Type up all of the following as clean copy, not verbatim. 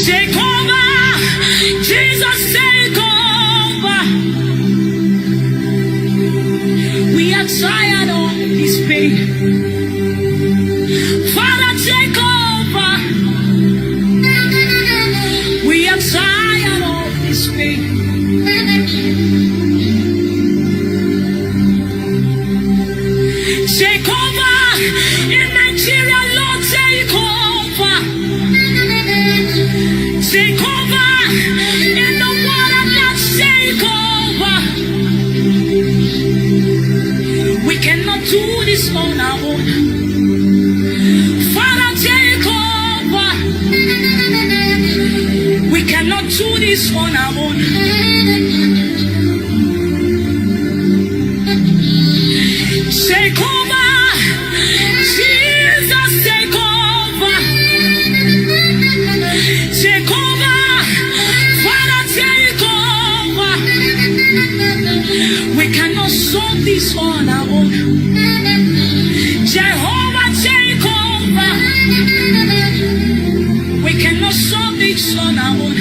Take over, Jesus, take over. We are tired of this pain. Father, take over. We are tired of this pain. Take over in Nigeria, Lord, take over. Take over in the world, Lord, take over. We cannot do this on our own. Father, take over. We cannot do this on our own. Take over, Jesus, take over. Take over, Father, take over. We cannot solve this on our own. Jehovah, take over. We cannot solve this on our own.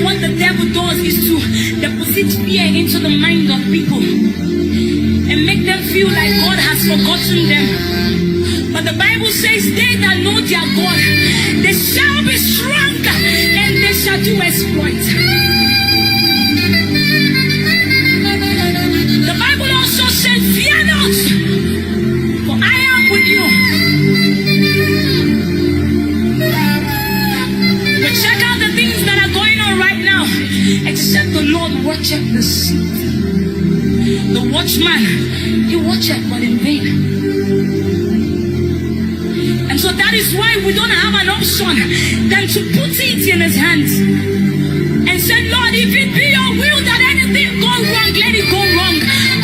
What the devil does is to deposit fear into the mind of people and make them feel like God has forgotten them. But the Bible says they that know their God, they shall be strong and they shall do exploits. The Bible also says, fear not, for I am with you. But check out the things that are going on right now. Except the Lord watcheth the sea. The watchman, he watcheth but in vain. And so that is why we don't have an option than to put it in his hands and say, Lord, if it be your will that anything go wrong, let it go wrong.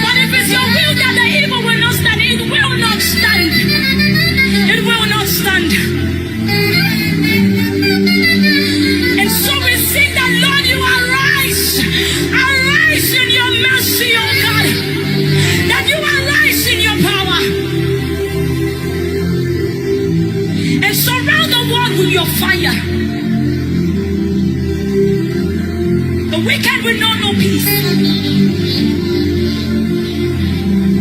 But if it's your will that the evil will not stand, it will not stand. It will not stand. And so we sing that, Lord, you arise. Arise in your mercy, oh God. That you arise in your power. And surround the world with your fire. The wicked will know no peace.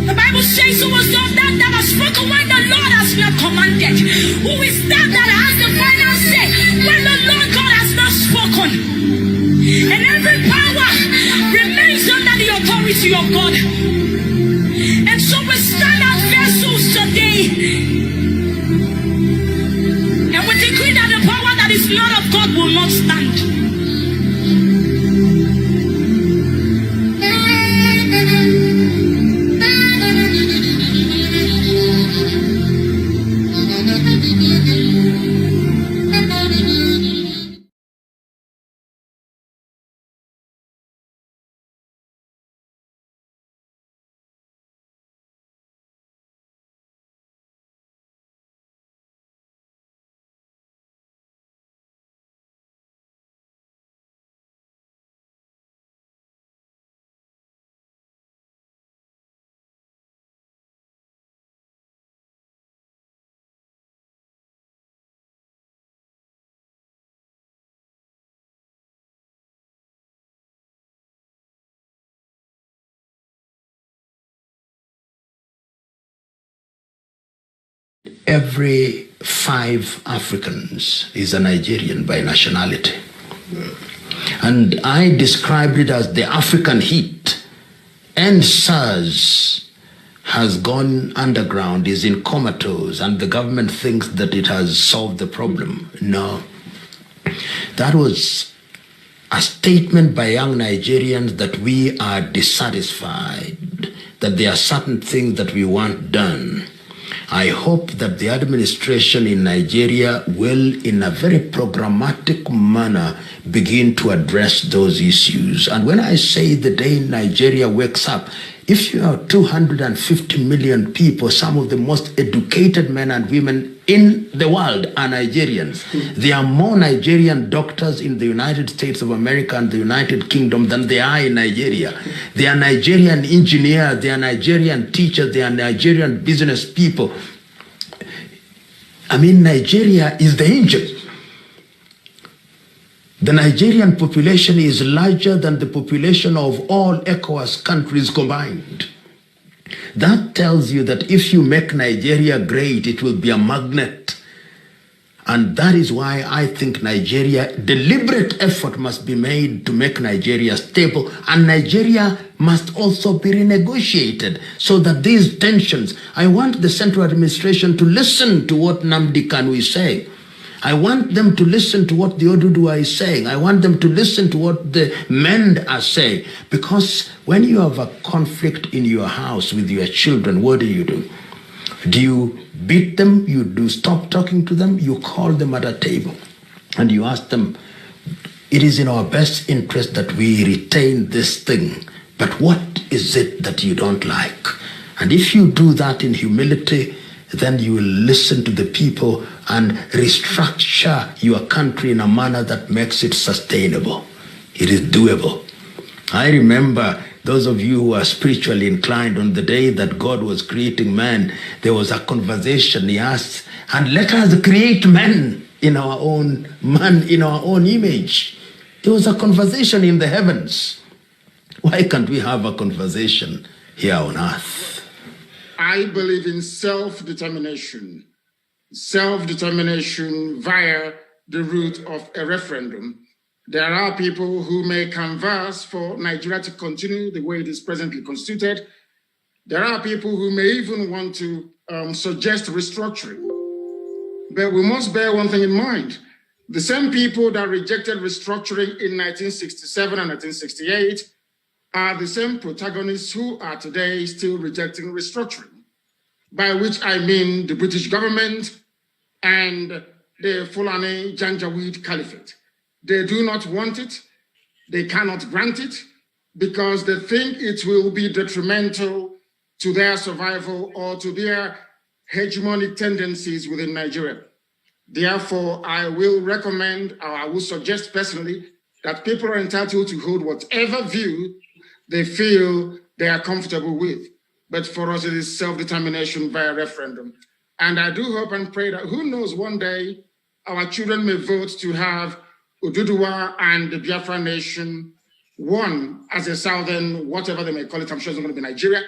The Bible says, who was not that that has spoken when the Lord has not commanded? Who is that that has the final say when the Lord God has not spoken? And every power remains under the authority of God. And so we stand as vessels today. And we decree that the power that is not of God will not stand. Every 5 Africans is a Nigerian by nationality. And I described it as the African heat. And SARS has gone underground, is in comatose, and the government thinks that it has solved the problem. No. That was a statement by young Nigerians that we are dissatisfied, that there are certain things that we want done. I hope that the administration in Nigeria will, in a very programmatic manner, begin to address those issues. And when I say the day Nigeria wakes up, If you have 250 million people, some of the most educated men and women in the world are Nigerians. There are more Nigerian doctors in the United States of America and the United Kingdom than there are in Nigeria. There are Nigerian engineers, there are Nigerian teachers, there are Nigerian business people. I mean, Nigeria is the engine. The Nigerian population is larger than the population of all ECOWAS countries combined. That tells you that if you make Nigeria great, it will be a magnet. And that is why I think deliberate effort must be made to make Nigeria stable, and Nigeria must also be renegotiated so that these tensions, I want the central administration to listen to what Nnamdi Kanu is saying. I want them to listen to what the Oduduwa is saying. I want them to listen to what the men are saying. Because when you have a conflict in your house with your children, what do? Do you beat them? You do stop talking to them? You call them at a table and you ask them, it is in our best interest that we retain this thing, but what is it that you don't like? And if you do that in humility, then you will listen to the people and restructure your country in a manner that makes it sustainable. It is doable. I remember those of you who are spiritually inclined, on the day that God was creating man, there was a conversation. He asked, and let us create man in our own image. There was a conversation in the heavens. Why can't we have a conversation here on earth? I believe in self-determination. Self-determination via the route of a referendum. There are people who may canvass for Nigeria to continue the way it is presently constituted. There are people who may even want to suggest restructuring. But we must bear one thing in mind. The same people that rejected restructuring in 1967 and 1968 are the same protagonists who are today still rejecting restructuring, by which I mean the British government and the Fulani Janjaweed Caliphate. They do not want it, they cannot grant it, because they think it will be detrimental to their survival or to their hegemonic tendencies within Nigeria. Therefore, I will recommend, or I will suggest personally, that people are entitled to hold whatever view they feel they are comfortable with. But for us, it is self-determination via referendum. And I do hope and pray that, who knows, one day our children may vote to have Oduduwa and the Biafra nation, one as a southern, whatever they may call it, I'm sure it's not going to be Nigeria,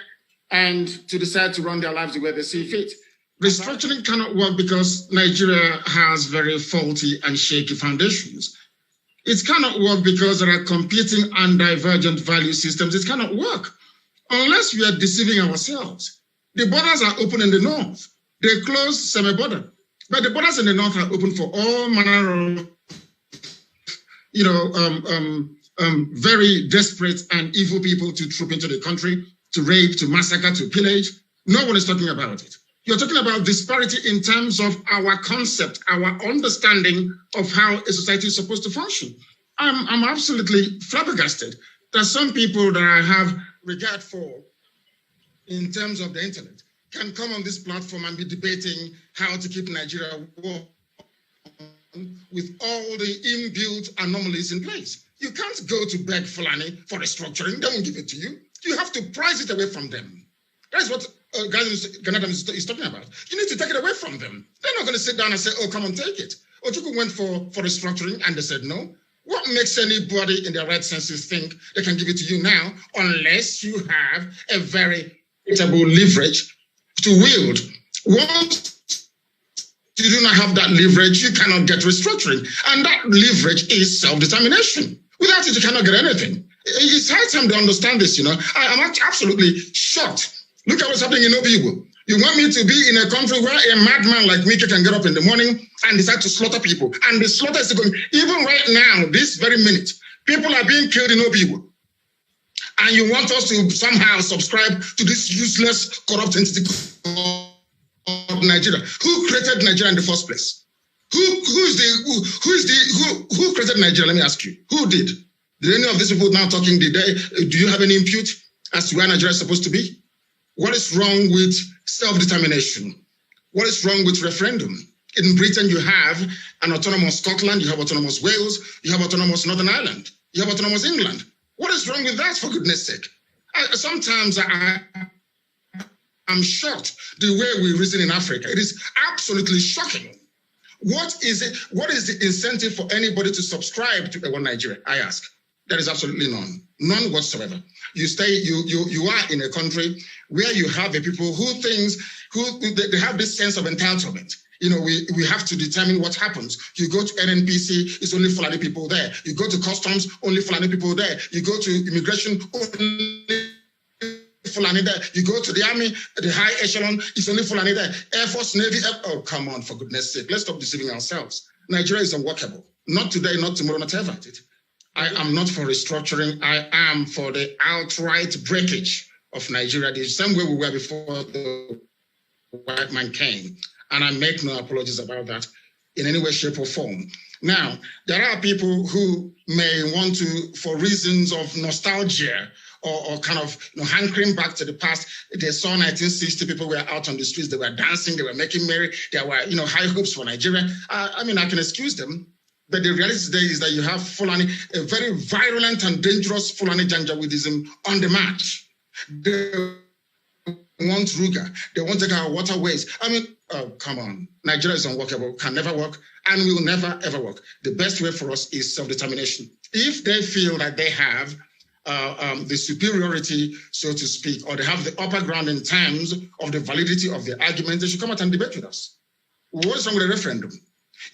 and to decide to run their lives the way they see fit. Restructuring cannot work because Nigeria has very faulty and shaky foundations. It cannot work because there are competing and divergent value systems. It cannot work unless we are deceiving ourselves. The borders are open in the north. They close semi-border. But the borders in the north are open for all manner of, very desperate and evil people to troop into the country, to rape, to massacre, to pillage. No one is talking about it. You're talking about disparity in terms of our concept, our understanding of how a society is supposed to function. I'm absolutely flabbergasted that some people that I have regard for in terms of the internet can come on this platform and be debating how to keep Nigeria warm with all the inbuilt anomalies in place. You can't go to beg Fulani for restructuring. They won't give it to you. You have to prize it away from them. That's what Ganadam is talking about. You need to take it away from them. They're not going to sit down and say, oh, come and take it. Ojuku went for restructuring and they said no. What makes anybody in their right senses think they can give it to you now unless you have a very equitable leverage to wield? Once you do not have that leverage, you cannot get restructuring. And that leverage is self-determination. Without it, you cannot get anything. It's high time to understand this, I'm absolutely shocked. Look at what's happening in Obibo. You want me to be in a country where a madman like Mike can get up in the morning and decide to slaughter people. And the slaughter is going, even right now, this very minute, people are being killed in Obibo. And you want us to somehow subscribe to this useless, corrupt entity called Nigeria. Who created Nigeria in the first place? Who created Nigeria? Let me ask you. Who did? Did any of these people now talking, do you have any impute? as to where Nigeria is supposed to be? What is wrong with self-determination? What is wrong with referendum? In Britain, you have an autonomous Scotland, you have autonomous Wales, you have autonomous Northern Ireland, you have autonomous England. What is wrong with that, for goodness sake? Sometimes I'm shocked the way we reason in Africa. It is absolutely shocking. What is it? What is the incentive for anybody to subscribe to One Nigeria? I ask. There is absolutely none, none whatsoever. You are in a country where you have a people who they have this sense of entitlement. You know, we have to determine what happens. You go to NNPC, it's only Fulani people there. You go to customs, only Fulani people there. You go to immigration, only Fulani there. You go to the army, the high echelon, it's only Fulani there. Air Force, Navy, oh, come on, for goodness sake. Let's stop deceiving ourselves. Nigeria is unworkable. Not today, not tomorrow, not ever. I am not for restructuring. I am for the outright breakage of Nigeria, the same way we were before the white man came. And I make no apologies about that in any way, shape, or form. Now, there are people who may want to, for reasons of nostalgia or kind of hankering back to the past, they saw 1960, people were out on the streets, they were dancing, they were making merry, there were high hopes for Nigeria. I mean, I can excuse them. But the reality today is that you have Fulani, a very virulent and dangerous Fulani Janjaweedism on the march. They want Ruga. They want to take our waterways. I mean, oh, come on. Nigeria is unworkable, can never work, and will never, ever work. The best way for us is self-determination. If they feel that they have the superiority, so to speak, or they have the upper ground in terms of the validity of their argument, they should come out and debate with us. What is wrong with a referendum?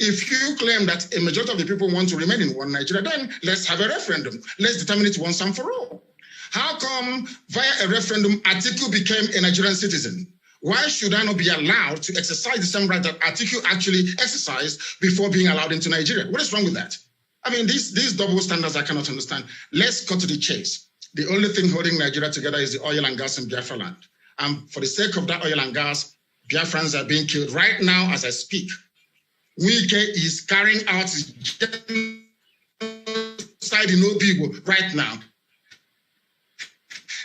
If you claim that a majority of the people want to remain in one Nigeria, then let's have a referendum. Let's determine it once and for all. How come via a referendum, Atiku became a Nigerian citizen? Why should I not be allowed to exercise the same right that Atiku actually exercised before being allowed into Nigeria? What is wrong with that? I mean, these double standards I cannot understand. Let's cut to the chase. The only thing holding Nigeria together is the oil and gas in Biafra land. And for the sake of that oil and gas, Biafrans are being killed right now as I speak. Wike is carrying out his genocide in Obibo right now.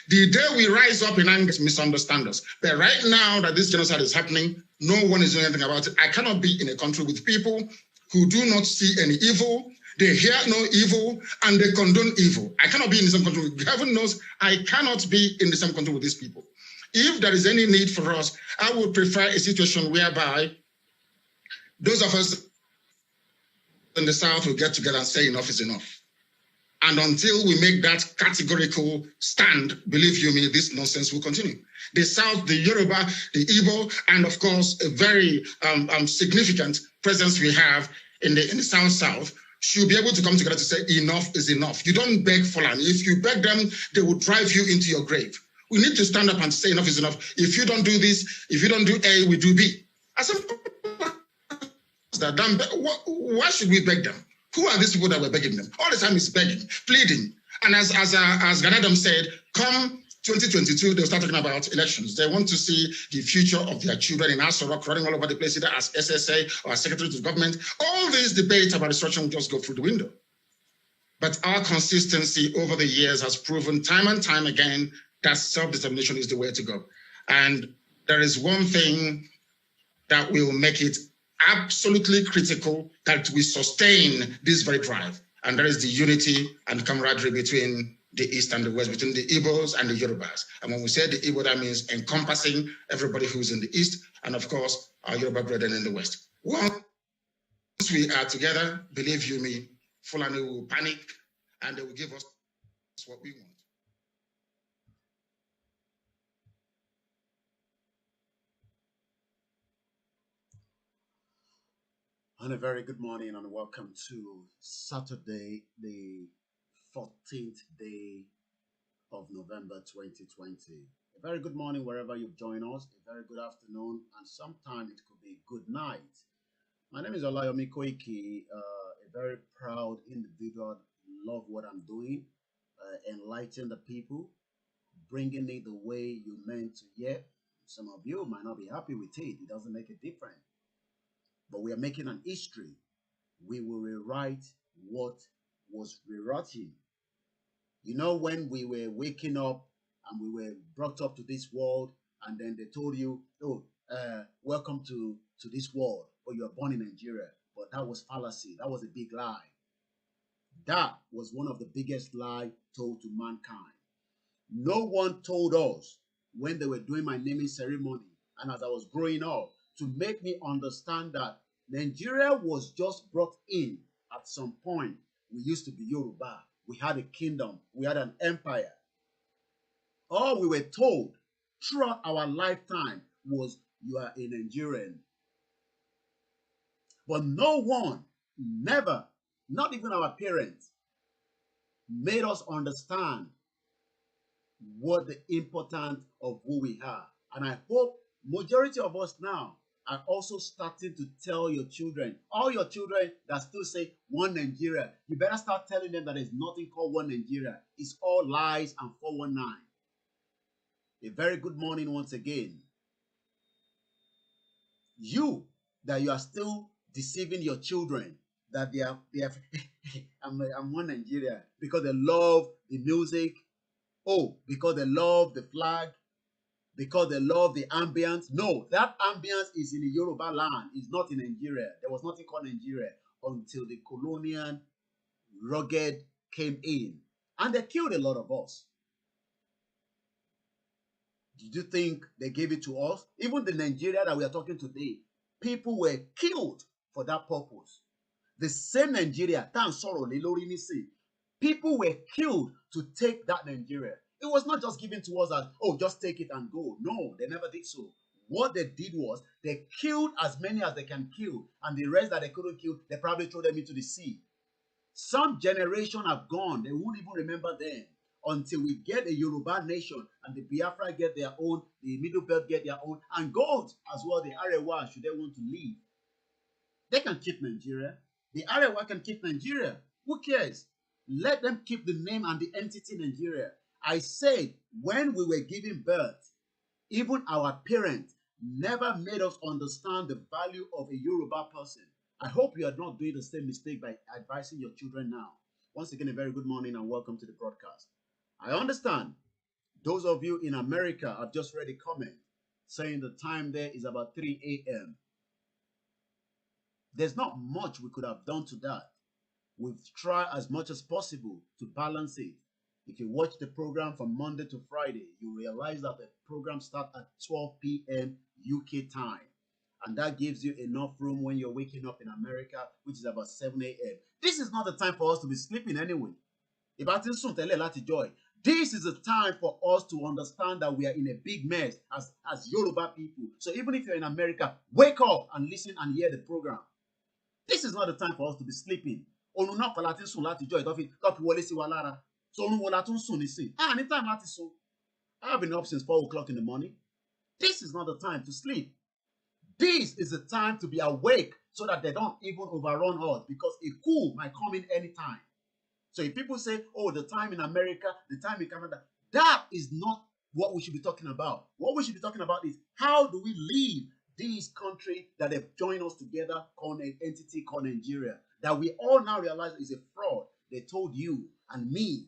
The day we rise up in anger, misunderstand us. But right now that this genocide is happening, no one is doing anything about it. I cannot be in a country with people who do not see any evil, they hear no evil, and they condone evil. I cannot be in the same country. Heaven knows I cannot be in the same country with these people. If there is any need for us, I would prefer a situation whereby those of us in the South will get together and say enough is enough. And until we make that categorical stand, believe you me, this nonsense will continue. The South, the Yoruba, the Igbo, and of course, a very significant presence we have in the South should be able to come together to say enough is enough. You don't beg Fulani. If you beg them, they will drive you into your grave. We need to stand up and say enough is enough. If you don't do this, if you don't do A, we do B. Why should we beg them? Who are these people that we're begging them? All the time is begging, pleading. And as Ganadam said, come 2022, they'll start talking about elections. They want to see the future of their children in Asorok running all over the place, either as SSA or as Secretary to the Government. All these debates about destruction will just go through the window. But our consistency over the years has proven time and time again that self-determination is the way to go. And there is one thing that will make it absolutely critical that we sustain this very drive, and that is the unity and camaraderie between the East and the West, between the Igbos and the Yorubas. And when we say the Igbo, that means encompassing everybody who's in the East, and of course, our Yoruba brethren in the West. Once we are together, believe you me, Fulani will panic, and they will give us what we want. And a very good morning and welcome to Saturday, the 14th day of November 2020. A very good morning wherever you've joined us, a very good afternoon, and sometime it could be good night. My name is Olayomi Koiki, a very proud individual, love what I'm doing, enlighten the people, bringing it the way you meant to hear. Some of you might not be happy with it, it doesn't make a difference. But we are making an history. We will rewrite what was rewritten. You know, when we were waking up and we were brought up to this world, and then they told you, oh, welcome to this world, but you are born in Nigeria. But that was fallacy. That was a big lie. That was one of the biggest lies told to mankind. No one told us when they were doing my naming ceremony and as I was growing up to make me understand that Nigeria was just brought in at some point. We used to be Yoruba. We had a kingdom. We had an empire. All we were told throughout our lifetime was you are a Nigerian. But no one, never, not even our parents, made us understand what the importance of who we are. And I hope majority of us now are also starting to tell your children, all your children that still say one Nigeria, you better start telling them that there's nothing called one Nigeria. It's all lies and 419. A very good morning once again. You that you are still deceiving your children that they are I'm one Nigeria because they love the music. Oh, because they love the flag, because they love the ambience. No, that ambience is in the Yoruba land. It's not in Nigeria. There was nothing called Nigeria until the colonial rugged came in. And they killed a lot of us. Did you think they gave it to us? Even the Nigeria that we are talking today, people were killed for that purpose. The same Nigeria, people were killed to take that Nigeria. It was not just given to us as, oh, just take it and go. No, they never did so. What they did was they killed as many as they can kill, and the rest that they couldn't kill, they probably threw them into the sea. Some generation have gone. They won't even remember them until we get a Yoruba nation and the Biafra get their own, the Middle Belt get their own, and gold as well, the Arewa, should they want to leave. They can keep Nigeria. The Arewa can keep Nigeria. Who cares? Let them keep the name and the entity Nigeria. I said, when we were giving birth, even our parents never made us understand the value of a Yoruba person. I hope you are not doing the same mistake by advising your children now. Once again, a very good morning and welcome to the broadcast. I understand those of you in America have just read a comment saying the time there is about 3 a.m. There's not much we could have done to that. We've tried as much as possible to balance it. If you watch the program from Monday to Friday, you realize that the program starts at 12 p.m. UK time. And that gives you enough room when you're waking up in America, which is about 7 a.m. This is not the time for us to be sleeping anyway. This is a time for us to understand that we are in a big mess as Yoruba people. So even if you're in America, wake up and listen and hear the program. This is not the time for us to be sleeping. So anytime I have been up since 4 o'clock in the morning. This is not the time to sleep. This is the time to be awake so that they don't even overrun us, because a coup might come in anytime. So if people say, oh, the time in America, the time in Canada, that is not what we should be talking about. What we should be talking about is how do we leave this country that have joined us together called an entity called Nigeria, that we all now realize is a fraud. They told you and me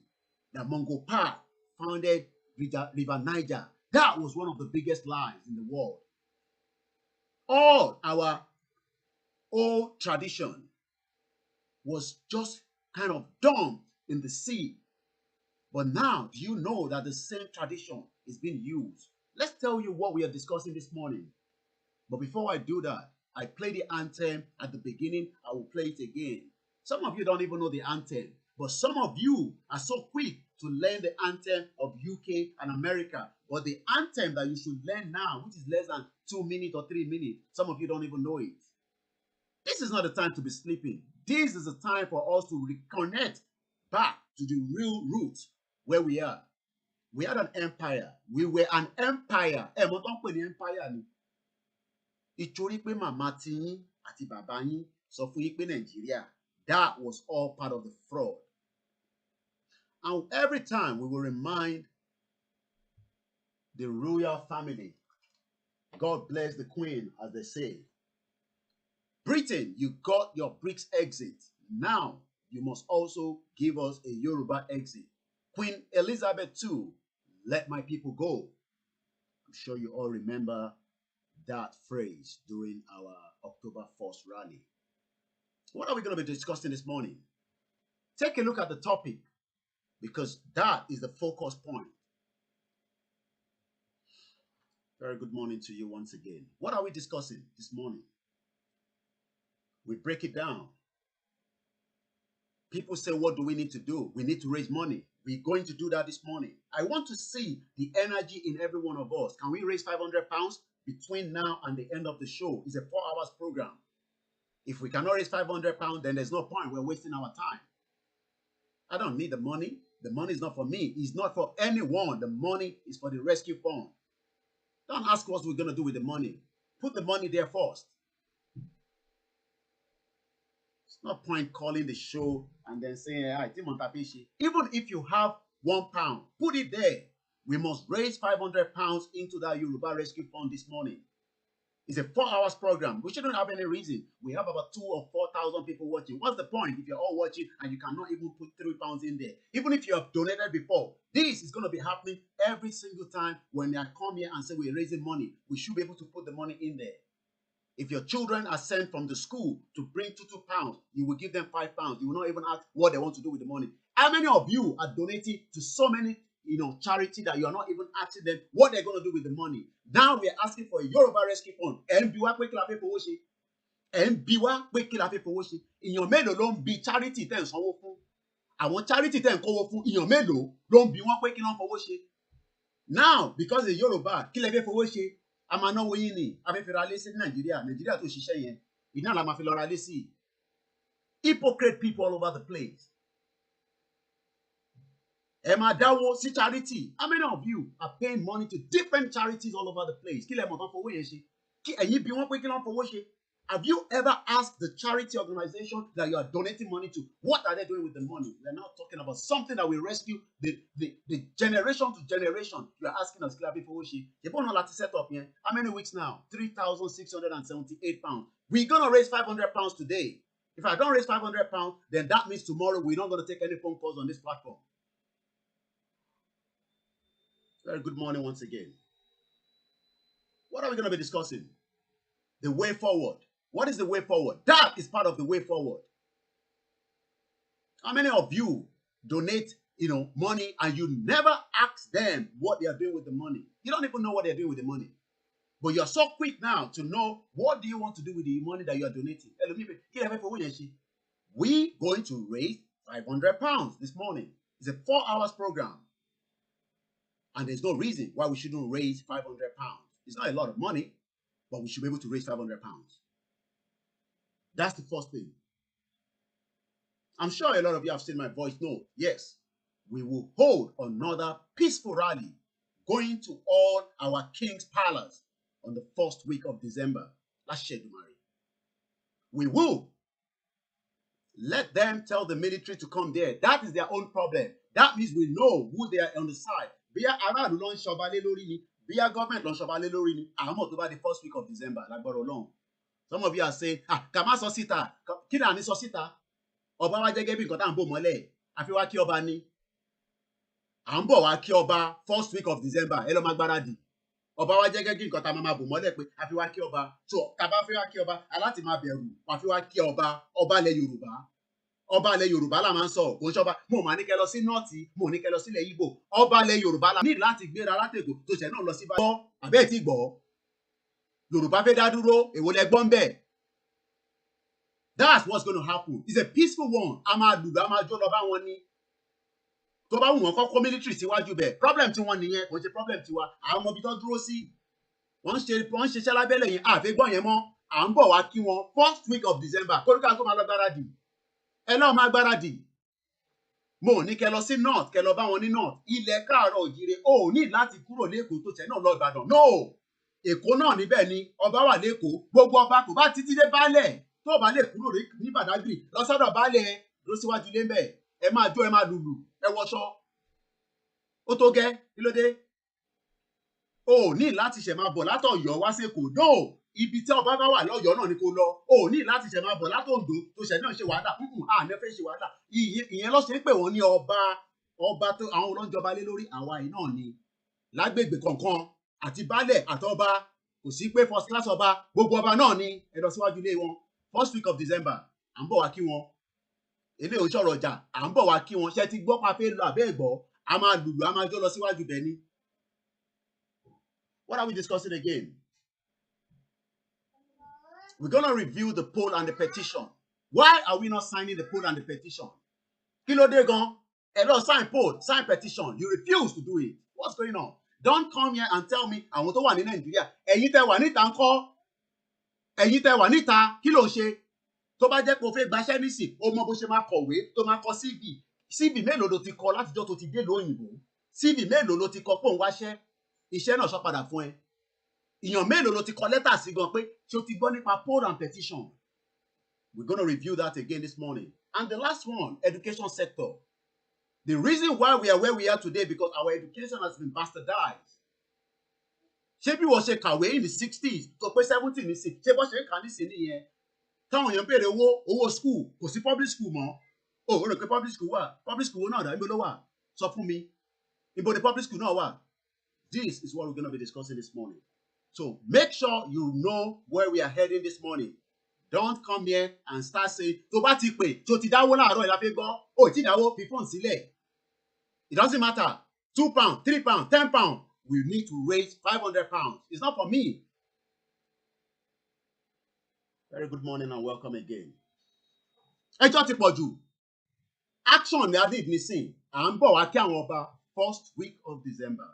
that Mongo Park founded River Niger. That was one of the biggest lies in the world. All our old tradition was just kind of dumped in the sea. But now, do you know that the same tradition is being used? Let's tell you what we are discussing this morning. But before I do that, I play the anthem at the beginning. I will play it again. Some of you don't even know the anthem, but some of you are so quick to learn the anthem of UK and America. But the anthem that you should learn now, which is less than 2 minutes or 3 minutes, some of you don't even know it. This is not the time to be sleeping. This is the time for us to reconnect back to the real roots where we are. We had an empire. We were an empire. Empire. Ìtorí pé màmá ti yín àti bàbá yín sọ fún yín pé Nàìjíríà, that was all part of the fraud. And every time we will remind the royal family, God bless the Queen, as they say. Britain, you got your BRICS exit. Now, you must also give us a Yoruba exit. Queen Elizabeth II, let my people go. I'm sure you all remember that phrase during our October 1st rally. What are we going to be discussing this morning? Take a look at the topic, because that is the focus point. Very good morning to you once again. What are we discussing this morning? We break it down. People say, what do we need to do? We need to raise money. We're going to do that this morning. I want to see the energy in every one of us. Can we raise 500 pounds between now and the end of the show? It's a 4 hours program. If we cannot raise 500 pounds, then there's no point. We're wasting our time. I don't need the money. The money is not for me. It's not for anyone. The money is for the rescue fund. Don't ask what we're going to do with the money. Put the money there first. It's no point calling the show and then saying, even if you have £1, put it there. We must raise 500 pounds into that Yoruba rescue fund this morning. It's a 4 hours program. We shouldn't have any reason. We have about 2,000 or 4,000 people watching. What's the point if you're all watching and you cannot even put £3 in there? Even if you have donated before, this is going to be happening every single time when I come here and say we're raising money. We should be able to put the money in there. If your children are sent from the school to bring £2, you will give them £5. You will not even ask what they want to do with the money. How many of you are donating to so many charity that you are not even asking them what they're going to do with the money? Now we are asking for a Yoruba rescue fund. Ìyàn mélòó ló ń bi charity tẹ́ ń sanwó fún? Àwọn charity tẹ́ ń kówó fún, ìyàn mélòó ló ń bi wọ́n pé kí ló ń fowó ṣe? Now, because the Yoruba, kí lẹ fẹ́ fowó ṣe? A máa náwó yín ni, a fẹ́ fi ra lé sí Nàìjíríà tó ṣiṣẹ́ yẹn. Iná la máa fi lọ ra lé sí. Hypocrite people all over the place. Ẹ máa dáwó sí charity. How many of you are paying money to different charities all over the place? Kí lẹ mọ̀ tán fowó yẹn ṣe? Kí ẹ̀yin bi wọ́n pé kí ló ń fowó ṣe? Have you ever asked the charity organization that you are donating money to, what are they doing with the money? We're now talking about something that will rescue the generation to generation. You are asking us, you set up here. How many weeks now? 3,678 pounds. We're going to raise 500 pounds today. If I don't raise 500 pounds, then that means tomorrow we're not going to take any phone calls on this platform. Very good morning once again. What are we going to be discussing? The way forward. What is the way forward? That is part of the way forward. How many of you donate, money and you never ask them what they are doing with the money? You don't even know what they're doing with the money. But you're so quick now to know what do you want to do with the money that you are donating. We're going to raise 500 pounds this morning. It's a 4 hours program. And there's no reason why we shouldn't raise 500 pounds. It's not a lot of money, but we should be able to raise 500 pounds. That's the first thing. I'm sure a lot of you have seen my voice note. Yes, we will hold another peaceful rally going to all our King's Palace on the first week of December. Last year, we will let them tell the military to come there. That is their own problem. That means we know who they are on the side. Be a government launch the first week of December. Some of you are saying, Kama Sosita, Kina ni Sosita, Oba wa jege bi nkan ta nbo mole, afi wa ki oba ni. Ambo wa ki oba first week of December, elo magbaradi. Oba wa jege bi nkan ta mama bo mole pe afi wa ki oba. So, ta ba fi wa ki oba, alati ma beru, afi wa ki oba, oba le Yoruba. Ọba ilẹ̀ Yorùbá la máa ń sọ kò ń ṣọba mo mà ní kẹ́ lọ sí nọ́ọ̀tì mo ní kẹ́ lọ sílẹ̀ Ìgbò ọba ilẹ̀ Yorùbá la ní láti gbéra látẹ̀kọ̀ tó ṣẹ̀ náà lọ sí bá gbọ́ àbẹ́ẹ̀ tí gbọ́ Yorùbá fẹ́ dá dúró èwo lẹ gbọ́ ń bẹ̀. That's what's going to happen. It's a peaceful one. A máa lùlù a máa jó lọ bá wọn ní. Tó bá wù wọ́n kọ́kọ́ military síwájú bẹ̀ problem tí wọ́n nìyẹn kò ń ṣe problem tiwa àwọn ọmọ ibi tó dúró sí wọ́n ń ṣiṣẹ́ lábẹ́lẹ̀ yẹn àfẹ́gbọ́n yẹn mọ́ à ń bọ̀ wá kí wọn first week of December kórìkà tó máa lọ gbáradì. Ẹ lọ́ọ́ máa gbáradì mo ní kẹ́ lọ sí north kẹ́ lọ bá wọn ní north ilẹ̀ káàárọ̀ òjìrè o ní láti kúrò lẹ́kọ̀ọ́ tó tẹ̀ náà lọ Ìbàdàn no Èkó náà níbẹ̀ ni ọba wà lẹ́kọ̀ọ́ gbogbo ọba kò bá títí dé baálẹ̀ tó bá lè kúrò ní Badagry lọ sọ́dọ̀ baálẹ̀ lọ síwájú ilé mbẹ̀ ẹ máa jó ẹ máa lùlù ẹ wọṣọ ó tó gẹ́ kí ló dé o ní láti ṣẹ̀ máa bọ̀ látọ̀yọ́ wá sí Èkó no ibi tí ọba bá wà lọ́yọ̀ọ́ náà ni kò lọ o ní láti ṣẹ̀ máa bọ̀ látòǹdó tó ṣẹ̀ náà ṣe wàhálà àná fẹ́ ṣe wàhálà ìyẹn ló ṣe pé wọ́n ní ọba tó àwọn olóńjọba lé lórí àwa yìí náà ni lágbègbè kọ̀ọ̀kan àti baálẹ̀ àtọba kò sí pé first class ọba gbogbo ọba náà ni ẹ lọ síwájú ilé wọn first week of December à ń bọ̀ wá kí wọn ilé òṣòro ọjà à ń bọ̀ wá kí wọn ṣe ti gbọ́ pa fẹ́ lọ àbẹ́ ẹ̀gbọ́ a máa lùlù a máa jó lọ síwájú bẹ̀ ni. What are we discussing again? We're going to review the poll and the petition. Why are we not signing the poll and the petition? Kí ló dé gan? Ẹ lọ sign poll, sign petition. You refuse to do it. What's going on? Don't come here and tell me àwọn tó wà ní Nàìjíríà. Ẹ̀yin tẹ́ wà níta ńkọ́? Ẹ̀yin tẹ́ wà níta kí ló ń ṣe? Tó bá jẹ́ pé o fẹ́ gbaṣẹ́ nísìn, o mọ bó ṣe máa kọ̀wé, tó máa kọ CV. CV mélòó ló ti kọ látijọ́ tó ti dé lóyìnbó? CV mélòó ló ti kọ pé òun wáṣẹ́? Iṣẹ́ náà sọ padà fún ẹ. Ìyàn mélòó ló ti kọ lẹ́tà sí gan pé ṣé o ti gbọ́ nípa poll and petition? We're going to review that again this morning. And the last one, education sector. The reason why we are where we are today because our education has been bastardized. Ṣé bí wọ́n ṣe kàwé in the 60s tó pé 70 ní sí, ṣé bọ́ ṣe ń kà ní sí nìyẹn? Táwọn èèyàn béèrè owó school, kò sí public school mọ́. O rò pé public school wà? Public school náà dà, ibo ló wà? Sọ fún mi. Ibo ni public school náà wà? This is what we're going to be discussing this morning. So make sure you know where we are heading this morning. Don't come here and start saying, tó bá ti pè, tó ti dáwó láàárọ̀ ìlà fẹ́ gbọ́, ó ti dáwó fi fóònù sílẹ̀. It doesn't matter. £2, £3, £10. We need to raise £500. It's not for me. Very good morning and welcome again. Ẹjọ́ ti pọ̀ jù. Action ni a did nísìn. À ń bọ̀ wá kí àwọn ọba first week of December.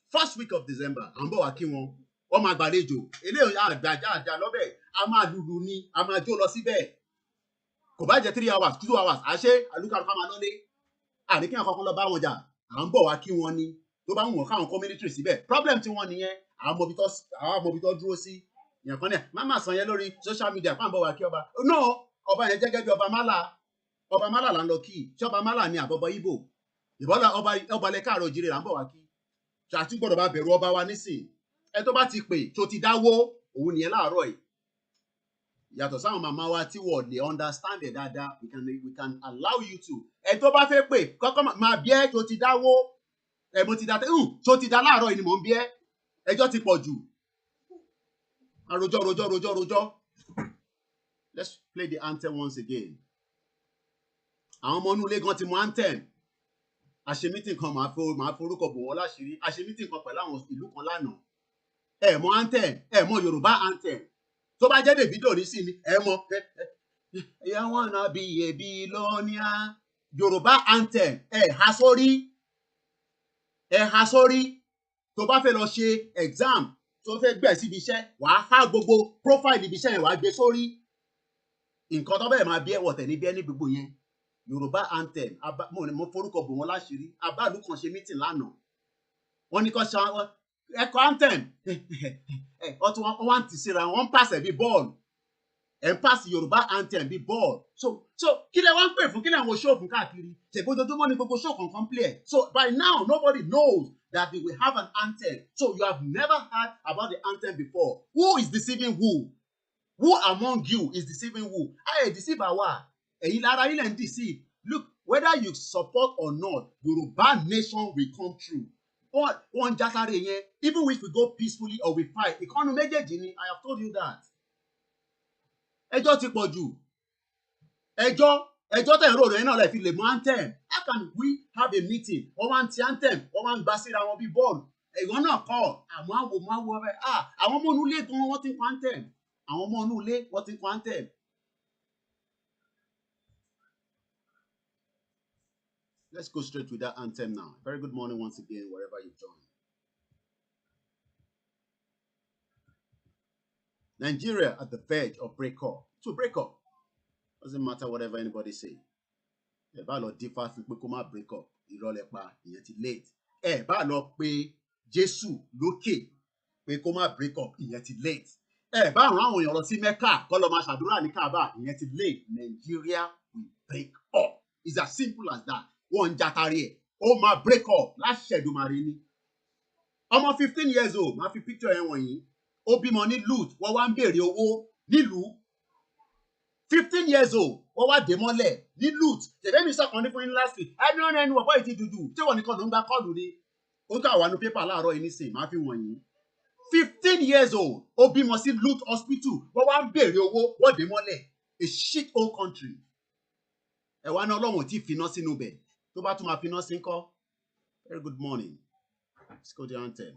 First week of December, à ń bọ̀ wá kí wọn. Wọ́n máa gbàlejò. Eléyìí àjà lọ́bẹ̀. A máa lùlù ni, a máa jó lọ síbẹ̀. Kò bá jẹ́ 3 hours, 2 hours, àṣé àlùkàlùkà máa lọ́lé. Àní kí àkọ́kọ́ lọ bá wọn jà. À ń bọ̀ wá kí wọn ni. Tó bá ń wọ̀n káwọn community síbẹ̀. Problem tí wọ́n nìyẹn. Àwọn ọmọbi tó dúró sí. Ìyàn kan náà, má máa sàn yẹn lórí social media fún àbọ̀ wá kí ọba. No, ọba yẹn jẹ́gẹ́ bí ọba Málà. Ọba Málà là ń lọ kí. Ṣé ọba Málà ni àbọ̀bọ̀ Ìgbò? Ìbọ́lá ọba lẹ káàárọ̀ òjìrè là ń bọ̀ wá kí. Ṣàtú gbọ́dọ̀ bá bẹ̀rù ọba wa nísìn. Ẹ tó bá ti pè tó ti dáwó òun nìyẹn láàárọ̀ yìí. Yàtọ̀ sáwọn màmá wa tí wọ́n lè understand it dáadáa, we can allow you to. Ẹ tó bá fẹ́ pè kọ́kọ́ máa bí ẹ tó ti dáwó. Ẹ mo ti dá tó ti dá láàárọ̀ yìí ni mò ń bí ẹ. Ẹjọ́ ti pọ̀ jù. Rojọ́. Let's play the anthem once again. Àwọn ọmọ inú ilé gan ti mọ anthem. Àṣẹ meeting kan máa forúkọ bò wọ́n láṣìírí. Àṣẹ meeting kan pẹ̀lú àwọn ìlú kan lánàá. Ẹ mọ anthem, ẹ mọ Yorùbá anthem. Tó bá jẹ́ Davido ní sí ni, ẹ mọ. I wanna be a billionaire. Yorùbá anthem, ẹ há sórí. Tó bá fẹ́ lọ ṣe exam, tó fẹ́ gbẹ̀ síbi iṣẹ́, wàá há gbogbo profile ibi iṣẹ́ yẹn wàá gbé sórí. Nǹkan tó bẹ́ẹ̀ máa bí ẹ̀wọ̀ tẹ̀ ní bí ẹni gbogbo yẹn. Yorùbá anthem, mo forúkọ bò wọ́n láṣìírí. Abáàlú kan ṣe meeting lánàá. Wọ́n ní kó ṣe ẹ̀kọ́ anthem. Ọtún wọn ti síra wọn pàṣẹ bí bọ́ọ̀lù. Ẹ̀ ń pàṣẹ Yorùbá anthem bí bọ́ọ̀lù. So kí lẹ wá ń pè fún kí lẹ àwọn show fún káàkiri? Ṣègbójoojúmọ́ ni gbogbo show kankan play. So by now nobody knows that we will have an anthem. So you have never heard about the anthem before. Who is deceiving who? Who among you is deceiving who? Ayé deceive àwa. Ẹ̀yin lára yín lẹ̀ ń deceive. Look, whether you support or not, Yorùbá nation will come true. One jásáré yẹn, even if we go peacefully or we fight, ìkànnì méjèèjì ni, I have told you that. Ẹjọ́ ti pọ̀ jù. Ẹjọ́ tẹ̀ ń rò rẹ̀ náà lẹ̀ fi lè mọ anthem. How can we have a meeting? Wọ́n wá ń ti anthem, wọ́n wá ń gbá síra wọn bí bọ́ọ̀lù. Ẹ̀gbọ́n náà kọ́ àmọ́ àwọ̀ rẹ̀. Àwọn ọmọ inú ilé gan wọ́n ti ń kọ anthem. Àwọn ọmọ inú ilé wọ́n ti ń kọ anthem. Let's go straight with that anthem now. Very good morning once again, wherever you've joined. Nigeria at the verge of breakup. To break up. Doesn't matter whatever anybody say. Ẹ bá lọ dífá fún pé kó má break up. Ìrọ̀lẹ́ pa ìyẹn ti late. Ẹ bá lọ pé Jésù lókè pé kó má break up ìyẹn ti late. Ẹ bá rán àwọn èèyàn lọ sí Mecca kó lọ máa ṣàdúrà ní Kaaba ìyẹn ti late. Nigeria will break up. It's as simple as that. Wọ́n ń jatari ẹ̀. Ó máa break up láṣẹ Èdùmàrè ni. Ọmọ 15 years old máa fi picture yẹn wọ̀nyí. Ó bímọ ní Lut, wọ́n wá ń béèrè owó nílùú. 15 years old, wọ́n wá dé mọ́lẹ̀ ní Lut. Ṣèbí mi sọ̀kan ní fún yín last week. Ẹni ọ̀pọ̀ ìtì dúdú. Ṣé wọ́n nìkan ló ń gba kọ́ọ̀lù ni? Ó tó àwọn paper láàárọ̀ yìí nísìnyí, máa fi wọ̀nyí. 15 years old, ó bímọ sí Lut Hospital, wọ́n wá ń béèrè owó, wọ́n dé mọ́lẹ̀. A shit old country. Ẹ wá ní Ọlọ́run ò tí ì finá sínú bẹ̀. Tó bá tún máa finá sí ńkọ́. Very good morning. Let's go to the anthem.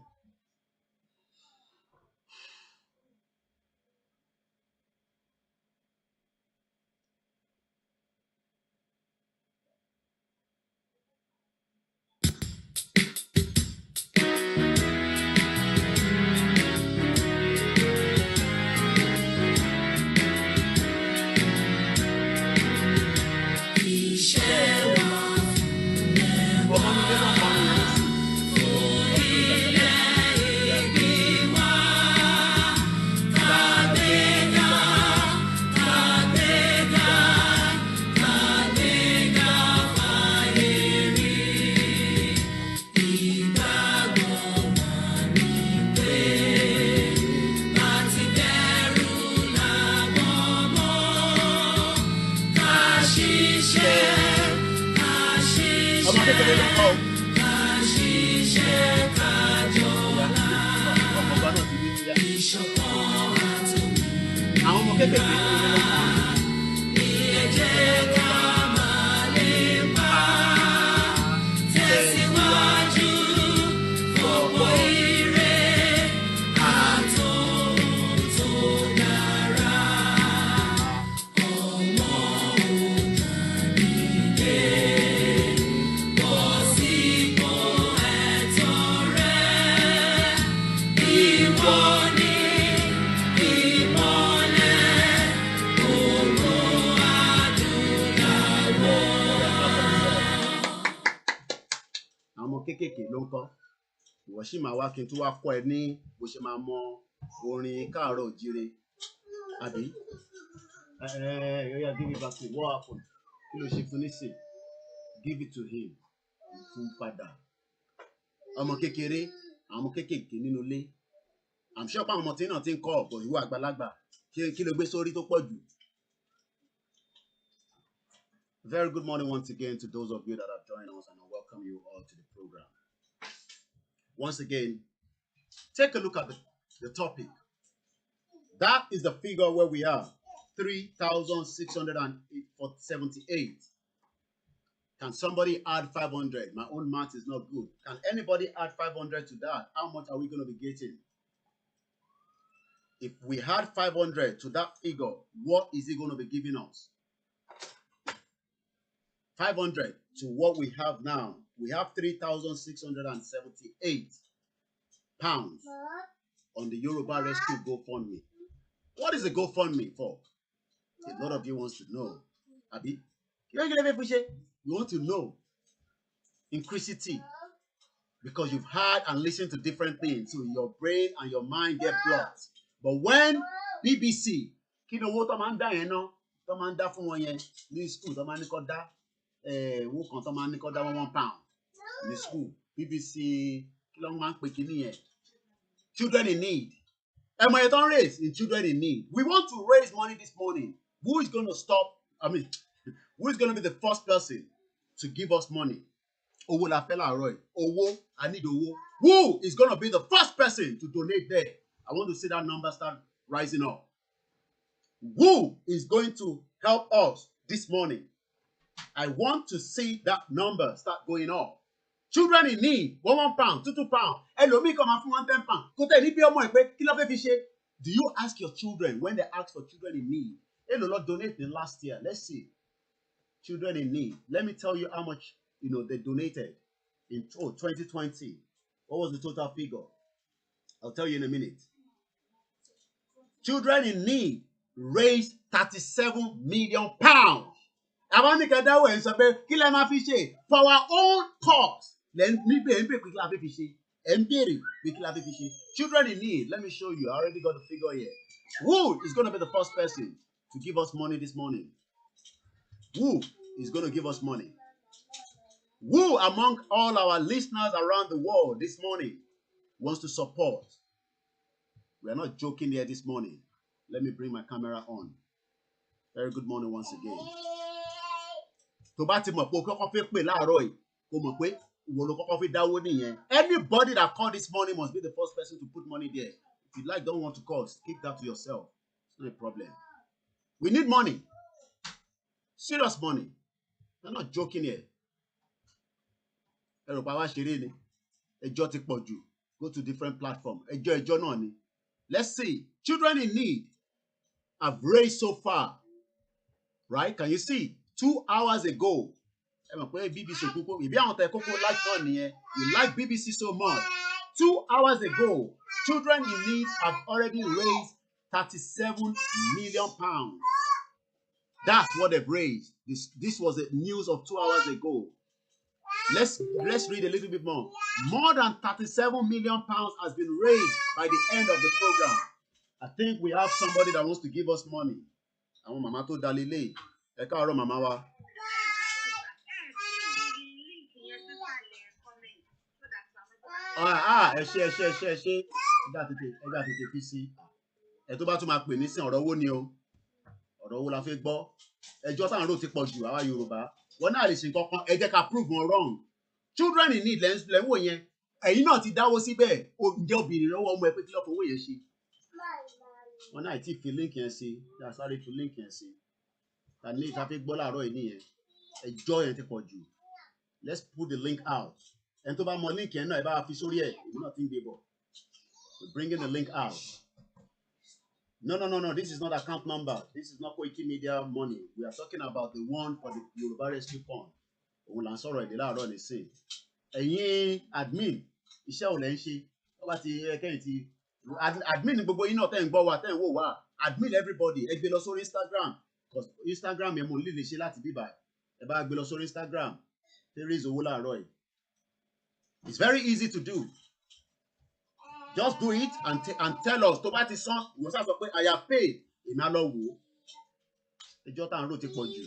Kékèké ló ń kọ́. Ìwọ sì máa wá kí n tún wá kọ́ ẹ ní bó ṣe máa mọ orin káàárọ̀ òjíire. Àbí? Oya give it back to him. What happened? Kí ló ṣe fún nísìn? Give it to him. Fún padà. Ọmọ kékeré, àwọn ọmọ kékèké nínú ilé. I'm sure pé àwọn ọmọ tí náà ti ń kọ́ ọ̀pọ̀ ìwọ àgbàlagbà. Kí ló gbé sórí tó pọ̀ jù? Very good morning once again to those of you that have joined us, and I welcome you all to the program. Once again, take a look at the topic. That is the figure where we are, 3,678. Can somebody add 500? My own math is not good. Can anybody add 500 to that? How much are we going to be getting? If we add 500 to that figure, what is it going to be giving us? 500 to what we have now. We have 3,678 pounds on the Yoruba Rescue GoFundMe. What is the GoFundMe for? A lot of you wants to know. Abi, you want to know. Inquisitive. Because you've heard and listened to different things, so your brain and your mind get blocked. But when BBC, £1 in school, BBC, children in need. And my don't raise in children in need. We want to raise money this morning. Who is going to stop? Who is going to be the first person to give us money? Owo la fela Roy. Owo, I need Owo. Who is going to be the first person to donate there? I want to see that number start rising up. Who is going to help us this morning? I want to see that number start going up. Children in need, £1 pound, £2 pound. Elomi come and £1 pound. Do you ask your children when they ask for children in need? Hello, Lord, donated last year. Let's see. Children in need. Let me tell you how much they donated in 2020. What was the total figure? I'll tell you in a minute. Children in need raised £37 million. For our own cause. Children in need. Let me show you. I already got the figure here. Who is going to be the first person to give us money this morning? Who is going to give us money? Who among all our listeners around the world this morning wants to support? We are not joking here this morning. Let me bring my camera on. Very good morning once again. Tó bá ti mọ̀ pé o kọ́kọ́ fẹ́ pè láàárọ̀ yìí, kó mọ̀ pé Anybody that called this money must be the first person to put money there. If you like, don't want to call, keep that to yourself. It's not a problem. We need money. Serious money. I'm not joking here. Go to different platforms. Let's see. Children in need have raised so far. Right? Can you see? 2 hours ago. BBC you like BBC so much. 2 hours ago, children in need have already raised 37 million pounds. That's what they've raised. This was the news of 2 hours ago. Let's read a little bit more. More than 37 million pounds has been raised by the end of the program. I think we have somebody that wants to give us money. I want Mama to Dalile. Mama wa. Ẹ ṣé. Ẹgbà tètè fi sí. Ẹ tó bá tún máa pè ní sin ọ̀rọ̀ owó ni o. Ọ̀rọ̀ owó la fẹ́ gbọ́. Ẹjọ́ sáà ń rò ti pọ̀ jù àwa Yorùbá. Wọ́n náà lè ṣe nǹkan kan, ẹ jẹ́ ká prove wọn wrong. Children in need lẹ́wọ̀ yẹn. Ẹ̀yin náà ti dáwó síbẹ̀. Ǹjẹ́ obìnrin lọ́wọ́ ọmọ ẹ pé kí lọ́ọ́ fowó yẹn ṣe? Wọ́n náà ti fi link yẹn sí. Yà sáré fi link yẹn sí. Ta ní ìta fi gbọ́ láàárọ̀ yìí nìyẹn. Ẹjọ́ yẹn ti pọ̀ jù. Let's put the link out. And to buy more link here, no, about we're not able. We're bringing the link out. No. This is not account number. This is not Wikimedia money. We are talking about the one for the Yoruba Rescue Fund. We'll answer right there. Run the same. Admin, iṣẹ́ ò lẹ́ ń ṣe. Ọba ti kẹ́yìn ti admin gbogbo yín náà tẹ́ ń gbọ́ wa tẹ́ ń wò wá. Admin everybody. Ẹ gbé lọ sórí Instagram. Because Instagram yẹn mo lè ṣe láti bíbá. Ẹ bá gbé lọ sórí Instagram. There is owó láàárọ̀ yìí. It's very easy to do. Just do it and tell us. Tó bá ti san, ìwọ sá sọ pé I have paid. Èmi á lọ wò ó. Ẹjọ́ tá à ń rò ti pọ̀ jù.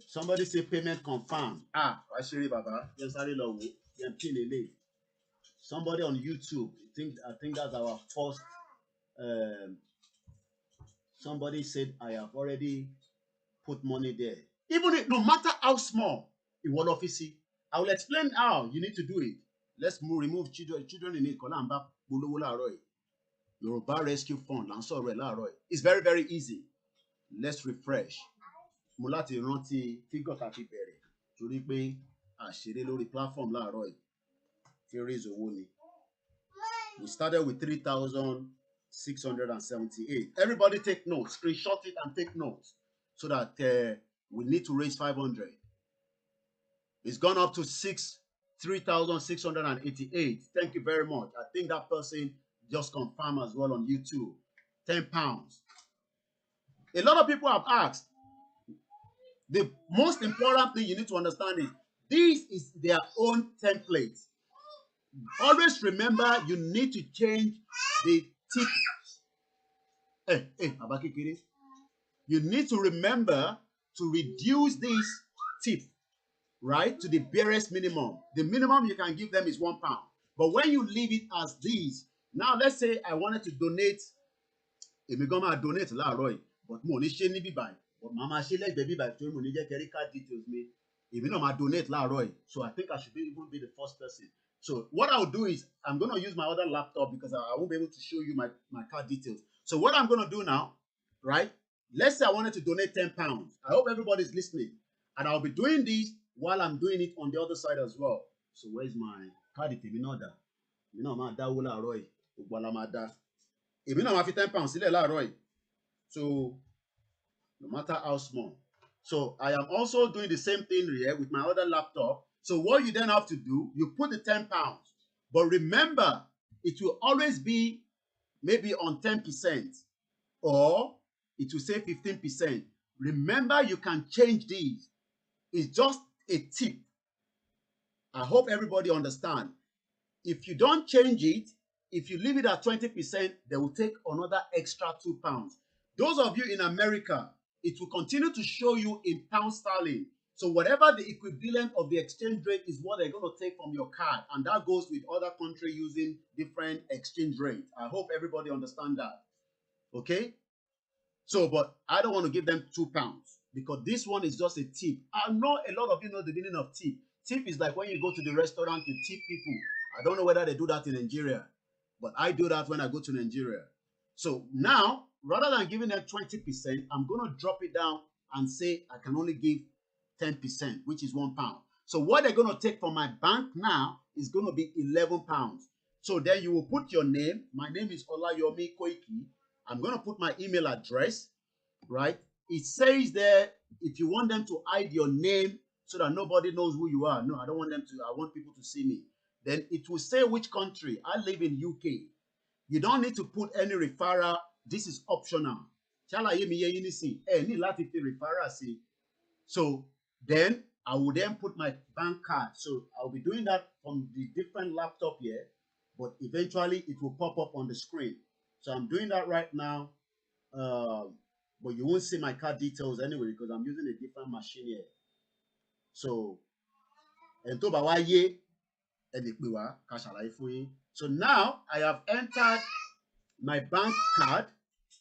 Somebody say payment confirmed. Wá ṣeré bàbá. Yẹn sáré lọ wò ó. Yẹn pín lélẹ̀. Somebody on YouTube. I think that's our first. Somebody said I have already put money there. Even if, no matter how small, in one office, I will explain how you need to do it. Let's remove children in need. Yoruba Rescue Fund. It's very, very easy. Let's refresh. Mulati rántí figure tàbí bẹ̀rẹ̀ torí pé àṣírí lórí platform láàárọ̀ yìí. Raise owó ni. We started with 3,678. Everybody take notes. Screenshot it and take notes so that we need to raise 500. It's gone up to 3,688. Thank you very much. I think that person just confirmed as well on YouTube. £10. A lot of people have asked. The most important thing you need to understand is this is their own template. Always remember you need to change the tip. You need to remember to reduce this tip, right, to the barest minimum. The minimum you can give them is £1. But when you leave it as this, now let's say I wanted to donate, donate but mo ní ṣe ní bíbáyìí, but mama ṣe lẹ́gbẹ̀ẹ́ bíbáyìí tó mo ní jẹ́ kẹ́rí card details mi, èmi náà máa donate láàárọ̀ yìí. So I think I should even be the first person. So what I'll do is I'm going to use my other laptop because I won't be able to show you my card details. So what I'm going to do now, right? Let's say I wanted to donate £10. I hope everybody's listening. And I'll be doing this while I'm doing it on the other side as well. So where's my card detail? You know that. You know, my dawula roy. Even if £10, so no matter how small. So I am also doing the same thing here with my other laptop. So what you then have to do, you put the £10. But remember, it will always be maybe on 10% or it will say 15%. Remember, you can change these. It's just a tip. I hope everybody understands. If you don't change it, if you leave it at 20%, they will take another extra £2. Those of you in America, it will continue to show you in pound sterling. So whatever the equivalent of the exchange rate is what they're going to take from your card. And that goes with other countries using different exchange rates. I hope everybody understands that. Okay? So, but I don't want to give them £2. because this one is just a tip. I know a lot of you know the meaning of tip. Tip is like when you go to the restaurant, you tip people. I don't know whether they do that in Nigeria, but I do that when I go to Nigeria. So now, rather than giving them 20%, I'm going to drop it down and say I can only give 10%, which is £1. So what they're going to take from my bank now is going to be £11. So then you will put your name. My name is Olayomi Koiki. I'm going to put my email address, right? It says there, if you want them to hide your name so that nobody knows who you are. No, I don't want them to. I want people to see me. Then it will say which country. I live in UK. You don't need to put any referral. This is optional. Referral. So then I will then put my bank card. So I'll be doing that from the different laptop here, but eventually it will pop up on the screen. So I'm doing that right now. But you won't see my card details anyway because I'm using a different machine here. So, so now I have entered my bank card.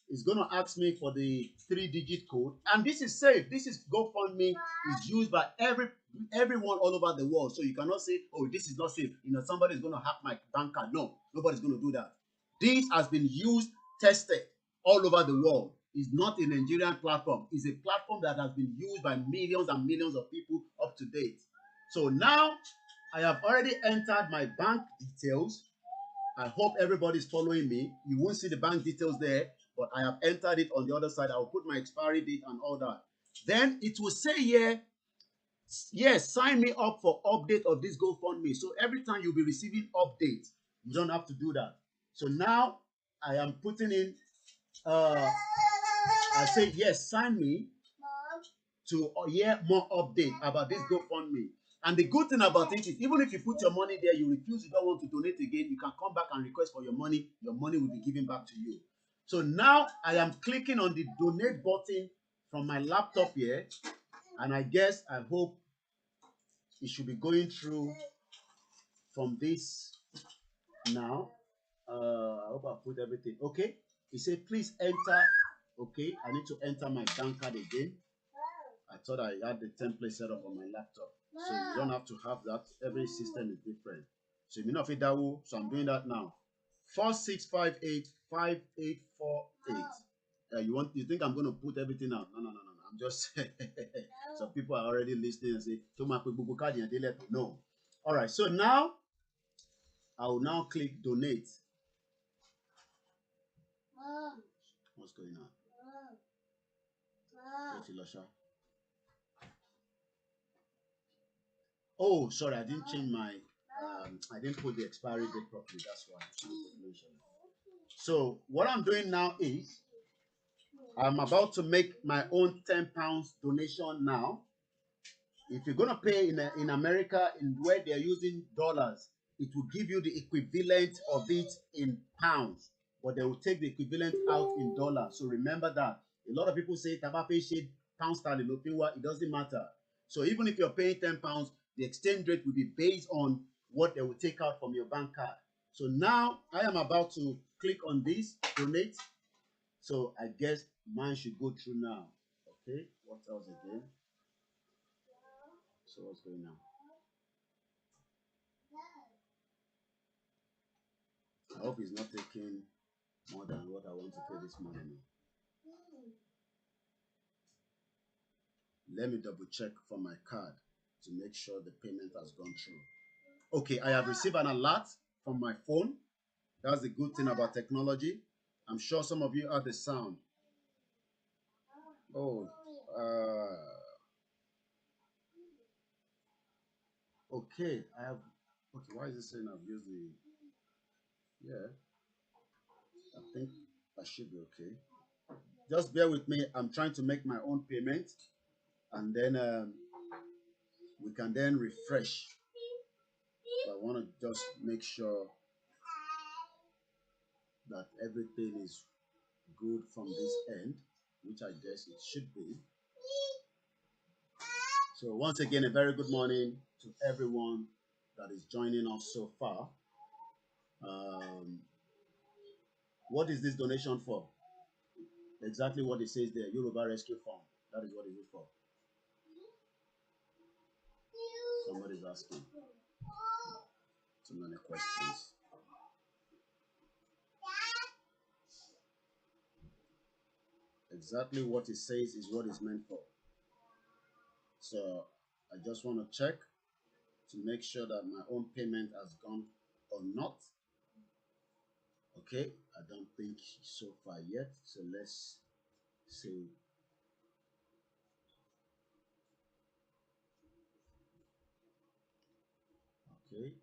Is going to ask me for the 3-digit code, and this is safe. This is GoFundMe is used by everyone all over the world, so you cannot say, oh, this is not safe. You know, somebody is going to hack my bank card. No, nobody's going to do that. This has been used, tested all over the world. It's not a Nigerian platform. It's a platform that has been used by millions and millions of people up to date. So now I have already entered my bank details. I hope everybody's following me. You won't see the bank details there, but I have entered it on the other side. I will put my expiry date and all that. Then it will say here, yes, sign me up for update of this GoFundMe. So every time you'll be receiving updates, you don't have to do that. So now I am putting in, I say, yes, sign me to hear more update about this GoFundMe. And the good thing about it is, even if you put your money there, you refuse, you don't want to donate again, you can come back and request for your money. Your money will be given back to you. So now I am clicking on the donate button from my laptop here. And I hope it should be going through from this now. I hope I put everything. Okay. It says, please enter. Okay. I need to enter my bank card again. I thought I had the template set up on my laptop. So you don't have to have that. Every system is different. So you may not fit that way. So I'm doing that now. 46585848. You think I'm going to put everything out? No. I'm just some people are already listening and say, no. All right. So now I will now click donate. What's going on? Oh, sorry, I didn't change my I didn't put the expiry date properly. That's why. So what I'm doing now is I'm about to make my own £10 donation now. If you're gonna pay in America, in where they're using dollars, it will give you the equivalent of it in pounds, but they will take the equivalent out in dollars. So remember that. A lot of people say Tabape shade pound sterling, it doesn't matter. So even if you're paying £10, the exchange rate will be based on what they will take out from your bank card. So now I am about to click on this, donate. So I guess mine should go through now. Okay, what else again? So what's going on? I hope it's not taking more than what I want to pay this morning. Let me double check from my card to make sure the payment has gone through. Okay, I have received an alert from my phone. That's the good thing about technology. I'm sure some of you heard the sound. Oh, okay. Okay, why is it saying I've used the, yeah, I think I should be okay. Just bear with me. I'm trying to make my own payment, and then we can then refresh. So I want to just make sure that everything is good from this end, which I guess it should be. So once again, a very good morning to everyone that is joining us so far. What is this donation for? Exactly what it says there, Yoruba Rescue Fund. That is what is it for. Somebody's asking too many questions. Exactly what it says is what it's meant for. So I just want to check to make sure that my own payment has gone or not. Okay, I don't think so far yet. So let's see. Okay.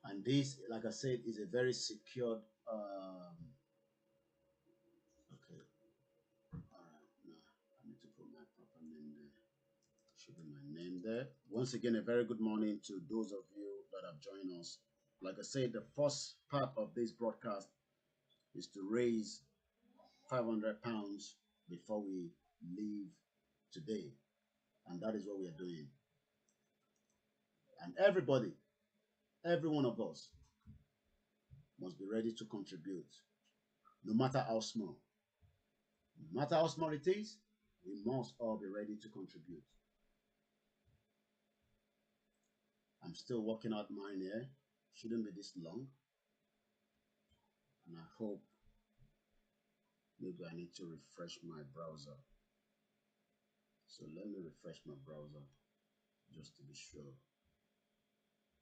And this, like I said, is a very secured. Okay. All right. Now I need to put my proper name there. Should be my name there. Once again, a very good morning to those of you that have joined us. Like I said, the first part of this broadcast is to raise £500 before we leave today, and that is what we are doing. And everybody, every one of us, must be ready to contribute, no matter how small. No matter how small it is, we must all be ready to contribute. I'm still working out mine here. Shouldn't be this long. And I hope maybe I need to refresh my browser. So let me refresh my browser just to be sure.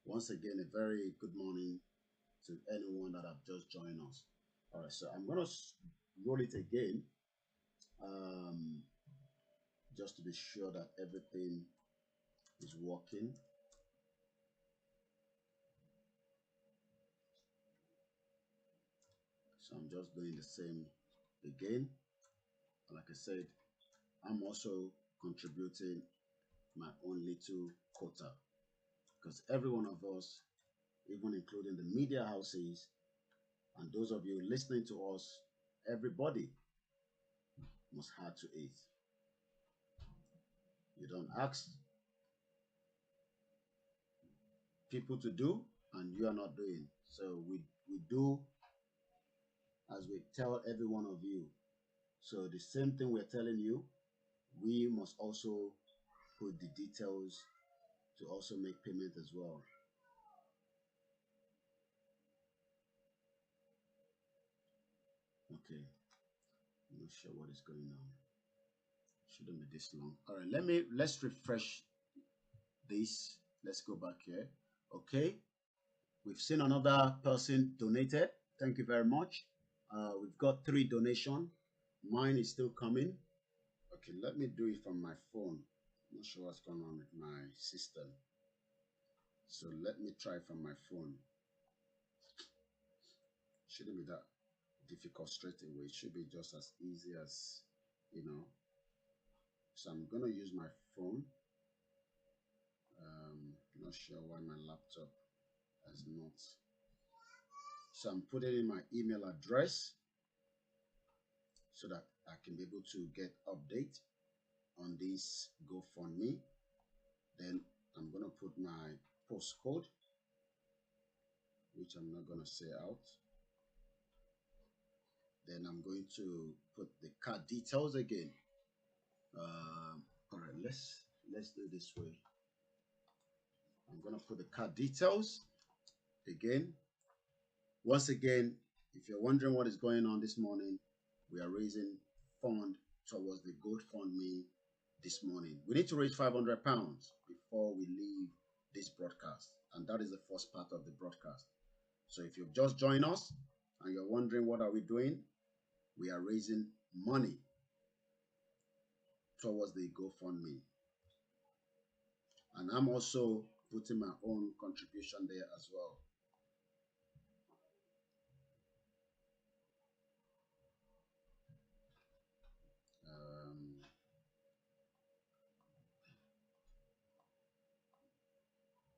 Once again, a very good morning to anyone that have just joined us. All right, so I'm going to roll it again just to be sure that everything is working. So I'm just doing the same again. Like I said, I'm also contributing my own little quota, because every one of us, even including the media houses and those of you listening to us, everybody must have to eat. You don't ask people to do and you are not doing. So we do as we tell every one of you. So the same thing we're telling you, we must also put the details to also make payment as well. Okay, I'm not sure what is going on. Shouldn't be this long. All right, let's refresh this. Let's go back here. Okay, we've seen another person donated. Thank you very much. We've got 3 donations. Mine is still coming. Okay, let me do it from my phone. I'm not sure what's going on with my system. So let me try from my phone. Shouldn't be that difficult straight away. It should be just as easy as, you know. So I'm going to use my phone. Not sure why my laptop has not. So I'm putting in my email address so that I can be able to get update on this GoFundMe. Then I'm going to put my postcode, which I'm not going to say out. Then I'm going to put the card details again. All right, let's do it this way. I'm going to put the card details again. Once again, if you're wondering what is going on this morning, we are raising fund towards the GoFundMe this morning. We need to raise £500 before we leave this broadcast, and that is the first part of the broadcast. So if you've just joined us and you're wondering what are we doing, we are raising money towards the GoFundMe. And I'm also putting my own contribution there as well.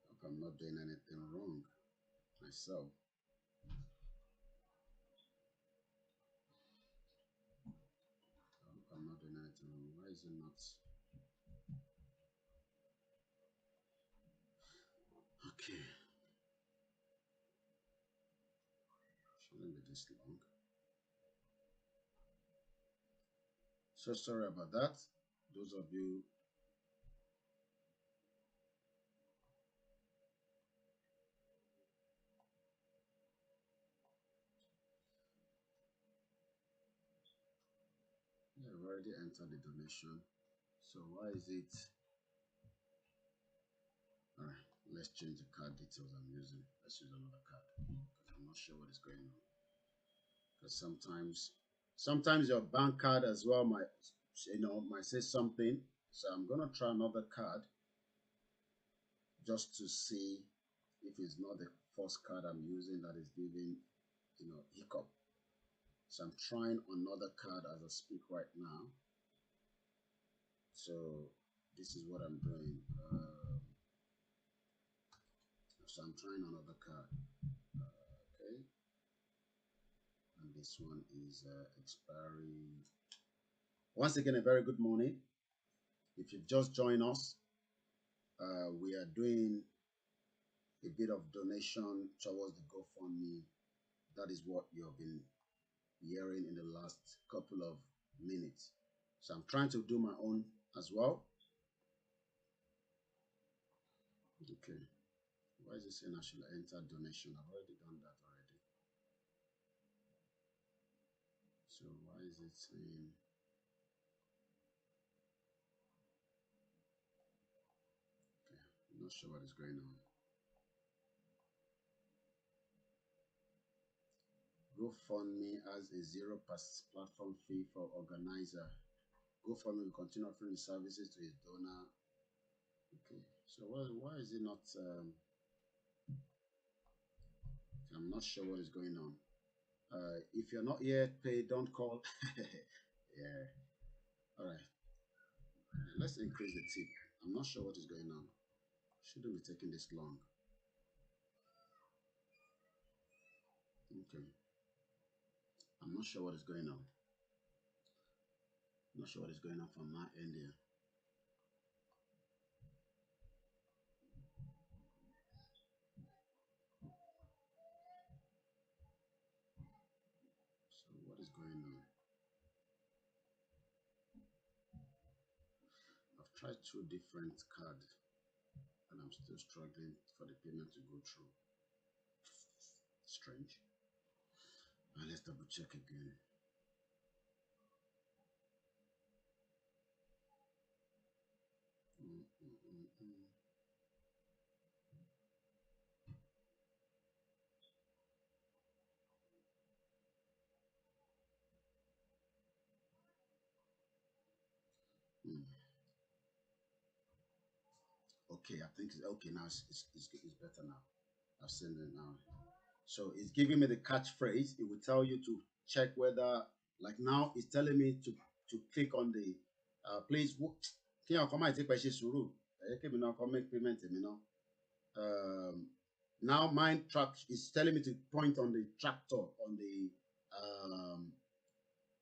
Hope I'm not doing anything wrong myself. I hope I'm not doing anything wrong. Why is it not? Okay. this long. So sorry about that. Those of you. Yeah, I've already entered the donation. So why is it? All right, let's change the card details I'm using. Let's use another card because I'm not sure what is going on. Because sometimes your bank card as well might say something. So I'm gonna try another card just to see if it's not the first card I'm using that is giving hiccup. So I'm trying another card as I speak right now. So this is what I'm doing. So I'm trying another card. Okay. And this one is expiry. Once again, a very good morning. If you've just joined us, we are doing a bit of donation towards the GoFundMe. That is what you have been hearing in the last couple of minutes. So I'm trying to do my own as well. Okay. Why is it saying I should enter donation? I've already done that already. So why is it saying? Okay, I'm not sure what is going on. GoFundMe has a 0% platform fee for organizer. GoFundMe will continue offering the services to its donor. Okay, so why is it not? I'm not sure what is going on. If you're not yet paid, don't call. Yeah. All right. Let's increase the tip. I'm not sure what is going on. Shouldn't be taking this long. Okay. I'm not sure what is going on. I'm not sure what is going on from my end here. So what is going on? I've tried 2 different cards and I'm still struggling for the payment to go through. Strange. Let's double check again. Okay, I think it's okay now. It's better now. I've seen it now. So it's giving me the catchphrase. It will tell you to check whether, like now, it's telling me to click on the please. Can you come and take my suru? Make payment, now mine track is telling me to point on the tractor on the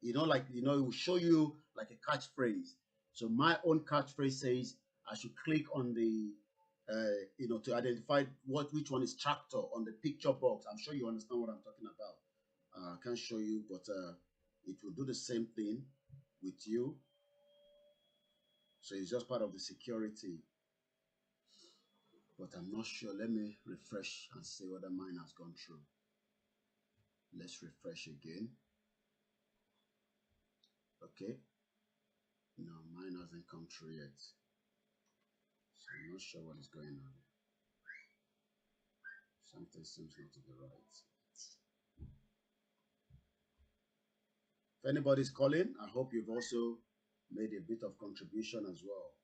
it will show you like a catchphrase. So my own catchphrase says I should click on the to identify which one is tractor on the picture box. I'm sure you understand what I'm talking about. I can't show you, but it will do the same thing with you. So it's just part of the security. But I'm not sure. Let me refresh and see whether mine has gone through. Let's refresh again. Okay. No, mine hasn't come through yet. So I'm not sure what is going on. Something seems not to be right. If anybody's calling, I hope you've also made a bit of contribution as well.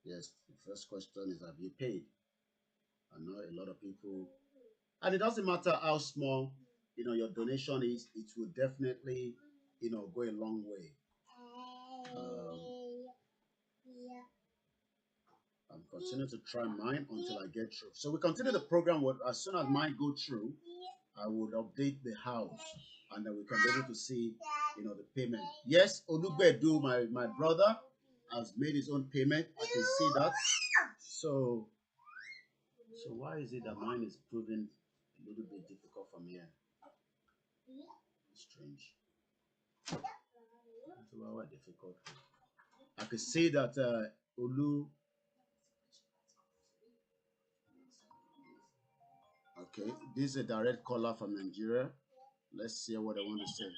Yes, the first question is, have you paid? I know a lot of people, and it doesn't matter how small, your donation is, it will definitely, go a long way. I'm continuing to try mine until I get through. So we continue the program. As soon as mine go through, I would update the house, and then we can be able to see, the payment. Yes, Olugbedu, my brother, has made his own payment. I can see that. So why is it that mine is proving a little bit difficult from here? Strange. It's very difficult. I could see that Olu. Okay, this is a direct caller from Nigeria. Let's see what they want to say.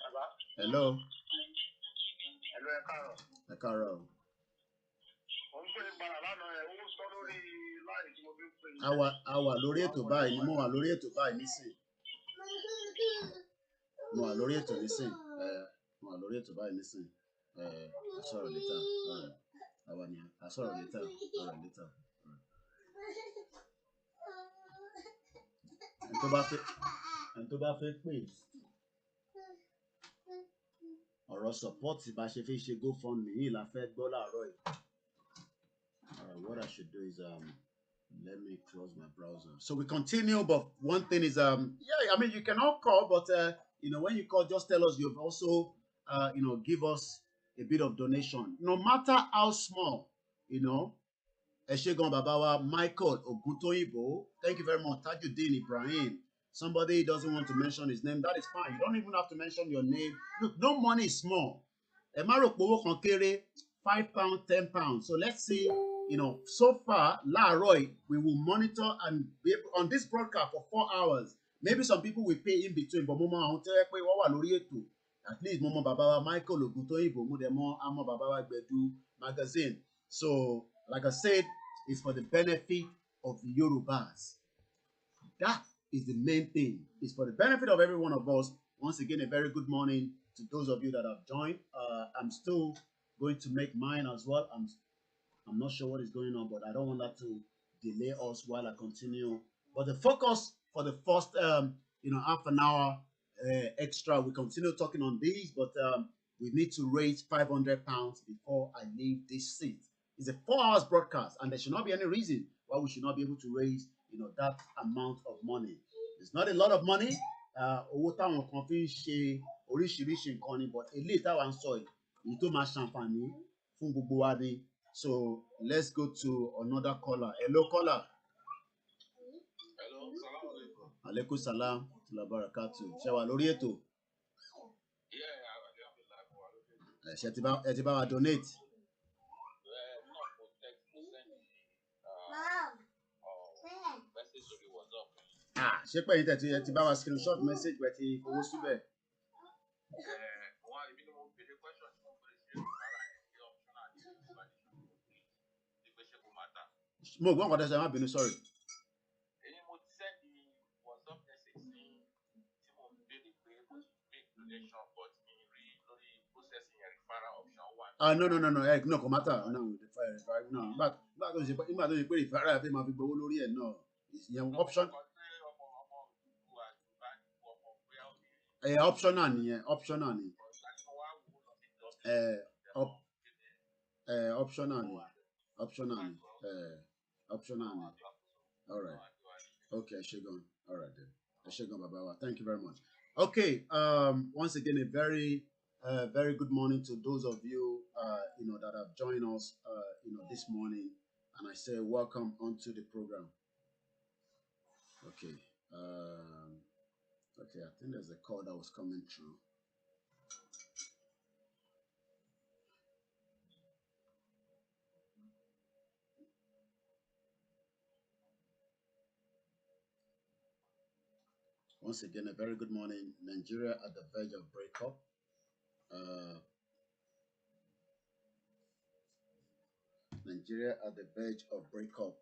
Hello. Hello, Ekaro. Àwa lórí ètò báyìí ni mo wà lórí ètò báyìí nísìn. Mo wà lórí ètò nísìn. Mo wà lórí ètò báyìí nísìn. I sọ̀rọ̀ later. Àwa ni I sọ̀rọ̀ later. Alright, later. Ẹni tó bá fẹ́ pè ọ̀rọ̀ support bá ṣe fi ṣe GoFundMe yìí la fẹ́ gbọ́ láàárọ̀ yìí. What I should do is let me close my browser. So we continue, but one thing is yeah, I mean you can all call, but you know when you call, just tell us you've also you know give us a bit of donation, no matter how small, you know. Eshegon Babawa, Michael Ogutoyibo, thank you very much. Tajuddin Ibrahim. Somebody doesn't want to mention his name. That is fine. You don't even have to mention your name. Look, no money is small. £5, £10. So let's see, you know, so far, Roy, we will monitor and be on this broadcast for 4 hours. Maybe some people will pay in between, but Mama, at least Mama Babawa, Michael Ogutoyibo, Mudemo, Amo Babawa Bedu magazine. So, like I said, it's for the benefit of the Yorubas. That is the main thing. It's for the benefit of every one of us. Once again, a very good morning to those of you that have joined. I'm still going to make mine as well. I'm not sure what is going on, but I don't want that to delay us while I continue. But the focus for the first, you know, half an hour extra, we continue talking on these, but we need to raise £500 before I leave this seat. It's a 4 hours broadcast, and there should not be any reason why we should not be able to raise, you know, that amount of money. It's not a lot of money. Owó táwọn kan fi ń ṣe oríṣiríṣi nǹkan ni, but eléyìí táwa ń sọ yìí, èyí tó máa ṣàǹfààní fún gbogbo wa ni. So let's go to another caller. Hello, caller. Hello, salam alaikum. Alaikum salam. Barakatuh. Ṣé wà lórí ètò? Ẹ ti bá wa donate. Ṣé pé yín tẹ̀tí ẹ ti bá wa screenshot message pẹ̀ ti fowó síbẹ̀? Mo gbọ́ nǹkan tẹ́sán, má bínú, sorry. No, no, kò matter. No, but tó ṣe pé referral fẹ́ máa fi gbowó lórí ẹ̀ náà. Ìyẹn option. Optional nìyẹn, optional ni. Optional ni. Optional ni. Optional ni. All right. Okay, Shegon. All right then. Shegon Babawa. Thank you very much. Okay. Once again, a very good morning to those of you, you know, that have joined us, you know, this morning, and I say welcome onto the program. Okay. Okay, I think there's a call that was coming through. Once again, a very good morning. Nigeria at the verge of breakup. Nigeria at the verge of breakup.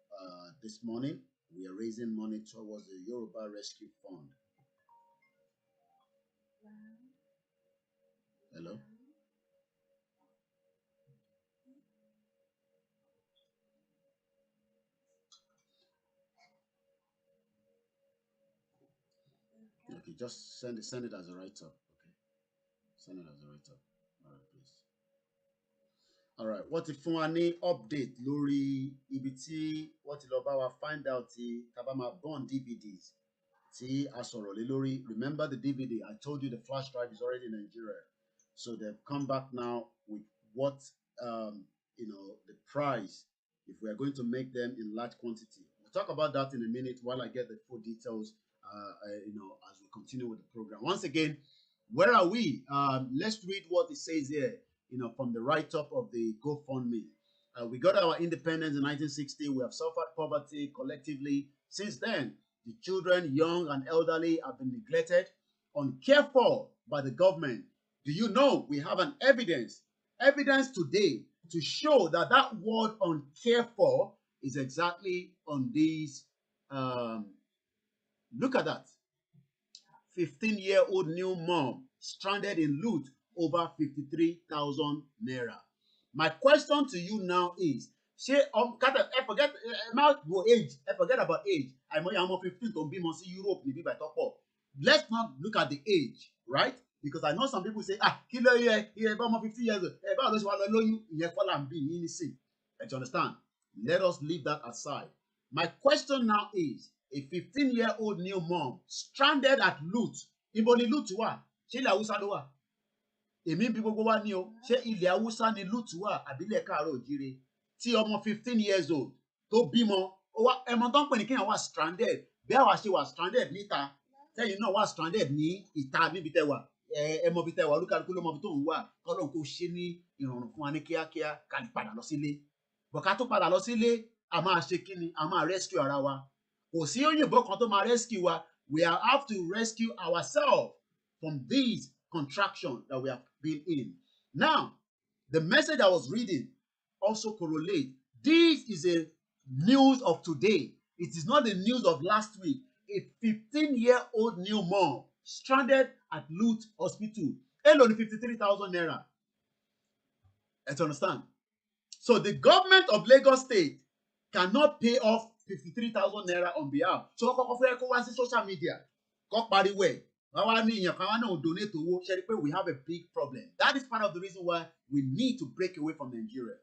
This morning, we are raising money towards the Yoruba Rescue Fund. Hello? Okay, just send it as a write-up. Okay, send it as a write-up. All right, please. All right, what if fún wa ní update lórí ibi tí wọ́n ti lọ bá wa find out tí tabama bond DVDs tí a sọ̀rọ̀ lé lórí. Remember the DVD? I told you the flash drive is already in Nigeria, so they've come back now with what you know, the price if we are going to make them in large quantity. We'll talk about that in a minute while I get the full details as we continue with the program. Once again, where are we? Let's read what it says here, from the write-up of the GoFundMe. We got our independence in 1960. We have suffered poverty collectively. Since then, the children, young and elderly, have been neglected, uncared for by the government. Do you know we have an evidence today to show that that word uncared for is exactly on these. Look at that. 15-year-old new mom stranded in loot over 53,000 naira. My question to you now is, I forget about age. I'm 15 to be in Europe, maybe by top up. Let's not look at the age, right? Because I know some people say, kilo here, about 50 years old. About those you understand? Let us leave that aside. My question now is, a 15-year-old new mom stranded at loot. Ibo ni loot wà? Ṣé ilẹ̀ Haúsá ló wà? Èmi bí gbogbo wa ní o. Ṣé ilẹ̀ Haúsá ni loot wà? Àbí ilẹ̀ Káàárọ̀ Oòjíire? Tí ọmọ 15 years old tó bímọ, ẹmọ tó ń pè ní kéèyàn wà stranded. Bí àwa ṣe wà stranded níta, tẹ́yìn náà wà stranded ní ìta níbi tẹ́ wà. Ẹmọ bí tẹ́ wà, olúkálùkù ló mọ bí tó ń wà. Kọ́lọ́run kó ṣe ní ìrọ̀rùn fún wa ní kíákíá ká lè padà lọ sílé. Bọ̀ ká tó padà lọ sílé, a máa ṣe kí ni? A máa rescue ara wa. Kò sí òyìnbó kan tó máa rescue wa. We have to rescue ourselves from these contractions that we have been in. Now, the message I was reading also correlates. This is a news of today. It is not the news of last week. A 15-year-old new mom stranded at Loot Hospital. Only 53,000 naira. Let's understand. So the government of Lagos State cannot pay off 53,000 naira on behalf. So social media, we have a big problem. That is part of the reason why we need to break away from Nigeria.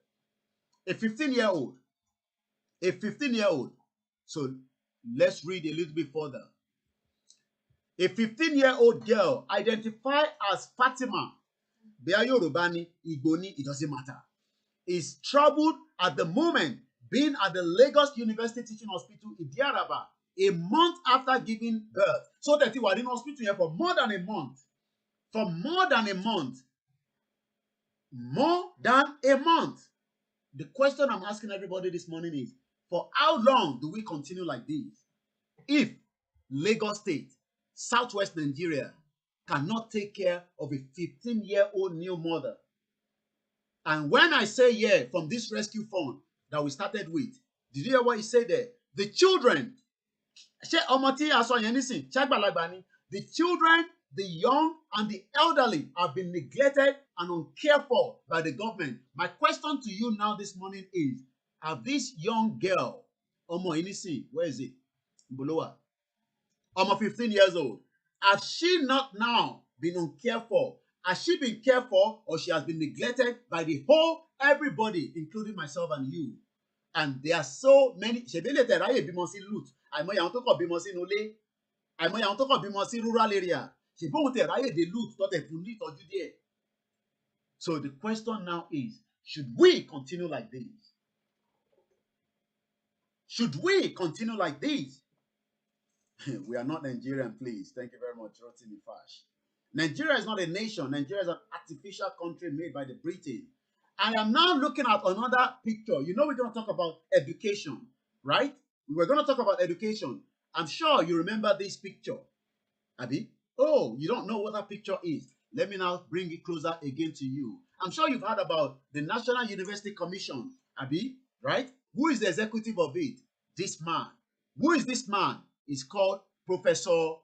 A 15-year-old. So let's read a little bit further. A 15-year-old girl identified as Fatima, Bea Yoruba ni, Igbo ni, it doesn't matter, is troubled at the moment being at the Lagos University Teaching Hospital in Diaraba a month after giving birth. So that he was in hospital here for more than a month. For more than a month. More than a month. The question I'm asking everybody this morning is, for how long do we continue like this? If Lagos State, Southwest Nigeria, cannot take care of a 15-year-old new mother. And when I say from this rescue fund that we started with, did you hear what he said there? The children, the children, the young, and the elderly have been neglected and uncared for by the government. My question to you now this morning is, have this young girl, where is it? Mbolowa. 15 years old. Has she not now been uncared for? Has she been cared for, or she has been neglected by the whole everybody, including myself and you? And there are so many. Rural area. So the question now is, should we continue like this? Should we continue like this? We are not Nigerian, please. Thank you very much, Rotimi Fash. Nigeria is not a nation. Nigeria is an artificial country made by the Britain. I am now looking at another picture. You know we're going to talk about education, right? We're going to talk about education. I'm sure you remember this picture. Abi? Oh, you don't know what that picture is. Let me now bring it closer again to you. I'm sure you've heard about the National University Commission, Abi, right? Who is the executive of it? This man. Who is this man? He's called Professor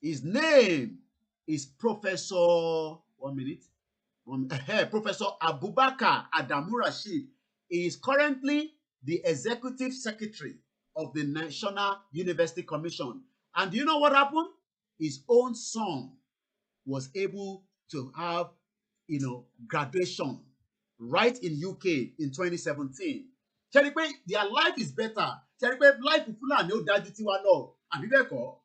His name is Professor Professor Abubakar Adamu Rashid. He is currently the executive secretary of the National University Commission. And do you know what happened? His own son was able to have, graduation right in UK in 2017. Their life is better. Life is full and no tiwa lọ. Àbí bẹ́ẹ̀ kọ́?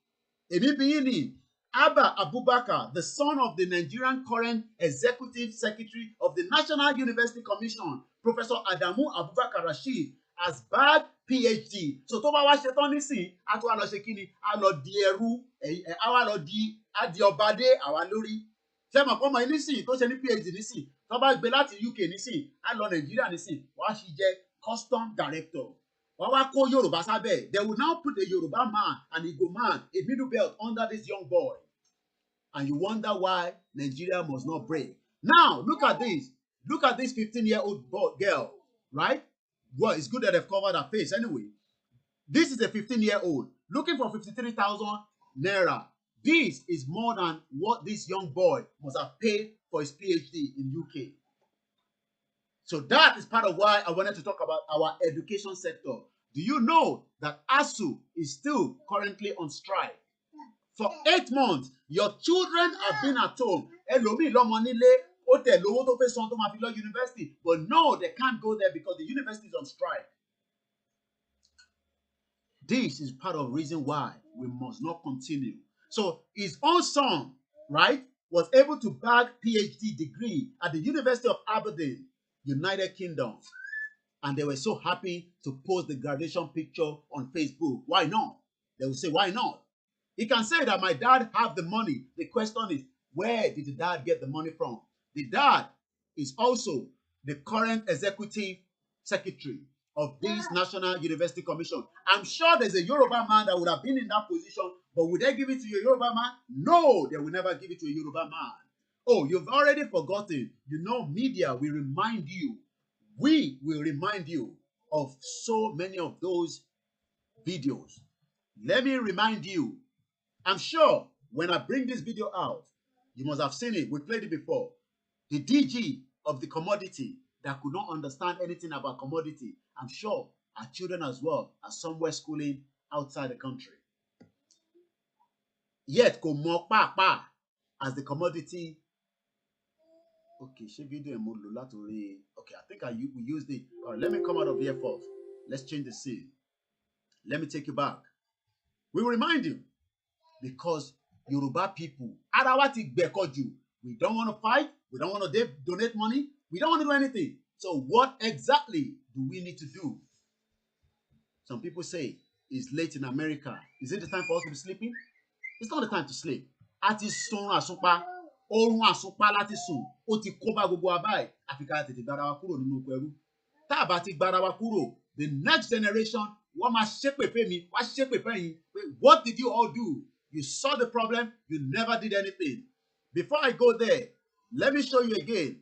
Èmi bí yín ni Abba Abubakar, the son of the Nigerian current executive secretary of the National University Commission, Professor Adamu Abubakar Rashid, has bagged PhD. So tó bá wá ṣe tán nísìn, á tún wá lọ ṣe kí ni? Á lọ di ẹrú, á wá lọ di ọbadé àwa lórí. Ṣé mọ̀ pọ́nmọ́ nísìn tó ṣe ní PhD nísìn, tó bá gbé láti UK nísìn, á lọ Nàìjíríà nísìn, wá sì jẹ́ custom director. Wọ́n wá kó Yorùbá sábẹ́. They will now put a Yoruba man, an Igbo man, a middle belt under this young boy. And you wonder why Nigeria must not break. Now, look at this. Look at this 15-year-old girl, right? Well, it's good that they've covered her face anyway. This is a 15-year-old looking for 53,000 naira. This is more than what this young boy must have paid for his PhD in UK. So that is part of why I wanted to talk about our education sector. Do you know that ASU is still currently on strike? For 8 months, your children have been at home. University, but no, they can't go there because the university is on strike. This is part of the reason why we must not continue. So his own son, right, was able to bag PhD degree at the University of Aberdeen, United Kingdom. And they were so happy to post the graduation picture on Facebook. Why not? They will say, why not? He can say that my dad have the money. The question is, where did the dad get the money from? The dad is also the current executive secretary of this National University Commission. I'm sure there's a Yoruba man that would have been in that position, but would they give it to a Yoruba man? No, they will never give it to a Yoruba man. Oh, you've already forgotten. You know, media will remind you. We will remind you of so many of those videos. Let me remind you. I'm sure when I bring this video out, you must have seen it. We played it before. The DG of the commodity that could not understand anything about commodity. I'm sure our children as well are somewhere schooling outside the country. Yet, kò mọ̀ pàápàá as the commodity. Okay, video okay, I think we used it. All right, let me come out of here first. Let's change the scene. Let me take you back. We will remind you because Yoruba people, we don't want to fight. We don't want to donate money. We don't want to do anything. So what exactly do we need to do? Some people say it's late in America. Is it the time for us to be sleeping? It's not the time to sleep. Àti sun àsùnpá, orun àsùnpá láti sùn, ó ti kó bá gbogbo wa báyìí. Àfi ká tètè gbára wa kúrò nínú oko ẹrú. Tá a bá ti gbára wa kúrò, the next generation wọ́n máa ṣépè fẹ́ mi, wá ṣépè fẹ́ yín. What did you all do? You saw the problem, you never did anything. Before I go there, let me show you again.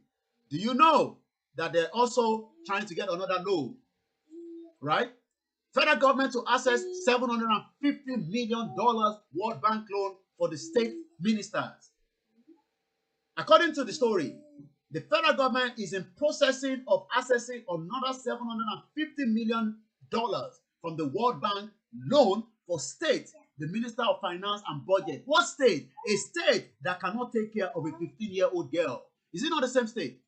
Do you know that they're also trying to get another loan? Right? Federal government to access $750 million World Bank loan for the state ministers. According to the story, the federal government is in processing of accessing another $750 million from the World Bank loan for state, the Minister of Finance and Budget. What state? A state that cannot take care of a 15-year-old girl. Is it not the same state?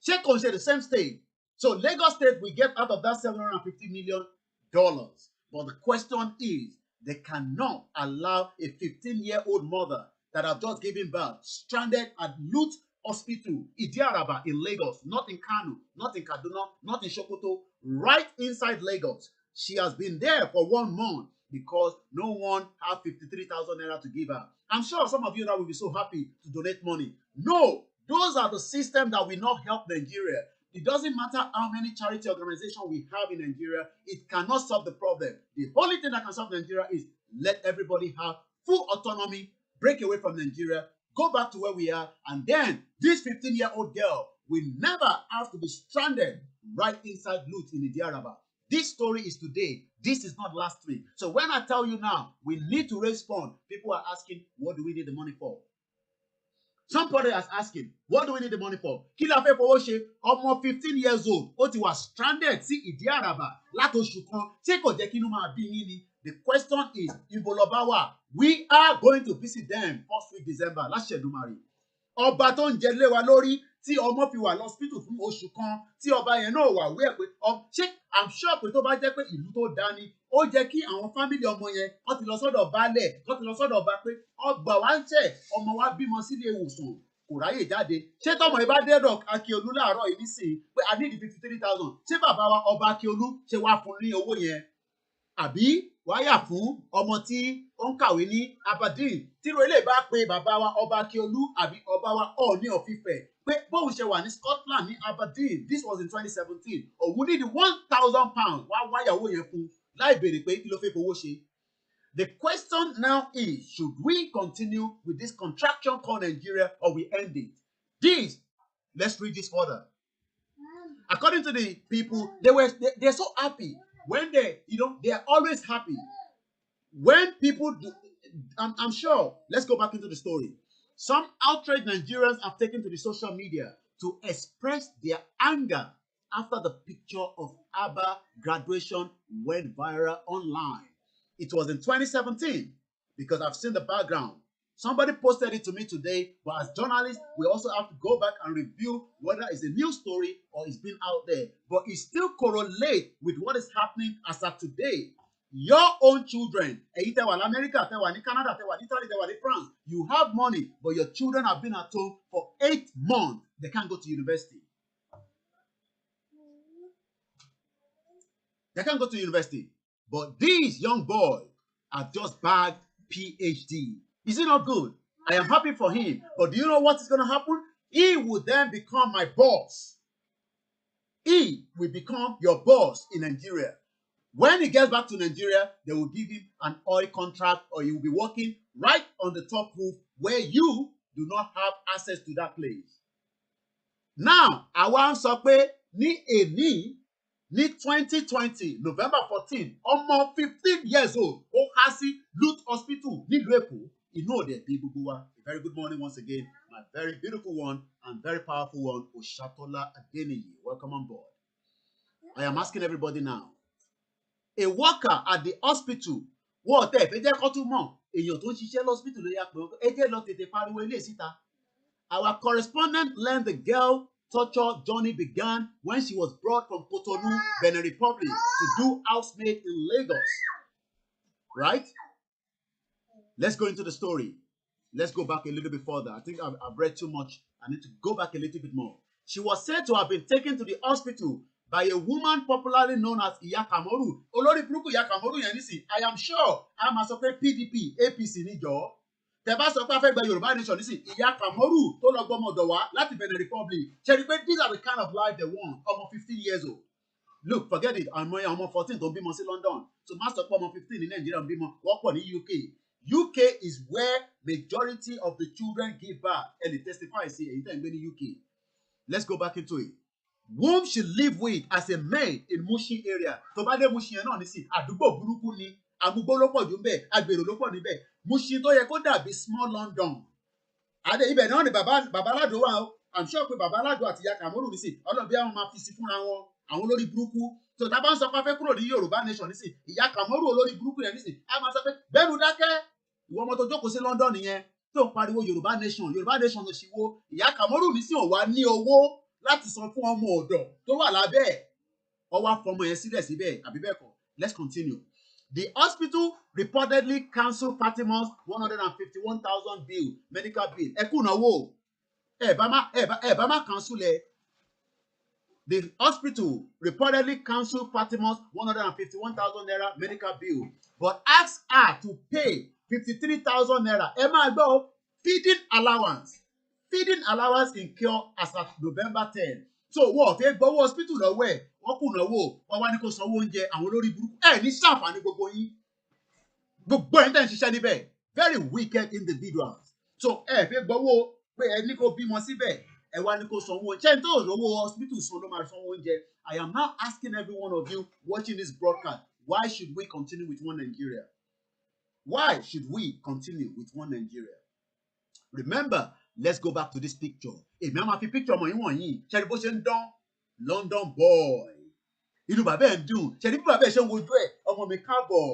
Check on the same state. So Lagos State will get out of that $750 million. But the question is, they cannot allow a 15-year-old mother that have just given birth stranded at Lut Hospital, Idiaraba in Lagos, not in Kano, not in Kaduna, not in Sokoto, right inside Lagos. She has been there for 1 month because no one has 53,000 naira to give her. I'm sure some of you now will be so happy to donate money. No, those are the systems that will not help Nigeria. It doesn't matter how many charity organizations we have in Nigeria, it cannot solve the problem. The only thing that can solve Nigeria is let everybody have full autonomy, break away from Nigeria, go back to where we are, and then this 15-year-old girl will never have to be stranded right inside Lut in Idiaraba. This story is today. This is not last week. So when I tell you now, we need to raise funds, people are asking, what do we need the money for? Somebody is asking, what do we need the money for? Kí la fẹ́ fowó ṣe? Ọmọ 15 years old, ó ti wà stranded sí Ìdí-Àràbà látòṣù kan, tí kò jẹ́ kí inú máa bí yín ni. The question is, ibo lọba wà? We are going to visit them first week December, láṣẹ Èdùmàrè. Ọba tó ń jẹ lé wa lórí, tí ọmọ fi wà lọ́spítù fún oṣù kan, tí ọba yẹn náà wà wí ẹ̀ pé, ṣé I'm sure pé tó bá jẹ́ pé ìlú tó dá ni, ó jẹ́ kí àwọn fámìlì ọmọ yẹn wọ́n ti lọ sọ́dọ̀ baálẹ̀, wọ́n ti lọ sọ́dọ̀ ọba pé ọgbà wa ń tẹ̀ ọmọ wa bímọ sílé ìwòsàn kò ráyè jáde ṣé tọmọ ẹ bá dẹ́dọ̀ Akíolú láàárọ̀ yìí nísìnyí pé I need 53,000 ṣé bàbá wa ọba Akíolú ṣe wá fún ní owó yẹn àbí wáyà fún ọmọ tí ó ń kàwé ní Aberdeen tíro ilé bá pe bàbá wa ọba Akíolú àbí ọba wa Ọọ̀ni of Ifẹ̀ pé bóun ṣe wà ní Scotland ní Aberdeen this was in 2017 òun ní the £1,000 wá wáyà owó yẹn fún láì béèrè pé kí ló fẹ́ fowó ṣe. The question now is, should we continue with this contraction called Nigeria or we end it? This, let's read this further. According to the people, they're so happy when they are always happy. When people do, I'm sure, let's go back into the story. Some outraged Nigerians have taken to the social media to express their anger after the picture of Abba graduation went viral online. It was in 2017 because I've seen the background. Somebody posted it to me today, but as journalists, we also have to go back and review whether it's a new story or it's been out there. But it still correlates with what is happening as of today. Your own children, America, Canada, Italy, France, you have money, but your children have been at home for 8 months. They can't go to university. They can't go to university. But these young boys have just bagged PhD. Is it not good? I am happy for him. But do you know what is going to happen? He will then become my boss. He will become your boss in Nigeria. When he gets back to Nigeria, they will give him an oil contract or he will be working right on the top roof where you do not have access to that place. Now, I want to say, ní 2020 November 14 ọmọ 15 years old ó há sí Luth Hospital nílùú Èkó inú òde bí gbogbo wa. A very good morning once again, my very beautiful one and very powerful one, Oshatola Adeniyi. Welcome on board. I am asking everybody now. A worker at the hospital wọ́n tẹ̀ fẹ́ jẹ́ kó tún mọ̀ èèyàn tó ń ṣiṣẹ́ lọ́spítù ló yà pé ẹ jẹ́ lọ tètè pariwo ilé síta. Our correspondent learned the girl torture journey began when she was brought from Cotonou, Benin Republic, to do housemaid in Lagos. Right? Let's go into the story. Let's go back a little bit further. I think I've read too much. I need to go back a little bit more. She was said to have been taken to the hospital by a woman popularly known as Iya Kamoru. Olórí burúkú Iya Kamoru yẹn nísìn. I am sure I'm a sọ pé PDP, APC níjọ́. Tẹ̀bá sọ pé a fẹ́ gba Yorùbá nation nísìn. Ìyá Kamoru tó lọ gbọ́mọ ọ̀dọ̀ wá láti Benin Republic. Ṣé rí pé these are the kind of life they want. Ọmọ 15 years old. Look, forget it. Ọmọ 14 tó ń bímọ sí London. So má sọ pé ọmọ 15 ní Nàìjíríà ń bímọ. Wọ́n pọ̀ ní UK. UK is where majority of the children give birth. And they testify sí èyí tẹ̀ ń gbé ní UK. Let's go back into it. Whom she lived with as a maid in Mushin area. Tó bá dé Mushin yẹn náà nísìn. Àdúgbò burúkú ni. Àgbùgbó ló pọ̀ jù ń bẹ̀. Àgbèrò ló pọ̀ níbẹ̀. Mushin tó yẹ kó dàbí small London. Adé ibẹ̀ náà ni bàbá Aládò wà ó. I'm sure pé bàbá Aládò àti Ìyá Kamoru nísìn. Ọlọ́bí àwọn máa fi sí fúnra wọn. Àwọn olórí burúkú. So tá a bá ń sọ pé a fẹ́ kúrò ní Yorùbá nation nísìn. Ìyá Kamoru olórí burúkú yẹn nísìn. A máa sọ pé bẹ́ẹ̀nu dákẹ́. Ìwọ ọmọ tó jókòó sí London yẹn tó ń pariwo Yorùbá nation ló ṣì wo. Ìyá Kamoru nísìn ò wá ní owó láti san fún ọmọ ọ̀dọ̀ tó wà lábẹ́ ẹ̀. Ó wá fọmọ yẹn sílẹ̀ síbẹ̀ àbí bẹ́ẹ̀ kọ́. Let's continue. The hospital reportedly cancelled Fatima's 151,000 bill, medical bill. Ẹ kú náwó. Ẹ bá má cancel ẹ. The hospital reportedly cancelled Fatima's 151,000 naira medical bill, but asked her to pay 53,000 naira. Ẹ máa gbọ́ feeding allowance. Feeding allowance incurred as of November 10. So wọ́n fẹ́ gbọ́wọ́ hospital lọ́wọ́ ẹ̀ wọ́n kù náwó wọ́n wá ní kó sanwó oúnjẹ àwọn olórí burúkú ẹ̀ ní ṣàǹfààní gbogbo yín gbogbo ẹ̀ ń tẹ̀ ń ṣiṣẹ́ níbẹ̀ very wicked individuals. So ẹ fẹ́ gbọ́wọ́ pé ẹ ní kó bímọ síbẹ̀ ẹ wá ní kó sanwó oúnjẹ ṣé n tó lówó hospital san ló máa sanwó oúnjẹ. I am now asking every one of you watching this broadcast, why should we continue with one Nigeria? Why should we continue with one Nigeria? Remember, let's go back to this picture. Èmi á máa fi picture ọmọ yín wọ̀nyí. Ṣé bó ṣe ń dán London boy. Inú bàbá ẹ̀ ń dùn. Ṣé bí bàbá ẹ̀ ṣe ń wojú ẹ̀ ọmọ mi káàbọ̀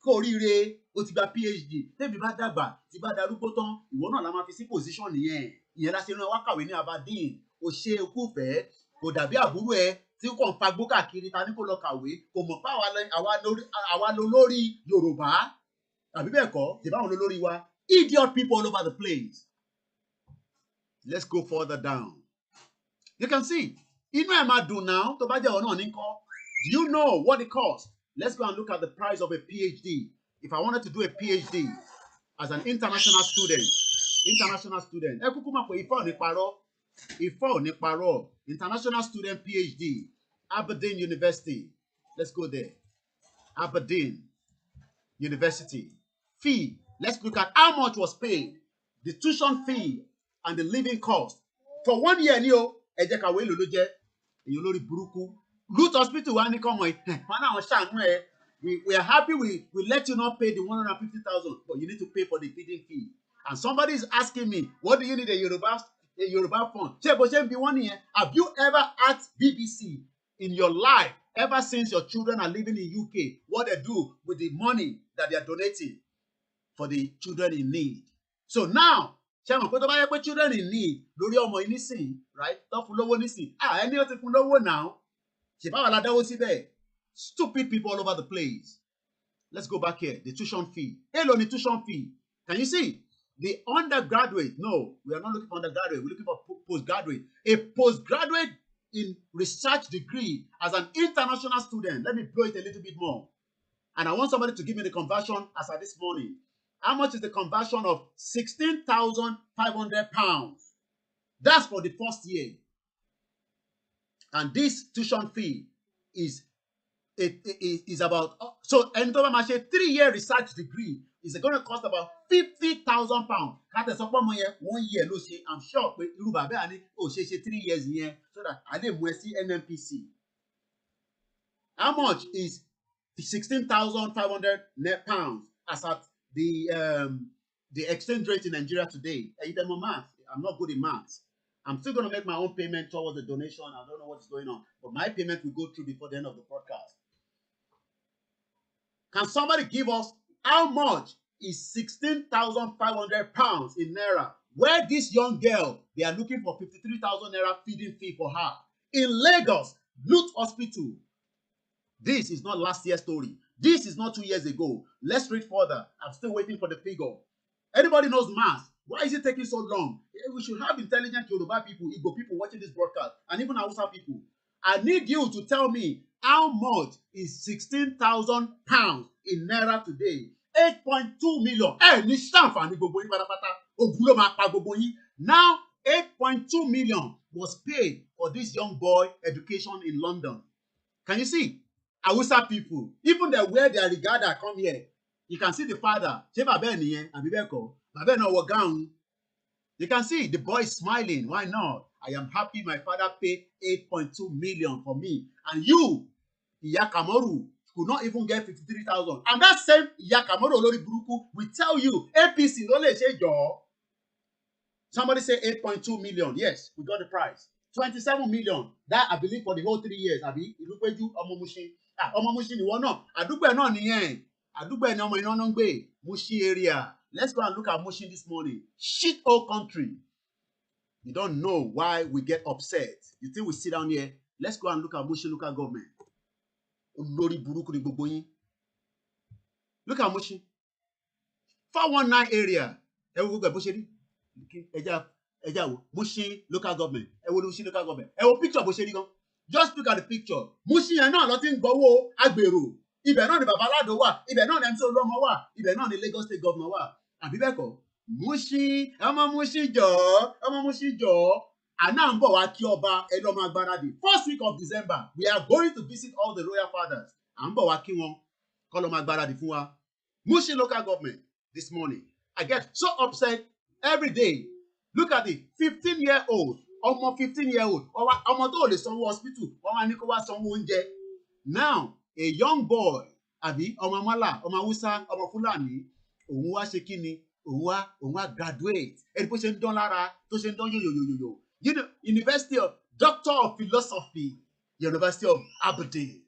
kó oríire ó ti gba PhD. Tẹ́mi bá dàgbà tí bá darúgbó tán ìwọ náà la máa fi sí position nìyẹn. Ìyẹn la ṣe rán wá kàwé ní Aberdeen. O ṣe okú fẹ́ kò dàbí àbúrò ẹ tí kò ń fagbó káàkiri ta ní kó lọ kàwé kò mọ̀ pé àwa lolórí Yorùbá àbí bẹ́ẹ̀ kọ́ ṣe báwọn lolórí wa. Idiot people all over the place. Let's go further down. You can see, inú ẹ̀ máa dùn now, tó bá jẹ́ ọ̀nà ní kọ́. Do you know what it costs? Let's go and look at the price of a PhD. If I wanted to do a PhD as an international student, ẹ kúkú máa pè Ifá ò ní parọ́, international student PhD, Aberdeen University. Let's go there. Aberdeen University. Fee. Let's look at how much was paid. The tuition fee and the living cost. For 1 year, ẹ jẹ́ ká wo èlò ló jẹ́. Èyí olórí burúkú. Root Hospital wa ní kọ́mọ ẹ̀. We are happy we let you not pay the 150,000, but you need to pay for the feeding fee. And somebody is asking me, what do you need a Yoruba fund? Have you ever asked BBC in your life, ever since your children are living in UK, what they do with the money that they are donating for the children in need? So now, children in need, right? Any other now. Stupid people all over the place. Let's go back here. The tuition fee. Hello, the tuition fee. Can you see? The undergraduate. No, we are not looking for undergraduate. We're looking for postgraduate. A postgraduate in research degree as an international student. Let me blow it a little bit more. And I want somebody to give me the conversion as of this morning. How much is the conversion of 16,500 pounds? That's for the first year. And this tuition fee is about, so and 3-year research degree is going to cost about 50,000 pounds. 1 year, I'm sure 3 years here so that I didn't see NMPC. How much is 16,500 net pounds as at the exchange rate in Nigeria today? I'm not good in maths. I'm still going to make my own payment towards the donation. I don't know what's going on, but my payment will go through before the end of the podcast. Can somebody give us how much is 16,500 pounds in Naira? Where this young girl, they are looking for 53,000 Naira feeding fee for her. In Lagos, Root Hospital. This is not last year's story. This is not 2 years ago. Let's read further. I'm still waiting for the figure. Anybody knows math? Why is it taking so long? We should have intelligent Yoruba people, Igbo people watching this broadcast, and even Hausa people. I need you to tell me how much is 16,000 pounds in Naira today? 8.2 million. Now, 8.2 million was paid for this young boy education in London. Can you see? Hausa people, even the way they are regarded come here, you can see the father. You can see the boy smiling. Why not? I am happy my father paid 8.2 million for me. And you, Iyakamoru, could not even get 53,000. And that same Iyakamoru Olori Buruku will tell you, APC, no le se jo. Somebody say 8.2 million. Yes, we got the price. 27 million. That I believe for the whole 3 years. Abi, Ilupeju, Omomushi. Omomushi ni one no. Adugbe no niyen. Adugbe ni omo ina no ngbe. Mushi area. Let's go and look at Mushi this morning. Shit old country. You don't know why we get upset. You think we sit down here? Let's go and look at Mushi local government. Look at Mushi. 419 area. Mushi local government. Mushi local government. Picture just look at the picture. Mushi yẹn náà lọ ti ń gbowó agbèrò. Ibẹ̀ náà ni Baba Lado wà. Ibẹ̀ náà ni MC Olomo wà. Ibẹ̀ náà ni Lagos State Governor wà. Àbí bẹ́ẹ̀ kọ́? Mushi, ọmọ Mushi jọ̀ọ́. Àná ń bọ̀ wá kí ọba ẹlọ́mọ agbáradì. First week of December, we are going to visit all the royal fathers. À ń bọ̀ wá kí wọn kọ́ lọ́mọ agbáradì fún wa. Mushi local government this morning. I get so upset every day. Look at it, 15-year-old, ọmọ 15-year-old, ọmọ tó lè sanwó hospital, wọ́n wá ní kó wá sanwó oúnjẹ. Now, a young boy, àbí ọmọ Mọ́là, ọmọ Hausa, ọmọ Fúlàní, òun wá ṣe kí ni? Òun wá graduate. Ẹni bó ṣe ń dán lára, tó ṣe ń dán yòyòyòyò. You know, University of Doctor of Philosophy, University of Aberdeen.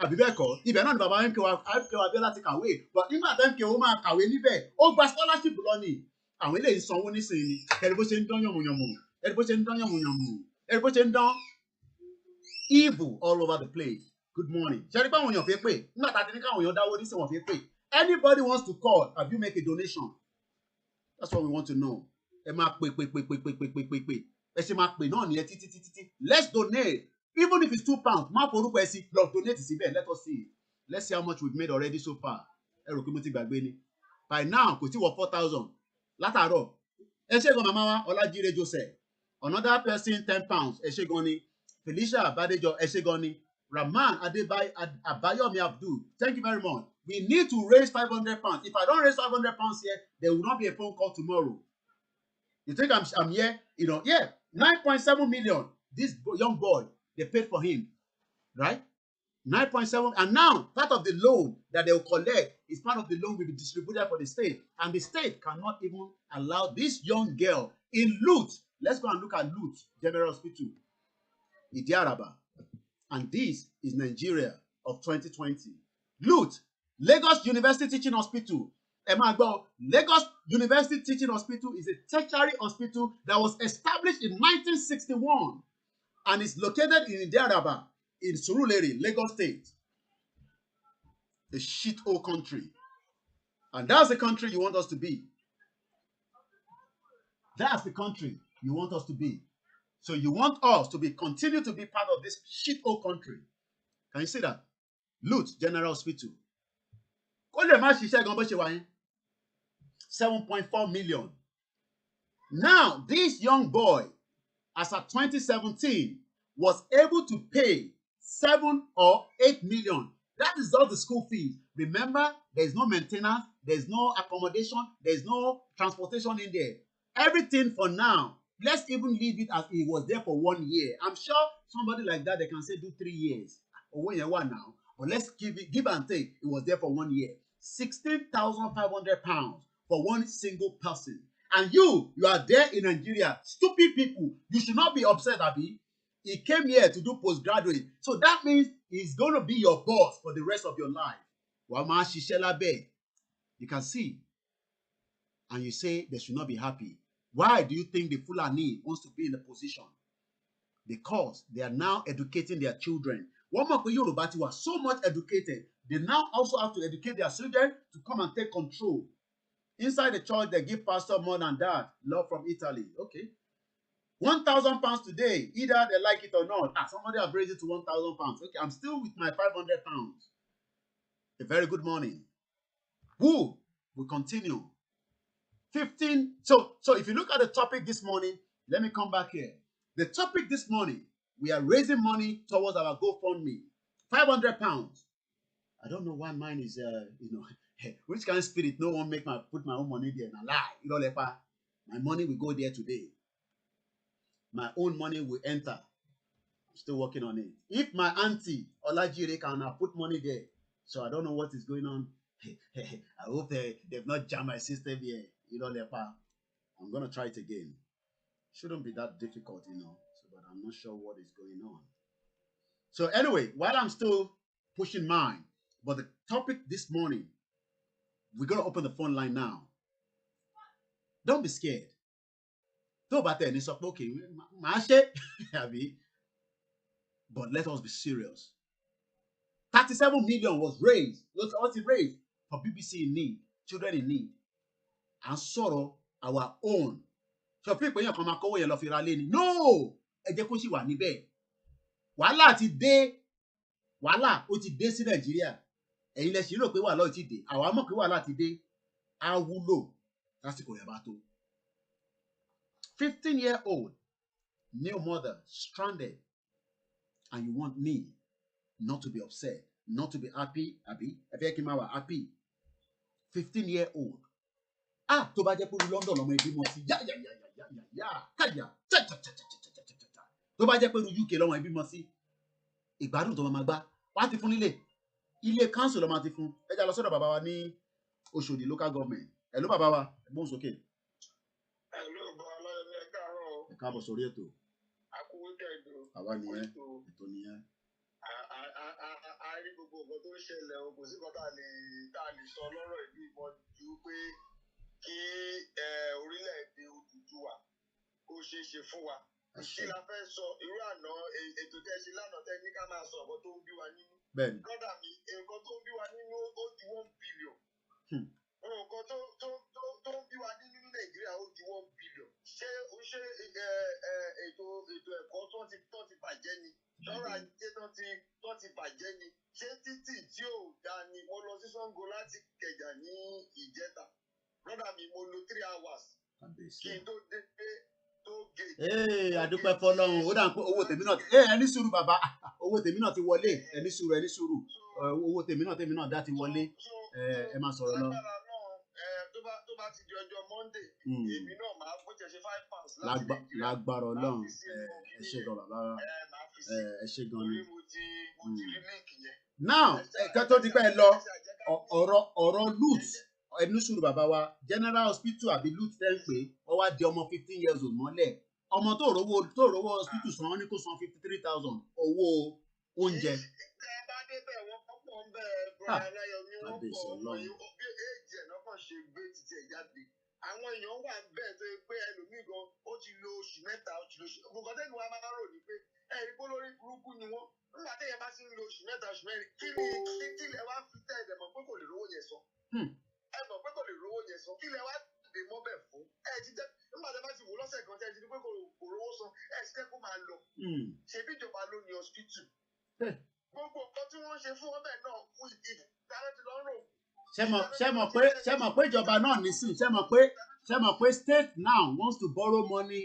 Àbí bẹ́ẹ̀ kọ́, ibẹ̀ náà ni bàbá MKO Abiola ti kàwé. But nígbà tí MKO máa kàwé níbẹ̀, ó gba scholarship lọ ni. Àwọn eléyìí sanwó nísìnyí ni. Ẹni bó ṣe ń dán yànmùyànmù. Ẹni bó ṣe ń dán yànmùyànmù. Ẹni bó ṣe ń dán evil all over the place. Good morning. Ṣé ẹni pé àwọn èèyàn fi pè? Nígbà tá a ti ní káwọn èèyàn dáwó nísìnyí wọ́n fi pè. Anybody wants to call, have you make a donation? That's what we want to know. ẹ máa pè. Ẹ ṣe máa pè náà nìyẹn títí. Let's donate. Even if it's £2, má forúkọ ẹ sí, lọ donate síbẹ̀. Let us see. Let's see how much we've made already so far. Ẹ rò pé mo ti gbàgbé ni. By now, kò tí wọ 4,000. Látàárọ̀. Ẹ ṣé gan màmá wa, Ọlájíre Joseph. Another person, £10. Ẹ ṣé gan ni. Felicia Badejo, ẹ ṣé gan ni. Rahman Abayomi Abdul, thank you very much. We need to raise £500. If I don't raise £500 here, there will not be a phone call tomorrow. You think I'm here? You know, yeah, 9.7 million. This young boy, they paid for him, right? 9.7, and now part of the loan that they will collect is part of the loan will be distributed for the state, and the state cannot even allow this young girl in Lut. Let's go and look at Lut General Hospital, Idiaraba, and this is Nigeria of 2020. Lut, Lagos University Teaching Hospital. Lagos University Teaching Hospital is a tertiary hospital that was established in 1961 and is located in Idiaraba in Surulere, Lagos State. A shithole country. And that's the country you want us to be. That's the country you want us to be. So you want us to continue to be part of this shithole country. Can you see that? Lut General Hospital. 7.4 million. Now, this young boy, as of 2017, was able to pay 7 or 8 million. That is all the school fees. Remember, there's no maintenance, there's no accommodation, there's no transportation in there. Everything for now. Let's even leave it as it was there for 1 year. I'm sure somebody like that, they can say do 3 years. Or 1 year, one now. But let's give and take. It was there for 1 year. £16,500 for one single person. And you are there in Nigeria. Stupid people. You should not be upset, Abi. He came here to do postgraduate. So that means he's going to be your boss for the rest of your life. You can see. And you say they should not be happy. Why do you think the Fulani wants to be in the position? Because they are now educating their children. One more Yoruba who are so much educated, they now also have to educate their children to come and take control. Inside the church, they give pastor more than that. Love from Italy. Okay. £1,000 today. Either they like it or not. Somebody have raised it to £1,000. Okay, I'm still with my £500. A very good morning. Who will continue? 15. So if you look at the topic this morning, let me come back here. The topic this morning, we are raising money towards our GoFundMe. £500. I don't know why mine is, which kind of spirit no one put my own money there and lie. My money will go there today. My own money will enter. I'm still working on it. If my auntie Olajire can put money there, so I don't know what is going on. I hope they've not jammed my system here. I'm going to try it again. Shouldn't be that difficult, but I'm not sure what is going on. So anyway, while I'm still pushing mine, but the topic this morning, we're going to open the phone line now. Don't be scared. But let us be serious. 37 million was raised. What's it raised? For BBC in need, children in need. And sorrow our own. So people come and call you. No! Wàhálà ti dé. Wàhálà ó ti dé sí Nàìjíríà. Ẹ̀yin lẹ ṣì rò pé wàhálà ó ti dé. Àwa mọ̀ pé wàhálà ti dé. Á wúlò lásìkò yẹn bá tó. 15-year-old new mother stranded, and you want me not to be upset, not to be happy, Abi? Happy. 15-year-old. Tó bá jẹ́ pé London lọmọ ẹbí mọ sí. Káyà. Tó bá jẹ́ pé UK lọmọ ẹbí mọ sí. Ìgbádùn tó máa gbá. Wá ti fún nílé. Ilé council ló máa ti fún. Ẹ já lọ sọ́dọ̀ bàbá wa ní Oṣòdì local government. Hello bàbá wa, gbóhùn sókè. Hello bàbá ẹ káàárọ̀. Ẹ káàbọ̀ sórí ètò. Àkú weekend o. Àwa nìyẹn. Ètò nìyẹn. A rí gbogbo nǹkan tó ń ṣẹlẹ̀ o, kò sí nǹkan tá a lè sọ lọ́rọ̀ ìlú ìmọ̀ ju pé kí orílẹ̀-èdè Odùduwà kó ṣeé ṣe fún wa. Kí la fẹ́ sọ irú àná ètò tẹ́ ṣe lánàá tẹ́ ní ká máa sọ nǹkan tó ń bí wa nínú. Bẹ́ẹ̀ni. Brọ́dà mi, nǹkan tó ń bí wa nínú ó di 1 billion. Nǹkan tó ń bí wa nínú Nàìjíríà ó di 1 billion. ṣé títì tí ò dá ni mo lọ sí Ṣàngó láti Ìkẹjà ní ìjẹta brọ́dà mi mo lo 3 hours kí n tó dé tó gate. Àdúpẹ́ fọ́lọ́run ó dà pé owó tèmi náà ẹni sùúrù bàbá owó tèmi náà ti wọlé ẹni sùúrù owó tèmi náà dá ti wọlé ẹ máa sọ̀rọ̀ lọ. tó bá ti di ọjọ́ Monday èmi náà máa bó ti ṣe £5 láti Nàìjíríà lágbára Ọlọ́run ẹ ṣe gan bàbá ẹ ṣe gan ni. mo ti rí líǹkì yẹn. now ẹ̀ka tó di pẹ́ lọ ọ̀rọ̀ loot ẹni sùúrù bàbá wa General Hospital àbí loot tẹ́ ń pè wọ́n wá di ọmọ 15 years old mọ́lẹ̀ ọmọ tó rówó hospital san wọ́n ní kó san 53,000 owó oúnjẹ. ẹ bá débẹ̀ wọ́n pọ̀ ń bẹ̀ bọ́lá aláyọ̀mí wọ́n pọ̀ ọmọ yìí bí éèjì ẹ̀ náà kàn ṣe gbé títí ẹ̀ jáde àwọn èèyàn wà bẹ́ẹ̀ tó yẹ pé ẹlòmíì gan ó ti lo oṣù mẹ́ta ó ti lo oṣù nǹkan tẹ́nu wa máa ń rò ní pé ẹ̀rí pé lórí burúkú ni wọ́n nígbà téèyàn bá ti ń lo oṣù mẹ́ta oṣù mẹ́rin kí lẹ wá fi tẹ́ ẹ̀dẹ̀ mọ̀ pé kò lè rówó yẹn sọ ẹ mọ̀ pé kò lè rówó yẹn sọ kí lẹ wá dè mọ́ bẹ̀ fún ẹ ti jẹ́ nígbà tẹ́ bá ti wò lọ́sẹ̀ kan tẹ́ ẹ ti ní pé kò rówó san ẹ ti jẹ́ kó máa lọ ṣebí ìjọba ló ní hospital gbogbo nǹkan tí wọ́n ṣe fún wọn bẹ́ẹ̀ náà fún ìdí ìdárẹ́ ti lọ́rùn. ṣé mọ̀ pé ìjọba náà nísìn ṣé mọ̀ pé state now wants to borrow money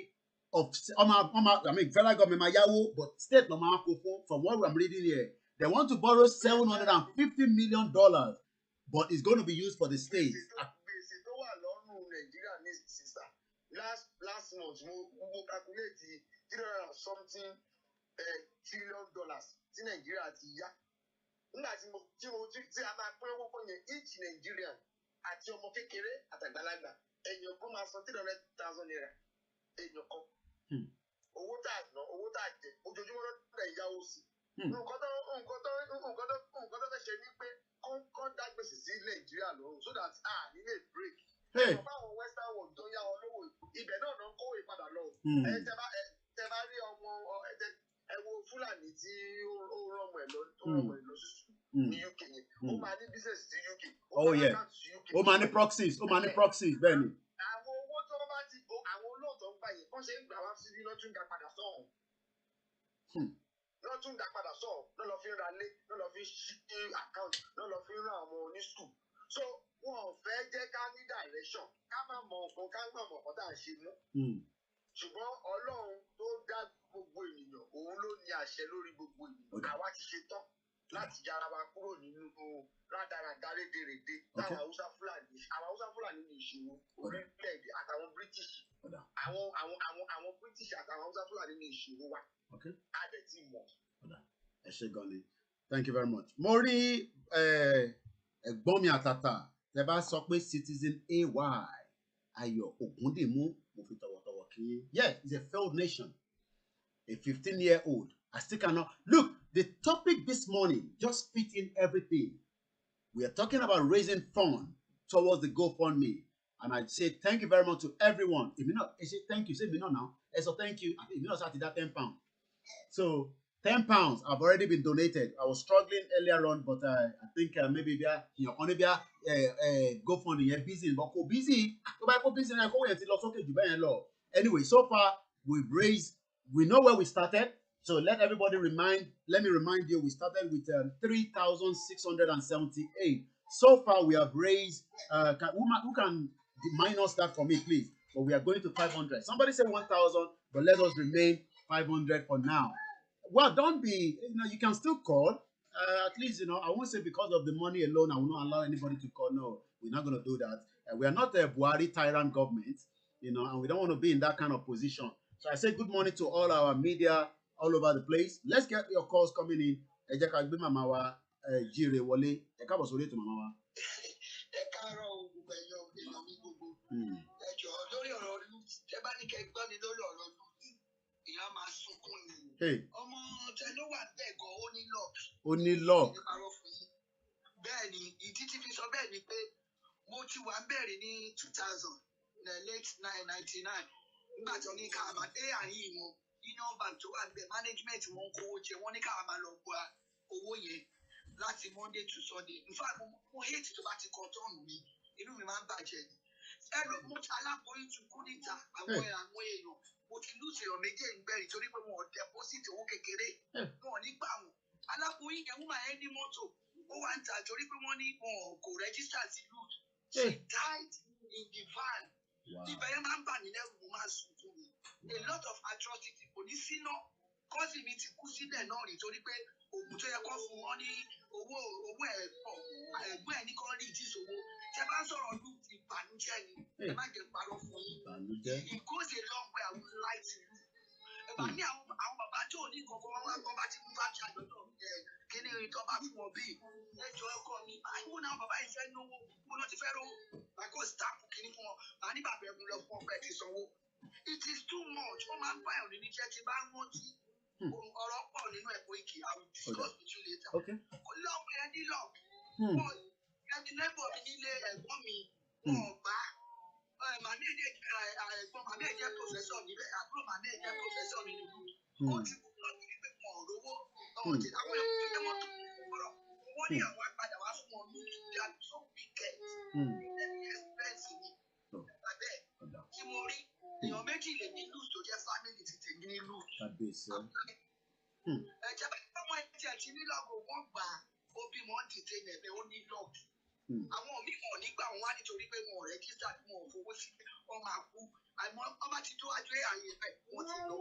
of federal government máa yáwó but state náà máa kó fún from what I'm reading here they want to borrow $750 million but it's going to be used for the state. gbèsè tó wà lọ́rùn Nàìjíríà ní sísà last month mo calculate $300 trillion tí Nàìjíríà ti yá nígbà tí a máa pín owó yẹn each Nigerian àti ọmọ kékeré àtàgbàlagbà èèyàn kan máa san 300,000 naira èèyàn kan owó tá a ná owó tá a jẹ ojoojúmọ́ lọ́dún ìyáwó sí nǹkan tó fẹ́ ṣe ni pé kọ́ dá gbèsè sí Nàìjíríà lọ́rùn so that a ní lè break. ẹ̀rọ báwọn western world tó yá wọn lówó ibẹ̀ náà náà kówó ìpadà lọ. tẹ bá rí ọmọ ẹ wo Fúlàní tí ó rọmọ ẹ lọ sí ní UK yẹn ó máa ní business sí UK ó máa ní proxies bẹ́ẹ̀ ni. àwọn owó tó bá ti àwọn olóòtọ́ ń gbà yẹn kọ́ ṣe ń gbà wá síbí lọ́tún dá padà sọ́hùn lọ́tún dá padà sọ́hùn náà lọ fi ń ra lé náà lọ fi ń ṣí account náà lọ fi ń rán àwọn oní school so wọn ò fẹ́ jẹ́ ká ní direction ká má mọ nǹkan ká má mọ nǹkan tá à ń ṣe mú ṣùgbọ́n Ọlọ́run tó dá gbogbo ènìyàn òun ló ní àṣẹ lórí gbogbo ènìyàn àwa ti ṣe tán láti yára wa kúrò nínú rádaràdá rédèrèdè táwọn Haúsá Fúlàní ní ìṣòro orílẹ̀-èdè àtàwọn British àwọn British àtàwọn Haúsá Fúlàní ní ìṣòro wa a dẹ̀ ti mọ̀. ẹ ṣé gan ni thank you very much. mo rí ẹ̀gbọ́n mi àtàtà tẹ́ bá sọ pé citizen AY Ayọ̀ Ògúndìmú mo fi tọ̀wọ̀tọ̀wọ̀ kí yes it's a failed nation a 15-year-old I still cannot look. The topic this morning just fit in everything. We are talking about raising funds towards the GoFundMe. And I say thank you very much to everyone. If you know, I say thank you. Say me now. I say thank you. If you know, started that £10. So £10 have already been donated. I was struggling earlier on, but I think maybe you're only GoFundMe. You're busy, but go busy. Go busy. Anyway, so far we've raised. We know where we started. So let me remind you, we started with 3,678. So far, we have raised, who can minus that for me, please? But we are going to 500. Somebody said 1,000, but let us remain 500 for now. Well, don't be, you can still call. At least, I won't say because of the money alone, I will not allow anybody to call. No, we're not going to do that. We are not a Buhari tyrant government, and we don't want to be in that kind of position. So I say good morning to all our media all over the place. Let's get your calls coming in. Ẹ jẹ́ ká gbé màmá wa Jíire wọlé. Ẹ káàbọ̀ sórí ètò màmá wa. Ẹ káàárọ̀ gbogbo ẹ̀yọ́ èèyàn mi gbogbo. Ẹ jọ̀ọ́ lórí ọ̀rọ̀ loot. Tẹ́ bá ní kẹ́ gbọ́ ni lórí ọ̀rọ̀ loot. Èèyàn máa sunkún ni. Ọmọ tẹ ló wà bẹ́ẹ̀ gan ó ní lock. Ó ní lock. Bẹ́ẹ̀ ni ìdí tí fi sọ bẹ́ẹ̀ ni pé mo ti wà bẹ̀rẹ̀ ní 2000 late 1999 nígbà tí wọ́n ní ká máa dé àyìn wọn. Union Bank tó wà níbẹ̀ management wọn kówó jẹ wọ́n ní káwa máa lọ gba owó yẹn láti Monday to Sunday in fact mo hate tó bá ti kọ tọ́ọ̀nù mi inú mi máa ń bàjẹ́ ni mo ti aláboyún tún kú níta àwọn èèyàn mo ti lùsì èèyàn méjì ìgbẹ́rì torí pé wọn ò deposit owó kékeré wọn ò ní gbà wọn aláboyún yẹn woman yẹn ní mọ́tò ó wá ń tà torí pé wọ́n ní wọn kò register sí root she died in the van ibẹ̀ yẹn máa ń bà mí lẹ́rù mo máa sùn fún mi a lot of atrocity kò ní síná kọ́sì mi ti kú sílẹ̀ náà rí torí pé oògùn tó yẹ kó fún wọn ní owó ẹ̀ pọ̀ ẹ̀gbọ́n ẹ̀ ní kọ́ rí ìdíṣòwò tẹ bá ń sọ̀rọ̀ lù ìbànújẹ́ ni ẹ má jẹ́ parọ́ fún yín it goes a long way I would like to do ẹ̀bà ní àwọn bàbá tó ní kankan wọn wá gbọ́ bá ti mú fáṣà lọ́dọ̀ kíní tó bá fún wọn bíi ẹjọ́ ẹ̀kọ́ mi àìwọ́n náà bàbá yìí fẹ́ náwó wọn náà ti fẹ́ rówó àkó stamp kíní fún wọn màá ní bàbá ẹ̀mú lọ fún ọpẹ́ ti sanwó it is too much wọ́n máa ń bá ẹ̀rọ ní jẹ́ ti bá ń rántí ọ̀rọ̀ pọ̀ nínú ẹ̀kọ́ ìkì I will discuss with you later. Lọ́ọ̀bù yẹn ní lọ́ọ̀bù. Ẹni lẹ́bọ̀ mi nílé ẹ̀gbọ́n mi wọ́n gbá. Màmí ẹ̀gbọ́n màmí ẹ̀ jẹ́ pòfẹ́sọ̀ níbẹ̀ àbúrò màmí ẹ̀ jẹ́ pòfẹ́sọ̀ nínú ìlú. Ó ti kú lọ sí pé wọn ò rówó. Àwọn èèyàn tó yẹ wọ́n tó kọ̀rọ̀. Wọ́n ní àwọn àgbàdà wá fún wọn ní ìdílé àdúgbò wíkẹ̀. Ẹni ẹ̀sìpẹ́ǹsì ni. Bàbẹ́ tí mo rí èèyàn méjì lè ní lùs tó jẹ́ fámìlì ti tèmi ní lùs. Ẹ̀jẹ̀ bá ọmọ ẹ̀jẹ̀ tí nílọ́gò wọ́n gbà ó bí wọ́n dìde nẹ̀bẹ̀ ó ní lọ́ọ̀kì. Àwọn míì wọn nígbà wọn wá nítorí pé wọn ò rẹ́jísítà tí wọn ò fowó sí wọn máa kú. Àmọ́ ọba ti tó àjọ àyè ẹ̀ wọ́n ti lọ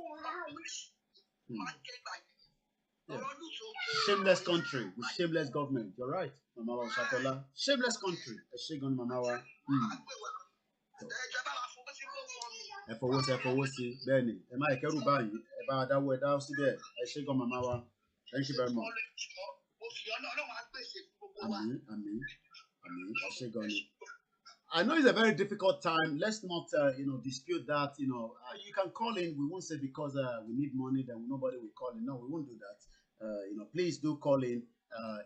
máa ń ké gbàgbé. Shameless country with shameless government. You're right, Mama wa Shatola. Shameless country. Eshegun Mama wa. Ẹ fọwọ́ sí bẹ́ẹ̀ ni ẹ má ẹ̀kẹ́rù báyìí ẹ bá dáwọ́ ẹ dáwọ́ síbẹ̀ ẹ ṣé gan màmá wa thank you very much. Àmín ẹ ṣé gan ni. I know it's a very difficult time. Let's not dispute that. You can call in. We won't say because we need money then nobody will call in. No, we won't do that. Please do call in.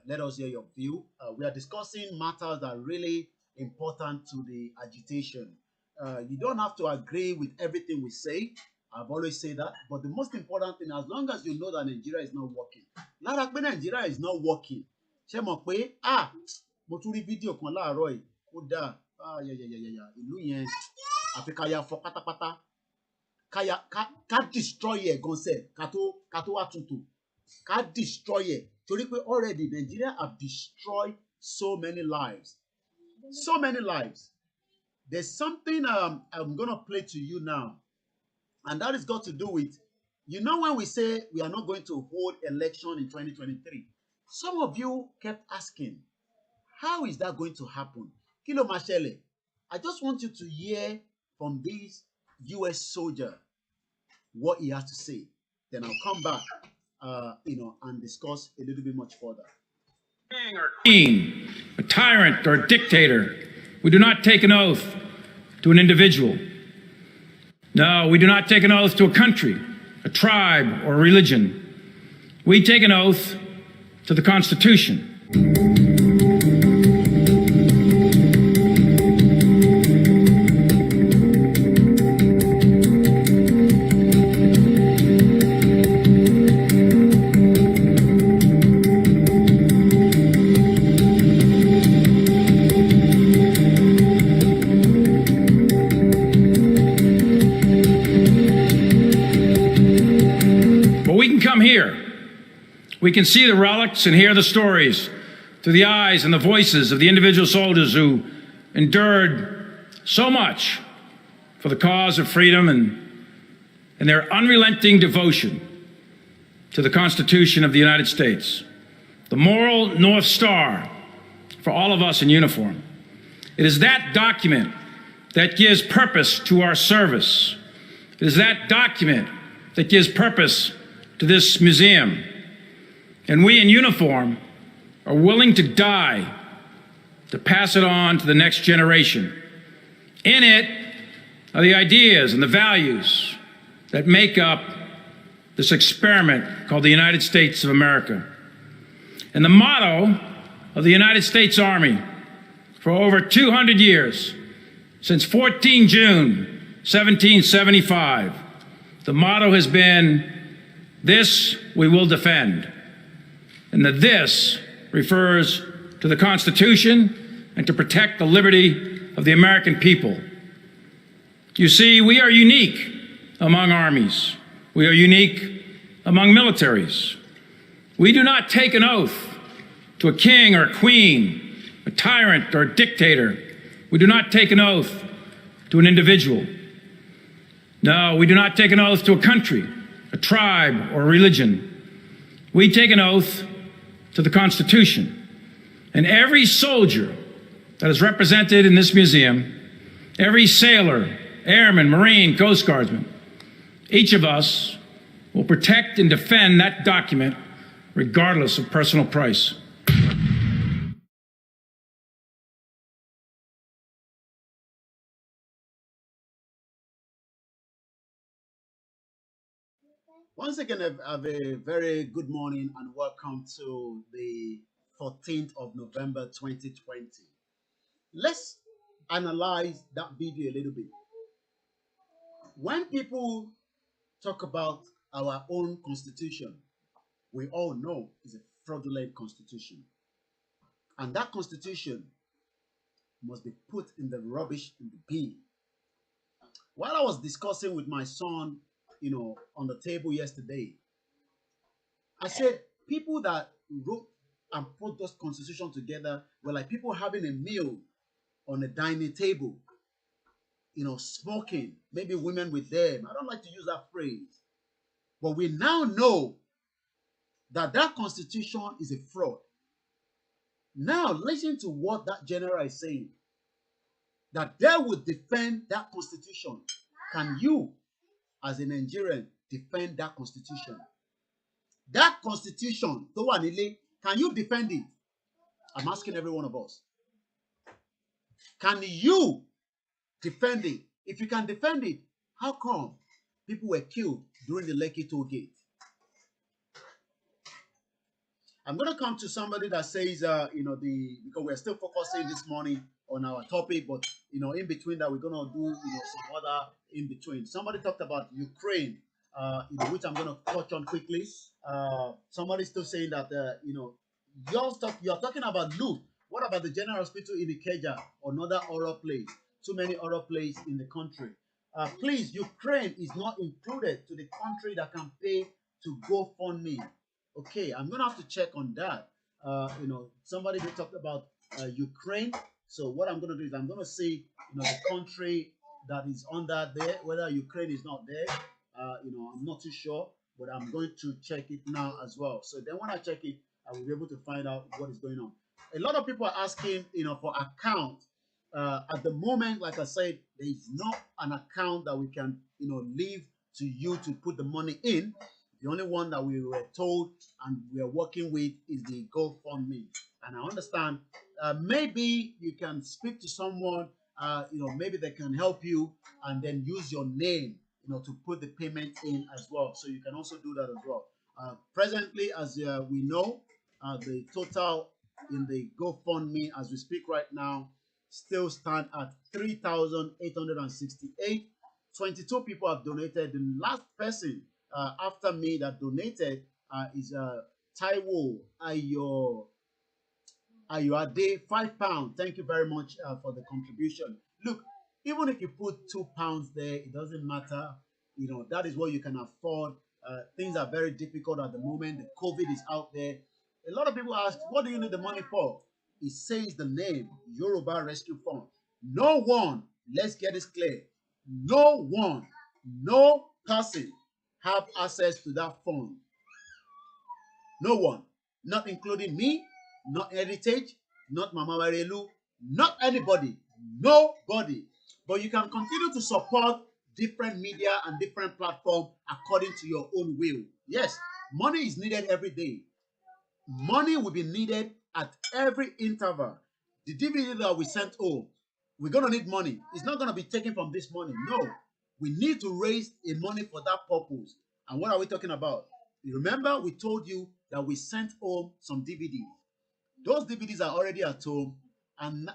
Let us hear your view. We are discussing matters that are really important to the agitation. You don't have to agree with everything we say. I've always said that. But the most important thing, as long as you know that Nigeria is not working. Lára pé Nigeria is not working. Ṣé mọ̀ pé mo tún rí fídíò kan láàárọ̀ yìí. Ó dáa. Ìlú yẹn àfi ká ya fọ́ pátápátá. Ká destroy ẹ̀ gan sẹ̀ ká tó wá tuntun. Ká destroy ẹ̀. Torí pé already Nigeria have destroyed so many lives. So many lives. There's something I'm going to play to you now, and that is got to do with, when we say we are not going to hold election in 2023, some of you kept asking, how is that going to happen? Kilo Mashele, I just want you to hear from this US soldier what he has to say. Then I'll come back, and discuss a little bit much further. King, a tyrant or a dictator. We do not take an oath to an individual. No, we do not take an oath to a country, a tribe, or a religion. We take an oath to the Constitution. We can see the relics and hear the stories through the eyes and the voices of the individual soldiers who endured so much for the cause of freedom and their unrelenting devotion to the Constitution of the United States, the moral North Star for all of us in uniform. It is that document that gives purpose to our service. It is that document that gives purpose to this museum. And we in uniform are willing to die to pass it on to the next generation. In it are the ideas and the values that make up this experiment called the United States of America. And the motto of the United States Army for over 200 years, since 14 June 1775, the motto has been, "This we will defend." And the "this" refers to the Constitution and to protect the liberty of the American people. You see, we are unique among armies. We are unique among militaries. We do not take an oath to a king or a queen, a tyrant or a dictator. We do not take an oath to an individual. No, we do not take an oath to a country, a tribe, or a religion. We take an oath to the Constitution. And every soldier that is represented in this museum, every sailor, airman, Marine, Coast Guardsman, each of us will protect and defend that document regardless of personal price. Once again, have a very good morning and welcome to the 14th of November 2020. Let's analyze that video a little bit. When people talk about our own constitution, we all know it's a fraudulent constitution. And that constitution must be put in the rubbish in the bin. While I was discussing with my son, on the table yesterday, I said people that wrote and put those constitution together were like people having a meal on a dining table, smoking, maybe women with them. I don't like to use that phrase. But we now know that that constitution is a fraud. Now listen to what that general is saying. That they would defend that constitution. Can you, as a Nigerian, defend that constitution? That constitution, can you defend it? I'm asking every one of us. Can you defend it? If you can defend it, how come people were killed during the Lekki toll gate? I'm going to come to somebody that says, because we're still focusing this morning on our topic, but, in between that, we're going to do, some other in between. Somebody talked about Ukraine, which I'm going to touch on quickly. Somebody's still saying that, you're talking about loot. What about the General Hospital in Ikeja or another horror place? Too many horror places in the country. Please, Ukraine is not included to the country that can pay to GoFundMe. Okay, I'm gonna have to check on that. Somebody talked about Ukraine. So what I'm gonna do is I'm gonna see, the country that is under there, whether Ukraine is not there. I'm not too sure, but I'm going to check it now as well. So then when I check it, I will be able to find out what is going on. A lot of people are asking, for account. At the moment, like I said, there is not an account that we can, leave to you to put the money in. The only one that we were told and we are working with is the GoFundMe. And I understand maybe you can speak to someone, maybe they can help you and then use your name, to put the payment in as well. So you can also do that as well. Presently, as we know, the total in the GoFundMe as we speak right now still stand at 3,868. 22 people have donated. The last person after me that donated is Taiwo Ayoade, £5. Thank you very much for the contribution. Look, even if you put £2 there, it doesn't matter. That is what you can afford. Things are very difficult at the moment. The COVID is out there. A lot of people ask, what do you need the money for? It says the name, Yoruba Rescue Fund. No one, let's get this clear, no one, no person have access to that fund. No one, not including me, not Heritage, not Mama Warelu, not anybody, nobody. But you can continue to support different media and different platforms according to your own will. Yes, money is needed every day. Money will be needed at every interval. The DVD that we sent home, we're going to need money. It's not going to be taken from this money. No, we need to raise a money for that purpose. And what are we talking about? You remember we told you that we sent home some DVDs. Those DVDs are already at home, and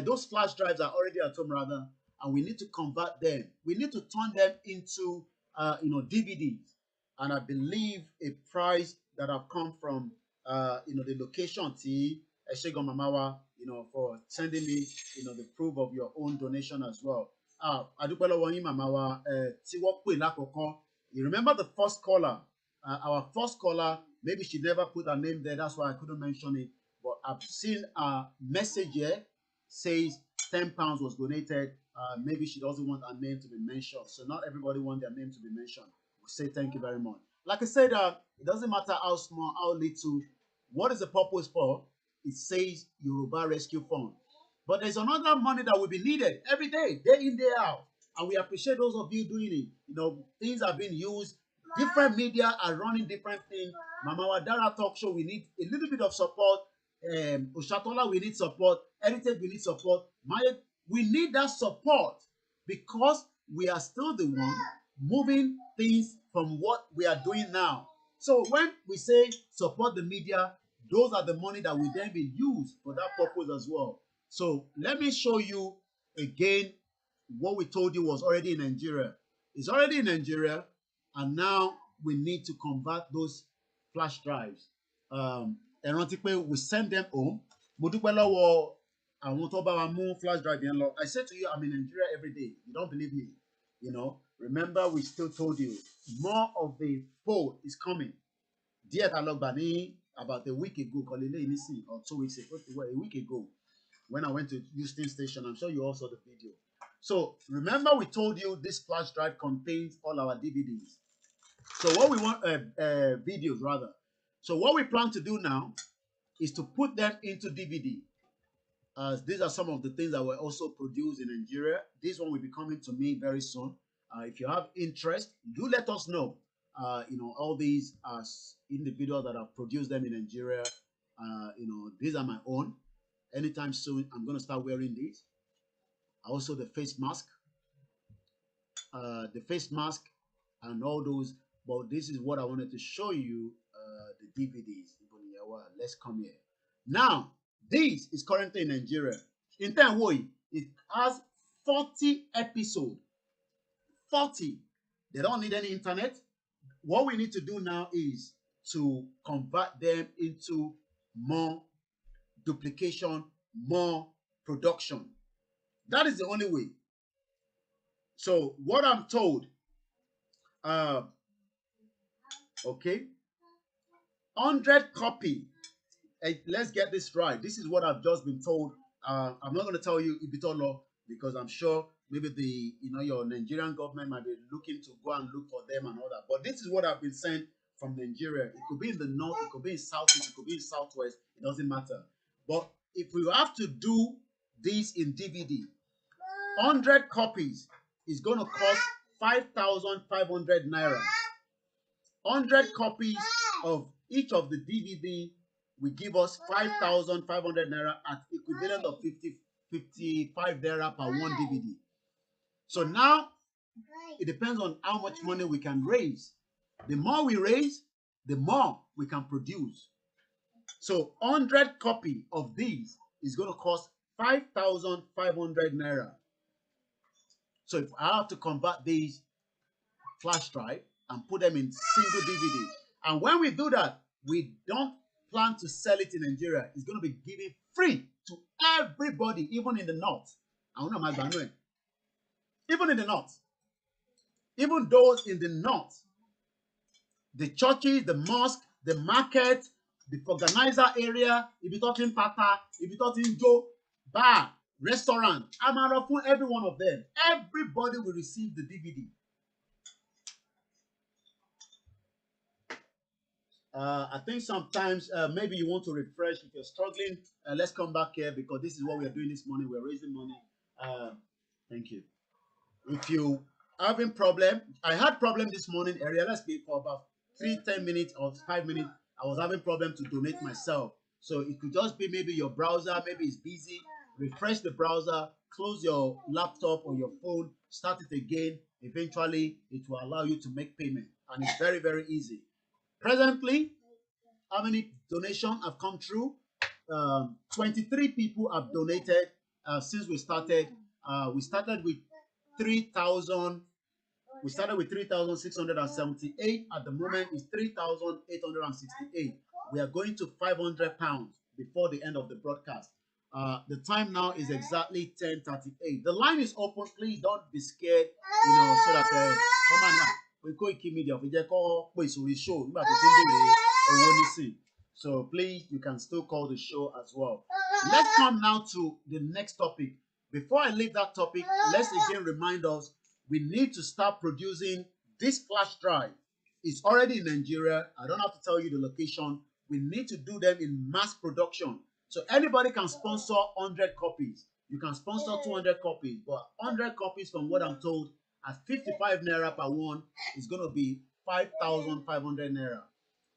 those flash drives are already at home rather, and we need to convert them. We need to turn them into DVDs. And I believe a price that have come from the location Eshegon Mamawa, for sending me, the proof of your own donation as well. You remember the first caller? Our first caller Maybe she never put her name there. That's why I couldn't mention it. But I've seen a message here says £10 was donated. Maybe she doesn't want her name to be mentioned. So not everybody wants their name to be mentioned. We say thank you very much. Like I said, it doesn't matter how small, how little. What is the purpose for? It says Yoruba Rescue Fund. But there's another money that will be needed every day in, day out. And we appreciate those of you doing it. You know, things are being used. Different media are running different things. Mama Wadara Talk Show, we need a little bit of support. Oshatola, we need support. Heritage, we need support. Maya, we need that support because we are still the one moving things from what we are doing now. So when we say support the media, those are the money that will then be used for that purpose as well. So let me show you again what we told you was already in Nigeria. It's already in Nigeria, and now we need to convert those flash drives. And we send them home. Flash drive. I said to you, I'm in Nigeria every day. You don't believe me. You know, remember we still told you more of the poll is coming. Dear Talogbani, about a week ago, or 2 weeks ago, a week ago, when I went to Houston Station, I'm sure you all saw the video. So remember we told you this flash drive contains all our DVDs. So what we want, videos rather. So what we plan to do now is to put them into DVD. These are some of the things that were also produced in Nigeria. This one will be coming to me very soon. If you have interest, do let us know. You know, all these individuals that have produced them in Nigeria, you know, these are my own. Anytime soon, I'm going to start wearing these. Also the face mask. And all those. But this is what I wanted to show you, the DVDs. Let's come here. Now, this is currently in Nigeria. In Tanwoi, it has 40 episodes. 40. They don't need any internet. What we need to do now is to convert them into more duplication, more production. That is the only way. So what I'm told, okay, 100 copy. Let's get this right. This is what I've just been told. I'm not going to tell you Ibitolo because I'm sure maybe your Nigerian government might be looking to go and look for them and all that. But this is what I've been sent from Nigeria. It could be in the north, it could be in southeast, it could be in southwest. It doesn't matter. But if we have to do this in DVD, 100 copies is going to cost 5,500 naira. 100 copies of each of the DVD will give us 5,500 naira at equivalent of 55 naira per one DVD. So now it depends on how much money we can raise. The more we raise, the more we can produce. So 100 copy of these is going to cost 5,500 naira. So if I have to convert these flash drive and put them in single DVD, and when we do that, we don't plan to sell it in Nigeria. It's going to be given free to everybody, even in the north. Even in the north. Even those in the north. The churches, the mosque, the market, the organizer area, if you're talking Pata, if you're talking Joe, bar, restaurant, I'm out of every one of them. Everybody will receive the DVD. I think sometimes maybe you want to refresh if you're struggling. Let's come back here because this is what we are doing this morning. We're raising money. Thank you. If you having problem, I had problem this morning. I realized for about 10 minutes or 5 minutes, I was having problem to donate myself. So it could just be maybe your browser, maybe it's busy. Refresh the browser, close your laptop or your phone, start it again. Eventually, it will allow you to make payment, and it's very, very easy. Presently, how many donations have come through? 23 people have donated since we started. We started with 3,000. We started with 3,678. At the moment, it's 3,868. We are going to 500 pounds before the end of the broadcast. The time now is exactly 10:38. The line is open. Please don't be scared. You know, so that come on now. We go PETITION. Owonisin. So please, you can still call the show as well. Let's come now to the next topic. Before I leave that topic, let's again remind us we need to start producing this flash drive. It's already in Nigeria. I don't have to tell you the location. We need to do them in mass production. So anybody can sponsor 100 copies. You can sponsor 200 copies, but 100 copies from what I'm told at 55 naira per one is going to be 5,500 naira.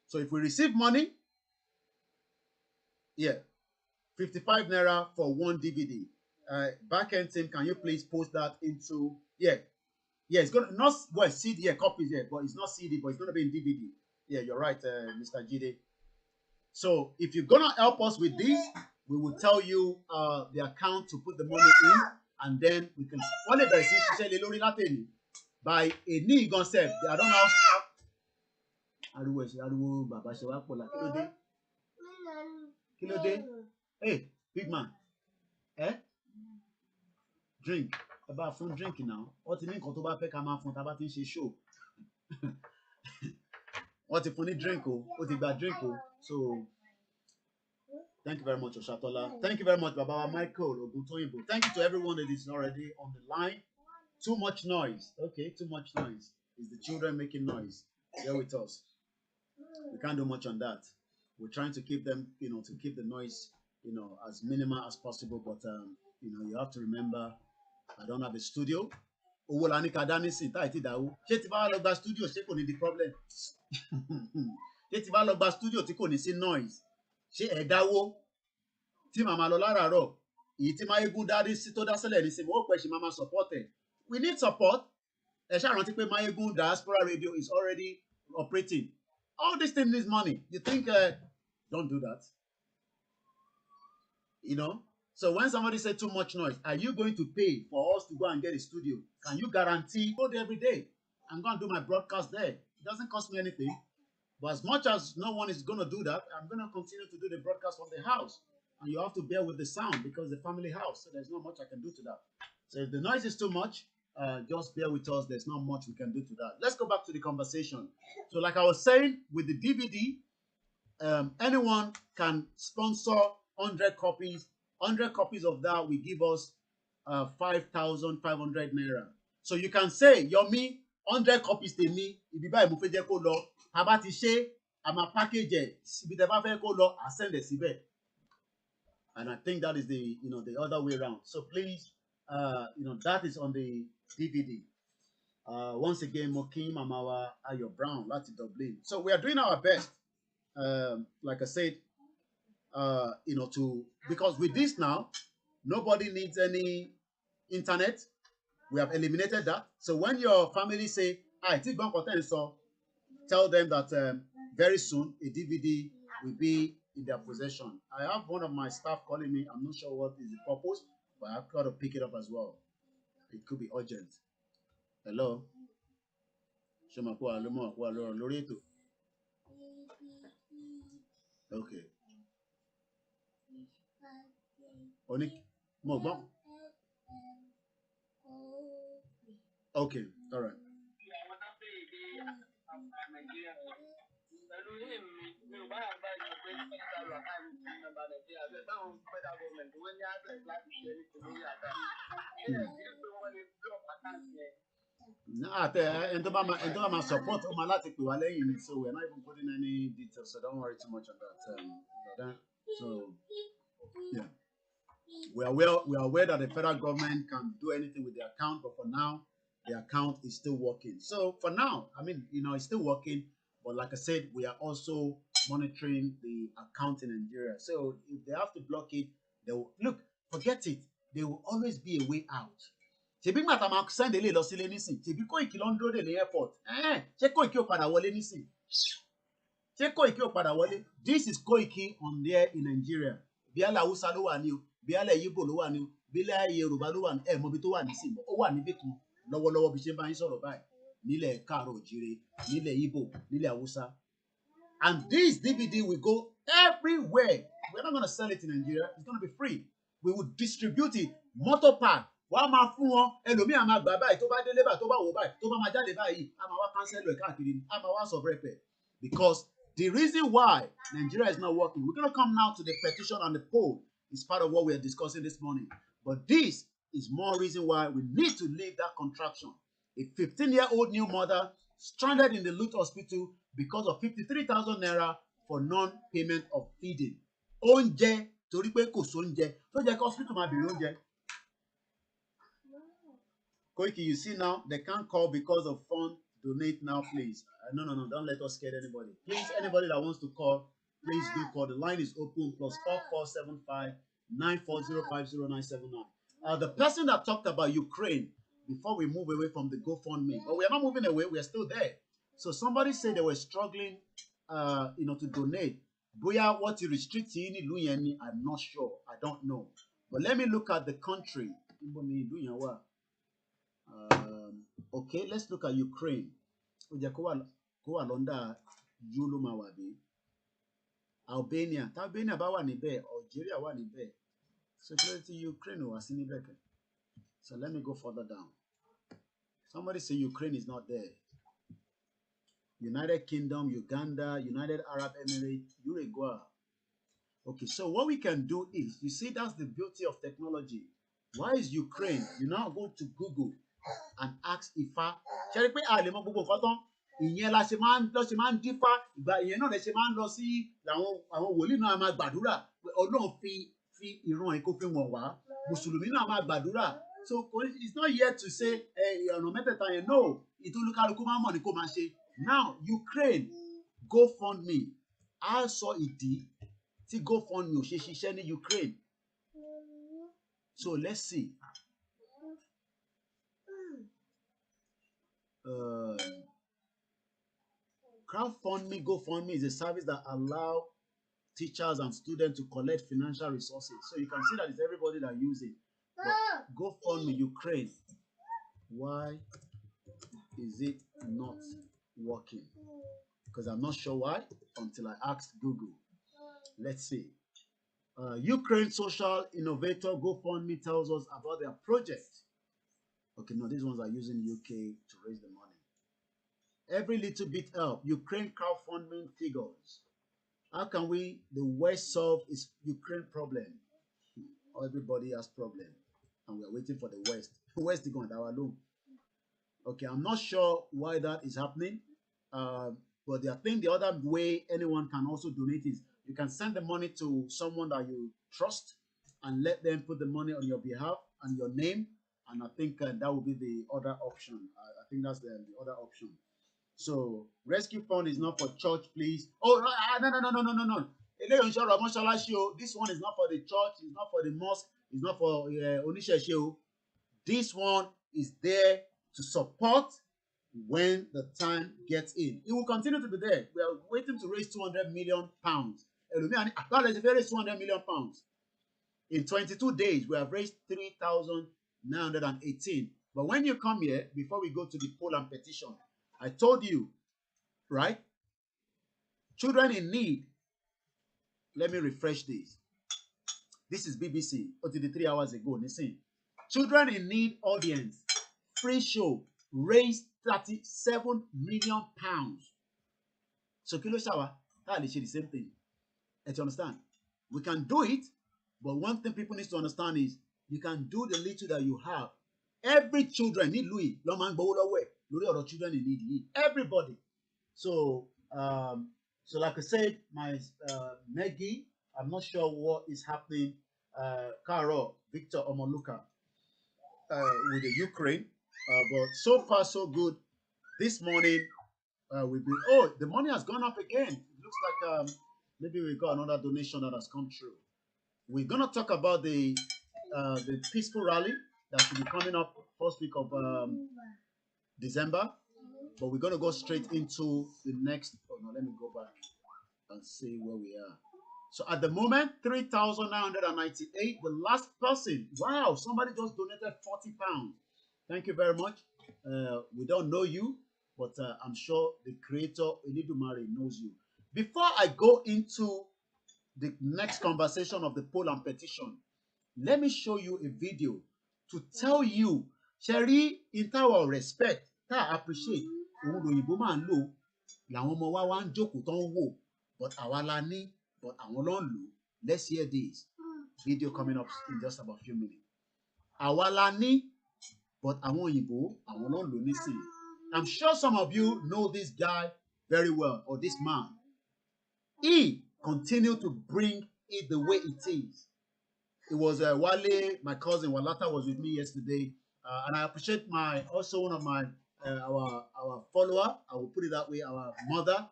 So if we receive money, 55 naira for one DVD. Back-end team, can you please post that into, it's gonna, not, well, CD, copies, but it's not CD, but it's gonna be in DVD. Yeah, you're right, Mr. Jide. So if you're gonna help us with this, we will tell you the account to put the money in, and then we can by a knee concept. I don't know how. Hey, big man. Drink. About fun drinking now. What you mean? Kotoba fe kama fun taba tin show. What if you need drink? What if you drink? So. Thank you very much, Oshatola. Thank you very much, Baba Michael Oguntoyinbo. Thank you to everyone that is already on the line. Too much noise. Okay, too much noise. It's the children making noise. Bear with us. We can't do much on that. We're trying to keep them, to keep the noise, as minimal as possible. But, you have to remember, I don't have a studio. Owolani Kadani sin ta iti dawo. Ṣé tí bá lọ gba studio ṣé kò ní di problem? Ṣé tí bá lọ gba studio tí kò ní sí noise? Ṣé ẹ dáwó tí màmá lọ láràárọ̀ èyí tí Máyégún dárí sí tó dá sílẹ̀ ní sinmi ó pẹ́ ṣe máa support ẹ̀. We need support. Ẹ ṣáà rántí pé Máyégún Diaspora Radio is already operating. All these things need money. You think, don't do that. So when somebody says too much noise, are you going to pay for us to go and get a studio? Can you guarantee go there every day? I'm going to do my broadcast there. It doesn't cost me anything. But as much as no one is going to do that, I'm going to continue to do the broadcast from the house. And you have to bear with the sound because the family house. So there's not much I can do to that. So if the noise is too much, just bear with us. There's not much we can do to that. Let's go back to the conversation. So like I was saying, with the DVD, anyone can sponsor 100 copies. 100 copies of that will give us 5,500 naira. So you can say, Yomi, 100 copies to me. If you buy Mufeje Kolo, Habati She, I'm a package. If you buy Kolo, I send the CB. And I think that is the the other way around. So please, that is on the DVD. Once again, Mokim Mamawa Ayo Brown, Lati Dublin. So we are doing our best. Like I said, because with this now, nobody needs any internet. We have eliminated that. So when your family say, tell them that very soon a DVD will be in their possession. I have one of my staff calling me. I'm not sure what is the purpose, but I've got to pick it up as well. It could be urgent. Hello? Okay. Okay, all right. Support so we're not even putting any details, so don't worry too much on that. So yeah, we are aware that the federal government can do anything with the account, but for now the account is still working. So for now, it's still working, but like I said, we are also monitoring the account in Nigeria. So if they have to block it, they will forget it. There will always be a way out. Ṣebí gbàtà máa send ilé lọ sílé nísìn, ṣebí Koiki ló ń dúró dè ní airport. Ṣé Koiki ò padà wọlé nísìn? Ṣé Koiki ò padà wọlé? This is Koiki on there in Nigeria. Bí alẹ́ Hausa ló wà ní o, bí alẹ́ Igbo ló wà ní o, bí alẹ́ Yoruba ló wà ní mọ bí tó wà nísìn, ó wà níbì kan lọ́wọ́lọ́wọ́ bí ṣe bá yín sọ̀rọ̀ báyìí. Nílẹ̀ Káàárọ̀ Oòjíire, nílẹ̀ Igbo, nílẹ̀ Hausa. And this DVD will go everywhere. We're not going to sell it in Nigeria. It's going to be free. We will distribute it. Motor park. Wàá máa fún wọn ẹlòmíì á máa gbà báyìí tó bá délé báyìí tó bá wò báyìí tó bá máa jáde báyìí á máa wá cancel ẹ̀ káàkiri á máa wá sọ rẹpẹ because The reason why Nigeria is not working, we're going to come now to the petition and the poll. It's part of what we are discussing this morning. But this is more reason why we need to leave that contraction. A 15-year-old new mother stranded in the Lut hospital because of 53,000 naira for non-payment of feeding. Oúnjẹ torí pé kò sóúnjẹ tó jẹ́ kí hospital máa bèrè oúnjẹ. Koiki, you see now they can't call because of fund. Donate now, please. No, don't let us scare anybody. Please, anybody that wants to call, please do call. The line is open +4475 94050979. The person that talked about Ukraine, before we move away from the GoFundMe, but we are not moving away, we are still there. So somebody said they were struggling, to donate. Boya what you restrict I'm not sure. I don't know. But let me look at the country. Okay, let's look at Ukraine. Albania. Albania bá wà níbẹ̀, Algeria wà níbẹ̀. Security Ukraine wà sí níbẹ̀. So let me go further down. Somebody say Ukraine is not there. United Kingdom, Uganda, United Arab Emirates, Uruguay. Okay, so what we can do is, you see, that's the beauty of technology. Why is Ukraine? You now go to Google and ask Ifa. Ṣé rí pé a lè mọ gbogbo nǹkan tán? Ìyẹn la ṣe máa ń dífá. Ìgbà ìyẹn náà lè ṣe máa ń lọ sí àwọn wòlíì náà máa gbàdúrà. Ọlọ́run fi ìran ẹ̀ kó fi wọ̀n wá. Mùsùlùmí náà máa gbàdúrà. So it's not yet to say ọ̀nà mẹ́tẹ̀ẹ̀ta yẹn. No, ìtòlúkálukú máa mọ̀ ní kó máa ṣe. Now Ukraine, GoFundMe. A sọ ìdí tí GoFundMe ò ṣe ṣiṣẹ́ ní Ukraine. So let's see. Crowdfunding, GoFundMe is a service that allows teachers and students to collect financial resources. So you can see that it's everybody that uses it. But GoFundMe Ukraine, why is it not working? Because I'm not sure why until I asked Google. Let's see. Ukraine social innovator GoFundMe tells us about their project. Okay, no, these ones are using UK to raise the money. Every little bit help. Ukraine crowdfunding figures. How can the West solve its Ukraine problem? Everybody has problem, and we are waiting for the West. West is going down alone. Okay, I'm not sure why that is happening, but I think the other way anyone can also donate is you can send the money to someone that you trust and let them put the money on your behalf and your name. And I think that will be the other option. I think that's the other option. So rescue fund is not for church, please. Oh no. This one is not for the church. It's not for the mosque. It's not for Onisheshio. This one is there to support when the time gets in. It will continue to be there. We are waiting to raise 200 million pounds. Let's raise 200 million pounds. In 22 days, we have raised 3,918. But when you come here, before we go to the poll and petition, I told you, right? Children in need. Let me refresh this. This is BBC. 3 hours ago. Listen. Children in need audience. Free show. Raised 37 million pounds. So Kilo Shawa, that is the same thing. You understand? We can do it, but one thing people need to understand is you can do the little that you have. Every children need Louis. Children in need. Everybody. So like I said, my Maggie, I'm not sure what is happening. Carol, Victor Omoluka with the Ukraine. But so far so good. This morning the money has gone up again. It looks like maybe we got another donation that has come through. We're gonna talk about the peaceful rally that will be coming up first week of December, but we're gonna go straight into the next. Oh no, let me go back and see where we are. So at the moment, 3,998. The last person, wow, somebody just donated 40 pounds. Thank you very much. We don't know you, but I'm sure the creator, Elidumare, knows you. Before I go into the next conversation of the poll and petition, let me show you a video to tell you, Sherry, in our respect, ta appreciate, òun lòyìnbó máa ń lò, làwọn ọmọ wa wá ń jókòó tán ń wò. but awalani, but awolonlu. Let's hear this video coming up in just about a few minutes. Awalani, but awonyinbo, awolonlu nisin. I'm sure some of you know this guy very well, or this man. He continued to bring it the way it is. It was Wale, my cousin Walata was with me yesterday, and I appreciate also one of my our follower. I will put it that way. Our mother.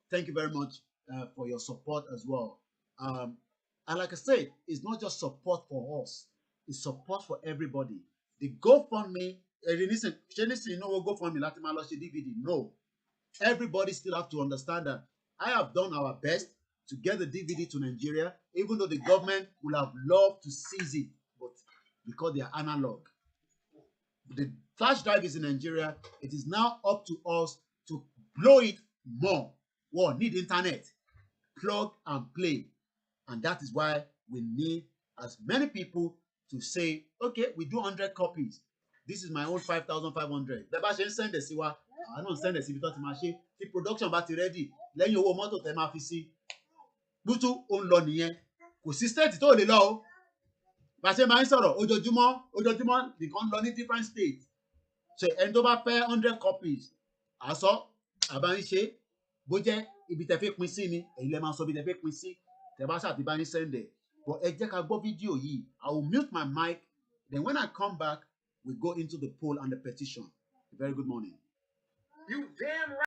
Thank you very much for your support as well. And like I said, it's not just support for us; it's support for everybody. The GoFundMe. Listen, you know what GoFundMe like DVD? No, everybody still have to understand that I have done our best to get the DVD to Nigeria, even though the government would have loved to seize it, but because they are analog. The flash drive is in Nigeria. It is now up to us to blow it more. Well, need internet, plug and play. And that is why we need as many people to say, okay, we do 100 copies. This is my own 5,500. The Bashan send the Siwa. I don't send the Siwa to machine. The production battery ready. Let you want to tell me Butu on lọ nìyẹn. Kò sí state tó lè lọ o. Bá ṣe máa ń sọ̀rọ̀ ojoojúmọ́ nìkan lọ ní different states. So ẹni tó bá fẹ́ 100 copies. Àsọ àbá ń ṣe bó jẹ́ ibi tẹ́ fẹ́ pín sí ni èyí lẹ máa sọ ibi tẹ́ fẹ́ pín sí. Tẹ́ bá ṣàtì bá ní send ẹ̀. But ẹ jẹ́ ká gbọ́ fídíò yìí. I will mute my mic. Then when I come back, we go into the poll and the petition. Very good morning. You damn right.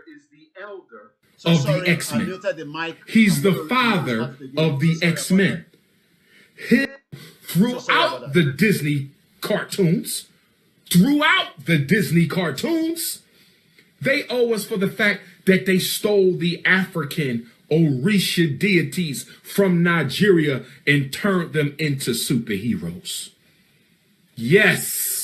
Is the elder of the X-Men. He's the father of the X-Men. Throughout the Disney cartoons, they owe us for the fact that they stole the African Orisha deities from Nigeria and turned them into superheroes. Yes.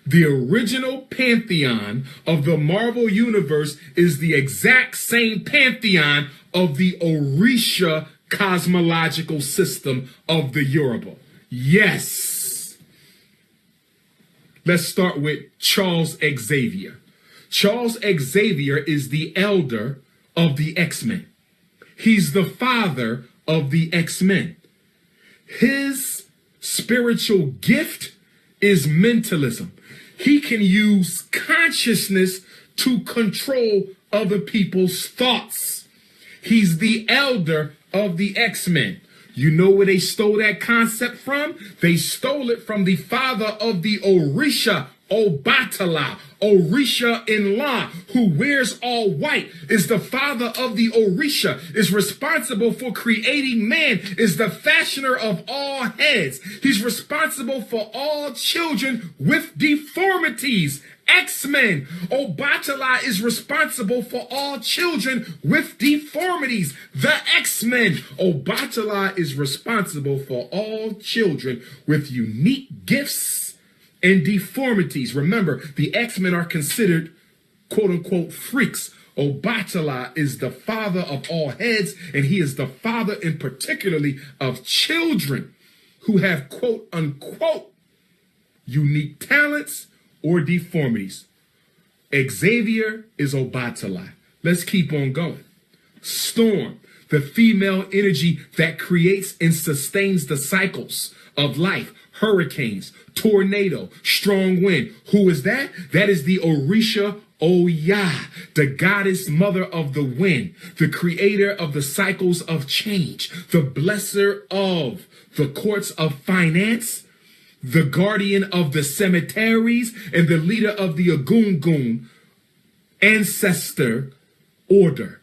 The original pantheon of the Marvel Universe is the exact same pantheon of the Orisha cosmological system of the Yoruba. Yes. Let's start with Charles Xavier. Charles Xavier is the elder of the X-Men. He's the father of the X-Men. His spiritual gift is mentalism. He can use consciousness to control other people's thoughts. He's the elder of the X-Men. You know where they stole that concept from? They stole it from the father of the Orisha, Obatala. Orisha in law, who wears all white, is the father of the Orisha, is responsible for creating man, is the fashioner of all heads. He's responsible for all children with deformities. X-Men. Obatala is responsible for all children with deformities. The X-Men. Obatala is responsible for all children with unique gifts and deformities. Remember, the X-Men are considered quote-unquote freaks. Obatala is the father of all heads, and he is the father in particularly of children who have quote-unquote unique talents or deformities. Xavier is Obatala. Let's keep on going. Storm, the female energy that creates and sustains the cycles of life. Hurricanes, tornado, strong wind. Who is that? That is the Orisha Oya, the goddess mother of the wind, the creator of the cycles of change, the blesser of the courts of finance, the guardian of the cemeteries, and the leader of the Agungun ancestor order.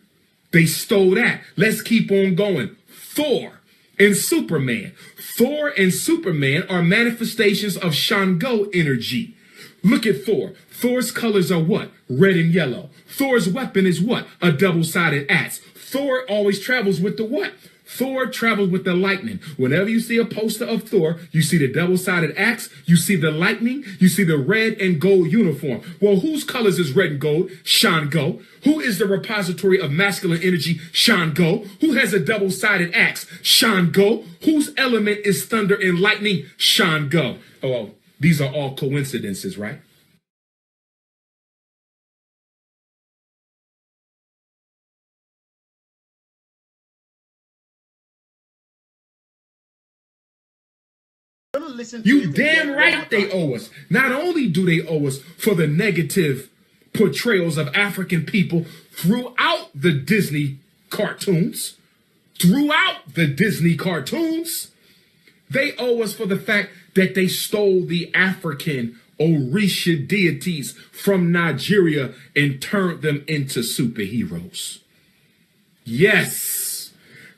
They stole that. Let's keep on going. Thor and Superman. Thor and Superman are manifestations of Shango energy. Look at Thor. Thor's colors are what? Red and yellow. Thor's weapon is what? A double-sided axe. Thor always travels with the what? Thor travels with the lightning. Whenever you see a poster of Thor, you see the double-sided axe, you see the lightning, you see the red and gold uniform. Well, whose colors is red and gold? Shango. Who is the repository of masculine energy? Shango. Who has a double-sided axe? Shango. Whose element is thunder and lightning? Shango. Oh, well, these are all coincidences, right? You damn right they owe us. Not only do they owe us for the negative portrayals of African people throughout the Disney cartoons, they owe us for the fact that they stole the African Orisha deities from Nigeria and turned them into superheroes. Yes.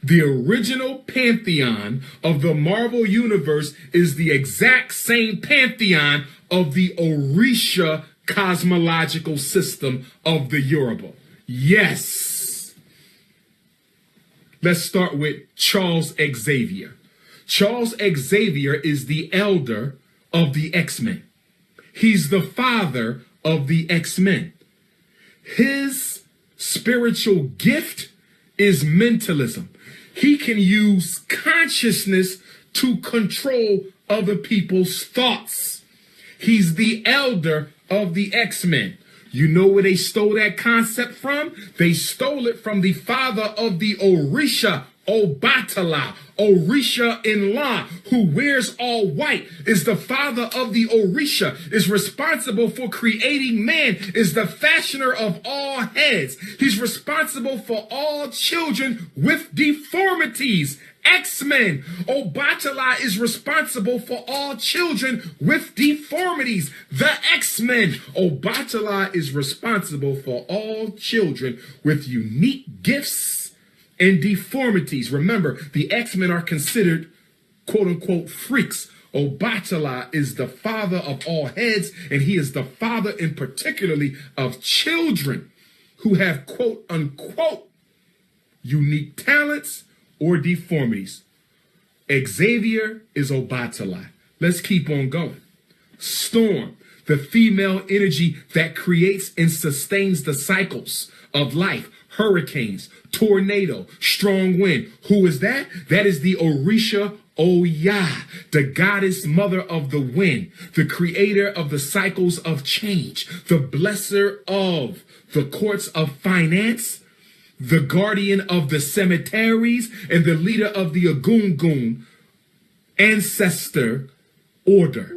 The original pantheon of the Marvel Universe is the exact same pantheon of the Orisha cosmological system of the Yoruba. Yes. Let's start with Charles Xavier. Charles Xavier is the elder of the X-Men. He's the father of the X-Men. His spiritual gift is mentalism. He can use consciousness to control other people's thoughts. He's the elder of the X-Men. You know where they stole that concept from? They stole it from the father of the Orisha, Obatala. Orisha in La, who wears all white, is the father of the Orisha, is responsible for creating man, is the fashioner of all heads. He's responsible for all children with deformities. X-Men. Obatala is responsible for all children with deformities. The X-Men. Obatala is responsible for all children with unique gifts and deformities. Remember, the X-Men are considered quote-unquote freaks. Obatala is the father of all heads, and he is the father in particularly of children who have quote-unquote unique talents or deformities. Xavier is Obatala. Let's keep on going. Storm, the female energy that creates and sustains the cycles of life. Hurricanes, tornado, strong wind. Who is that? That is the Orisha Oya, the goddess mother of the wind, the creator of the cycles of change, the blesser of the courts of finance, the guardian of the cemeteries, and the leader of the Agungun ancestor order.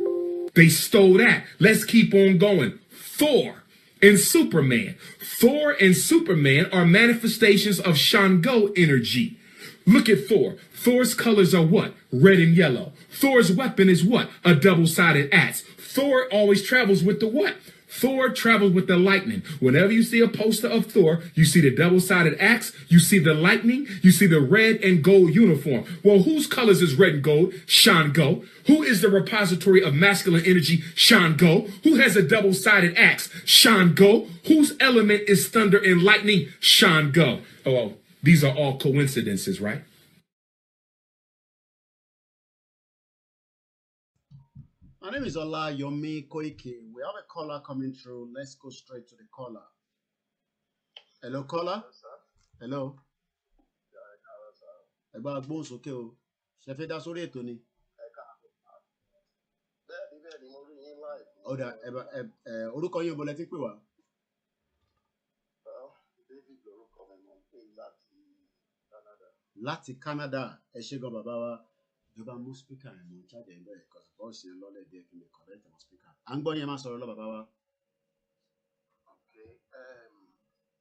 They stole that. Let's keep on going. Thor and Superman. Thor and Superman are manifestations of Shango energy. Look at Thor. Thor's colors are what? Red and yellow. Thor's weapon is what? A double-sided axe. Thor always travels with the what? Thor travels with the lightning. Whenever you see a poster of Thor, you see the double-sided axe, you see the lightning, you see the red and gold uniform. Well, whose colors is red and gold? Shango. Who is the repository of masculine energy? Shango. Who has a double-sided axe? Shango. Whose element is thunder and lightning? Shango. Oh, well, these are all coincidences, right? My name is Ola Yomi Koike. We have a caller coming through. Let's go straight to the caller. Hello, caller. Hello. Ẹgbẹ́ agbóhùn sókè o. Ṣé fẹ́ dá sórí ètò ni? Ọ̀dà orúkọ yín bọ̀lẹ́ tí pè wá. Láti Canada. Ẹ ṣé gan bàbá wa. Ìjọba mú speaker ẹ̀ mọ̀ jáde ẹ̀ bẹ́ẹ̀ because voice yẹn lọ́lẹ̀ díẹ̀ kí n lè correct àwọn speaker. À ń gbọ́ yẹn máa sọ̀rọ̀ lọ bàbá wa.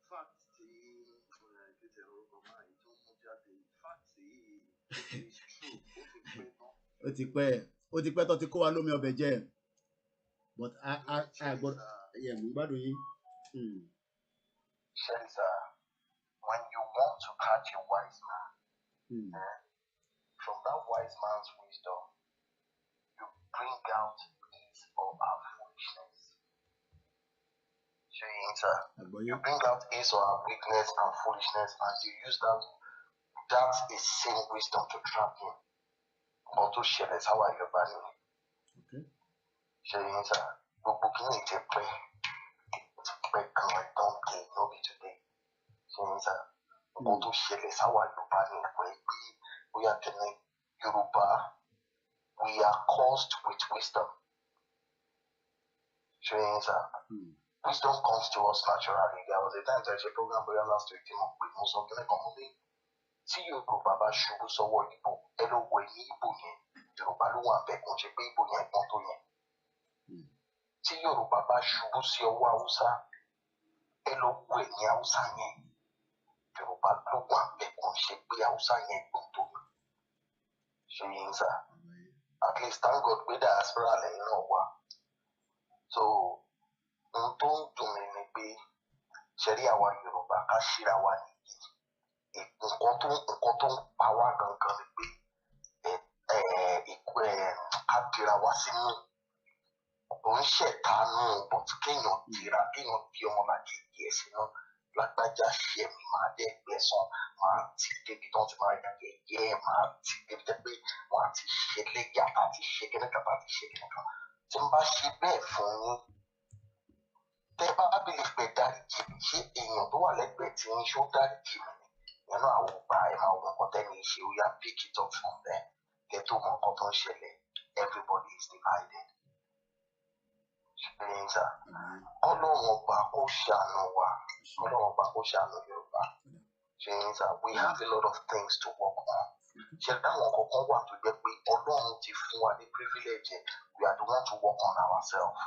Fact tí kíkẹ́ orúkọ máa ń tó mú jáde fact yìí is true. Ó ti pẹ́ tó ti kó wa lómi ọbẹ̀ jẹ́ but a gbọ́ yẹ mú gbádùn yín. Says, when you want to catch a wise man, from that wise man's wisdom, you bring out his or our foolishness. You bring out his or our weakness and foolishness, and you use that is same wisdom to trap him. Or to share this, how are you banning? Okay. But booking it a pray. It's pray can I don't get no be today. Or to share this, how are you banning? We are telling Yoruba, we are caused with wisdom. Wisdom comes to us naturally. There was a time that a program where last week came up with most of the community. See you, Baba Shubu, so what you Elo, when you put in Yoruba, one back on your people, and not to you. See you, Baba Shubu, see your Wausa, Elo, when you are saying Yoruba, one back on your Biausa, and to you. At least thank God with the aspirant, you know what. So, don't do me, Sharia wa Yoruba, Kashira wa nǹkan tó ń pa wá gangan ni pé àdìrà wá sínú ò ń ṣẹ̀tánú but kéèyàn dìrà kéèyàn di ọmọlàkejì ẹ̀ sínú lágbájá ṣe mi máa dẹ́ gbẹ̀san máa ti débi tó ti máa yà yẹ̀yẹ́ máa ti débi tẹ́ pé wọ́n á ti ṣe léyà àti ṣe kẹ́nìkan àti ṣe kẹ́nìkan tí n bá ṣe bẹ́ẹ̀ fún yín tẹ́ bá bìlì pé dáríjì mi ṣé èèyàn tó wà lẹ́gbẹ̀ẹ́ tí ń ṣó dáríjì mi ni. I will buy my own content issue. We have pick it up from there. Get to more content. Everybody is divided. We have a lot of things to work on. We are the one to work on ourselves.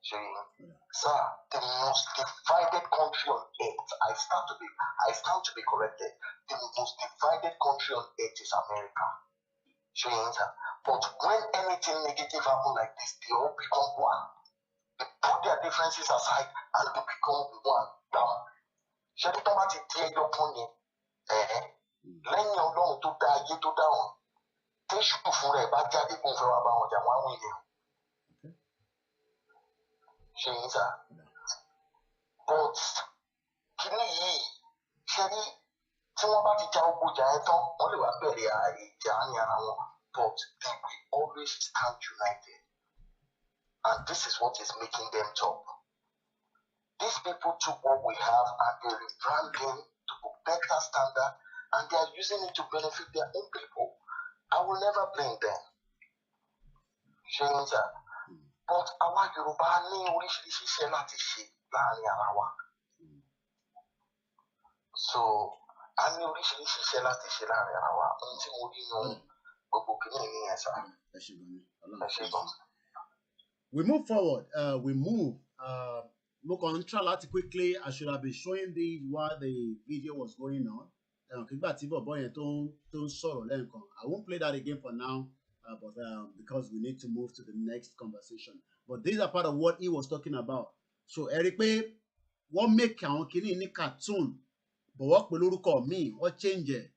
Sir, the most divided country on earth, I stand to be corrected. The most divided country on earth is America. But when anything negative happens like this, they all become one. They put their differences aside and they become one. Now, ṣé tó bá ti di ẹyọ kan yẹn, lẹ́yìn Ọlọ́run tó dá ayé tó dá wọn, téṣù fúnra ẹ̀ bá jáde kó fẹ́ wá bá wọn jà wọ́n á wí ni. But kini yìí ṣe ní tí wọ́n bá ti ja ogun jà ẹ́ tán wọ́n lè wá bẹ̀rẹ̀ ìjà ní ara wọn but they will always stand united and this is what is making them top. These people took what we have and they rebranding to a better standard and they are using it to benefit their own people. I will never blame them. But our Yoruba ní oríṣiríṣi iṣẹ́ láti ṣe láàrin ara wa. So, a ní oríṣiríṣi iṣẹ́ láti ṣe láàrin ara wa. Ohun tí mo rí yan gbogbo kìíní ní ẹ̀ sá. Ẹ ṣe gan. We move forward. We move. Mo kàn ń try láti quickly. I should have been showing these while the video was going on. Kígbà tí bọ̀bọ̀ yẹn tó ń sọ̀rọ̀ lẹ́ẹ̀kan. I won't play that again for now. But because we need to move to the next conversation. But these are part of what he was talking about. So, Eric, what make àwọn kìíní ní cartoon? But what lórúkọ mi? What change it?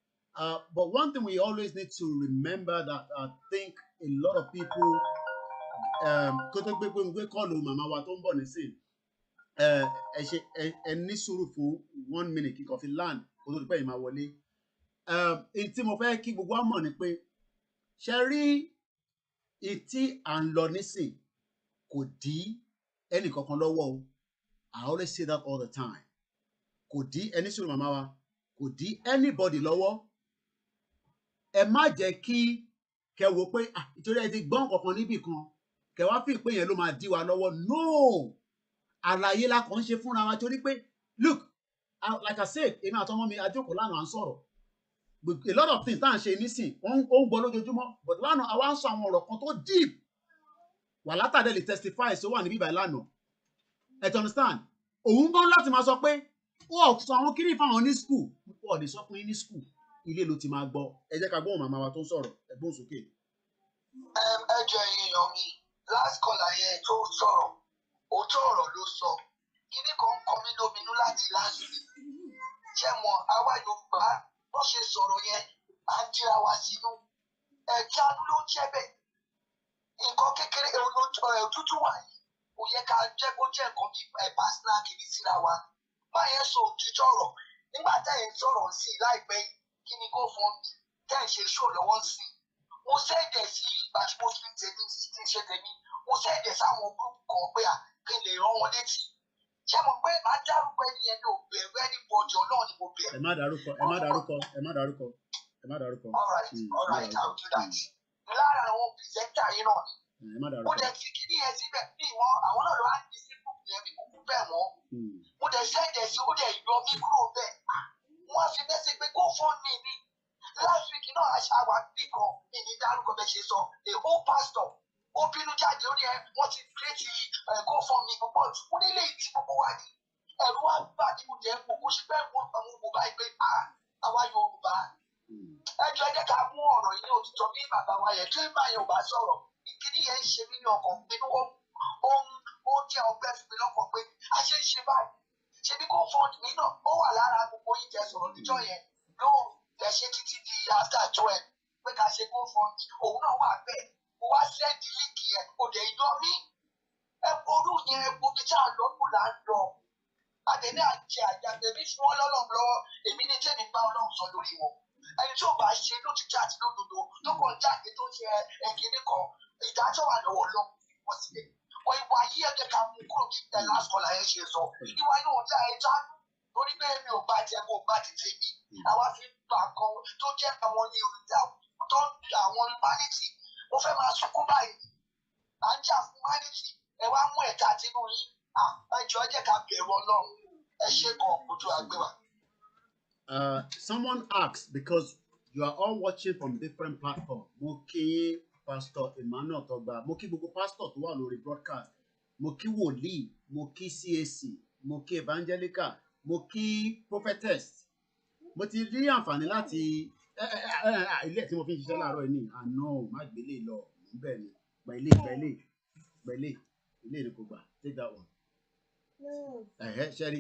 But one thing we always need to remember that I think a lot of people kó tó gbé kọ́ọ̀lù màmá wa tó ń bọ̀ nísìn ẹ ní sùúrù fún 1 minute kíkọ́ fi land kó tó di pé ìmọ̀ wọlé. Èyí tí mo fẹ́ kí gbogbo wa mọ̀ ni pé ṣe rí ìtí à ń lọ nísìn kò dí ẹnì kankan lọ́wọ́ o. I always say that all the time. Kò dí ẹni sùúrù màmá wa kò dí anybody lọ́wọ́. Ẹ má jẹ́ kí kẹ wò pé ìtorí ẹ ti gbọ́n kankan níbì kan kẹ wá fi pé yẹn ló máa dí wa lọ́wọ́. No! Àlàyé la kàn ń ṣe fúnra wa torí pé look like I said èmi àtọmọ mi ajókòó lánàá à ń sọ̀rọ̀. A lot of things tá à ń ṣe nísìn ó ń gbọ́ lójoojúmọ́ but lánàá àwa ń sọ àwọn ọ̀rọ̀ kan tó deep wà látàdé lè testify so wà níbí báyìí lánàá ẹ ti understand òun gan láti máa sọ pé ó sọ àwọn kiri fáwọn ní school púpọ̀ lè sọ fún yín ní school ilé ló ti máa gbọ́ ẹ jẹ́ ká gbóhùn màmá wa tó ń sọ̀rọ̀ ẹ gbóhùn sókè. ẹ jọ èèyàn mi last caller yẹn tó sọ̀rọ̀ òótọ́ ọ̀rọ̀ ló sọ kíní kan ń kọ mí lóminú láti last week ṣé mọ̀ àwa Yorùbá bó ṣe sọ̀rọ̀ yẹn à ń dira wa sínú ẹ̀jẹ̀ àánú ló ń jẹ́ bẹ́ẹ̀ nǹkan kékeré òtútù wà yìí kò yẹ ká jẹ́ kó jẹ́ nǹkan bí personal kìíní síra wa báyẹn sọ òtítọ́ ọ̀rọ̀ nígbà táyẹn sọ̀rọ̀ sí i láìpẹ́ yìí kí ni GoFundMe tẹ́ ẹ̀ ṣe ṣó lọ́wọ́ sí i mo sẹ́ẹ̀dẹ̀ sí ìgbà tí mo fi tèmi ti ṣe tèmi mo sẹ́ẹ̀dẹ̀ sáwọn gúrúùpù kan pé à kí n lè rán wọn létí ṣé mo pé màá dárúkọ ẹni yẹn ní òbẹ̀rù ẹni bọ̀jọ̀ náà ni mo bẹ̀rù. ẹ má dárúkọ. all right I'll do that. lára àwọn pìrìsẹ́ńtà yìí náà mo dẹ̀ fi kíní yẹn síbẹ̀ bí wọn àwọn náà ló wá ní sí gúrúùpù yẹn bí kúkú bẹ́ẹ̀ wọ́n mo dẹ̀ sẹ́ẹ̀dẹ̀ sí ó dẹ̀ yọ mí kúrò bẹ́ẹ̀ wọ́n fi mẹ́sẹ̀ pé GoFundMe ni last week náà aṣáájú àbíkan mi ní dárúkọ bẹ́ẹ̀ ṣe sọ a whole pastor ó bínú jáde ó ní ẹ wọ́n ti create GoFundMe gbogbo ọ̀tún nílé ìtì gbogbo wa ní ẹ̀rú wa gbà ní oúnjẹ ń kókó sí bẹ́ẹ̀ wọ́n àwọn Yorùbá ìgbé àwa Yorùbá ẹjọ́ ẹ jẹ́ ká mú ọ̀rọ̀ yìí ní òtítọ́ bí bàbá wa yẹn tí bá yẹn ò bá sọ̀rọ̀ ìkíní yẹn ń ṣe mí ní ọkàn pinnu ó jẹ́ ọgbẹ́ fún mi lọ́kàn pé a ṣe ń ṣe báyìí ṣe bí GoFundMe náà ó wà lára gbogbo yìí tẹ sọ̀rọ̀ níjọ́ yẹn lóò lẹ ṣe títí di after 12 pé ká ṣe GoFundMe òun náà wà bẹ́ẹ̀ mo wá sẹ́ẹ̀dì líǹkì yẹn kò dé yọ mí orú yẹn omi tí a lọ kù là ń lọ àtẹ̀lé àti àjàgbé mi fún ọlọ́run lọ́wọ́ èmi ní tẹ́mi bá ọlọ́run sọ lórí wọn ẹni tó bá ṣe lójijì àti lódodo tó kàn jáde tó ṣe ẹ̀kíní kan ìdájọ́ wà lọ́wọ́ ọlọ́run wọ́n sílẹ̀ wọ́n ìwà yí ẹ̀jẹ̀ ká mú kúrò kí ẹ̀ last call ayé ṣe sọ ìwà yóò dá ẹ jáde torí pé mi ò bá jẹ kó bá ti tẹ mi àwa fi gbà kan tó jẹ́ àwọn ní oríta tó ń da àwọn humanity mo fẹ́ máa sunkún báyìí à ń jà fún humanity ẹ wá mú ẹ̀ka tinú yín ẹjọ́ ẹ jẹ́ ká bẹ̀rù ọlọ́run ẹ ṣe kan ojú àgbẹ̀wà. Someone asked, because you are all watching from different platforms. Mo kí Pastor Emmanuel Togba, mo kí gbogbo pastor tó wà lórí broadcast, mo kí wòlíì, mo kí CAC, mo kí evangelical, mo kí prophetess. Mo ti rí àǹfààní láti ilé tí mo fi ń ṣiṣẹ́ láàárọ̀ yìí ní àná má gbélé lọ níbẹ̀ ni gbẹ̀lé ilé ni kò gbà take that one. Ṣẹ́rí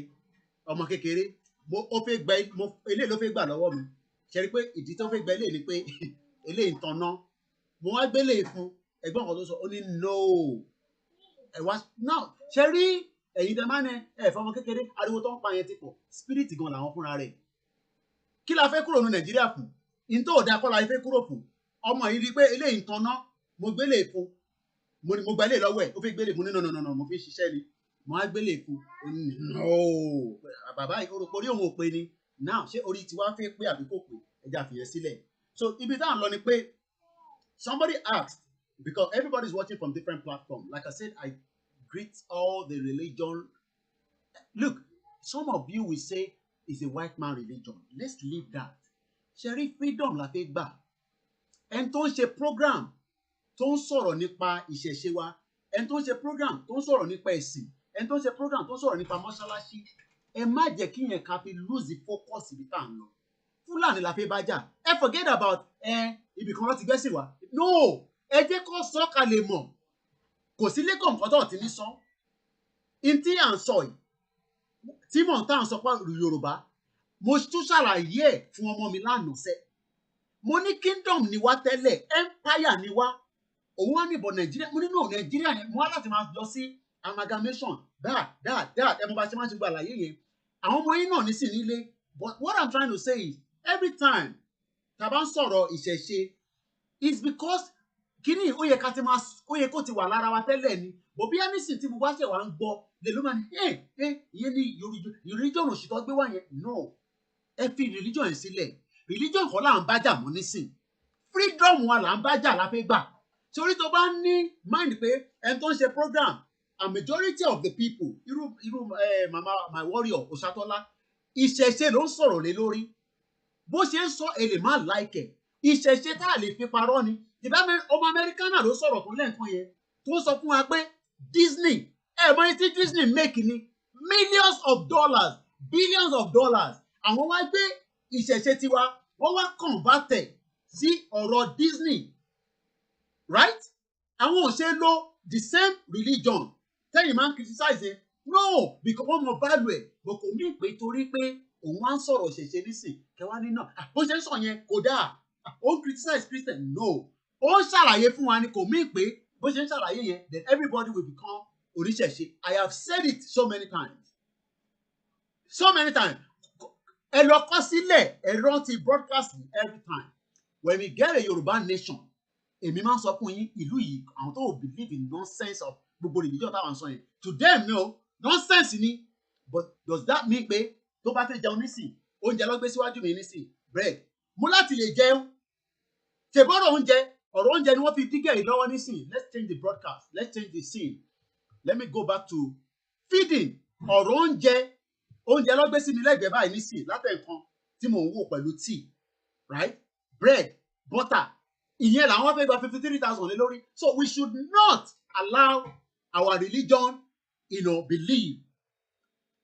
ọmọ kékeré ó fẹ́ gba eléyìí ló fẹ́ gbà lọ́wọ́ mi ṣẹ́rí pé ìdí tó fẹ́ gba eléyìí ni pé eléyìí ń tanná mo wá gbélé fún ẹ̀gbọ́n kan tó sọ ó ní no ẹ̀wá náà ṣẹ́rí ẹ̀yin tẹ máa ń ẹ̀fọ́ ọmọ kékeré ariwo tó ń pa yẹn ti pọ̀ spirit gan làwọn fúnra rẹ̀ kí la fẹ́ kúrò ní Nàìjíríà fún in tó dáa kọ́ la fẹ́ kúrò fún ọmọ yìí rí pé eléyìí ń tanná mo gbélé fún mo gba eléyìí lọ́wọ́ ẹ̀ ó fi gbélé fún ní no mo fi ṣiṣẹ́ ni mo á gbélé fún no bàbá orí òun ò pe ni now ṣé orí tiwa fẹ́ pé àbí kò pé ẹja fìyẹn sílẹ̀ so ibi táwọn lọ ni pé somebody asked because everybody is watching from different platforms like I said I greet all the religion. Look, some of you will say it's a white man religion. Let's leave that. Ṣẹ̀rí freedom la fẹ́ gbà. Ẹni tó ń ṣe program tó ń sọ̀rọ̀ nípa ìṣẹ̀ṣe wa, ẹni tó ń ṣe program tó ń sọ̀rọ̀ nípa ẹ̀sìn, ẹni tó ń ṣe program tó ń sọ̀rọ̀ nípa mọ́ṣáláṣí, ẹ má jẹ́ kí yẹn ká fi lose the focus ibi tá à ń lọ. Fúlàní la fẹ́ bá jà. Ẹ forget about ibì kan láti gbẹ́sìn wa. No, ẹ jẹ́ kó sọ ká lè mọ̀. Kò sí lẹ́kọ̀ọ́ nǹkan tó ti ní sọ. In tí à ń sọ yìí, tí mò ń tà ń sọ pé Yorùbá, mo tún ṣàlàyé ẹ̀ fún ọmọ mi lánàá sẹ́. Mo ní kingdom ni wá tẹ́lẹ̀, empire ni wá. Òun wá níbọ̀ Nàìjíríà, mo nínú Nàìjíríà yẹn, mo wá láti máa lọ sí amalgamation, that, ẹ mo bá ṣe máa ṣe gba àlàyé yẹn. Àwọn ọmọ yín náà ní sì nílé. But what I'm trying to say is, every time tá bá ń sọ̀rọ̀ ìṣẹ̀ṣe, it's because kíní ó yẹ ká ti máa ó yẹ kó ti wà lára wa tẹ́lẹ̀ ni bò bí ẹnìsìn tí mo bá ṣe wà ń gbọ́ lè ló máa ní ìyẹn ní religion òṣìṣẹ́ gbé wá yẹn no ẹ fi religion yẹn sílẹ̀ religion kan là ń bájà mọ́ nísìn freedom wa là ń bájà la fẹ́ gbà torí tó bá ní mind pé ẹni tó ń ṣe program a majority of the people irú mama my warrior Òṣàtọ́lá ìṣẹ̀ṣe ló ń sọ̀rọ̀ lé lórí bó ṣe ń sọ èlè má like ẹ̀ ìṣẹ̀ṣe tá a lè fi parọ́ ni ìbá ọmọ amẹ́ríkà náà ló sọ̀rọ̀ tó lẹ́ẹ̀kan yẹn tó sọ fún wa pé Disney mọ etí Disney make ni millions of dollars billions of dollars àwọn wá gbé ìṣẹ̀ṣe tiwa wọ́n wá converted sí ọ̀rọ̀ Disney right àwọn ò ṣe lo the same religion tẹ́yìn máa ń criticize no because wọ́n mọ value ẹ̀ bọ̀ kò ní ìpè torí pé òun wá ń sọ̀rọ̀ ṣẹ̀ṣẹ̀ nísìn kẹwàá ní náà bó ṣe ń sọ yẹn kò dáa ó criticize Christian. No. Ó ṣàlàyé fún wa ni kò mí pé bó ṣe ń ṣàlàyé yẹn then everybody will become oníṣẹ̀ṣe. I have said it so many times. So many times. Ẹ lọ kọ sílẹ̀, ẹ rántí broadcast every time. When we get a Yoruba nation, èmi máa ń sọ fún yín ìlú yìí àwọn tó believe in nonsense of gbogbo religion táwọn sọ yẹn. To them no, nonsense ni. But does that mean pé tó bá fẹ́ jẹun nísìn, oúnjẹ ló gbé síwájú mi nísìn, bread. Mo láti lè jẹun. Ṣèbọ̀rọ̀ oúnjẹ, ọ̀rọ̀ oúnjẹ ni wọ́n fi dígẹ̀ yìí lọ́wọ́ nísìn. Let's change the broadcast. Let's change the scene. Let me go back to feeding. Ọ̀rọ̀ oúnjẹ ló gbé sí mi lẹ́gbẹ̀ẹ́ báyìí nísìn látẹ̀kan tí mò ń wò pẹ̀lú tea, right? Bread, butter. Ìyẹn làwọn fẹ́ gba 53,000 lé lórí. So we should not allow our religion, believe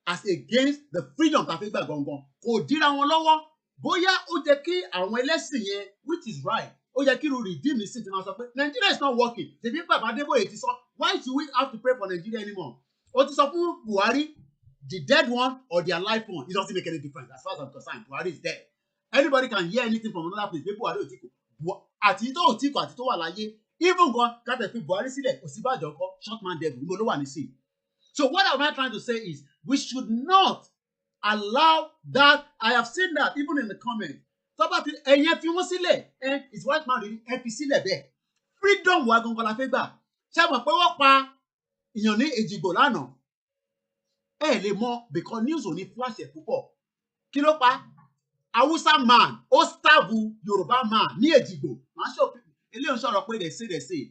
as against the freedom tá a fẹ́ gbà gangan. Kò dira wọn lọ́wọ́. Bóyá ó jẹ́ kí àwọn ẹlẹ́sìn yẹn, which is right, ó yẹ kí irú redeem ní sí ti máa sọ pé Nigeria is not working. Ṣèbí bàbá Adébóyè ti sọ, why should we have to pray for Nigeria anymore? Ó ti sọ fún Buhari, the dead one or the alive one, it doesn't make any difference as far as I'm concerned. Buhari is dead. Anybody can hear anything from another place. Pé Buhari ò tí kú. Àti tó ò tí kú àti tó wà láyé. Even gan kátẹ̀ fi Buhari sílẹ̀, Ọ̀ṣínbàjò kọ́, short man devil, mo ló wà nísìn. So what am I trying to say is we should not allow that. I have seen that even in the comments. Tọ́ba fi ẹ̀yẹn fi wọ́n sílẹ̀ ẹ̀ is white man really ẹ̀ fi sílẹ̀ bẹ́ẹ̀. Freedom wa gangan la fẹ́ gbà. Ṣé mọ̀ pé wọ́n pa ìyàn ní Èjìgbò lánàá? Ẹ lè mọ̀ because news ò ní flash ẹ̀ púpọ̀. Kí ló pa? Hausa man ó stabbu Yoruba man ní Èjìgbò. Màá ṣe eléyìí ń sọ̀rọ̀ pé they say.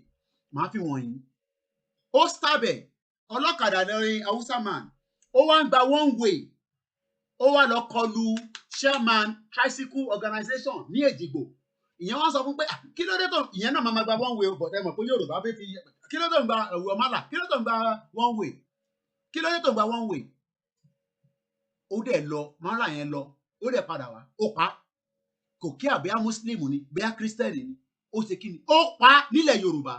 Màá fi wọ̀nyí. Ó stab ẹ̀ ọlọ́kadà lọ́rin Hausa man. Ó wá ń gba one way. Ó wá lọ kọlu chairman tricycle organization ní Èjìgbò. Ìyẹn wọ́n sọ fún pé kí ló dé tó ìyẹn náà máa gba one way but ẹ mọ̀ pé Yorùbá fẹ́ fi kí ló dé tó ń gba ẹ̀wù ọmọlà kí ló dé tó ń gba one way kí ló dé tó ń gba one way. Ó dẹ̀ lọ mọ́ra yẹn lọ ó dẹ̀ padà wá ó pa kò kí àbíyá Muslim ni bíyá Christian ni ó ṣe kí ni ó pa nílẹ̀ Yorùbá.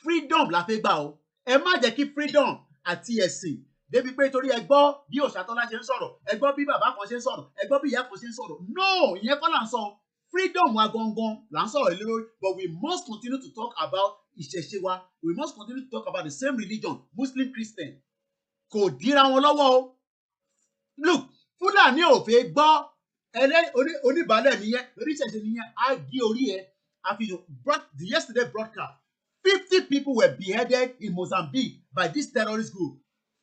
Freedom la fẹ́ gbà o. Ẹ má jẹ́ kí freedom àti ẹ̀sìn débi pé torí ẹ gbọ́ bí Òṣàtọ́lá ṣe ń sọ̀rọ̀ ẹ gbọ́ bí bàbá kan ṣe ń sọ̀rọ̀ ẹ gbọ́ bí ìyá kan ṣe ń sọ̀rọ̀. No, ìyẹn kọ́ là ń sọ. Freedom wa gangan là ń sọ̀rọ̀ lé lórí. But we must continue to talk about ìṣẹ̀ṣe wa. We must continue to talk about the same religion, Muslim, Christian. Kò dira wọn lọ́wọ́ o. Look, Fúlàní ò fẹ́ gbọ́ oníbàálẹ̀ nìyẹn oníṣẹ̀ṣe nìyẹn á gé orí ẹ̀. The yesterday broadcast 50 people were beheaded in Mozambique by this terrorist group.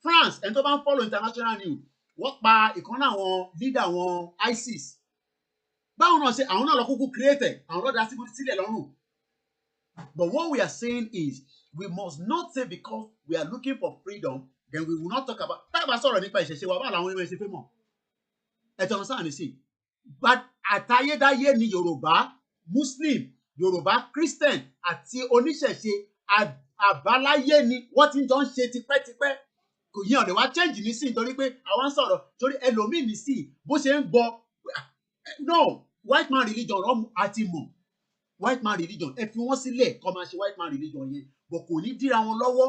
France ẹni tó bá ń follow international news wọ́n pa ìkan náà àwọn leader àwọn ISIS. Báwo náà ṣe àwọn náà lọ kúkú create àwọn lọ́dà sílẹ̀ lọ́rùn. But what we are saying is we must not say because we are looking for freedom then we will not talk about. Tábà sọ̀rọ̀ nípa ìṣẹ̀ṣe wa báwo làwọn onímọ̀ ẹ̀ṣẹ̀ fẹ́ mọ̀. Ẹ̀tọ́ sáà ní sí. But àtayédáyé ni Yorùbá Muslim Yorùbá Christian àti oníṣẹ̀ṣe àbáláyé ni wọ́n ti jọ ń ṣe tipẹ́tipẹ́. Kò yí ọ̀dẹ̀ wá change ní sí nítorí pé àwọn ń sọ̀rọ̀ torí ẹlòmíì ní sí bó ṣe ń gbọ́. No, white man religion àti mọ̀ white man religion ẹ fi wọ́n sílẹ̀ kọ́ máa ṣe white man religion yẹn bọ̀ kò ní dira wọn lọ́wọ́.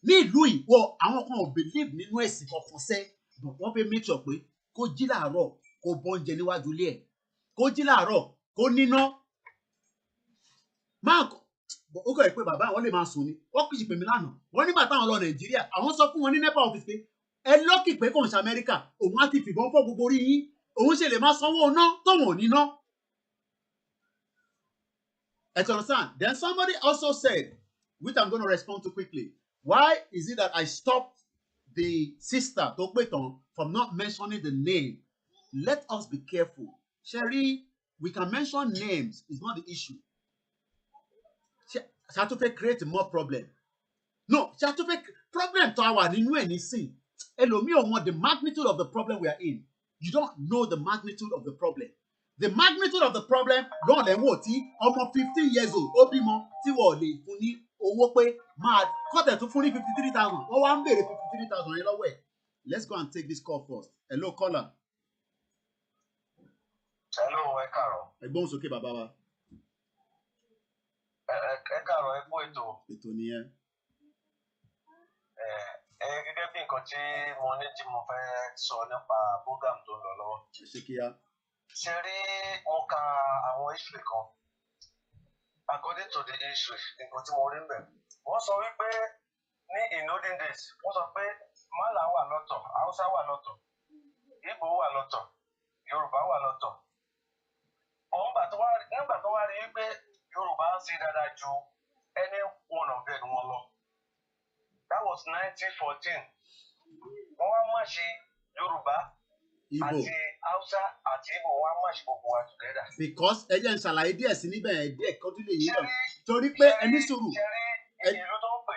Ní ìlú ìwọ àwọn kan ò believe nínú ẹ̀sìn kankan sẹ́ but wọ́n fẹ́ make sure pé kó jí láàárọ̀ kó bọ́ oúnjẹ níwájú ilé ẹ̀ kó jí láàárọ̀ kó níná. Máa ó kọ̀ ẹ́ pé bàbá àwọn lè máa sùn ni wọ́n kìí pè mí lánàá wọ́n nígbà táwọn lọ Nàìjíríà àwọn sọ fún wọn ní NEPA office pé ẹ lọ́kì pé kò ń ṣe Amẹ́ríkà òun á ti fìbọn fọ́ gbogbo orí yín òun ṣe lè máa sanwó ná tóun ò ní ná. You understand? Then somebody also said, which I'm going to respond to quickly, why is it that I stopped the sister Tokpeton from not mentioning the name? Let us be careful. Sherry, we can mention names, it's not the issue. Ṣàtúfẹ́ create more problem. No, Ṣàtúfẹ́ problem to our nínú ẹ̀ nísìn. Ẹlòmíì ò mọ the magnitude of the problem we are in. You don't know the magnitude of the problem. The magnitude of the problem lọ́ọ̀ lẹ́wọ̀n tí ọmọ 15 years old ó bímọ tí wọ́n lè fún ní owó pé máa kọ́tẹ̀ tún fún ní 53,000 wọ́n wá ń béèrè 53,000 yẹn lọ́wọ́ ẹ̀. Let's go and take this call first. Hello, caller. Hello, ẹ káàárọ̀. Ẹgbọ́n sókè bàbá wa. Ẹ káàárọ̀, ẹ kú ètò. Ètò nìyẹn. Gẹ́gẹ́ bí nǹkan tí mo ní tí mo fẹ́ sọ nípa program tó ń lọ lọ́wọ́. Ẹ ṣe kíá. ṣe rí mo ka àwọn history kan according to the history nǹkan tí mo rí ń bẹ̀ wọ́n sọ wípé ní in olden days wọ́n sọ pé mala wà lọ́tọ̀ Hausa wà lọ́tọ̀ Igbo wà lọ́tọ̀ Yorùbá wà lọ́tọ̀ nígbà tó wá rí wípé Yorùbá ń ṣe dáadáa ju any one of them wọn lọ that was 1914 wọ́n wá mọ̀ ṣe Yorùbá àti Hausa àti Igbo wọ́n wá mọ̀ ṣe gbogbo wa together. Because ẹ jẹ́ n ṣàlàyé díẹ̀ sí níbẹ̀ díẹ̀ kó tún lè yí lọ torí pé ẹni sùúrù ìlú tó ń pè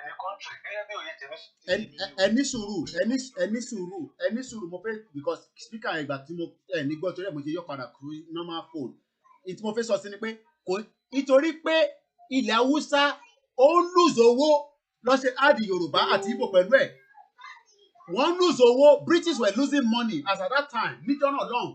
ní country gẹ́gẹ́ bí òye tèmi. ẹni sùúrù mo fẹ́ because speaker ìgbà tí mo ní gbọ́ torí ẹ̀ mo ṣe yọ padà kúrú normal phone ìtí mo fẹ́ sọ sí ni pé nítorí pé ilẹ̀ Haúsá ó ń lose owó lọ́sẹ̀ áàdì Yorùbá àti Igbo pẹ̀lú ẹ̀ wọ́n lose owó British were losing money as at that time níjọ́ náà lọ́hùn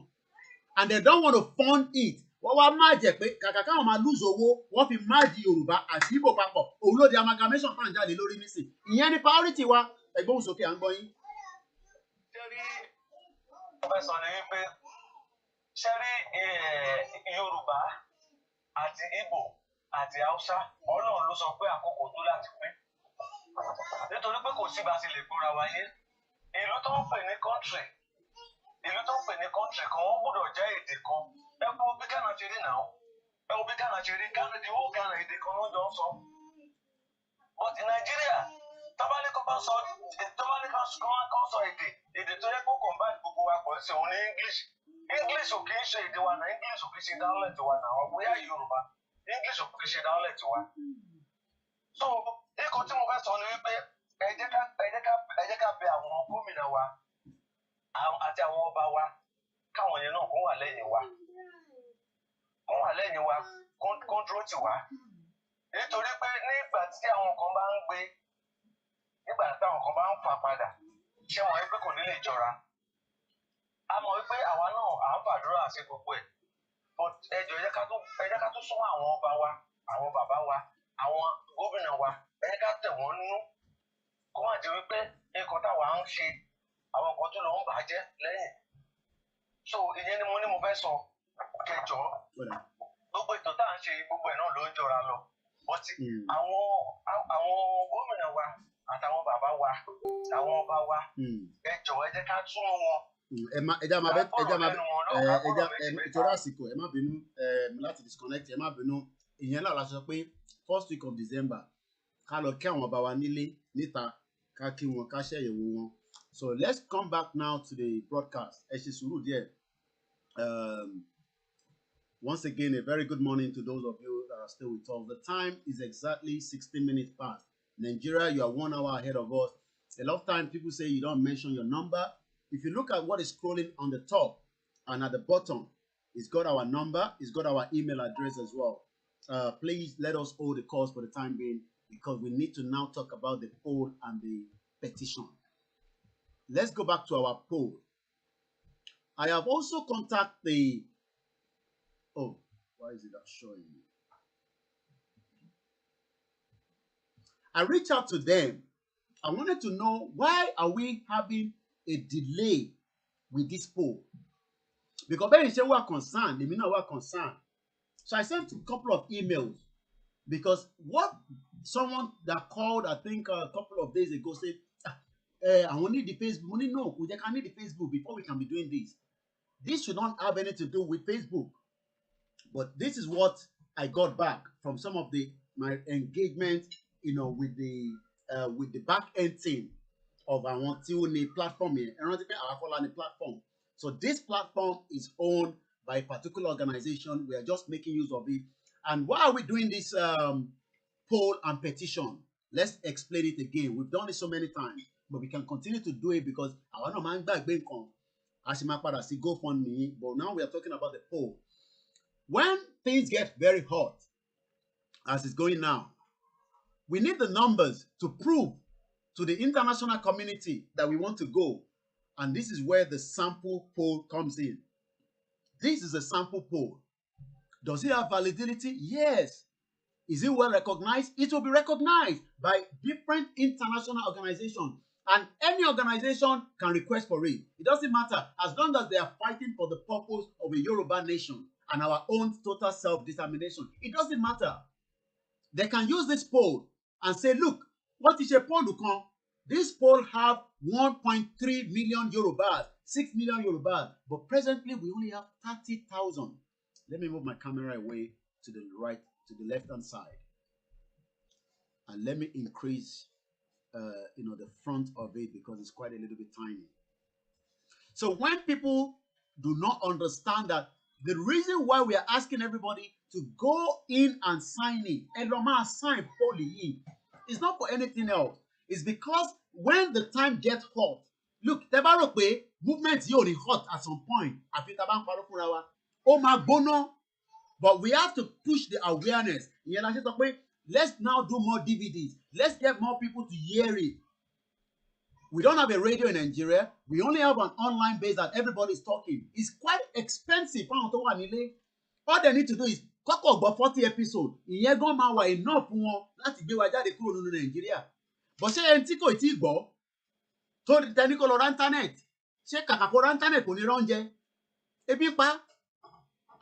and they don't want to fund it wọ́n wá máàjẹ̀ pé kàkà káwọn máa lose owó wọ́n fi máàjì Yorùbá àti Igbo papọ̀ òun ló di amalgamation tá à ń jáde lórí nísìn ìyẹn ni priority wa ẹgbẹ́ òun sókè à ń gbọ́ yín. ṣẹ́rí ọ̀fẹ́ sọ ni wípé ṣẹ́rí Yorùbá àti Igbo àti Hausa Ọlọ́run ló sọ pé àkókò tó láti pín nítorí pé kò sí bá a ṣe lè gbọ́ra wáyé ìlú tó ń pè ní country kan wọ́n gbọ́dọ̀ jẹ́ èdè kan ẹ wo bí Ghana ṣe rí náà ẹ wo bí Ghana ṣe rí Ghana di owó Ghana èdè kan ló jọ ń sọ but Nàìjíríà tọ́bálẹ́kọ́ bá sọ èdè tó yẹ kó combine gbogbo wa pọ̀ sí òun ní English ò kì í ṣe èdè wa náà English ò kì í ṣe dialect wa náà bóyá Yorùbá English ò kì í ṣe dialect wa so ikọ̀ tí mo fẹ́ sọ ni wípé ẹ jẹ́ ká bẹ àwọn gómìnà wa àti àwọn ọba wa káwọn yẹn náà kó wà lẹ́yìn wa kó dúró tì wá nítorí pé nígbà tí àwọn kan bá ń gbé nígbà tí àwọn kan bá ń fà padà ṣé wọn wípé kò ní lè jọra a mọ̀ wípé àwa náà à ń fàdúrà sí gbogbo ẹ̀ but ẹ jẹ́ ká tún súnmọ́ àwọn ọba wa àwọn bàbá wa àwọn gómìnà wa ẹ jẹ́ ká tẹ̀ wọ́n nínú kó má jẹ́ wípé nǹkan táwa ń ṣe àwọn kan tó lọ ń bàjẹ́ lẹ́yìn so ìyẹn ni mo fẹ́ sọ kẹjọ gbogbo ètò tá à ń ṣe gbogbo ẹ̀ náà ló ń jọra lọ but àwọn gómìnà wa àtàwọn bàbá wa àwọn ọba wa ẹ jọ̀ọ́ ẹ jẹ́ ká tún wọn. ìjọba àsìkò ẹ má bínú láti disconnect ẹ má bínú ìyẹn náà la sọ pé first week of December ká lọ kí àwọn ọba wa nílé níta ká kí wọn ká ṣẹ̀yẹ̀wò wọn. So let's come back now to the broadcast. Ẹ ṣe sùúrù díẹ̀. Once again, a very good morning to those of you that are still with us. The time is exactly 16 minutes past. Nigeria, you are 1 hour ahead of us. A lot of times people say you don't mention your number. If you look at what is scrolling on the top and at the bottom, it's got our number, it's got our email address as well. Please let us hold the course for the time being because we need to now talk about the poll and the petition. Let's go back to our poll. I have also contacted the... Oh, why is it not showing me? I reached out to them. I wanted to know why are we having a delay with this poll? Because when you say we are concerned, they mean we are concerned. So I sent a couple of emails because what someone that called, I think a couple of days ago said, I want need the Facebook. Money no, we can need the Facebook before we can be doing this. This should not have anything to do with Facebook. But this is what I got back from some of my engagement, with the back end team of our platform here. Platform. So this platform is owned by a particular organization. We are just making use of it. And why are we doing this poll and petition? Let's explain it again. We've done it so many times, but we can continue to do it because I want to man back GoFundMe. But now we are talking about the poll. When things get very hot, as it's going now, we need the numbers to prove to the international community that we want to go. And this is where the sample poll comes in. This is a sample poll. Does it have validity? Yes. Is it well recognized? It will be recognized by different international organizations. And any organization can request for it. It doesn't matter as long as they are fighting for the purpose of a Yoruba nation and our own total self-determination. It doesn't matter. They can use this poll and say, look, what is a poll to come? This poll have 1.3 million Yorubas, 6 million Yorubas, but presently we only have 30,000. Let me move my camera away to the right, to the left-hand side. And let me increase the front of it because it's quite a little bit tiny. So when people do not understand that the reason why we are asking everybody to go in and sign it, Eloma sign poly, is not for anything else. It's because when the time gets hot, look, Tebarope movement is only hot at some point. But we have to push the awareness. Let's now do more DVDs. Let's get more people to hear it. We don't have a radio in Nigeria. We only have an online base that everybody is talking. It's quite expensive. All they need to do is kọ́kọ́ gbọ́ 40 episodes. Ìyẹn gan máa wà enough fún wọn láti gbé wa jáde kúrò nínú Nàìjíríà. But ṣé ẹni tí kò tí ì gbọ́ tó tẹni kó lọ ra internet? Ṣé kàkà kó ra internet kò ní ránjẹ? Ebi pa.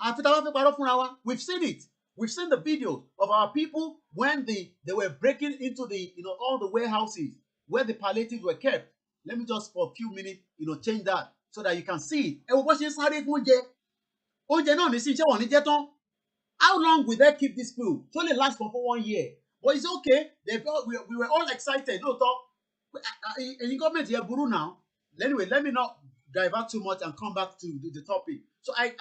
Àfi tá a bá fẹ́ parọ́ fúnra wa. We've seen it. We've seen the videos of our people when they were breaking into the all the warehouses where the palliatives were kept. Let me just for a few minutes, change that so that you can see it. Ẹ wo bó ṣe ń sáré fún oúnjẹ. Oúnjẹ náà ní sí iṣẹ́ wọn ní jẹ́ tán. How long will they keep this food? It only lasts for 1 year. But it's okay. We were all excited. No talk. And government here guru now. Anyway, let me not divert too much and come back to the topic. So I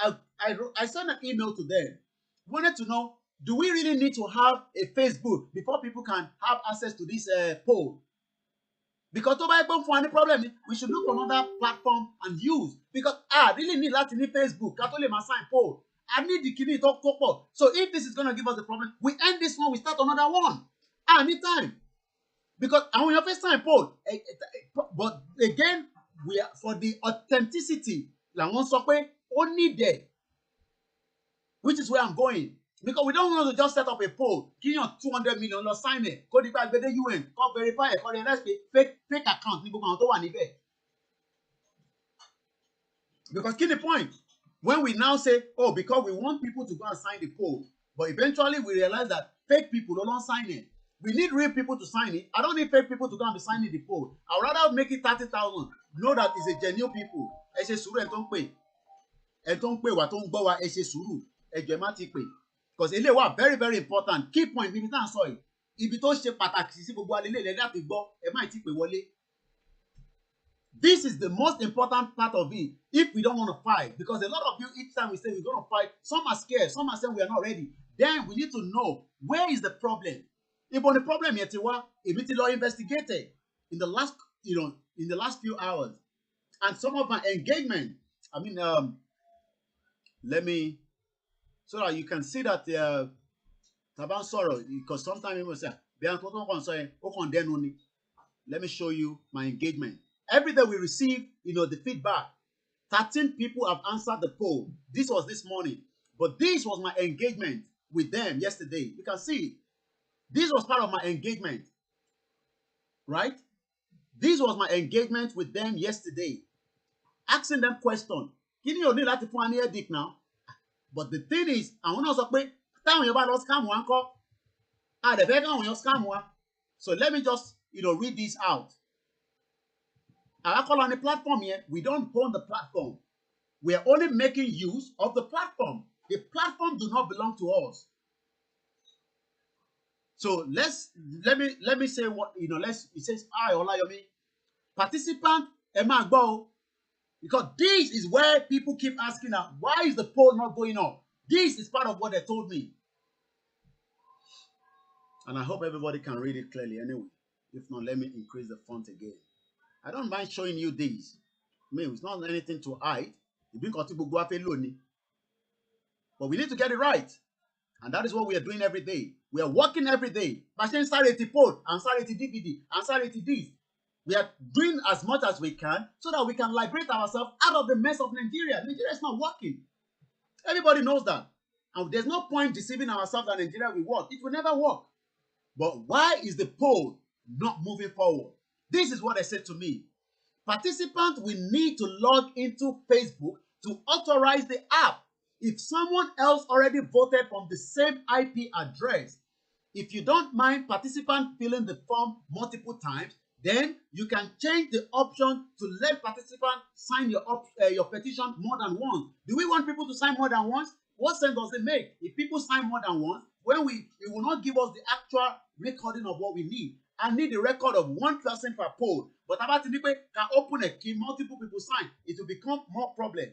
sent an email to them. Wanted to know, do we really need to have a Facebook before people can have access to this poll? Because to buy for any problem, we should look for another platform and use. Because I really need that in Facebook. Catholic must sign poll. I need the kidney talk couple. So if this is going to give us a problem, we end this one, we start another one. I need time. Because I want your first time poll. But again, we are for the authenticity. Like one software only there. Which is where I'm going. Because we don't want to just set up a poll. Give you 200 million, let's sign it. Go to the UN, go verify it, go to fake account. Because key the point. When we now say, oh, because we want people to go and sign the poll, but eventually we realize that fake people don't sign it. We need real people to sign it. I don't need fake people to go and be signing the poll. I'd rather make it 30,000. Know that it's a genuine people. Because ele wa very very important. Key point níbi tá à ń sọ yìí. Ibi tó ṣe pàtàkì sí gbogbo alele le láti gbọ́ ẹ má ti pè wọlé. This is the most important part of it if we don't want to fight. Because a lot of you, each time we say we're going to fight, some are scared, some are saying we are not ready. Then we need to know where is the problem. If on the problem yet, if it's law investigated in the last, in the last few hours, and some of my engagement, I mean, let me, so that you can see that Taban sorrow, because sometimes people say, let me show you my engagement. Every day we receive, the feedback. 13 people have answered the poll. This was this morning. But this was my engagement with them yesterday. You can see, this was part of my engagement. Right? This was my engagement with them yesterday. Asking them questions. Now. But the thing is, I want to so let me just, read this out. I call on the platform here. We don't own the platform. We are only making use of the platform. The platform do not belong to us. So let me say what it says. I Olayomi, participant Emma Go, because this is where people keep asking now, why is the poll not going up? This is part of what they told me, and I hope everybody can read it clearly. Anyway, if not, let me increase the font again. I don't mind showing you these. I mean, it's not anything to hide. But we need to get it right. And that is what we are doing every day. We are working every day. We are doing as much as we can so that we can liberate ourselves out of the mess of Nigeria. Nigeria is not working. Everybody knows that. And there's no point deceiving ourselves that Nigeria will work. It will never work. But why is the poll not moving forward? This is what they said to me. Participants will need to log into Facebook to authorize the app. If someone else already voted from the same IP address, if you don't mind participants filling the form multiple times, then you can change the option to let participants sign your petition more than once. Do we want people to sign more than once? What sense does it make? If people sign more than once, when it will not give us the actual recording of what we need. I need the record of one person per poll. But about the people can open a key, multiple people sign, it will become more problem.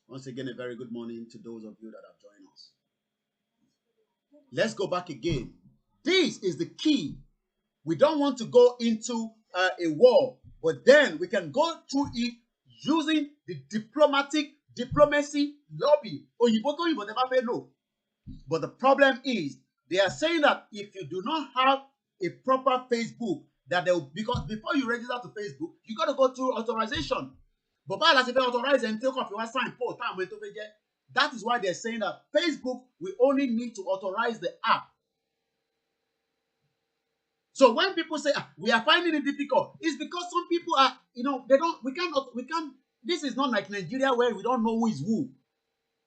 Once again, a very good morning to those of you that have joined us. Let's go back again. This is the key. We don't want to go into a war, but then we can go through it using the diplomacy lobby. No. But the problem is, they are saying that if you do not have a proper Facebook, that they will, because before you register to Facebook, you got to go through authorization. But by the authorize and take off your sign poll, that is why they're saying that Facebook will only need to authorize the app. So when people say we are finding it difficult, it's because some people are, we can't. This is not like Nigeria where we don't know who is who.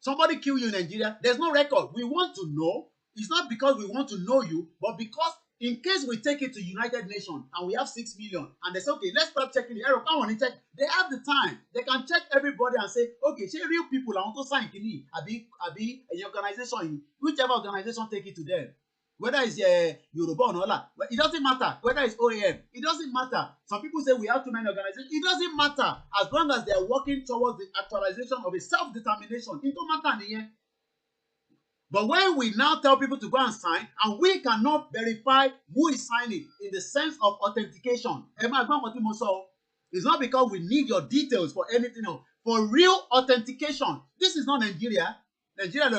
Somebody kill you in Nigeria, there's no record. We want to know. It's not because we want to know you, but because in case we take it to United Nations and we have 6 million, and they say, okay, let's start checking the error. Come on, check. They have the time. They can check everybody and say, okay, say real people, I want to sign kini, abi an organization, whichever organization take it to them. Whether it's Yoruba or not, it doesn't matter. Whether it's OAM, it doesn't matter. Some people say we have too many organizations. It doesn't matter as long as they are working towards the actualization of a self-determination. It don't matter. But when we now tell people to go and sign, and we cannot verify who is signing in the sense of authentication, it's not because we need your details for anything else. For real authentication, this is not Nigeria. Nigeria, we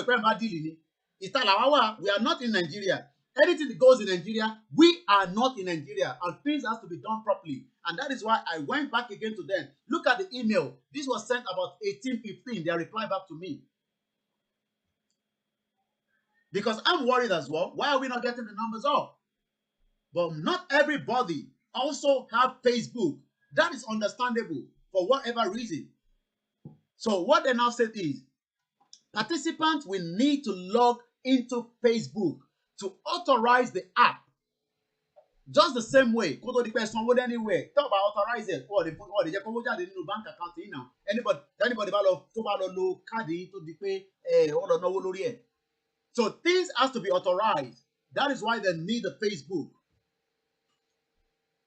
are not in Nigeria. Anything that goes in Nigeria, we are not in Nigeria, and things has to be done properly. And that is why I went back again to them. Look at the email. This was sent about 18:15. They replied back to me. Because I'm worried as well. Why are we not getting the numbers up? But not everybody also have Facebook. That is understandable for whatever reason. So what they now said is, participants will need to log into Facebook to authorize the app. Just the same way, go to the person anywhere. Talk about authorize it, or they just go to the bank account now. Anybody lo card to the pay or no. So things has to be authorized. That is why they need the Facebook.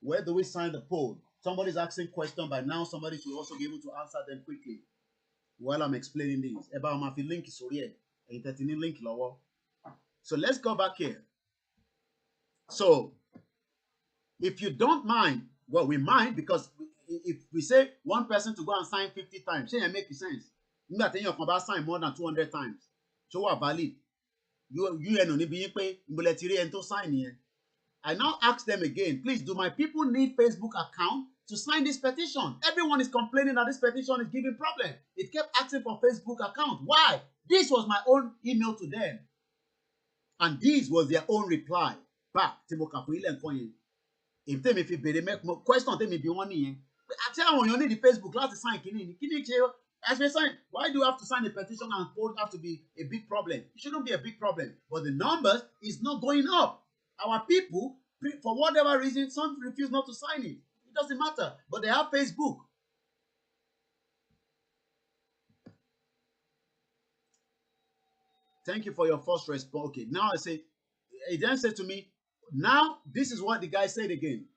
Where do we sign the poll? Somebody's asking question by now. Somebody should also be able to answer them quickly while I'm explaining this. About my link is here. Link lower. So let's go back here. So if you don't mind, well, we mind because if we say one person to go and sign 50 times, it make sense. You got to sign more than 200 times. So what valid? I now ask them again, please, do my people need Facebook account to sign this petition? Everyone is complaining that this petition is giving problem. It kept asking for Facebook account. Why? This was my own email to them. And this was their own reply back. If they make question, they may be one year. I tell you, you need the Facebook last sign. As we sign, why do you have to sign a petition and poll have to be a big problem? It shouldn't be a big problem. But the numbers is not going up. Our people, for whatever reason, some refuse not to sign it. It doesn't matter. But they have Facebook. Thank you for your first response. Okay, now I say, he then said to me, now this is what the guy said again.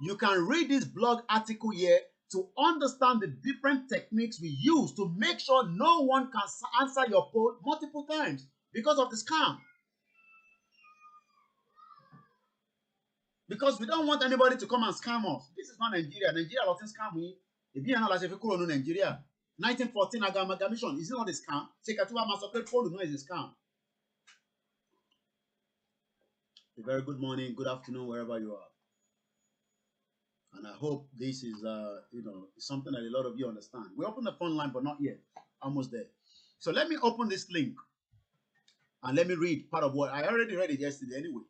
You can read this blog article here to understand the different techniques we use to make sure no one can answer your poll multiple times because of the scam. Because we don't want anybody to come and scam us. This is not Nigeria. Nigeria doesn't scam me. If you are not like Nigeria, 1914 amalgamation, is it not a scam? Sekatuwa massacre poll no is a scam. A very good morning, good afternoon, wherever you are. And I hope this is, something that a lot of you understand. We opened the phone line, but not yet. Almost there. So let me open this link. And let me read part of what I already read it yesterday anyway.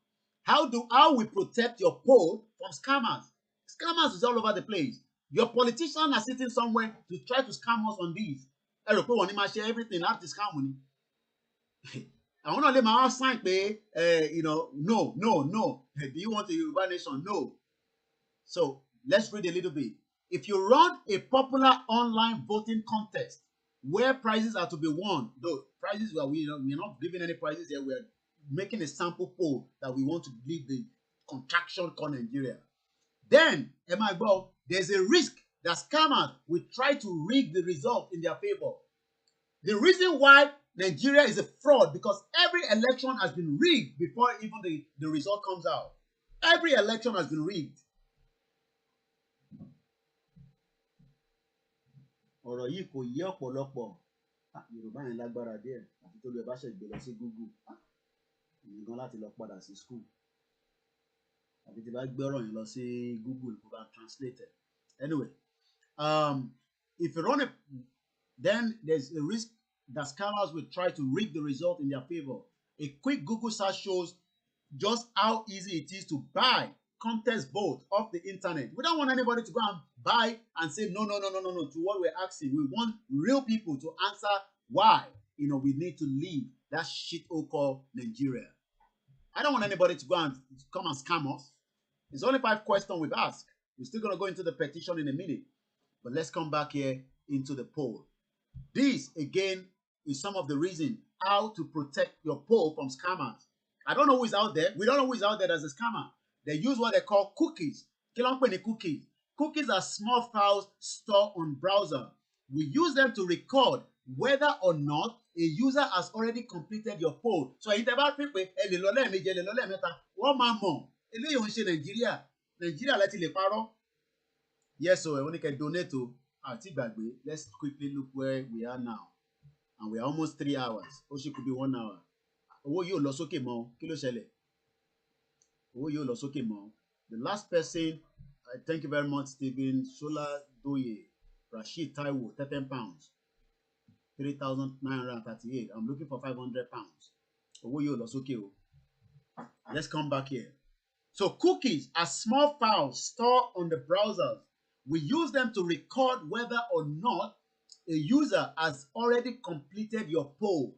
How we protect your poll from scammers? Scammers is all over the place. Your politicians are sitting somewhere to try to scam us on these. Everything not to scam money. I want to let my house sign pay. No. Do you want a Yoruba nation? No. So let's read a little bit. If you run a popular online voting contest where prizes are to be won, though prizes we're not giving any prizes here, we're making a sample poll that we want to leave the contraction called Nigeria. Then, there's a risk that scammers will try to rig the result in their favor. The reason why Nigeria is a fraud because every election has been rigged before even the result comes out. Every election has been rigged. Ọ̀rọ̀ yìí kò yé ọ̀pọ̀lọpọ̀. Yorùbá yẹn lágbára díẹ̀ àti tó lè bá ṣe gbé lọ sí Google. Èmi gan láti lọ padà sí school. Àbí tí bá gbé ọ̀rọ̀ yẹn lọ sí Google kó bá translate it. Anyway, if you run then there's a risk that scammers will try to rig the result in their favor. A quick Google search shows just how easy it is to buy contest vote off the internet. We don't want anybody to go and buy and say no to what we're asking. We want real people to answer why we need to leave that shithole called Nigeria. I don't want anybody to go and come and scam us. It's only 5 questions we've asked. We're still going to go into the petition in a minute. But let's come back here into the poll. This, again, is some of the reason how to protect your poll from scammers. I don't know who is out there. We don't know who is out there as a scammer. They use what they call cookies. Cookies. Cookies are small files stored on browser. We use them to record whether or not a user has already completed your poll. So if about people, yes, so when you can donate to let's quickly look where we are now. And we are almost 3 hours. Also could be 1 hour. Owó yóò lọ sókè mọ́. Kí ló ṣẹlẹ̀? Owó yóò lọ sókè mọ́. The last person, thank you very much, Stephen Shola Doye, Rashid Taiwo, £13, 3,938. I'm looking for £500. Owó yóò lọ sókè o. Let's come back here. So cookies are small files stored on the browsers. We use them to record whether or not a user has already completed your poll.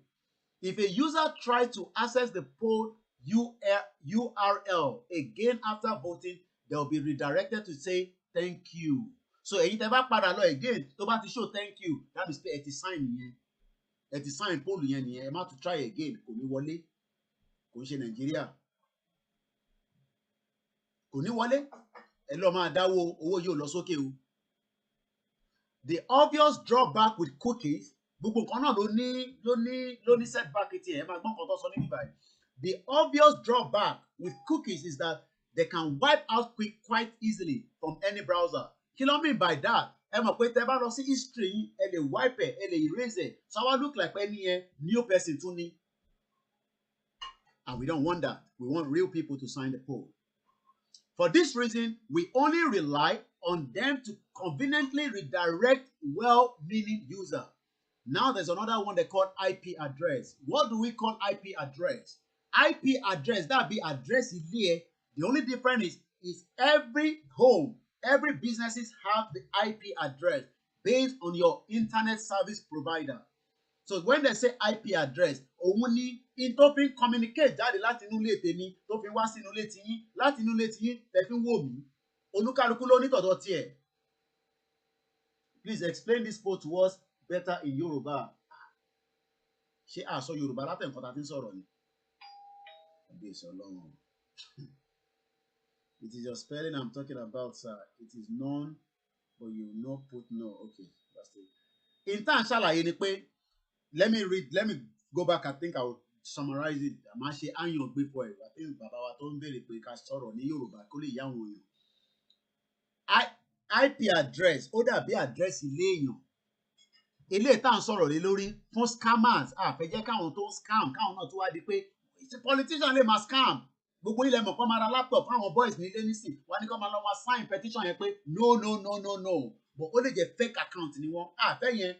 If a user tries to access the poll URL again after voting, they'll be redirected to say thank you. So èyí tẹ́ bá padà lọ again tó bá ti show thank you, that means pé ẹ ti sign nìyẹn. Ẹ ti sign poll yẹn nìyẹn. Ẹ má tún try again, kò ní wọlé. Kò ń ṣe Nàìjíríà. Kò ní wọlé. Ẹ lọ máa dáwó, owó yóò lọ sókè o. The obvious drawback with cookies, gbogbo nǹkan náà ló ní setback ti ẹ̀ máa gbọ́n nǹkan tó sọ ní bíbáyìí. The obvious drawback with cookies is that they can wipe out quite easily from any browser. Kí ló mean by that? Ẹ mọ̀ pé tẹ́ bá lọ sí history yín, ẹ lè wipe ẹ̀, ẹ lè erase ẹ̀. So I look like ẹni yẹn new person tún ní. And we don't want that. We want real people to sign the poll. For this reason, we only rely on them to conveniently redirect well-meaning user. Now there's another one they call IP address. What do we call IP address? IP address, that be address here. The only difference is every home, every businesses have the IP address based on your internet service provider. So when they say IP address, òun ni in tó fi communicate jáde láti inú ilé tèmi tó fi wá sí inú ilé tiyín láti inú ilé tiyín tẹ́ fi ń wò mí. Olúkálùkù ló ní tọ̀dọ̀ tiẹ̀. Please explain this poll to us better in Yoruba. Ṣé àsọ Yorùbá látẹ̀ nǹkan tá a fi ń sọ̀rọ̀ ni? It is your spelling I'm talking about, sir. It is known, but you no put no. Okay, that's it. In time, ṣàlàyé ni pé, let me go back. I think I will summarize it. Màá ṣe àyàn gbé for it. I think bàbá wa tó ń béèrè pé ká sọ̀rọ̀ ní Yorùbá kó lè yá àwọn èèyàn. IP address, ó dàbí address ilé èèyàn. Ilé tá à ń sọ̀rọ̀ lé lórí fún scammers. Fẹ́ jẹ́ káwọn tó ń scam, káwọn náà tó wá di pé politician lè máa scam. Gbogbo ilẹ̀ mọ̀ kọ́ máa ra laptop fún àwọn boys ní ilé nísìn. Wọ́n ní kọ́ máa lọ máa sign petition yẹn pé no. But ó lè jẹ́ fake account ni wọ́n. Fẹ́ yẹn.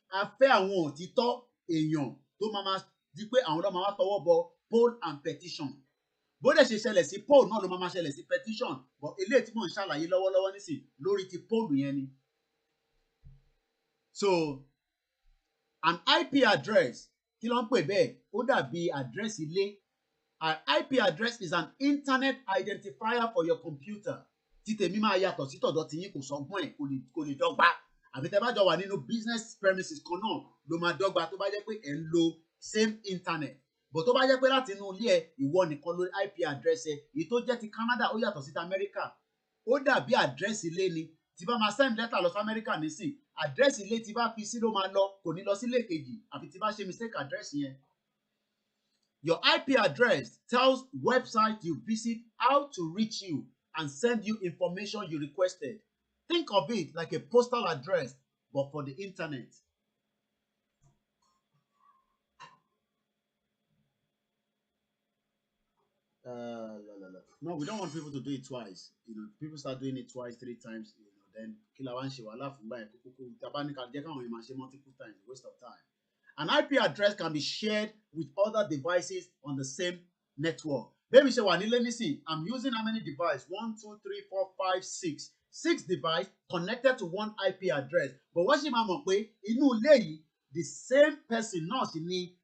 A fẹ́ àwọn òtítọ́ èèyàn tó máa di pé àwọn ọlọ́mọ wa tọwọ́ bọ poll and petition bó dẹ̀ ṣe ṣẹlẹ̀ sí poll náà ló máa ṣẹlẹ̀ sí petition but eléyìí tí mò ń ṣàlàyé lọ́wọ́lọ́wọ́ nísìn lórí ti poll yẹn ni. So an IP address kí ló ń pè bẹ́ẹ̀ ó dàbí address ilé. An IP address is an internet identifier for your computer. Tí tèmi máa yàtọ̀ sí tọ̀dọ̀ tiyín kò sọgbọ́n ẹ̀ kò lè dọ́gba. Àbí tẹ́ bá jọ wà nínú business premises kan náà ló máa dọ́gba tó bá jẹ́ pé ẹ̀ ń lo same internet. But tó bá jẹ́ pé láti inú ilé ẹ̀ ìwọ nìkan lórí IP address ẹ̀ èyí tó jẹ́ ti Canada ó yàtọ̀ sí ti America. Ó dàbí address ilé ni. Tí bá máa send letter lọ sí America nísìn address ilé tí bá fi sí ló máa lọ kò ní lọ sílé kejì àfi tí bá ṣe mistake address yẹn. Your IP address tells website you visit how to reach you and send you information you requested. Think of it like a postal address, but for the internet. No, we don't want people to do it twice. You know, people start doing it twice, 3 times, you know, then kila wa ń ṣe wàhálà fún báyìí kúkú tabanika jẹ́ káwọn èèyàn máa ṣe multiple times, waste of time. An IP address can be shared with other devices on the same network. Bẹ́ẹ̀ni ṣe wà nílé nísìn, I'm using how many devices? 1, 2, 3, 4, 5, 6. 6 devices connected to one IP address. But wọ́n ṣì máa mọ̀ pé inú ilé yìí the same person náà sì ní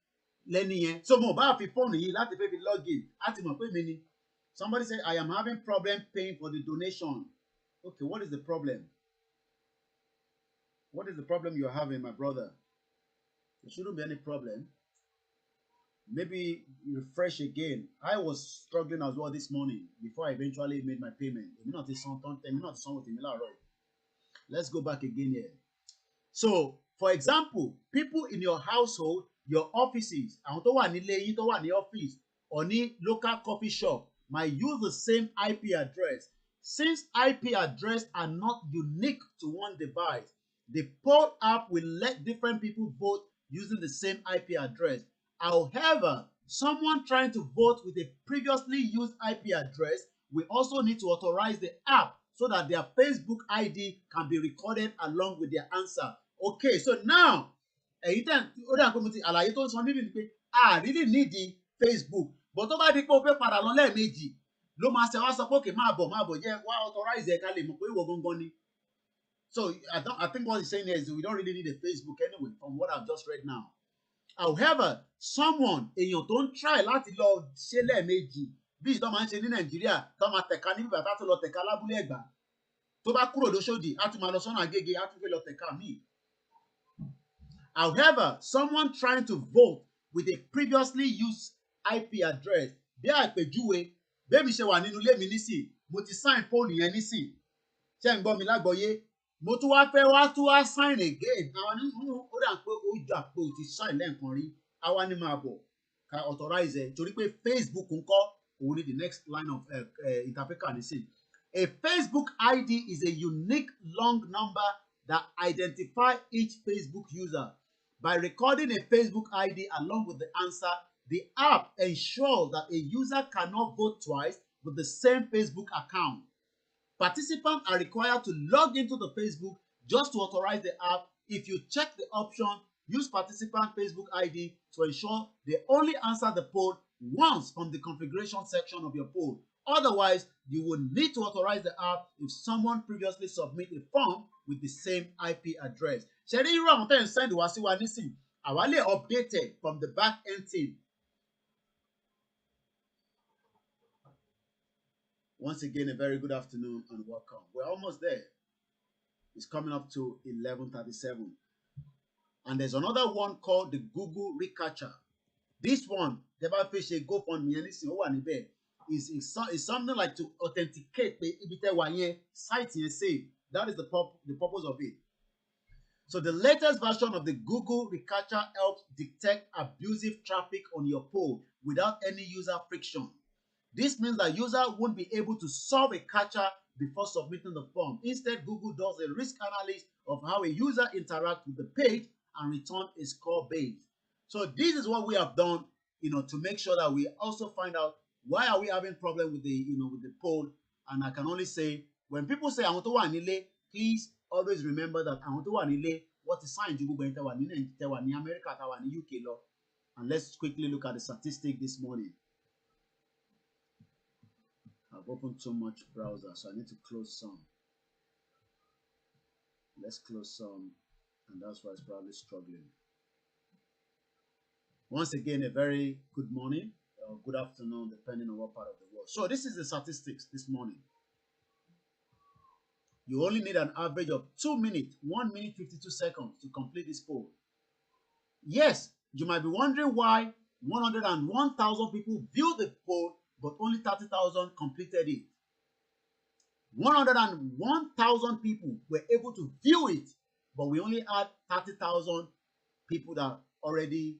lẹ́ni yẹn. So mo bá fi fóònù yìí láti fẹ́ fi login láti mọ̀ pé mi ni. Somebody say I am having problem paying for the donation. Okay, what is the problem? What is the problem you're having, my brother? There shouldn't be any problem. Maybe refresh again. I was struggling as well this morning before I eventually made my payment. Let's go back again here. So, for example, people in your household, your offices, àwọn tó wà nílé yín tó wà ní office or ní local coffee shop might use the same IP address. Since IP addresses are not unique to one device, the poll app will let different people vote using the same IP address. However, someone trying to vote with a previously used IP address will also need to authorize the app so that their Facebook ID can be recorded along with their answer. Okay, so now, èyí tẹ̀ ó dà pé mo ti àlàyé tó ń sọ níbi ni pé I really need the Facebook. But tó bá di pé o fẹ́ padà lọ lẹ́ẹ̀mejì ló máa ṣe wá sọ pé okay máa bọ̀ jẹ́ wá authorize ẹ̀ ká lè mọ̀ pé ìwọ gangan ni. So I think what he's saying here is we don't really need a Facebook anyway from what I've just read now. However, someone èèyàn tó ń try láti lọ ṣe lẹ́ẹ̀mejì bí ìtọ́ máa ń ṣe ní Nàìjíríà tó máa tẹ̀ka níbi bàtà tó lọ tẹ̀ka lábúlé Ẹ̀gbá tó bá kúrò lóṣòdì á tún máa lọ sọ́nà Agége á tún fẹ́ lọ tẹ̀ka míì. However, someone trying to vote with a previously used IP address bí àpèjúwe bẹ́ẹ̀ mi ṣe wà nínú ilé mi nísìn mo ti sign poll yẹn nísìn ṣé ń gbọ́ mi lágbọ́yé mo tún wá fẹ́ wá tún wá sign again àwọn ní ó dà pé ó jà pé o ti sign lẹ́ẹ̀kan rí àwa ní máa bọ̀ ká authorize ẹ̀ torí pé Facebook ń kọ́ òun ní the next line of interpreter nísìn. A Facebook ID is a unique long number that identifies each Facebook user. By recording a Facebook ID along with the answer, the app ensures that a user cannot vote twice with the same Facebook account. Participants are required to log into the Facebook just to authorize the app. If you check the option, use participant Facebook ID to ensure they only answer the poll once from the configuration section of your poll. Otherwise, you will need to authorize the app if someone previously submitted a form with the same IP address. Ṣé rí irú àwọn tẹ́ ń send wá sí wa nísìn? Àwa lè update it from the back end team. Once again, a very good afternoon and welcome. We're almost there. It's coming up to 11:37. And there's another one called the Google Recaptcha. This one, tẹ́ bá fẹ́ ṣe GoFundMe anything ó wà níbẹ̀. Is something like to authenticate pé ibi tẹ́ wà yẹn site yẹn save. That is the purpose of it. So the latest version of the Google Recaptcha helps detect abusive traffic on your poll without any user friction. This means that user won't be able to solve a captcha before submitting the form. Instead, Google does a risk analysis of how a user interacts with the page and return a score base. So this is what we have done, to make sure that we also find out why are we having problem with the poll. And I can only say, when people say àwọn tó wà nílé, please always remember that àwọn tó wà nílé wọ́n ti sign ju gbogbo ẹni tẹ́ wà ní America tẹ́ wà ní UK lọ. And let's quickly look at the statistic this morning. I've opened too much browser, so I need to close some. Let's close some, and that's why it's probably struggling. Once again, a very good morning or good afternoon, depending on what part of the world. So this is the statistics this morning. You only need an average of 2 minutes, 1 minute 52 seconds to complete this poll. Yes, you might be wondering why 101,000 people viewed the poll, but only 30,000 completed it. 101,000 people were able to view it, but we only had 30,000 people that already.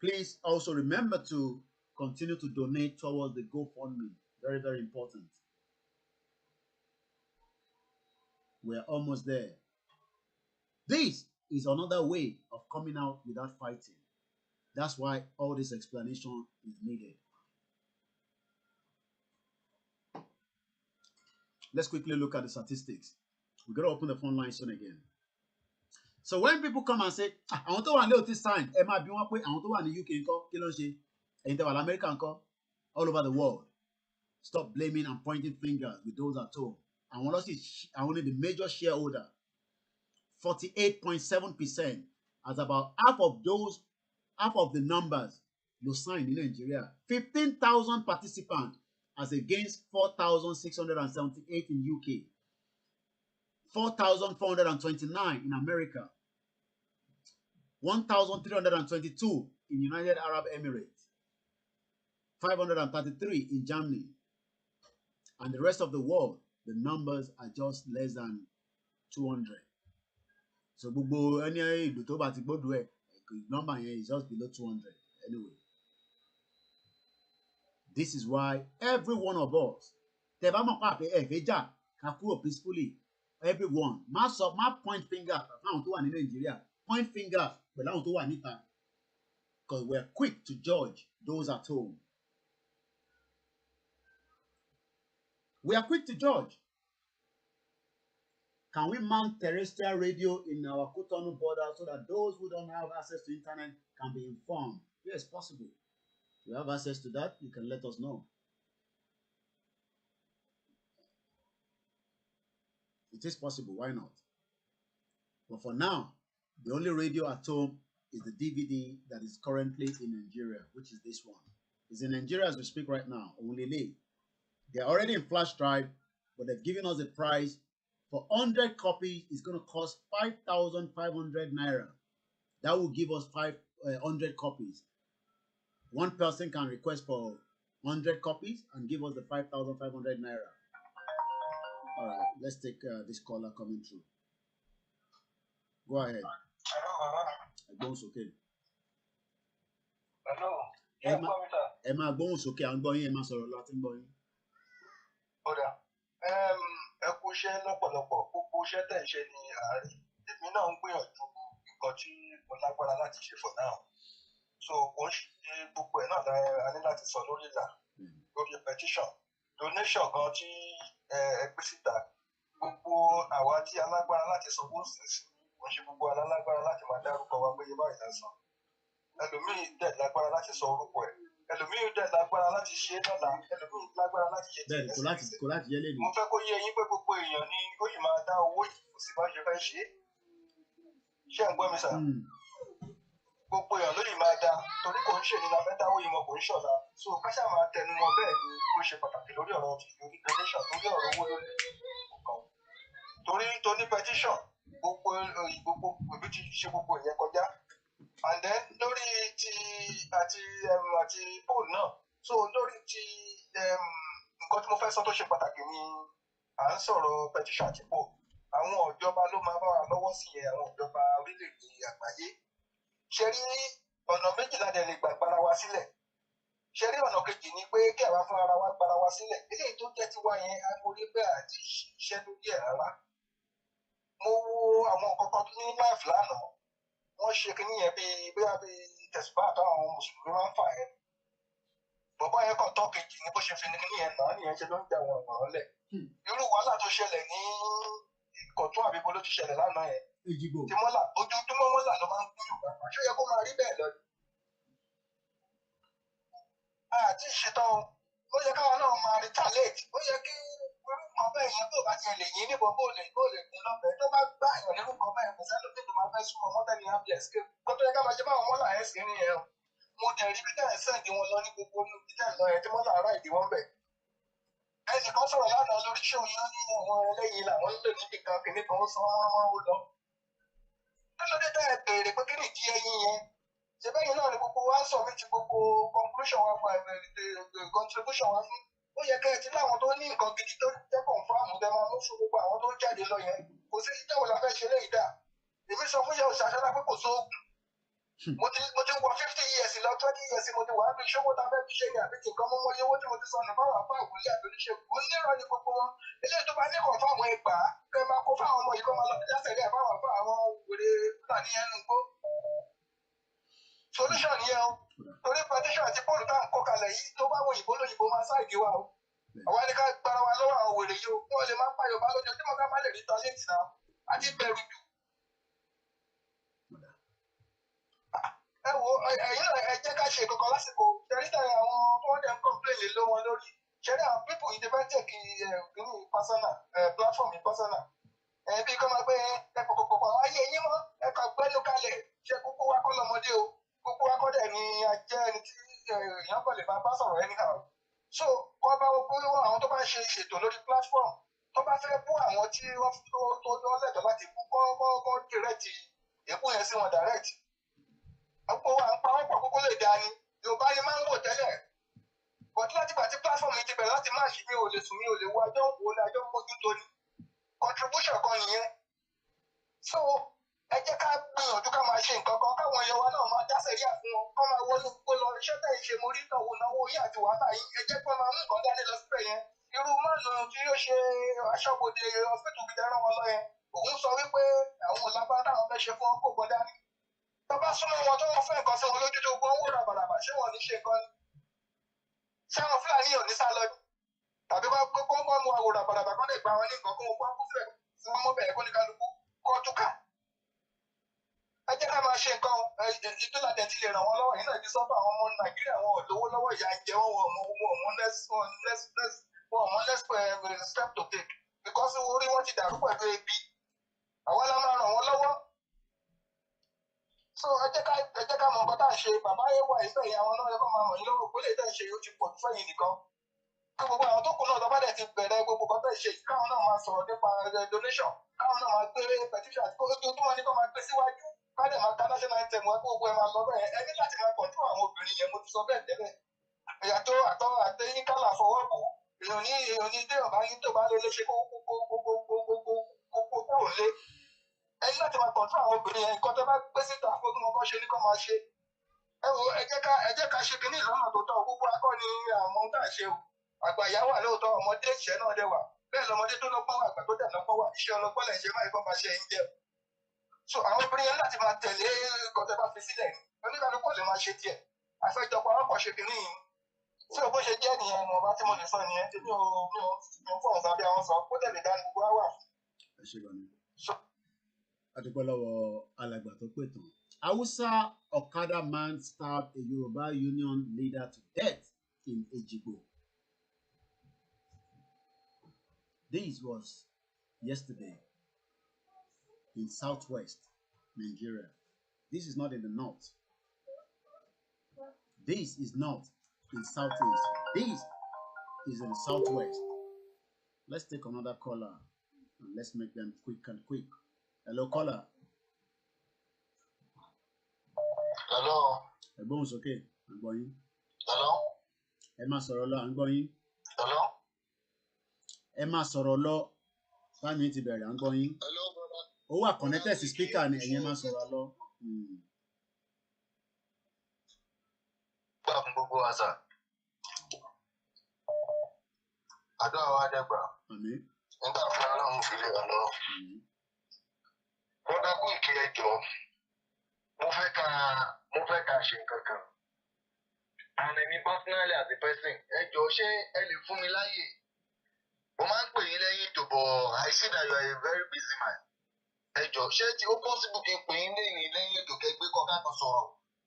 Please also remember to continue to donate towards the GoFundMe. Very, very important. We're almost there. This is another way of coming out without fighting. That's why all this explanation is needed. Let's quickly look at the statistics. We're going to open the phone line soon again. So when people come and say, I want to one little sign, I want to one in the UK, in America, all over the world. Stop blaming and pointing fingers with those at home. I want the major shareholder, 48.7%, as about half of the numbers you sign in Nigeria. 15,000 participants as against 4,678 in UK, 4,429 in America, 1,322 in United Arab Emirates, 533 in Germany, and the rest of the world, the numbers are just less than 200. So any number here is just below 200 anyway. This is why every one of us, peacefully, everyone, my point finger, point finger, because we're quick to judge those at home. We are quick to judge. Can we mount terrestrial radio in our Cotonou border so that those who don't have access to internet can be informed? Yes, possible. If you have access to that, you can let us know. It is possible, why not? But for now, the only radio at home is the DVD that is currently in Nigeria, which is this one. It's in Nigeria as we speak right now, only. They're already in flash drive, but they've given us a price. For 100 copies, it's going to cost 5,500 naira. That will give us 500 copies. One person can request for 100 copies and give us the 5,500 naira. All right, let's take this caller coming through. Go ahead. Hello. Okay. Hello. Emma Bones, okay. I'm going. Emma, sorry, Latin boy. Ẹ kú iṣẹ́ lọ́pọ̀lọpọ̀, gbogbo iṣẹ́ tẹ̀ ń ṣe ní àárín. Èmi náà ń gbìyànjú nǹkan tí mo lágbára láti ṣe for now. So kò ń ṣe gbogbo ẹ̀ náà a ní láti sọ lórí ìlà, lórí petition. Donation gan tí ẹ gbé síta, gbogbo àwa tí alágbára láti sanwó sísìn, kò ń ṣe gbogbo alágbára láti máa dárúkọ wa pé yẹ báyìí lásán. Ẹlòmíì dẹ̀ lágbára láti sọ orúkọ ẹ̀. Ẹlòmíì dẹ̀ lágbára láti ṣe lọ́la, ẹlòmíì lágbára láti ṣe tìlẹ̀ sí. Mo fẹ́ kó yé yín pé gbogbo èèyàn ni ó yìí máa dá owó yìí kò sí bá ṣe fẹ́ ṣe é. Ṣé ẹ̀ ń gbọ́ mi sà? Gbogbo èèyàn ló yìí máa dá torí kò ń ṣe ní la fẹ́ dáwọ́ yìí mọ̀ kò ń ṣọ̀la. So káṣá máa tẹnu mọ́ bẹ́ẹ̀ ni ó ṣe pàtàkì lórí ọ̀rọ̀ lórí donation lórí ọ̀rọ̀ owó lórí nǹkan. Torí ní petition gbogbo ìbí ti ṣe gbogbo ìyẹn kọjá. And then lórí ti àti poll náà, so lórí ti nǹkan tí mo fẹ́ sọ tó ṣe pàtàkì ni à ń sọ̀rọ̀ petition àti poll. Àwọn ìjọba ló máa bá wa lọ́wọ́ sí yẹn, àwọn ìjọba orílẹ̀-èdè àgbáyé. Ṣé rí ọ̀nà méjìlá dẹ̀ lè gbàgbára wa sílẹ̀? Ṣé rí ọ̀nà kejì ni pé kí àwa fún ara wa gbára wa sílẹ̀? Eléyìí tó jẹ́ tiwa yẹn á mo rí pé àti iṣẹ́ lórí ẹ̀ rárá. Mo wo àwọn nǹkan kan ní life lánàá. Wọ́n ṣe kínní yẹn bí tẹ̀síbá àtàwọn mùsùlùmí máa ń fà ẹ́. Bọ̀bọ́ yẹn kàn tọ́ kejì ní bó ṣe fi kínní yẹn náà nìyẹn ṣe ló ń jà wọn ọ̀rọ̀ lẹ̀. Irú wàhálà tó ṣẹlẹ̀ ní Kọ̀tún àbíbo ló ti ṣẹlẹ̀ lánàá yẹn. Ejigbo. Tí mọ́là ojoojúmọ́ mọ́là ló máa ń kú Yorùbá. Ṣé ó yẹ kó máa rí bẹ́ẹ̀ lọ? Àti ìṣetán ó yẹ káwọn náà máa retaliate. Ó yẹ kí nǹkan bẹ́ẹ̀ yẹn tó bá ti lè yín níbo bó lè dín lọ́bẹ̀ẹ́ tó bá gbá èèyàn nínú nǹkan bẹ́ẹ̀ kò sẹ́ni tó máa fẹ́ súnmọ́ mọ́tẹ́ ní ambulance ké. Kó tó yẹ ká máa ṣe báwọn mọ́là ẹ̀ sí nìyẹn o. Mo dẹ̀ rí bí tẹ̀ sẹ́ǹdì wọn lọ ní gbogbo ní títẹ̀ lọ ẹ̀ tí mọ́là ará ìdí wọn bẹ̀. Ẹnìkan sọ̀rọ̀ lánàá lórí ṣé oyún ní àwọn ẹlẹ́yin làwọn ń lò níbi kan kìíní kan ó sọ wọ́n ó lọ. Kí ló dé tẹ́ ẹ béèrè pé kí nìdí ẹyin yẹn? Ṣé bẹ́yìn náà ni gbogbo wa ń submit gbogbo conclusion wa fún contribution wa fún? Ó yẹ kẹ́ ẹ ti láwọn tó ní nǹkan gidi tó jẹ́ confam tẹ máa mú fún gbogbo àwọn tó ń jáde lọ yẹn. Kò sí ìjọba la fẹ́ ṣe léyìí dà. Èmi sọ fún yẹn òṣàṣẹ́lá pé kò sóògùn. Mo ti wọ 50 years lọ 20 years mo ti wà á fi ṣówó tá a fẹ́ fi ṣe ní àbí nǹkan mọ́mọ́ yé owó tí mo ti sọnù báwọn àbá àwòlé àbẹ̀lẹ́ṣẹ̀ kò ní ìrọ̀ ní gbogbo wọn. Eléyìí tó bá ní kàn fáwọn ẹgbàá kẹ́ máa kó fáwọn ọmọ yìí kọ́ máa lọ bí jáde rẹ̀ fáwọn àbá àwọn wèrè Fúlàní ẹnu gbó. Solution yẹn o torí petition àti bọ́ọ̀lù tá à ń kọ́ kalẹ̀ yìí tó bá wọ òyìnbó lóyìnbó máa ṣáàgì wa o. Àwa ni ká gbára wa lọ́wọ́ àwọn wèrè yìí o wọ́n lè má pa Yorùbá lójoojúmọ́ ká má lè rí tọ́lẹ́tì náà àti bẹ̀rù jù. Ẹ wo ẹ̀yin náà ẹ jẹ́ ká ṣe kankan lásìkò ṣẹ́ríta àwọn tó wọ́n dẹ̀ ń complain lé wọn lórí ṣẹ́rí àwọn people yìí ti fẹ́ tẹ̀ kí personal platform personal bí kò máa gbé ẹ̀kọ̀kọ̀kọ̀ ayé yín mọ́ ẹ̀ka gbẹ́nu kalẹ̀ ṣe kúkú wá kọ́ lọ́mọdé o kúkú wá kọ́ dẹ̀ ni ajẹ́ ẹni tí èèyàn kọ̀ lè bá sọ̀rọ̀ anyhow. So kọ́ bá wọn kó àwọn tó bá ṣe ìṣètò lórí platform tó bá fẹ́ bú àwọn tí wọ́n tó lẹ́tọ̀ọ́ láti bú kọ́ direct èkó yẹn sí wọn direct. Àpò wa ń pa wọ́n pọ̀ kókó lè dání Yorùbá ni máa ń wò tẹ́lẹ̀ but láti gbà tí platform yìí ti bẹ̀rẹ̀ láti máa ṣe mi ò lè sùn mi ò lè wo ajọ́ òwò ní ajọ́ mójútó ni contribution kan nìyẹn. So ẹ jẹ́ ká gbìyànjú ká máa ṣe nǹkan kan káwọn èèyàn wa náà máa dá sẹ́ríà fún wọn kọ́ máa wọnú gbogbo lọ iṣẹ́ tẹ̀ ń ṣe mo rí ìtàwọ̀ náwó yín àti wàhálà yín ẹ jẹ́ kí wọ́n máa mú nǹkan dání lọ síbẹ̀ yẹn. Irú máàlù tí yóò ṣe aṣọ́bodè hospital gidi ẹran wọn lọ yẹn òun sọ wípé àwọn òlábá táwọn fẹ́ ṣe fún ọkọ̀ gbọ́n dání. Tọ́ba súnmọ́ wọn tó wọ́n fẹ́ nǹkan sí wọn lójú tó gbọ́n wò ràbàràbà ṣé wọ́n ní ṣe nǹkan ni? Ṣé àwọn Fúlàní ò ní sá lọ ní? Tàbí kọ́ mú àwò ràbàràbà kọ́ lè gba wọn ní nǹkan kó wọn kú fẹ́ fún wọn mọ́bẹ̀ẹ́ kó ní kálukú kọ́ túkà. Ẹ jẹ́ ká máa ṣe nǹkan ìpínlẹ̀ àti ti lè ràn wọ́n lọ́wọ́ yìí náà ti sọ́fà àwọn ọmọ Nàìjíríà wọn ò lówó lọ́wọ́ ìyà ń jẹ wọn next step to take because orí wọn ti dàrú pẹ̀lú ebi. Àwa la máa ràn wọ́n lọ́wọ́. So ẹ jẹ́ ká mọ nǹkan tá à ń ṣe bàbá yẹn wà ìfẹ́ yẹn àwọn náà yẹ kó máa ràn yín lọ́wọ́ kó lè tẹ̀ ṣe ó ti pọ̀ jù fẹ́yìn nìkan. Kí gbogbo àwọn tó kù náà lọ́ba dẹ̀ ti bẹ̀rẹ̀ gbogbo nǹkan tẹ̀ ṣe káwọn náà máa sọ̀rọ̀ nípa donation káwọn náà máa gbé petition àti ojoojúmọ́ ní kó máa gbé síwájú ká dẹ̀ máa ka national anthem wọn kó gbogbo ẹ máa lọ bẹ́ẹ̀ ẹ ní láti máa control àwọn obìnrin yẹn mo ti sọ bẹ́ẹ̀ tẹ́lẹ̀. Ìyàtọ̀ àtẹ̀yìn kálà fọwọ́ bò èèyàn ní dé ọ̀bá yín tó bá lé léṣe kó kúrò lé. Ẹ ní láti máa control àwọn obìnrin yẹn nǹkan tó bá gbé síta fún ọmọ kan ṣe ní kó máa ṣe. Ẹ wo ẹ jẹ́ ká ṣe kinní ìlànà tó tọ́ gbogbo akọ́ ni àwọn tá à ṣe o. Àgbà ìyá wà lóòótọ́ ọmọdé ìṣẹ́ náà dẹ̀ wà bẹ́ẹ̀ lọmọdé tó lọ́gbọ́n wà àgbà tó dẹ̀ lọ́gbọ́n wà iṣẹ́ ọlọ́gbọ́n lẹ̀ ṣe máa kọ́ máa ṣe ẹ̀yìn jẹ́. So àwọn obìnrin yẹn láti máa tẹ̀lé nǹkan tó bá fi sílẹ̀ ni oníkálukú lè máa ṣe tiẹ̀ àfẹ́jọpọ̀ ọkọ̀ ṣe kinní yìí. Tí o bó ṣe jẹ́ nìyẹn mo bá tí mo lè sọ nìyẹn tí mi ò fọ̀rọ̀ sábẹ́ àwọn sọ kó tẹ̀lé dání gbogbo wa wà. Ẹ ṣe gan ni. A dúpẹ́ lọ́wọ́ alàgbà tó pè tán. Hausa Okada man stabbed a Yoruba union leader to death in Ejigbo. This was yesterday in southwest Nigeria. This is not in the north. This is not in southeast. This is in the southwest. Let's take another caller and let's make them quick and quick. Hello, caller. Hello. Ẹ̀gbọ́n sókè, à ń gbọ́ yín. Hello. Ẹ máa sọ̀rọ̀ lọ, à ń gbọ́ yín. Hello. Ẹ máa sọ̀rọ̀ lọ, fáàmì ti bẹ̀rẹ̀, à ń gbọ́ yín. Hello, brother. Ó wà connected sí speaker ni ẹ̀yin máa sọ̀rọ̀ lọ. Gbà fún gbogbo àṣà. Àdúrà wa dẹ́gbà. Àmín. Nígbà fún Ọlọ́run fi lè ràn lọ́wọ́. Wọ́n dákú ìkí ẹjọ́. Mo fẹ́ ká ṣe nǹkan kan. And me personally as a person, ẹjọ́ ṣé ẹ lè fún mi láyè? Mo máa ń pè yín lẹ́yìn ètò but I see that you are a very busy man. ẹjọ ṣé tí ó possible kí n pè é lẹ́yìn ètò kẹgbẹ́ kọ́ ká kan sọ̀rọ̀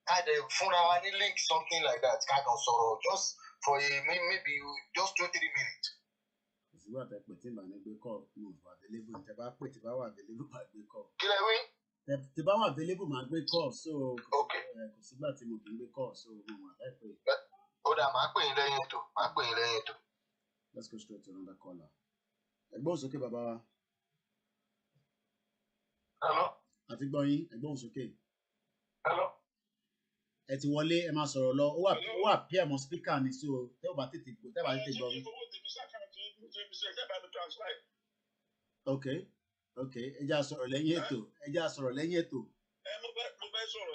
ká dẹ̀ fúnra wa ní link something like that ká kan sọ̀rọ̀ just for a maybe just 2-3 minutes. Ìsìgbà tẹ pè tí màá ní gbé kọ́ mo wà available tẹ bá pè tí bá wà available máa gbé kọ́. Kí lẹ wí? Tí bá wà available máa gbé kọ́ so Okay. kò sígbà tí mo kì í gbé kọ́ so mo wà láì pè. Ó dà máa pè yín lẹ́yìn ètò máa pè yín lẹ́yìn ètò. Let's go straight to another caller. Ẹgbọ́n sókè bàbá wa. Hello. Àti gbọ́ yín ẹgbọ́n sókè. Hello. Ẹ ti wọlé ẹ máa sọ̀rọ̀ lọ ó wà pí ẹ̀mọ́ speaker ni so tẹ́ ò bá tètè gbọ́ mi. Okay ẹ jẹ́ àsọ̀rọ̀ lẹ́yìn ètò mo fẹ́ sọ̀rọ̀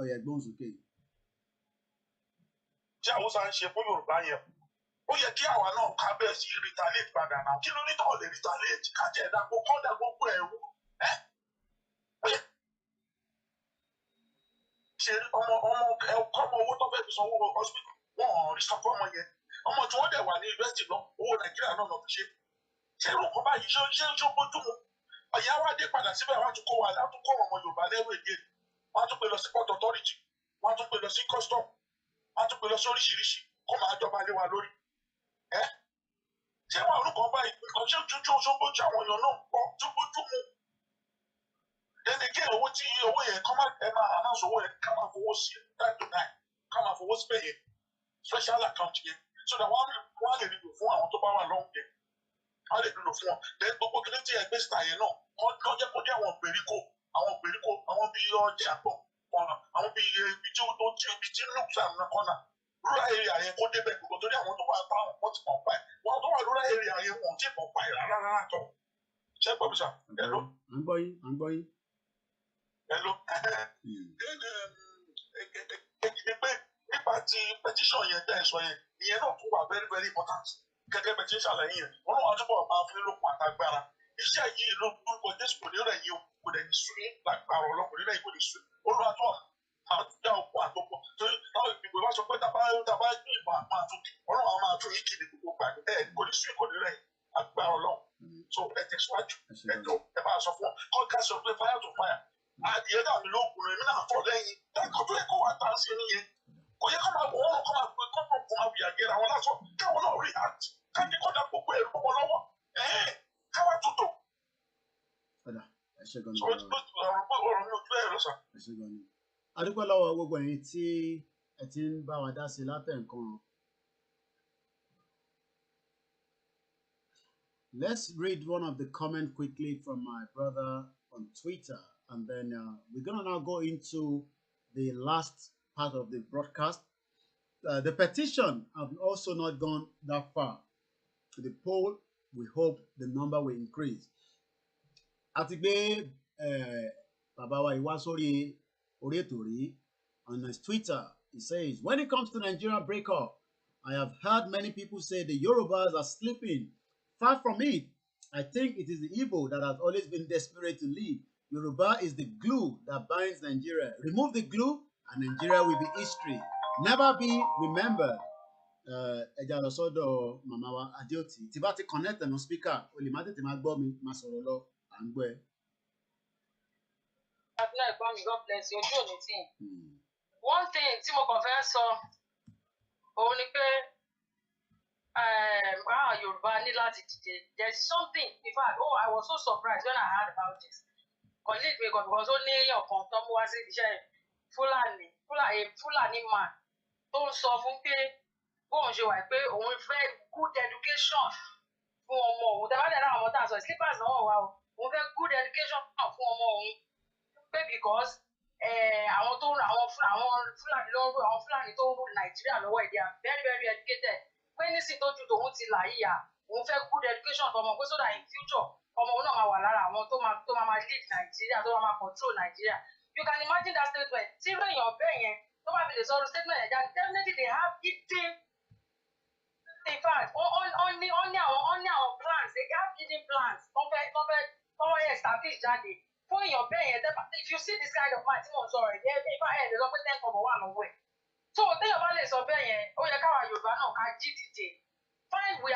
ọ̀yà ẹgbọ́n sókè. tí Hausa ń ṣe fún Yorùbá yẹn ó yẹ kí àwa náà ká bẹ́ẹ̀ sí retaliate padà náà kí ló ní tọ́ lè retaliate ká jẹ́ ẹ̀dá kó kọ́ dà gbogbo ẹ̀rú ẹ́ ó yẹ ṣe ọmọ owó tó fẹ́ fi sanwó hospital wọn ò rí sanwó ọmọ yẹn ọmọ tí wọ́n dẹ̀ wà ní yunifásitì náà owó Nàìjíríà náà lọ fi ṣe irú nǹkan báyìí ṣé bójú mu ọ̀yá wa dé padà síbẹ̀ wọ́n á tún kó ọmọ Yorùbá lẹ́rù èdè wọ́n á tún gbé lọ sí port authority wọ́n á tún gbé lọ sí custom wọ́n á tún gbé lọ sí oríṣiríṣi kó máa jọba lé wa lórí ẹ́ ṣé wọn orúkọ báyìí nǹkan ṣé ṣóbójú àwọn èèyàn náà pọ̀ ṣóbójú mu ẹni kí owó yẹn kọ́ máa announce owó yẹn ká máa fowó sí time to time ká máa fowó sí bẹ́ẹ̀ yẹn special account yẹn so that wọ́n á lè nílò fún àwọn tó bá wà lọ́hùn yẹn wọ́n á lè nílò fún wọn then gbogbo kí ní tí ẹgbẹ́ star yẹn náà wọ́n jẹ́ kó dé àwọn gbèríko àwọn bíi ọjà àgbọ̀ kọ́nà àwọn bíi ibi tí nukes àmì kọ́nà rural area yẹn kó débẹ̀ gbogbo torí àwọn tó wà pa wọ́n ti mọ̀ pa ẹ̀ wọ́n tó wà rural area yẹn wọ́n ti mọ̀ pa ẹ̀ rárá tọ̀ ṣé gbọ́ mi sà hello. à ń gbọ́ yín. hello. pé nípa ti petition yẹn tẹ́ ẹ sọ yẹn ìyẹn náà tún wà very very important gẹ́gẹ́ bẹ́ẹ̀ tí ń ṣàlàyé yẹn wọ́n náà wá túbọ̀ máa fún lókun àtàgbára iṣẹ́ yìí ló dúró jésù kò ní rẹ̀ yìí o kò dẹ̀ ní sùn lágbára ọlọ́kùnrin náà kò ní sùn olùwàtò àtúndà òkú àtòkù torí táwọn ìgbìmọ̀ wá sọ pé tàbá ní ìbọn máa tún ọlọ́run àwọn máa tún yìí kì ní gbogbo gbàgbé ẹ̀ kò ní sùn kò ní rẹ̀ agbára ọlọ́run so ẹ tẹ̀síwájú ẹ bá sọ fún ọ kọ́ ká sọ pé fire to fire adìyẹ dàbí lókùnrin mi náà fọ lẹ́yìn dákọ̀ tó yẹ kó wà tá a ṣe nìyẹn kò yẹ kó máa wọ ọrùn kó máa pè kó máa bìyà gẹ́ra wọn lásán káwọn náà react káàdì kọ́dà gbogbo ẹ̀rú gbogbo lọ́wọ́ káwá tutù. ẹ ṣe gan-an. ọ̀rọ̀ mi ò tún ẹ̀ lọ́sàn. ẹ ṣe gan-an. a dúpẹ́ lọ́wọ́ gbogbo ẹ̀yin tí ẹ ti ń bá wa dá sí látẹ̀ nǹkan. Let's read one of the comments quickly from my brother on Twitter, and then we're gonna now go into the last part of the broadcast. The petition have also not gone that far. To the poll, we hope the number will increase. Àti gbé bàbá wa ìwá sórí orí ètò rí on his Twitter. He says, when it comes to Nigeria breakup, I have heard many people say the Yorubas are sleeping. Far from it. I think it is the Igbo that has always been desperate to leave. Yoruba is the glue that binds Nigeria. Remove the glue and Nigeria will be history. Never be remembered. Ẹja lọ sọ́dọ̀ màmá wa Adéòtí. Tí bá ti connect ẹ̀nà speaker, o lè má tètè máa gbọ́ mi, máa sọ̀rọ̀ lọ, à ń gbọ́ ẹ. God bless you. Ojú òní tí. One thing tí mo kàn fẹ́ sọ, òun ni pé Yorùbá ní láti dìde. There's something, in fact, I was so surprised when I heard about this. Colleague mi kan because ó ní ọ̀kan tó mú wá sí iṣẹ́ Fúlàní man tó ń sọ fún pé bóun ṣe wà pé òun fẹ́ good education fún ọmọ òun. Tẹ́lá dẹ̀ náà ọmọ tá a sọ slippers náà wà o. Òun fẹ́ good education fún ọmọ òun pé because àwọn Fúlàní tó ń rú Nàìjíríà lọ́wọ́ èdè are very very educated. Pé nísìnyí tó ju tòun ti là yíyà òun fẹ́ good education fún ọmọ pé so that in future ọmọ òun náà máa wà lára àwọn tó máa lead Nàìjíríà tó máa control Nàìjíríà. You can imagine that statement. Tí irú èèyàn bẹ́ẹ̀ yẹn tó bá fi lè sọ statement yẹn jáde definitely they have hidden. In fact on ní àwọn plans they have hidden plans tó fẹ́ establish jáde fún èèyàn bẹ́ẹ̀ yẹn if you see this kind of man tí mò ń sọ rẹ̀ if I head lọ pé 10 kọ̀bọ̀ wà lọ́wọ́ ẹ̀. So téèyàn bá lè sọ bẹ́ẹ̀ yẹn ó yẹ káwa Yorùbá náà ká jí dìde fine we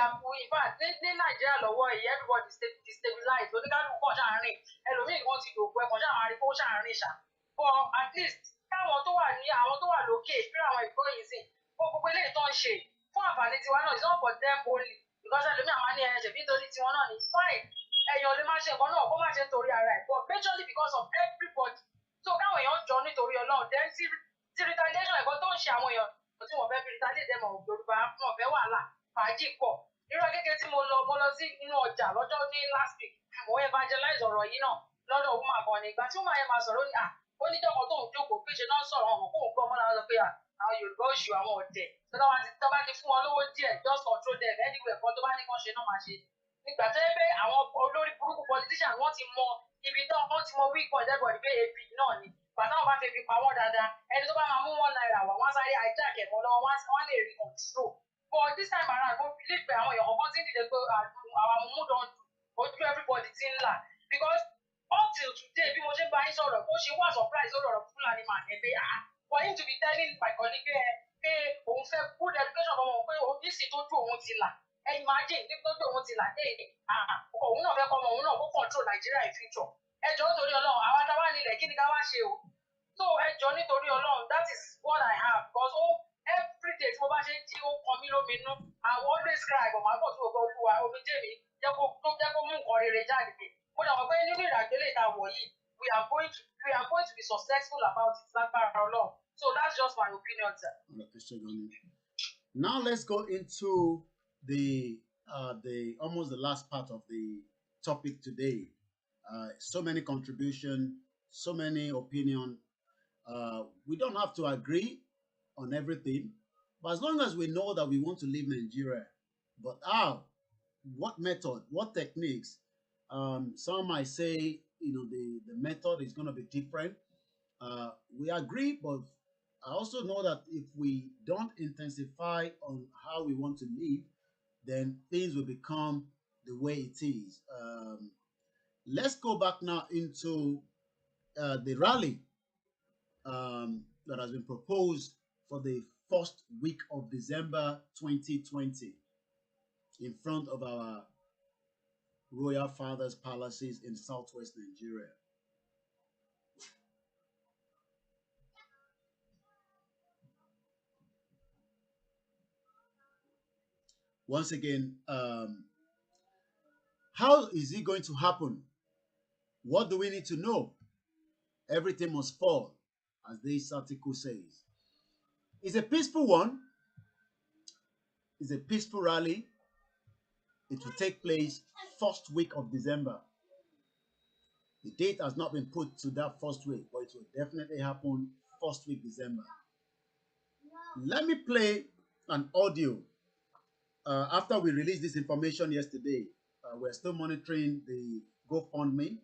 in fact ní Nàìjíríà lọ́wọ́ yìí everybody destabilize oníkálukú kan ṣàárín ẹlòmíì kan ti dòkú ẹ̀kan ṣàárín kó ṣàárín ṣá but at least táwọn tó wà ní àwọn tó wà lókè bí àwọn ìgbóyin sìn gbogbo eléyìí tó ń ṣe fún àǹfààní tiwa náà it's not for them only because ẹlòmíì àwọn ní ẹ̀ṣẹ̀ bí nítorí tiwọn náà ní fine èèyàn lè máa ṣe nǹkan náà kó má ṣe nítorí ara ẹ̀ but majorly because of everybody so káwọn èèyàn jọ nítorí Ọlọ́run then ti retaliation ẹ̀kọ́ tó ń ṣe àwọn èèyàn tí wọ́n fẹ́ fi retaliate them of Yorùbá wọn fẹ́ wàhálà fàájì pọ̀ irú kékeré tí mo lọ sí inú ọjà lọ́jọ́ ní last week mo evangelize ọ̀rọ̀ yìí náà lọ́dọ̀ woman kan ní ìgbà tí woman yẹn máa sọ̀rọ̀ ní ó ní jọ́kọ̀ tóun jókòó pé ṣe náà sọ̀rọ̀ ọ̀hún kóun gbọ́ mọ́ra lọ pé àwọn Yorùbá òṣù àwọn ọ̀dẹ̀ tó bá ti fún wọn lówó díẹ̀ just control them anywhere kan tó bá ní kàn ṣe náà máa ṣe nígbà tó yẹ pé àwọn olórí burúkú politician wọ́n ti mọ ibi tán wọ́n ti mọ weak point everybody pé AP náà ni bàtà wọn bá fi fi pa wọ́n dáadáa ẹni tó bá máa mú $1 wá wọ́n sáré hijack ẹ̀ mọ́ lọ́wọ́ wọ́n lè rí control but this time around mo believe pé àwọn èèyàn kan ti ń dìde pé àwọn amúdán ojú everybody ti ń là because up till today bí mo ṣe ń bá yín sọ̀rọ̀ ó ṣe wá surprise lórí ọ̀rọ̀ Fúlàní mà ní pé for him to be telling my colleague pé òun fẹ́ good education fọmọ pé oníṣì tó ju òun ti là imagine ní tó ju òun ti là òun náà fẹ́ kọ́ ọmọ òun náà kó control Nigeria in future ẹjọ́ nítorí Ọlọ́run àwa tá a wà nílẹ̀ kí ni ká wá ṣe o so ẹjọ́ nítorí Ọlọ́run that is what I have because every day tí mo bá ṣe ń jí ó kan mí lóminú I always cry but màá bọ̀ tí mo gbọ́ Olúwa omi jẹ́ mi jẹ́ kó mú nǹkan rere jáde mo dàgbọ́ pé nínú ìrìnàjò lè ta wọ̀ yìí we are going to be successful about it lágbára Ọlọ́run so that's just my opinion sir. Now let's go into the almost the last part of the topic today. So many contributions, so many opinions. We don't have to agree on everything, but as long as we know that we want to leave Nigeria, but how, what method, what techniques, some might say, the method is going to be different. We agree, but I also know that if we don't intensify on how we want to live, then things will become the way it is. Let's go back now into the rally that has been proposed for the first week of December 2020 in front of our royal fathers' palaces in southwest Nigeria. Once again, how is it going to happen? What do we need to know? Everything must fall, as this article says. It's a peaceful one. It's a peaceful rally. It will take place first week of December. The date has not been put to that first week, but it will definitely happen first week December. Let me play an audio. After we released this information yesterday, we're still monitoring the GoFundMe.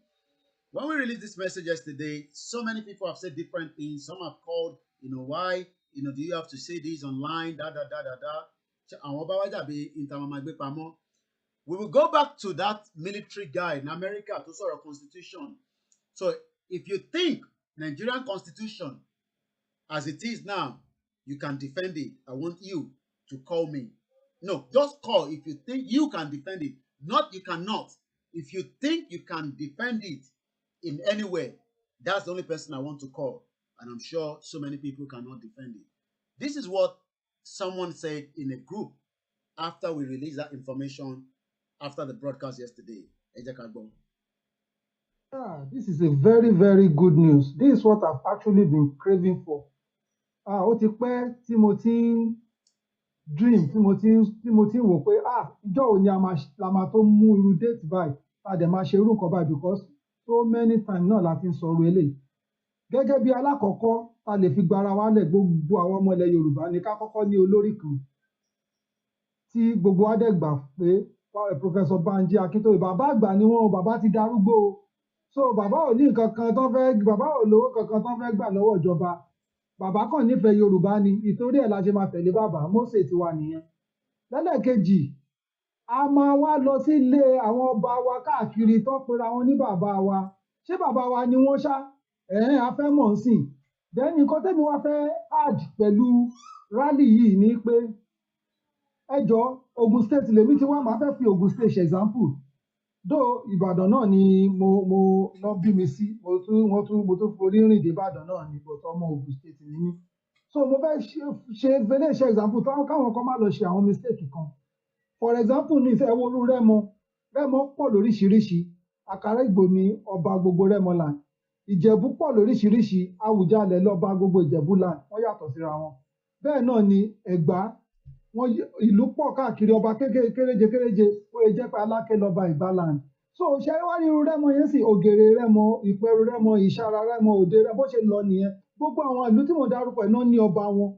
When we released this message yesterday, so many people have said different things. Some have called, why, do you have to say this online, We will go back to that military guy in America to sort of constitution. So if you think Nigerian constitution as it is now, you can defend it, I want you to call me. No, just call if you think you can defend it. Not you cannot. If you think you can defend it in any way, that's the only person I want to call. And I'm sure so many people cannot defend it. This is what someone said in a group after we released that information after the broadcast yesterday. This is a very, very good news. This is what I've actually been craving for. Ó ti pẹ́ tí mo ti ń dream, tí mo ti ń wò pé ìjọ́ òní la máa tó mú irú date báyìí, a dẹ̀ máa ṣe irú nǹkan báyìí because so many times náà la ti ń sọ̀rọ̀ eléyìí. Gẹ́gẹ́ bí alákọ̀ọ́kọ́ ta lè fi gbara wálẹ̀ gbogbo àwọn ọmọ ilẹ̀ Yorùbá ní ká kọ́kọ́ ní olórí kan tí gbogbo wa dẹ̀ gbà pé Professor Banji Akintoye bàbá àgbà ni wọ́n, bàbá ti darúgbó o. So bàbá ò ní nǹkan kan tó fẹ́, bàbá ò lówó kankan tó fẹ́ gbà lọ́wọ́ ìjọba. Bàbá kàn nífẹ̀ẹ́ Yorùbá ni, ìtorí ẹ̀ la ṣe máa tẹ̀lé bàbá, Mósè ti wà nìyẹn. Lẹ́lẹ́kejì, a máa wá lọ sí ilé àwọn ọba wa káàkiri tó pera wọn ní bàbá wa. Ṣé bàbá wa ni wọ́n ṣá? A fẹ́ mọ̀ ń sìn. Then nǹkan tẹ́mi wá fẹ́ add pẹ̀lú rally yìí ni pé ẹ jọ Ogun State lèmi tí wọ́n máa fẹ́ fi Ogun State ṣe example though Ìbàdàn náà ni mo lọ bí mi sí mo tún forí rìn dé Ìbàdàn náà ni but ọmọ Ogun State ni mí so mo fẹ́ ṣe fẹ́lẹ́ ṣe example káwọn kan má lọ ṣe àwọn mistake kan for example ní ìfẹ́ wo Rẹ́mọ pọ̀ lóríṣiríṣi Àkàrà Ìgbò ni ọba gbogbo Rẹ́mọ land Ìjẹ̀bú pọ̀ lóríṣiríṣi Àwùjalẹ̀ lọ́ba gbogbo Ìjẹ̀bú land wọ́n yàtọ̀ síra wọn bẹ́ẹ̀ náà ni Ẹ̀gbá wọn ìlú pọ̀ káàkiri ọba kéréje ó lè jẹ́ pé Aláké lọ́ba Ẹ̀gbá land so ṣe wá ní irú Rẹ́mọ yẹn sì Ògèrè Rẹ́mọ Ìpẹ̀rù Rẹ́mọ Ìṣàrà Rẹ́mọ Òde Rẹ́mọ bó ṣe lọ nìyẹn gbogbo àwọn ìlú tí mo dárúkọ ẹ̀ náà ní ọba wọn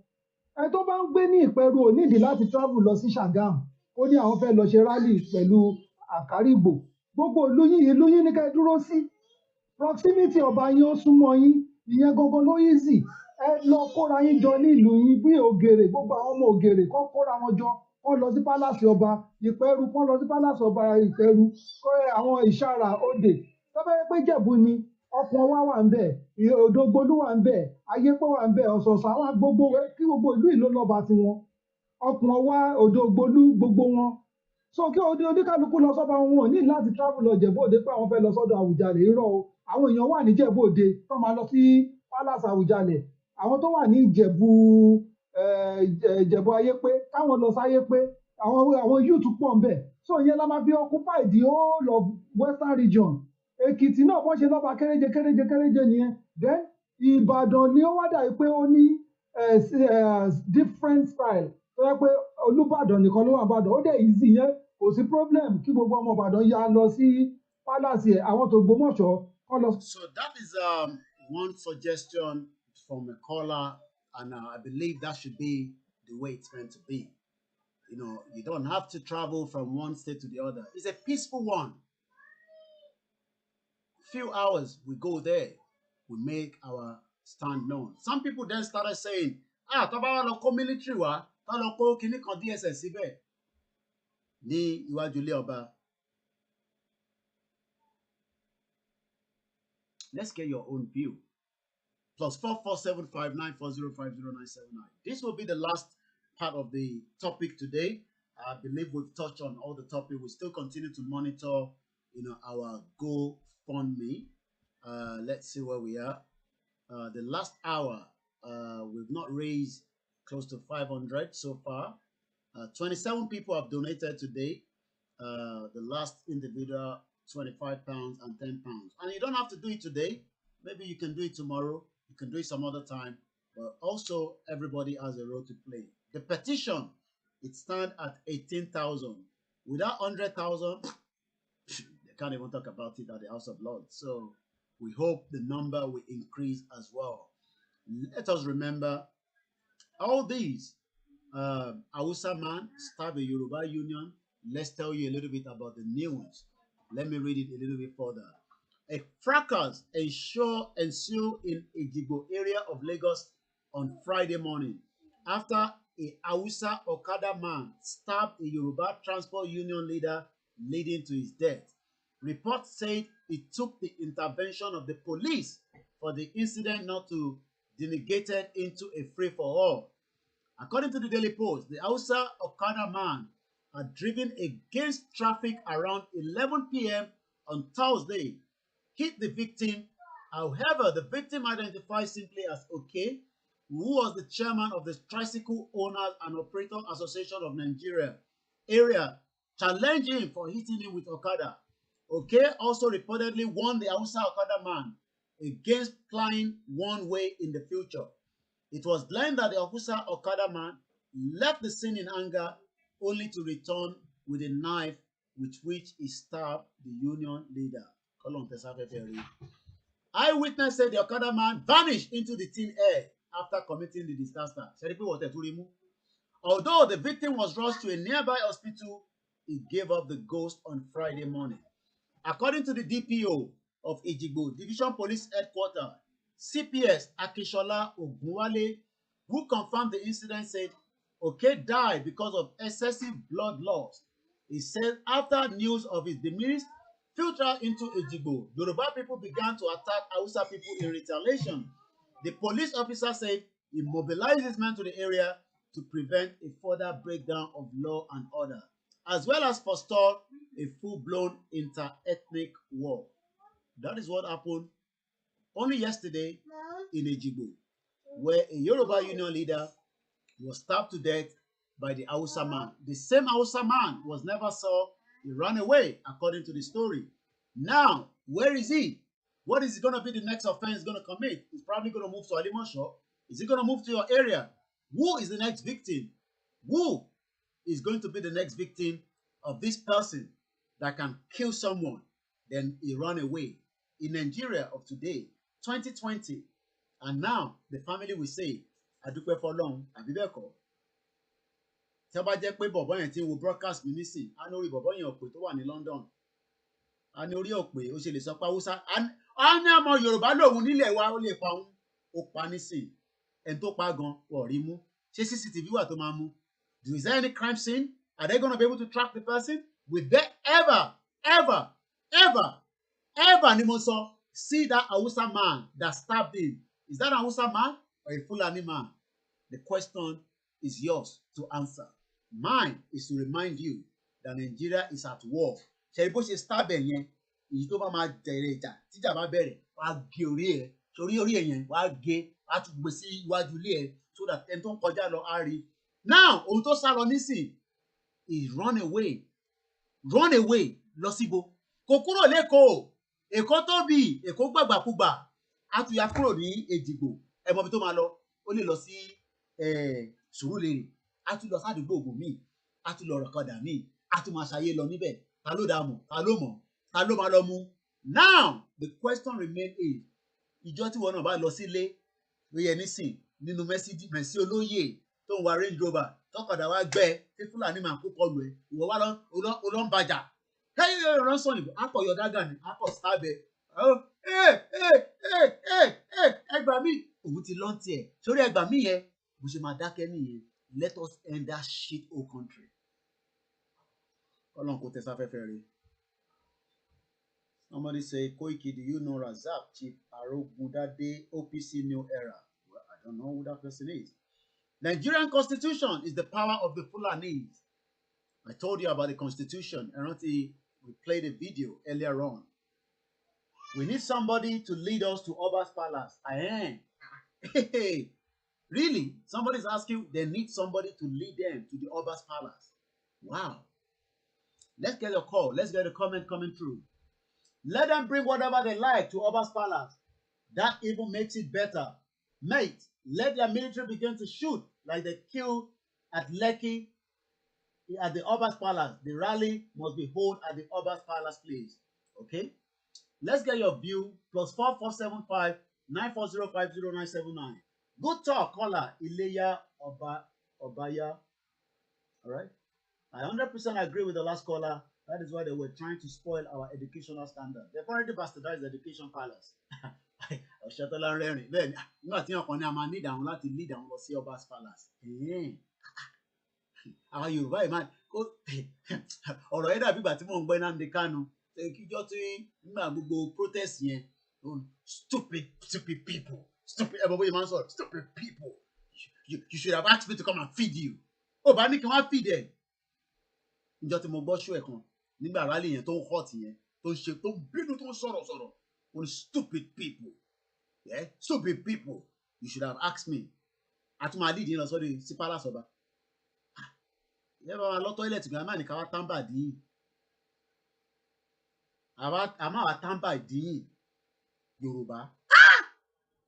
ẹni tó bá ń gbé ní Ìpẹ̀rù ò nídìí láti travel lọ sí Ṣàgámù ó ní àwọn fẹ́ lọ ṣe rally pẹ̀lú Àkàrà Ìgbò gbogbo ìlú yín ní kẹ́ dúró sí proximity ọba yín ó súnmọ́ yín ìyẹn gangan ló easy ẹ lọ kóra yín jọ ní ìlú yín bí Ògèrè gbogbo àwọn ọmọ Ògèrè kọ́ kóra wọn jọ kọ́ lọ sí pálásì ọba Ìpẹ̀rù kọ́ lọ sí pálásì ọba Ìpẹ̀rù kọ́ àwọn Ìṣàrà Òde tọ́bẹ̀ pé Jẹ̀bú ni Ọ̀pọ̀ Ọwá wà ń bẹ̀ Òdògbolú wà ń bẹ̀ Ayépé wà ń bẹ̀ Ọ̀sọ̀ọ̀sà àwọn gbogbo kí gbogbo ìlú lọ́ba tiwọn Ọ̀pọ̀ Ọwá Òdògbolú gbogbo wọn so kí oníkálukú lọ sọ́ba wọn ò ní láti travel lọ Ìjẹ̀bú Òde pé àwọn fẹ́ lọ sọ́dọ̀ Àwùjalẹ̀ irọ́ o àwọn èèyàn wà ní Ìjẹ̀bú Òde tó máa lọ sí palace Àwùjalẹ̀ àwọn tó wà ní Ìjẹ̀bú Ayépé káwọn lọ sáyépé àwọn youth pọ̀ ń bẹ̀ so ìyẹn la máa fi occupy the whole of Western region Èkìtì náà bọ́n ṣe lọ́ba kéréje nìyẹn then Ìbàdàn ni ó wá dà pé ó ní different style tó yẹ pé Olúbàdàn nìkan ló wà Ìbàdàn ó dẹ̀ easy yẹn kò sí problem kí gbogbo ọmọ Ìbàdàn ya lọ sí palace ẹ̀ àwọn tó Ògbómọ̀ṣọ́ kọ́ lọ. So that is one suggestion from a caller, and I believe that should be the way it's meant to be. You know, you don't have to travel from one state to the other. It's a peaceful one. Few hours we go there, we make our stand known. Some people then started saying, tó bá wá lọ kó military wá, tó lọ kó kinní kan DSS síbẹ̀ ní iwájú ilé ọba. Let's get your own view. +447594050979. This will be the last part of the topic today. I believe we've touched on all the topic. We still continue to monitor, our GoFundMe. Let's see where we are. The last hour, we've not raised close to 500 so far. 27 people have donated today. The last individual, £25 and £10. And you don't have to do it today. Maybe you can do it tomorrow. You can do it some other time. But also, everybody has a role to play. The petition, it stands at 18,000. Without 100,000, they can't even talk about it at the House of Lords. So we hope the number will increase as well. Let us remember all these. Hausa man stabbed a Yoruba union. Let's tell you a little bit about the news. Let me read it a little bit further. A fracas ensued in Ejigbo area of Lagos on Friday morning after a Hausa Okada man stabbed a Yoruba transport union leader, leading to his death. Reports said it took the intervention of the police for the incident not to degenerate into a free-for-all. According to the Daily Post, the Hausa Okada man had driven against traffic around 11 p.m. on Thursday, hit the victim. However, the victim identified simply as OK, who was the chairman of the Tricycle Owners and Operators Association of Nigeria area, challenged him for hitting him with Okada. OK also reportedly warned the Hausa Okada man against plying one way in the future. It was learned that the Hausa Okada man left the scene in anger, only to return with a knife with which he stabbed the union leader. Eyewitness said the Okada man vanished into the thin air after committing the disaster. Although the victim was rushed to a nearby hospital, he gave up the ghost on Friday morning. According to the DPO of Ejigbo Division Police Headquarters, CPS Akishola Ogunwale, who confirmed the incident, said Oke died because of excessive blood loss. He said after news of his demise filtered into Ejigbo, Yoruba people began to attack Hausa people in retaliation. The police officer said he mobilized his men to the area to prevent a further breakdown of law and order, as well as forestall a full-blown inter-ethnic war. That is what happened only yesterday in Ejigbo, where a Yoruba union leader was stabbed to death by the Hausa man. The same Hausa man was never saw. He ran away, according to the story. Now, where is he? What is going to be the next offense going to commit? He's probably going to move to Alimosho. Is he going to move to your area? Who is the next victim? Who is going to be the next victim of this person that can kill someone? Then he ran away. In Nigeria of today, 2020, and now the family will say, Adúpẹ́ f'Ọlọ́run, àbí bẹ́ẹ̀ kọ́. Tí wọ́n bá jẹ́ pé bọ̀bọ́ yẹn ti ń wo broadcast mi nísìn, á ní orí bọ̀bọ́ yẹn òpè tó wà ní London. Á ní orí òpè, ó ṣe lè sọ pé Hausa. Á ní ọmọ Yorùbá lòun nílẹ̀ wa, ó lè pa òun. Ó pa nísìn. Ẹni tó pa gan, wọ́n rí mú. Ṣé CCTV wà tó máa mú? Is there any crime scene? Are they going to be able to track the person? Will they ever ni mo sọ, see that Hausa man that stabbed him? Is that a Hausa man or a Fulani man? The question is yours to answer. Mine is to remind you that Nigeria is at war. Ṣé bó ṣe stab ẹ̀ yẹn, èyí tó bá máa jẹ̀rẹ̀ ìjà, tíjà bá bẹ̀rẹ̀, wàá gé orí ẹ̀. Sórí orí ẹ̀ yẹn, wàá gé, wàá tún gbé sí iwájú ilé ẹ̀ so that ẹni tó ń kọjá lọ á rí. Now, ohun tó sá lọ nísìn is run away lọ síbo. Kò kúrò l'Ékòó. Èkó tóbi, Èkó gbàgbàkúgbà. Á tún ya kúrò ní Èjìgbò. Ẹ mọ ibi tó máa lọ. Ó lè lọ sí Sùúrùlérè. Á tún lọ sádùúgbò Ògùn míì. Á tún lọ rọ̀kọ̀dà míì. Á tún máa ṣayé lọ níbẹ̀. Ta ló dá mọ̀? Ta ló mọ̀? Ta ló máa lọ mú? Now, the question remains is, ìjọ tí wọn náà bá lọ sílé, ló yẹ nísìn nínú Mẹ́sì olóyè tó ń wa Range Rover, tọkọ̀dà wá gbẹ, tí Fúlàní máa kó kọlù ẹ̀, ìwọ wá lọ ń bàjà. Hey, rán sọ̀nì, akọ̀ yọ dágà ni, akọ̀ sábẹ̀. Ẹ gbà mí. Òun ti lọ́n tiẹ̀. Sórí ẹ gbà mí yẹn, bó ṣe máa dákẹ́ nìyẹn. Let us end that shit whole country. Ọlọ́run kò tẹ sáfẹ́fẹ́ rẹ̀. Somebody say, Koiki, do you know Razak Chief Arogundade OPC New Era? Well, I don't know who that person is. Nigerian Constitution is the power of the Fulanis. I told you about the Constitution. We played a video earlier on. We need somebody to lead us to Oba's Palace. Hey, really? Somebody's asking, they need somebody to lead them to the Oba's Palace. Wow. Let's get a call. Let's get a comment coming through. Let them bring whatever they like to Oba's Palace. That even makes it better. Mate, let their military begin to shoot like they killed at Lekki at the Oba's Palace. The rally must be held at the Oba's Palace, please. Okay? Let's get your view. +4475 9405079. Good talk, caller. Ileya Obaya. All right? I 100% agree with the last caller. That is why they were trying to spoil our educational standard. They've already bastardized the education palace. Ọ̀ṣẹ́tọ́lá ń rẹ́rìn. Bẹ́ẹ̀ ni, nígbà tí ọkàn ní a máa need àwọn láti lead àwọn lọ sí Ọba's Palace. Àwọn Yorùbá yìí máa ọ̀rọ̀ yẹn dàbí ìgbà tí mò ń gbọ́ Nnamdi Kanu. Kíjọ́ tí nígbà gbogbo protest yẹn, stupid people, stupid everybody máa ń sọ̀rọ̀, stupid people. You should have asked me to come and feed you. Ó bá ní kí wọ́n feed ẹ̀. Níjọ́ tí mo gbọ́ ṣó ẹ̀ kan nígbà rally yẹn tó ń hot yẹn tó ń ṣe tó ń bínú tó ń sọ̀rọ̀ on stupid people. Yeah? Stupid people. You should have asked me. Àti máa lead yín lọ sọ́dọ̀ sí Palace Ọba. Ẹ bá wa lọ toilet gan, máa ní ká wá tàǹbà dín. Àmọ́ àwa tàǹbà dín Yorùbá.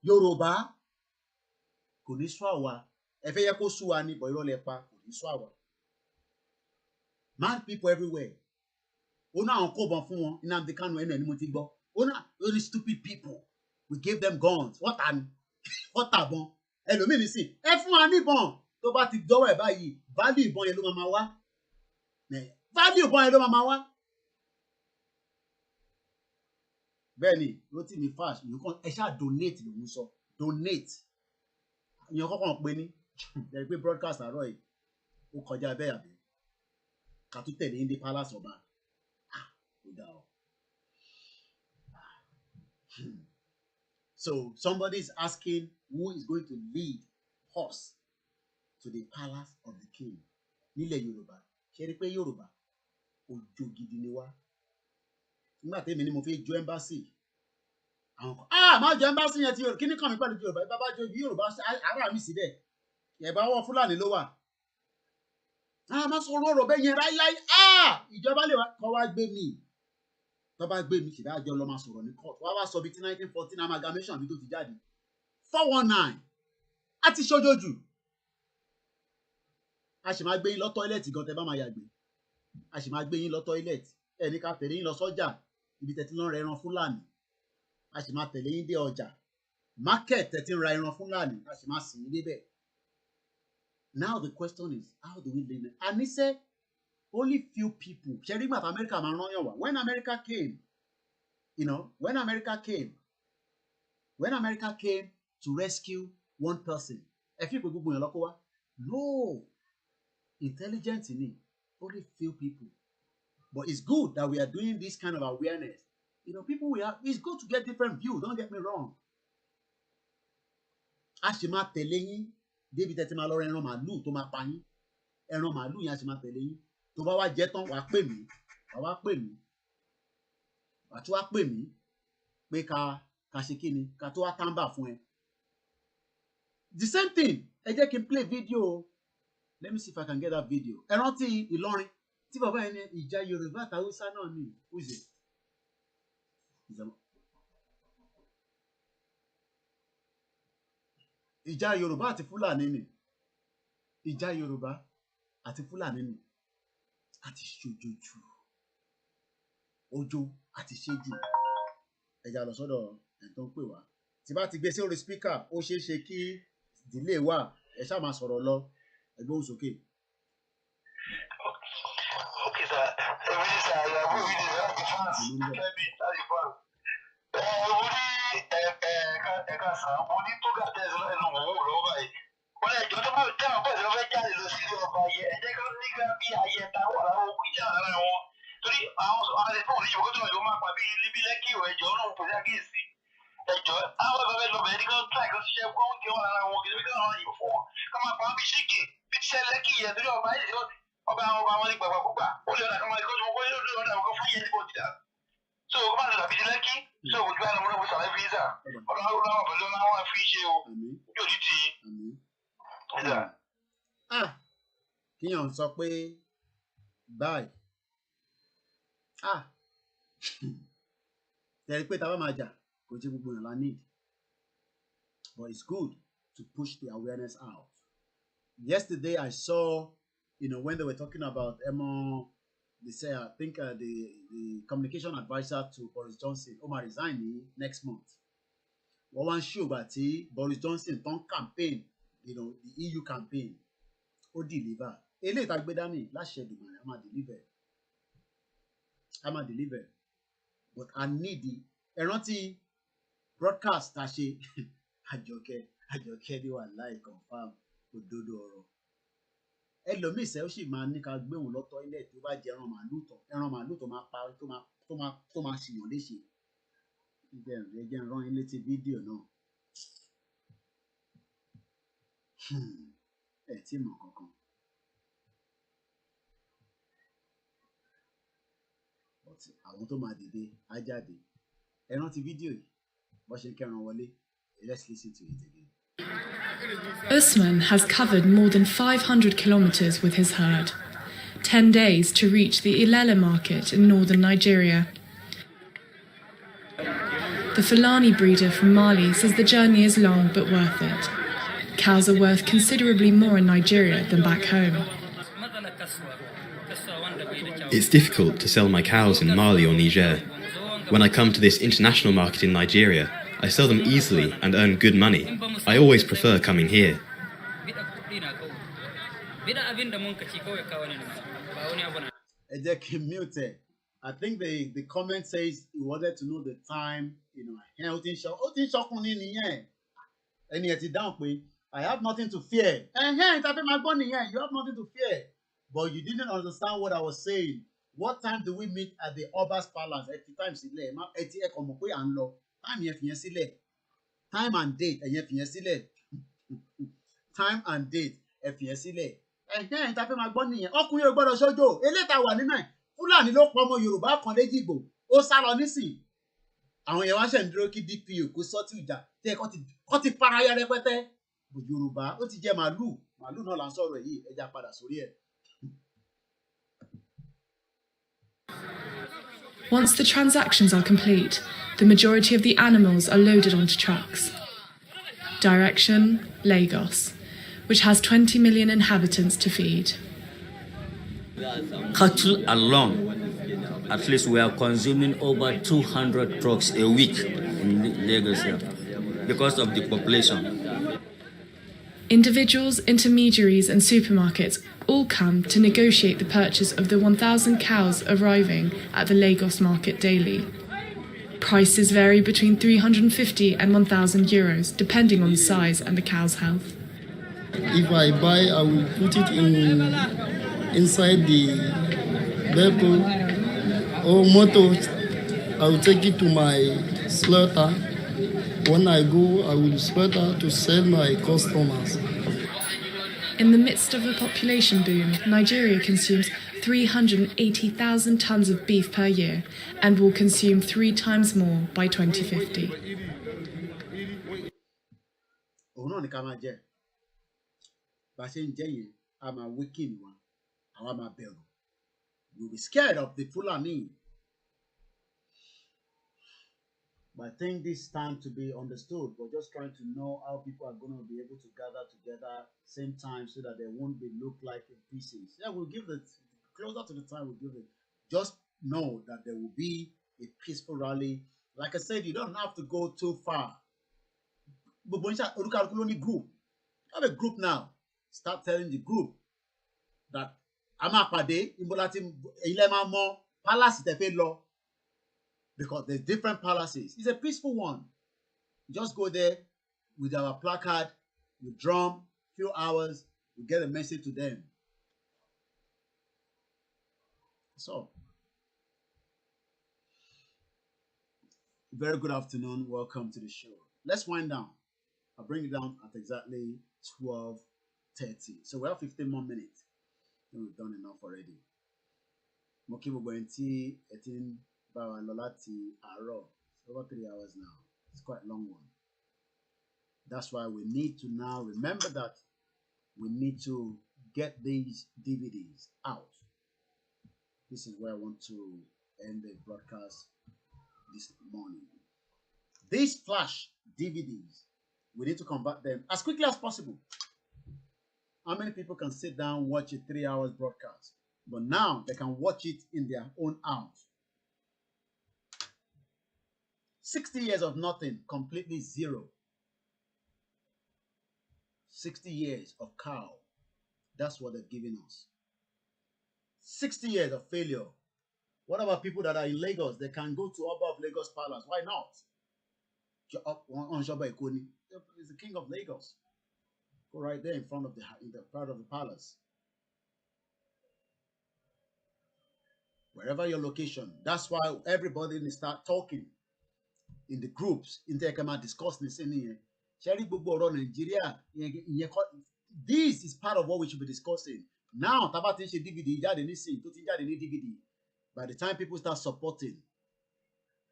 Yorùbá kò ní sọ àwa. Ẹ fẹ́ yẹ kó sú wa ní bọ̀ irọ́ lẹ pa, kò ní sọ àwa. Mad people everywhere. Ó náà àwọn kó bọn fún wọn. Nnamdi Kanu ẹnu ẹ̀ ni mo ti gbọ́. Ó náà only stupid people. We gave them guns. What àbọn? Ẹlòmíì ní sí. Ẹ fún wa níbọn. Tó bá ti dọ́wọ́ ẹ̀ báyìí, value ìbọn yẹn ló máa wá. Value ìbọn yẹn ló máa wá. Bẹ́ẹ̀ni, Rotimi Fash, ẹ ṣáà donate lòun sọ. Donate. Ìyẹn kọ́kàn pé ní. Ẹ gbé broadcast àárọ̀ yìí. Ó kọjá bẹ́ẹ̀ àbí. Ká tún tẹ̀lé ní Palace Ọba. Ó dá o. So somebody is asking who is going to lead us to the palace of the king. Nílẹ̀ Yorùbá, ṣe rí pé Yorùbá ojo gidi ni wá. Nígbà tèmi ni mo fi jó embassy. Àwọn kan, má jọ embassy yẹn ti Yorùbá, kí ni kàn mí pẹ̀lú Yorùbá? Bàbá jó Yorùbá ara mi síbẹ̀. Ẹ̀bá wọ Fúlàní ló wà. Má sọ̀rọ̀ ọ̀rọ̀ bẹ́ẹ̀ yẹn láíláí. Ìjọba lè kọ́ wá gbé mi. Tó bá gbé mi, ṣèdá àjọ lọ máa sọ̀rọ̀ ní court. Wá sọ bí ti 1914 amalgamation bí tó ti jáde. 419. A ti ṣojoojù. A sì máa gbé yín lọ tọ́ílẹ̀tì gan tẹ́ bá máa yàgbé. A sì máa gbé yín lọ tọ́ílẹ̀tì. Ẹni ká tẹ̀lé yín lọ sọ́jà ibi tẹ́ ti lọ ra ẹran Fúlàní. A sì máa tẹ̀lé yín dé ọjà. Market tẹ́ ti ra ẹran Fúlàní. A sì máa sìn yín débẹ̀. Now the question is, how do we live it? And he said, only few people. When America came, when America came to rescue one person, no, intelligence in it, only few people. But it's good that we are doing this kind of awareness. People it's good to get different views, don't get me wrong. Ashima telling débi tẹ́tí máa lọ rẹ ẹran màálù tó máa pa yín ẹran màálù yẹn a sì máa tẹ̀lé yín tó bá wá jẹ tán wàá pè mí wàá tún wá pè mí pé ká ṣe kí ni ká tó wá tàǹbà fún ẹ. The same thing ẹ jẹ́ kí n play video. Let me see if I can get that video. Ẹ rántí Ìlọrin tí bàbá yẹn ní ìjà Yorùbá àti Haúsá náà ní wíṣẹ. Ìjà Yorùbá àti Fúlàní ni. Ìjà Yorùbá àti Fúlàní ni. Àti ṣojojú. Ojo àti ṣéjù. Ẹja lọ sọ́dọ̀ ẹ̀ tó ń pè wá. Tí bá ti gbé sí orí speaker, ó ṣeé ṣe kí delay wà. Ẹ ṣáà máa sọ̀rọ̀ lọ. Ẹ gbóhùn sókè. Okay, sir. Every sir, you are good with the fans. Let me tell you fans. Ẹ̀ka sàn, mo ní tó gà tẹ̀sán lẹ́nu òun ò lọ́wọ́ báyìí. Wọ́n lè jọ tó bá tẹ̀ wọ́n bọ̀dọ̀ fẹ́ jáde lọ sí ilé ọba yẹ. Ẹ jẹ́ kí wọ́n ní gbà bí ayẹta wà láwọn òkú ìjà lára wọn. Torí àwọn àlejò òní ìwé tó lọ máa pa bí ibi lẹ́kì ìwé ẹ̀jọ̀ náà kò sí àkíyèsí. Ẹ̀jọ̀ àwọn ẹgbẹ́ lọ bẹ̀rẹ̀ ní kí wọ́n tún àìkọ́ ṣiṣẹ́ kó ń kí wọ́n lára wọn kì í wọ́n yìí fún wọn. Ká máa pa wọn bí ṣíkì bí ṣiṣẹ́ lẹ́kì yẹn torí ọba yìí ọba wọn ní gbàgbàgbà. Ó lè ọ̀dà kan máa kọ́ so kó máa lọ tàbí lẹ́kí so ojú àná mo náà mo sàlẹ̀ fíìsà ọlọ́run àwọn pẹ̀lú àwọn fi ṣe o yóò ní tì í. Kíyàn sọ pé báyìí tẹ̀rí pé tá a bá máa jà kò tí gbogbo yàn la need but it's good to push the awareness out. Yesterday I saw when they were talking about they say I think the communication advisor to Boris Johnson ó máa resign next month. Wọ́n wá ń ṣògbà tí Boris Johnson tán campaign the EU campaign ó deliver eléyìí tá a gbé dání láṣẹ ìdìbò rẹ̀ a máa deliver but I need ẹ rántí broadcast tá a ṣe àjọkẹ́ ní wà láì confam òdodo ọ̀rọ̀. Ẹlòmíì sẹ́ ó sì máa ní ká gbé òun lọ́tọ́ ilé tó bá jẹ ẹran màálù tó máa pa tó máa ṣìyàn léṣe. Ẹ jẹ́ rán yín létí fídíò náà. Ẹ tí mọ̀ kankan. Àwọn tó máa dìde á jáde. Ẹ rántí fídíò yìí bó ṣe ń kẹran wọlé. Let's listen to it again. Usman has covered more than 500 kilometers with his herd, 10 days to reach the Ilele market in northern Nigeria. The Fulani breeder from Mali says the journey is long but worth it. Cows are worth considerably more in Nigeria than back home. It's difficult to sell my cows in Mali or Niger. When I come to this international market in Nigeria, I sell them easily and earn good money. I always prefer coming here. I think the comment says he wanted to know the time, I have nothing to fear. You have nothing to fear. But you didn't understand what I was saying. What time do we meet at the Oba's Palace? Time and date. Time and date. ẹ fi yẹn sílẹ̀ ẹ̀hẹ́n tá a fẹ́ máa gbọ́ nìyẹn ọkùnrin ò gbọ́dọ̀ ṣojo eléta wà nínú ẹ̀ Fúlàní ló pọ̀ ọmọ Yorùbá kan léjìgbò ó sá lọ nísìn àwọn yẹn wá ṣẹ̀ ń dúró kí DPO kó sọ́tì ìjà tí kò ti para ya rẹpẹtẹ Yorùbá ó ti jẹ́ màálù náà là ń sọ̀rọ̀ yìí ẹja padà sórí ẹ̀. Once the transactions are complete, the majority of the animals are loaded onto trucks. Direction, Lagos, which has 20 million inhabitants to feed. Cattle alone, at least we are consuming over 200 trucks a week in Lagos here because of the population. Individuals, intermediaries and supermarkets all come to negotiate the purchase of the 1,000 cows arriving at the Lagos market daily. Prices vary between 350 and 1,000 euros, depending on the size and the cow's health. If I buy, I will put it inside the vehicle or motor. I will take it to my slaughter. When I go, I will slaughter to sell my customers. In the midst of a population boom, Nigeria consumes 380,000 tons of beef per year and will consume 3 times more by 2050. Òun náà ni ká máa jẹ bá a ṣe ń jẹ yẹn a máa wíkìn wa àwa máa bẹ̀rù we will be scared of the Fulani. But I think this time to be understood. We're just trying to know how people are going to be able to gather together same time so that they won't be look like in pieces. Yeah, we'll give it closer to the time. We'll give it. Just know that there will be a peaceful rally. Like I said, you don't have to go too far. But when you group, have a group now. Start telling the group that I'm a pade imbolati ilema mo palace tefe lo. Because there's different palaces. It's a peaceful one. Just go there with our placard, we drum, few hours, we get a message to them. So, very good afternoon. Welcome to the show. Let's wind down. I'll bring it down at exactly 12:30. So we have 15 more minutes. And we've done enough already. Mokibo Gwenti, 18. Lolati Aro. It's over 3 hours now. It's quite a long one. That's why we need to now remember that we need to get these DVDs out. This is where I want to end the broadcast this morning. These flash DVDs, we need to convert them as quickly as possible. How many people can sit down, watch a 3 hours broadcast? But now they can watch it in their own house. 60 years of nothing, completely zero. 60 years of cow. That's what they're giving us. 60 years of failure. What about people that are in Lagos? They can go to Oba of Lagos Palace. Why not? He's the king of Lagos. Go right there in front of the palace. Wherever your location. That's why everybody needs to start talking. In the groups, discuss this in here. This is part of what we should be discussing. Now, DVD, DVD. By the time people start supporting,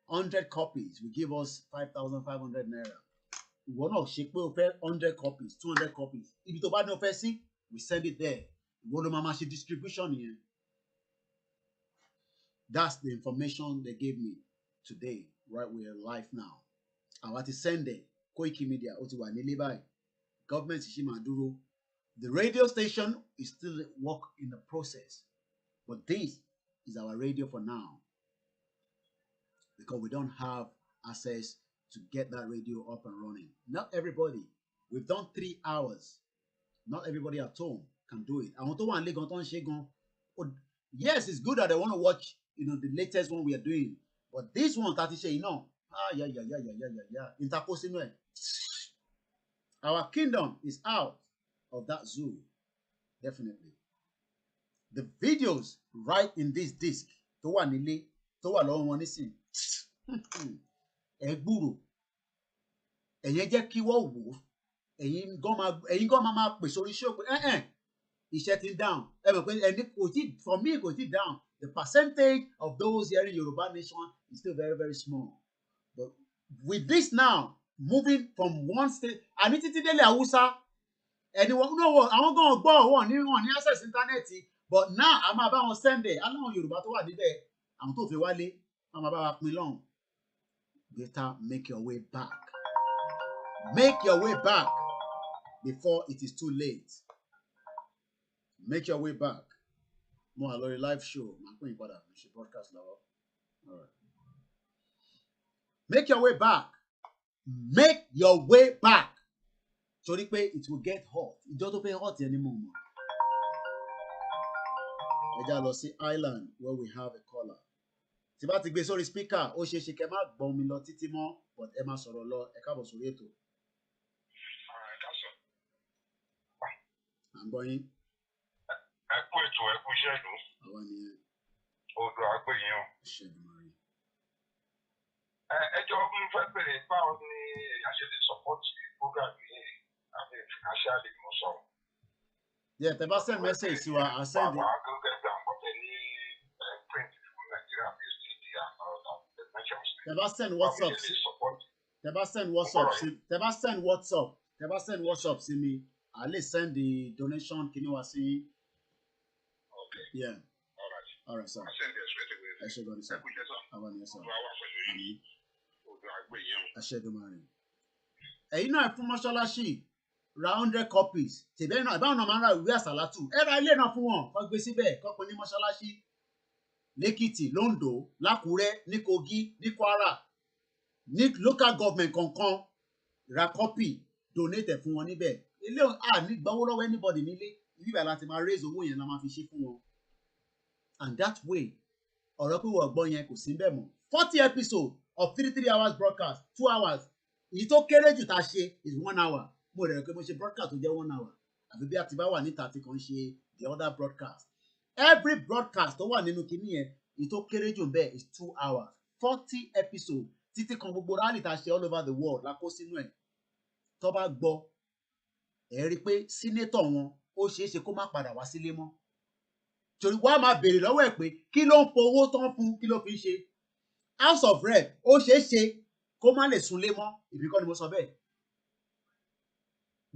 100 copies will give us 5,500 naira. We want to shake 100 copies, 200 copies. If you don't know, we send it there. We want to distribution here. That's the information they gave me today. Right, we are live now. I want to send it. PETITION. Government Shimaduro. The radio station is still work in the process. But this is our radio for now. Because we don't have access to get that radio up and running. Not everybody. We've done 3 hours. Not everybody at home can do it. Yes, it's good that they want to watch, the latest one we are doing. But this one, interposing. Our kingdom is out of that zoo. Definitely. The videos right in this disc. ẹ̀yin gan máa pè sórí show pé iṣẹ́ ti down. Ẹ mọ̀ pé ẹni kò tí, for me kò tí down. The percentage of those hearing Yoruba Nation is still very, very small. But with this now, moving from one state, àní títí délé Haúsá, anyone no àwọn gan gbọ́ wọn ní access internet, but now a máa bá wọn send it. Aláwọn Yorùbá tó wà níbẹ̀, àwọn tó fi wálé, a máa bá wa pín lọ́hùn. Better make your way back. Make your way back before it is too late. Make your way back. Mo wà lórí live show, màá pín ìpadà, mo ṣe broadcast lọ́wọ́. All right. Make your way back. Make your way back. Torí pé it will get hot. Ìjọ tó fẹ́ hot yẹn ni mo mọ̀. Ẹ já lọ sí island where we have a caller. Tí bá ti gbé sórí speaker, ó ṣeé ṣe kẹ́ má gbọ́ mi lọ títí mọ́, but ẹ máa sọ̀rọ̀ lọ, ẹ káàbọ̀ sórí ètò. À ń gbọ́ yín. Ẹ kú ètò, ẹ kú iṣẹ́ ìlú. Àwa nìyẹn. Odò àgbẹ̀yìn o. Ṣẹ́gun Mari. Ẹjọ́ ń fẹ́ bèrè báwo ni èèyàn ṣe lè support program yìí àbí financially mo sọ. Yeah, tẹ́ bá send message sí wa, I'll send it. Bàbá akẹ́kọ̀ọ́ ẹgbẹ́ àkọ́tẹ̀ ní print fún Nàìjíríà bí CD and all that mentions. Tẹ́ bá send WhatsApp sí. Tẹ́ bá send WhatsApp sí. Tẹ́ bá send WhatsApp. Tẹ́ bá send WhatsApp sí mi, I will send the donation kíní wá sí. Okay. Yeah. All right, sir. I'll send it straight away. Ẹ ṣé gan ni sir. Ẹ kú iṣẹ́ sir. Àwa nìyẹn sir. Olúwa wà pẹ̀lú yín. Odò àgbẹ̀yìn o. Ẹ ṣé gan Mari. Ẹ̀yin náà fún mọ́ṣáláṣí ra 100 copies. Tẹ̀bẹ́ náà ìbáwọn náà máa ń ra ìwé àsàlátù. Ẹ ra ilé náà fún wọn, kó gbé síbẹ̀, kó pín ní mọ́ṣáláṣí. Lẹ́kìtì, Lóńdó, Lákùrẹ́, ní Kogi, ní Kwara, ní local government kankan, ra copy, donate fún wọn níbẹ̀. Ilé ní gbowó lọ́wọ́ anybody nílé. Ibi ìbàlá láti máa raise owó yẹn la máa fi ṣe fún wọn. And that way, ọ̀rọ̀ pé wọ́n gbọ́ yẹn kò sí bẹ́ẹ̀ mọ́. 40 episodes of 3 hours broadcast, 2 hours. Èyí tó kéré jù tá a ṣe is 1 hour. Mo rẹ̀ pé mo ṣe broadcast tó jẹ́ 1 hour. Àfi bí a ti bá wà níta tí kan ṣe the other broadcast. Every broadcast tó wà nínú kinní yẹn, èyí tó kéré jù bẹ́ẹ̀ is 2 hours. 40 episodes títí kan gbogbo rally tá a ṣe all over the world la kó sínú ẹ̀. Tó bá gbọ́, ẹ rí i pé sínétọ̀ wọn ó ṣeé ṣe kó má padà wá sílé mọ́. Torí wàá máa béèrè lọ́wọ́ ẹ̀ pé kí ló ń fowó tán fún, kí ló fi ń ṣe. House of Rep ó ṣeé ṣe kó má lè súnlé mọ́, ìbí kọ́ ni mo sọ bẹ́ẹ̀.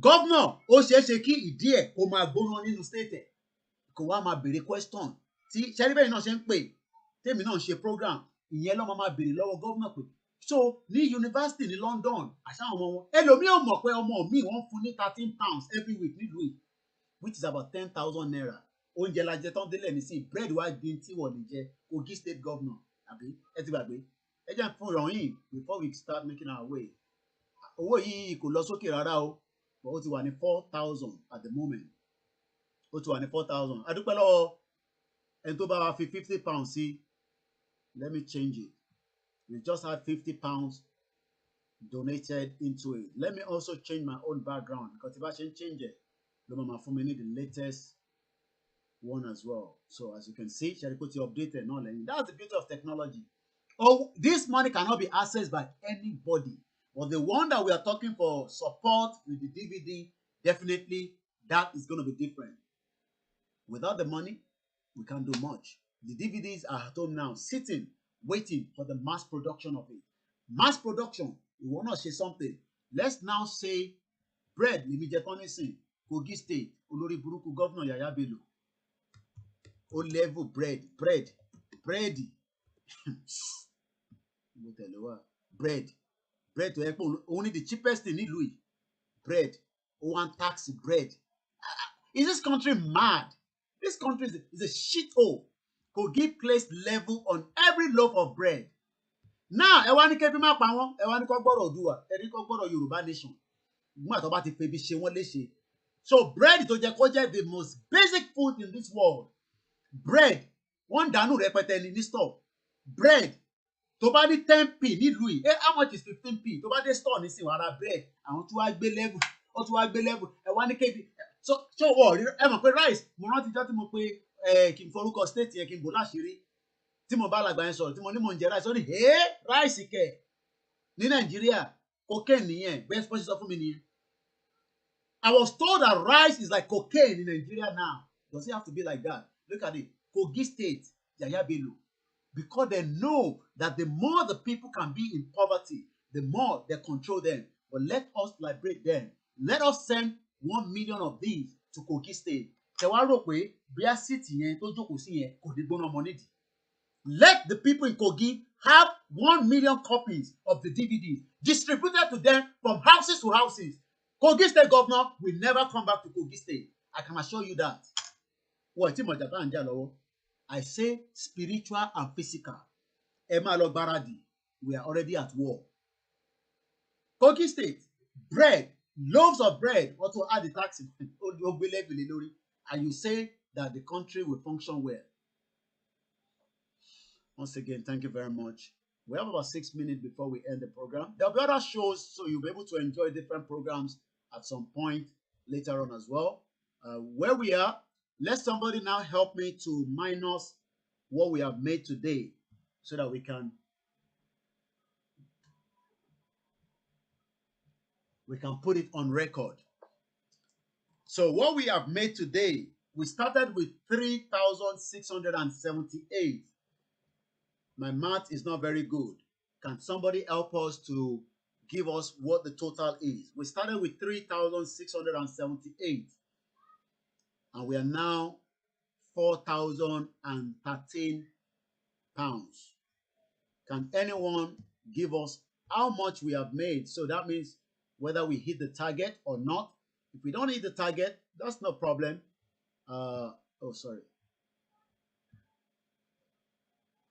Gọ́vnọ̀ ó ṣeé ṣe kí ìdí ẹ̀ kó máa gbóná nínú state ẹ̀, kó wá máa béèrè question tí ṣẹ́ríbẹ̀yìn náà ṣe ń pè, tèmi náà ń ṣe program, ìyẹn ló máa béèrè lọ́wọ́ gọ́vnọ̀ pé so ní yunifásitì ní London àṣà àwọn ọmọ wọn ẹlòmíì ò mọ̀ pé ọmọ mi wọ́n fún ní 13 pounds every week nílùú yìí, which is about 10,000 naira. Oúnjẹ la jẹ tán délẹ̀ ní sí bread wá dín tí wọ́n lè jẹ Kogi state governor àbí ẹ ti gbàgbé ẹ jẹ́ fún ìrọ̀yìn before we start making our way. Owó yìí kò lọ sókè rárá o, but ó ti wà ní 4,000 at the moment. Ó ti wà ní 4,000. Adúpẹ́ lọ́wọ́ ẹni tó bá wa fi 50 pounds sí. Let me change it. We just had 50 pounds donated into it. Let me also change my own background because if I change it, the mama for me need the latest one as well. So as you can see, Sharikoti updated. No, that's the beauty of technology. Oh, this money cannot be accessed by anybody. But the one that we are talking for support with the DVD, definitely that is going to be different. Without the money, we can't do much. The DVDs are at home now, sitting, waiting for the mass production of it. Mass production, we want to say something. Let's now say bread, Limije Tonisin, Kogi State, Olori Buruku Governor Yaya Bello. O level bread. Bread. Bread to only the cheapest thing in Louis. Bread. One taxi bread. Is this country mad? This country is a shithole. Kogi placed level on every loaf of bread. Now, ẹ wá ní kébí má pa wọ́n, ẹ wá ní kó gbọ́dọ̀ Oòduà, ẹ ní kó gbọ́dọ̀ Yoruba nation. Gbọ́n àtọ́ bá ti febi ṣe wọ́n léṣe. So bread tó jẹ́ kó jẹ́ the most basic food in this world. Bread, wọ́n dànù rẹpẹtẹ ní store. Bread, tó bá ní 10p nílùú yìí, how much is 15p? Tó bá dé store ní sìn wàá ra bread, àwọn tó wá gbé level, ó tó wá gbé level, ẹ wá ní kébí. So wọ́n rí ẹ mọ̀ pé rice, mo rántí jọ́ tí mo pe kí n forúkọ state yẹn kí n bò láṣìírí. Tí mo bá làgbà yẹn sọ̀rọ̀ tí mo ní mò ń jẹ rice ó ní rice kẹ̀ ní Nàìjíríà cocaine nìyẹn best person sọ fún mi nìyẹn. I was told that rice is like cocaine in Nigeria now. Does it have to be like that? Look at it. Kogi State, Yaya Bello. Because they know that the more the people can be in poverty, the more they control them. But let us liberate them. Let us send 1 million of these to Kogi State. Let the people in Kogi have 1 million copies of the DVDs distributed to them from houses to houses. Kogi State governor will never come back to Kogi State. I can assure you that. I say spiritual and physical. Emma Baradi, we are already at war. Kogi State, bread, loaves of bread, or to add the tax, and you say that the country will function well. Once again, thank you very much. We have about 6 minutes before we end the program. There'll be other shows, so you'll be able to enjoy different programs at some point later on as well. Where we are, let somebody now help me to minus what we have made today so that we can put it on record. So what we have made today, we started with 3,678. My math is not very good. Can somebody help us to give us what the total is? We started with 3,678 and we are now 4,013 pounds. Can anyone give us how much we have made? So that means whether we hit the target or not. If we don't hit the target, that's no problem. Sorry.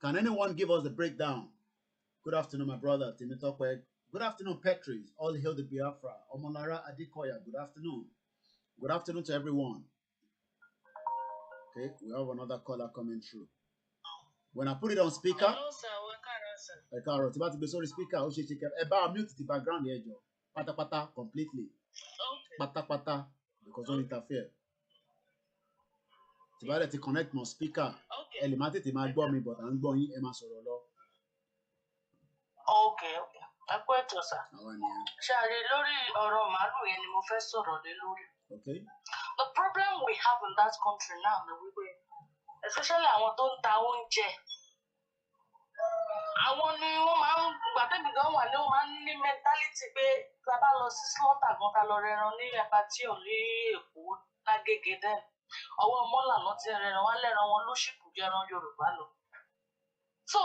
Can anyone give us the breakdown? Good afternoon, my brother, Timitokwe. Good afternoon, Petris. All hail the Biafra. Omolara Adikoya, good afternoon. Good afternoon to everyone. Okay, we have another caller coming through. When I put it on speaker, Hello, sir. Speaker, mute the background here, Joe. Pata completely. Okay. Pata because don't interfere. To connect my speaker. Okay. But I'm going Okay. Ẹ kú ètò, sir. Ṣàrí lórí ọ̀rọ̀ màálù yẹn ni mo fẹ́ sọ̀rọ̀ lé lórí. Okay. The problem we have in that country now ni wípé especially àwọn tó ń ta oúnjẹ. Àwọn ni wọ́n máa ń gbà tẹ́mi gan wà ní wọ́n máa ń ní mentality pé tá a bá lọ sí slaughter gan ká lọ rẹran ní Abattoir ní Èkó lágége dẹ́n. Ọwọ́ mọ́là náà ti rẹran wá lẹ́ran wọn ló ṣìkù jẹran Yorùbá lọ. So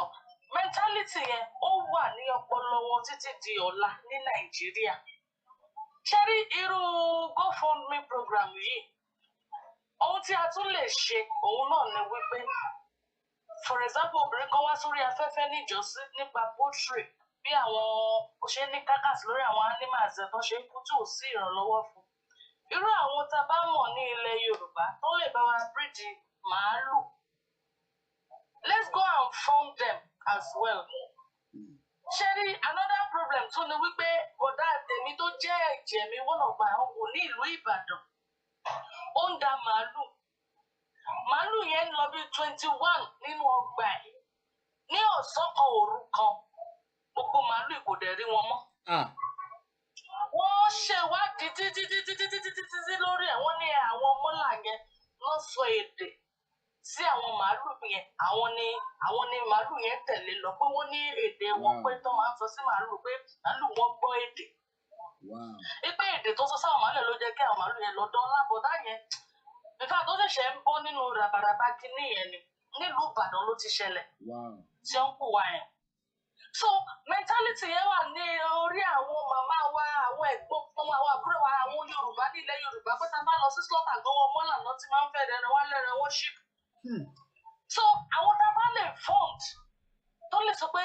mentality yẹn ó wà ní ọpọlọ wọn títí di ọ̀la ní Nàìjíríà. Ṣé rí irú GoFundMe program yìí? Ohun tí a tún lè ṣe òun náà ni wípé for example obìnrin kan wá sórí afẹ́fẹ́ níjọ́sí nípa poultry bí àwọn kò ṣe ní kákàs lórí àwọn animals ẹ̀ tó ṣe kú tí ò sí ìrànlọ́wọ́ fún. Irú àwọn tá a bá mọ̀ ní ilẹ̀ Yorùbá tó lè bá wa breed màálù. Let's go and fund them as well. Ṣẹ́rí another problem tún ni wípé bọ̀dá tèmi tó jẹ́ ẹ̀jẹ̀ mi one of my uncle ní ìlú Ìbàdàn. Ó ń da màálù. Màálù yẹn lọ bí 21 nínú ọgbà ẹ̀. Ní ọ̀sán kan òru kan, gbogbo màálù kò dẹ̀ rí wọn mọ́. Wọ́n ṣèwádìí títí lórí ẹ̀ wọ́n ní àwọn mọ́là yẹn lọ́ sọ èdè sí àwọn màálù yẹn. Àwọn ni màálù yẹn tẹ̀lé lọ pé wọ́n ní èdè wọn pé tó máa ń sọ sí màálù pé màálù wọn gbọ́ èdè. Ipe èdè tó sọ sáwọn màálù ló jẹ́ kí àwọn màálù yẹn lọ dán lábọ̀dá yẹn. Ìfà tó ṣẹ̀ṣẹ̀ ń bọ́ nínú ràbàràbà kínní yẹn ni nílùú Ìbàdàn ló ti ṣẹlẹ̀. Tí ó ń kó wa yẹn. So mentality yẹn wà ní orí àwọn màmá wa, àwọn ẹ̀gbọ́n wa, àwọn àbúrò wa, àwọn Yorùbá nílẹ̀ Yorùbá pé tá a bá lọ sí slaughter gan-an mọ́là náà ti máa ń fẹ́ rẹran wá lẹ́ran wọ́n ṣì. So àwọn tá a bá lè fund tó lè sọ pé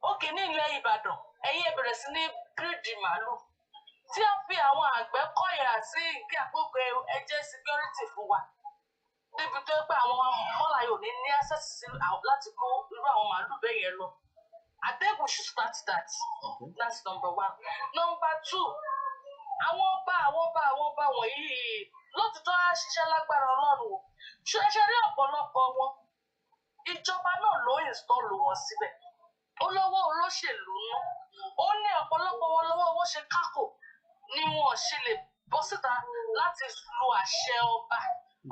òkè ní ilẹ̀ Ìbàdàn ẹ̀yin ẹ bẹ̀rẹ̀ sí ní gírèdì màálù tí a fi àwọn àgbẹ̀ kọ̀yà sí kí àkókò ẹjẹ́ security fún wa. Débi tó pé àwọn mọ́là yóò ní access sí láti kó irú àwọn màálù bẹ́ẹ̀ yẹn lọ. I think we should start that. Okay. That's number one. Number two, àwọn ọba wọ̀nyí lótìtọ́ á ṣiṣẹ́ lágbára Ọlọ́run o. Ṣé rí ọ̀pọ̀lọpọ̀ wọn? Ìjọba náà ló install wọn síbẹ̀. Olówó olóṣèlú náà. Ó ní ọ̀pọ̀lọpọ̀ wọn lọ́wọ́ wọn ṣe kákò ni wọn ṣe lè bọ́ síta láti lo àṣẹ ọba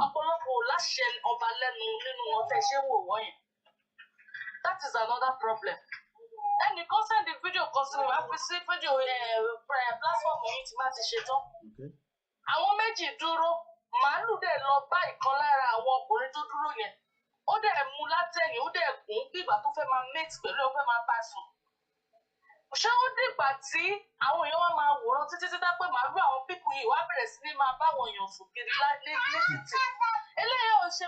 ọ̀pọ̀lọpọ̀ ò láṣẹ ọba lẹ́nu nínú wọn tẹ̀ ṣé wò wọ́n yẹn. That is another problem. Ẹnìkan send fídíò kan sí mi wá fi sí fídíò platform yìí tí má ti ṣe tán. Àwọn méjì dúró màálù dẹ̀ lọ bá ìkan lára àwọn ọkùnrin tó dúró yẹn. Ó dẹ̀ mú látẹ̀yìn ó dẹ̀ gùn bí ìgbà tó fẹ́ máa mate pẹ̀lú ó fẹ́ máa bá sùn. Ṣé ó dìgbà tí àwọn èèyàn wá máa wòran títí títí pé màálù àwọn pípù yìí wá bẹ̀rẹ̀ sí ní máa bá àwọn èèyàn sùn kiri létí. Eléyìí ò ṣe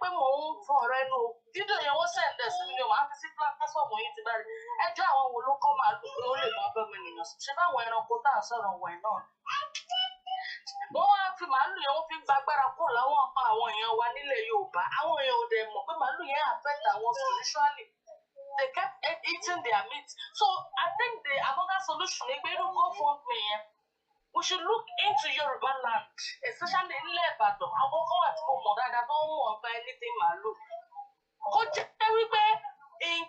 pé mò ń fọ̀rọ̀ ẹnu fídíò yẹn wọ́n sẹ̀ǹdẹ̀ sí mi ni màá fi sí platform yìí ti bẹ̀rẹ̀. Ẹjọ́ àwọn wo ló kọ́ màálù pé ó lè máa bẹ́ mi nìyẹn sùn. Ṣé báwọn ẹranko tá à ń sọ̀rọ̀ wẹ̀ náà? Wọ́n wá fi màálù yẹn wọ́n fi ń gbàgbára kúrò láwọn àwọn èèyàn wa nílẹ̀ Yorùbá. Àwọn èèyàn ò dẹ̀ mọ̀ pé màálù yẹn affect àwọn spiritually. They kept eating their meat. So I think another solution is to GoFundMe. We should look into Yoruba land, especially in Lebanon. I won't go at home that I don't want to anything malu. Ó jẹ́ wípé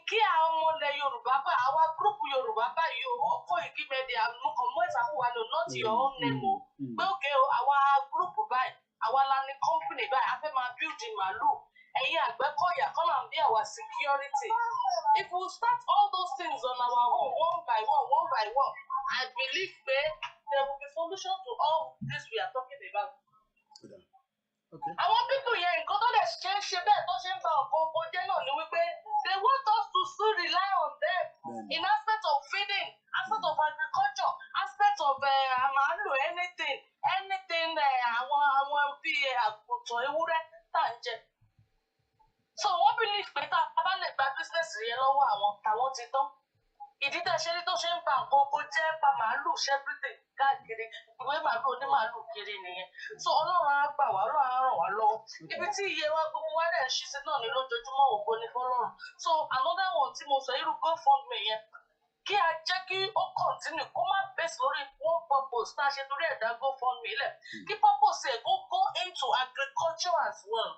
kí àwọn ọmọ ilẹ̀ Yorùbá bá àwa gúrúùpù Yorùbá bá Yorubakoikimedia mo kàn mọ́ ìsàkó wa lò not your own name o. Pé òkè àwa gúrúùpù báyìí àwa la ní company báyìí a fẹ́ máa build màálù. Ẹ̀yin Àgbẹ̀kọ̀yà come and be our security. If we start all those things on our own, one by one, I believe there will be solution to all this we are talking about. Àwọn pípù yẹn nǹkan tó lè ṣe bẹ́ẹ̀ tó ṣe ń ba ọ̀kan ọkọ̀ jẹ́ náà ni wípé they want us to still rely on them in aspect of feeding, aspect of agriculture, aspect of màálù anything àwọn bíi àgùntàn ewúrẹ́ tá à ń jẹ. So wọ́n believe pé tá a bá lè gba business yẹn lọ́wọ́ àwọn táwọn ti tán. Ìdí tá a ṣe ní tó ṣe ń ba nǹkan oko jẹ́ pa màálù ṣẹ́pítì káàkiri ìwé màálù onímàálù kiri nìyẹn. So Ọlọ́run á gbà wá Ọlọ́run á ràn wá lọ́wọ́. Ibi tí iye wa gbogbo wa dẹ̀ ṣí sí náà ní lójoojúmọ́ ògo ní fọ́lọ́run. So another one tí mo sọ irú GoFundMe yẹn kí a jẹ́ kí ó continue kó má base lórí one purpose tá a ṣe torí ẹ̀dá GoFundMe lẹ̀. Kí purpose ẹ̀ kó go into agriculture as well.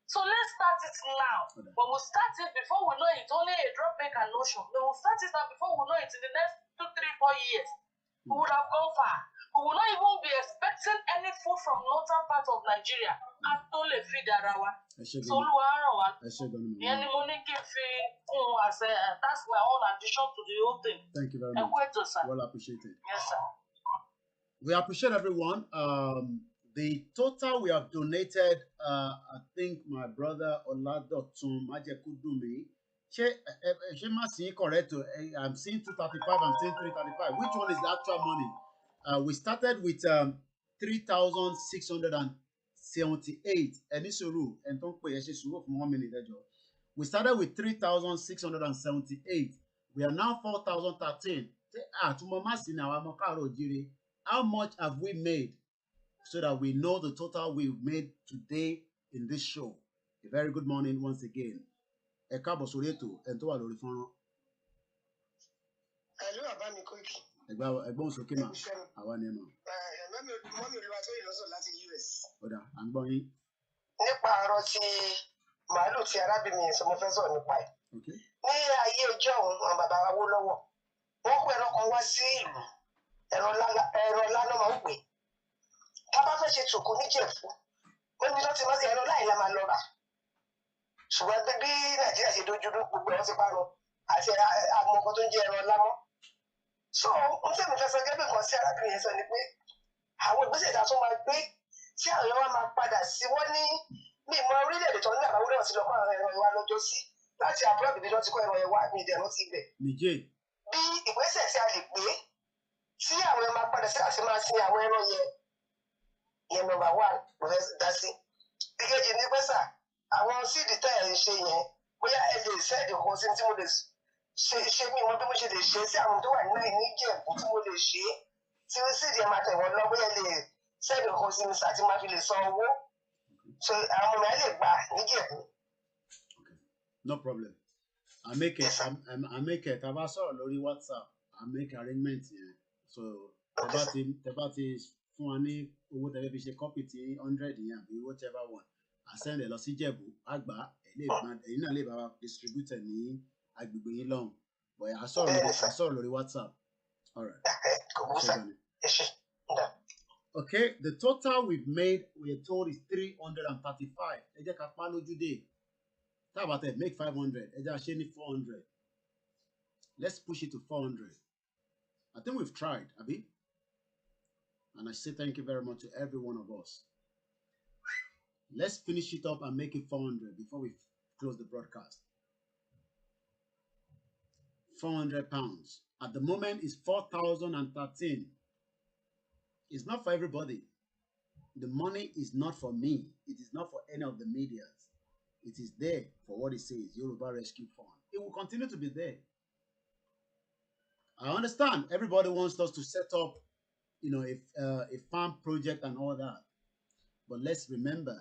So let's start it now. When we start it, before we know it, only a drop make an ocean. When we start it now, before we know it, in the next 2, 3, 4 years, we would have gone far. We will not even be expecting any food from northern part of Nigeria. At all, a feed arawa. So that's my own addition to the whole thing. Thank you very much. Well appreciated. Yes, sir. We appreciate everyone. The total we have donated, I think my brother Oladotun Majekudumi, she must see correct. I'm seeing 235, I'm seeing 335. Which one is the actual money? We started with 3,678. And don't pay for 1 minute. We started with 3,678. We are now 4,013. How much have we made? So that we know the total we've made today in this show. A very good morning once again. Ẹ káàbọ̀ sórí ètò ẹni tó wà lórí fọ́nrán. Hello, Abami Koiki. Ẹgbọ́n sókè mà, àwa ni ẹ mọ̀. Mọ́mí olúwa tó yẹ lọ́sọ̀ láti US. Ọ̀dà, à ń gbọ́ yín. Nípa àárọ̀ tí màálù tí arábìnrin yẹn sọ mo fẹ́ sọ̀rọ̀ nípa ẹ̀. Ní ayé ọjọ́ òun, àwọn bàbá wa wó lọ́wọ́. Wọ́n kó ẹ̀rọ kan wá sí ìlú. Ẹ̀rọ lánàá máa ń pè é. Tá bá fẹ́ ṣe tòkó níjẹ̀fú níbi tó ti mọ́ sí ẹ̀rọ láì la máa lọ rà ṣùgbọ́n bí Nàìjíríà ṣe dojú dúró gbogbo ẹ̀rọ ti parun àti àwọn ọkọ̀ tó ń jẹ ẹ̀rọ lámọ́. So n tẹ́mi fẹ́ sọ gẹ́gẹ́ kan sí arábìnrin yẹn sọ ni pé àwọn ìgbésẹ̀ ìta tó máa gbé tí àwọn èèyàn máa padà sí wọ́n ní mímọ orílẹ̀-èdè tó ní àbáwọlé ọ̀sìn lọ́kọ́ àwọn ẹ̀rọ ìwà lọ́jọ́ sí láti àbúrò ìbí lọ́ti kọ́ ẹ̀rọ ìwà mi ìdẹ̀rùn ti bẹ̀. Bí ìgbésẹ̀ tí a lè gbé tí àwọn èèyàn máa padà sí àti máa sin àwọn ẹ̀rọ yẹn number one mo fẹ́ dá sí. Ìkejì ní pẹ́ sà àwọn síìdì tá ẹ̀ ń ṣe yẹn bóyá ẹ lè sẹ́ẹ̀dì kan sí tí mo lè ṣe mí wọn bí mo ṣe lè ṣe sí àwọn tó wà nínú ẹ̀ ní Ìjẹ̀bú tí mo lè ṣe tí síìdì ẹ̀ máa tẹ̀ wọ́n lọ bóyá ẹ lè sẹ́ẹ̀dì kan sí mi sà tí máa fi lè san owó so àwọn ọmọ ẹ lè gbà níjẹ̀bú. No problem. I make it. Tá bá sọ̀rọ̀ lórí WhatsApp, I make arrangement yẹn. So tẹ́ bá ti fún wa ní owó tẹ́lẹ̀ fi ṣe copy ti 100 yẹn àbí whichever one àsẹ́ndẹ̀ lọ sí Ìjẹ̀bú àgbà ẹ̀yin náà lè bá wa distribute ní agbègbè yín lọ́hùn but àsọ̀rọ̀ lórí WhatsApp. All right. Okay, the total we've made, we are told, is 335. Ẹ jẹ́ ká pa lójúdé. How about that? Make 500. Ẹ jẹ́ àṣẹ ní 400. Let's push it to 400. I think we've tried, Abi. And I say thank you very much to every one of us. Let's finish it up and make it 400 before we close the broadcast. 400 pounds. At the moment, it's 4,013. It's not for everybody. The money is not for me. It is not for any of the medias. It is there for what it says, Yoruba Rescue Fund. It will continue to be there. I understand everybody wants us to set up, a farm project and all that. But let's remember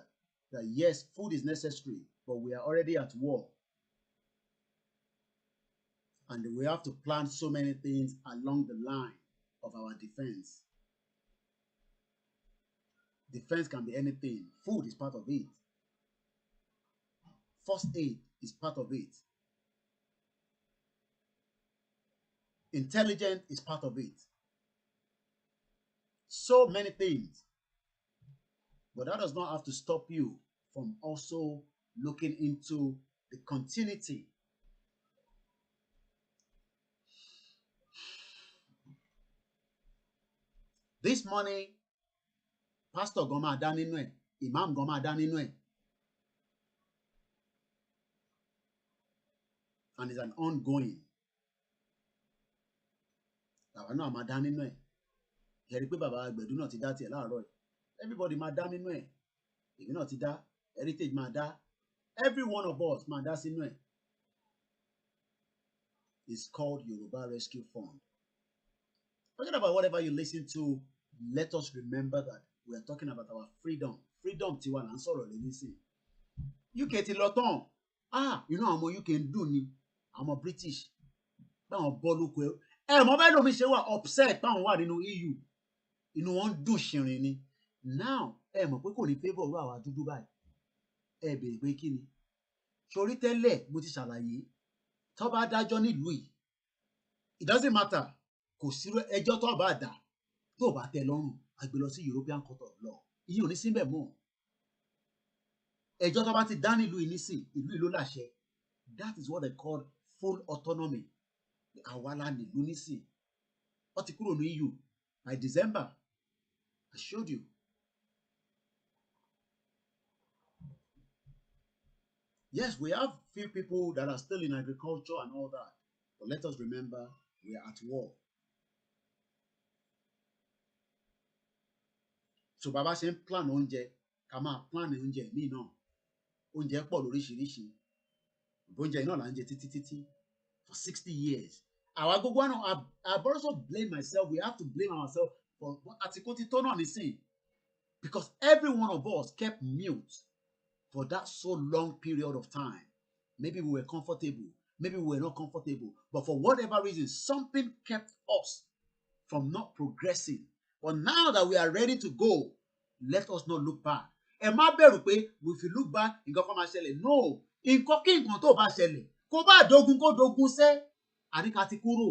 that yes, food is necessary, but we are already at war. And we have to plan so many things along the line of our defense. Defense can be anything. Food is part of it. First aid is part of it. Intelligence is part of it. So many things. But that does not have to stop you from also looking into the continuity. This money, Pastor Goma dá nínú ẹ̀, Imam Goma dá nínú ẹ̀. And it's an ongoing. Bàbá náà máa dá nínú ẹ̀. Ẹ rí pé bàbá Àgbẹ̀dú náà ti dá tiẹ̀ láàárọ̀ ẹ̀. Everybody máa dá nínú ẹ̀. Èmi náà ti dá. Heritage máa dá. Every one of us máa dá sínú ẹ̀. It's called Yoruba Rescue Fund. Forget about whatever you listen to. Let us remember that we are talking about our freedom. Freedom tiwa là ń sọ̀rọ̀ lé nísìn. UK ti lọ tán. Àwọn ọmọ UK ń dùn ni. Àwọn ọmọ British. Báwọn bọ́ lóko ẹ̀. Mọ bẹ́ẹ̀ lómi ṣe wà upset báwọn wà nínú EU. Inú wọn ń dùn ṣìnrìn ni. Now, mọ̀ pé kò ní favour ru àwa dúdú báyìí. Béèrè pé kí ni? Ṣorí tẹ́lẹ̀ mo ti ṣàlàyé. Tó bá dájọ́ nílùú yìí. It doesn't matter. Kò sí ẹjọ́ tó bá dá. Tó bá tẹ́ lọ́rùn, a gbé lọ sí European Court of Law. Ìyẹn ò ní síbẹ̀ mọ́. Ẹjọ́ tó bá ti dá nílùú yìí nísìn, ìlú yìí ló láṣẹ. That is what they call full autonomy. Àwa la nílùú nísìn. Ó ti kúrò ní EU by December. I showed you. Yes, we have few people that are still in agriculture and all that. But let us remember, we are at war. So bàbá ṣe ń plan oúnjẹ, ká máa plan oúnjẹ míì náà. Oúnjẹ pọ̀ lóríṣiríṣi. Oúnjẹ náà là ń jẹ títí for 60 years. Àwa gbogbo náà, I've also blamed myself. We have to blame ourselves for àtìkó ti tó náà nísìn. Because every one of us kept mute for that so long period of time. Maybe we were comfortable. Maybe we were not comfortable. But for whatever reason, something kept us from not progressing. But now that we are ready to go, let us not look back. Ẹ má bẹ̀rù pé if you look back, nǹkan kan máa ṣẹlẹ̀. No, nǹkan kí nǹkan tó bá ṣẹlẹ̀, kó bá dogun kó dogun sẹ́, àríkà ti kúrò.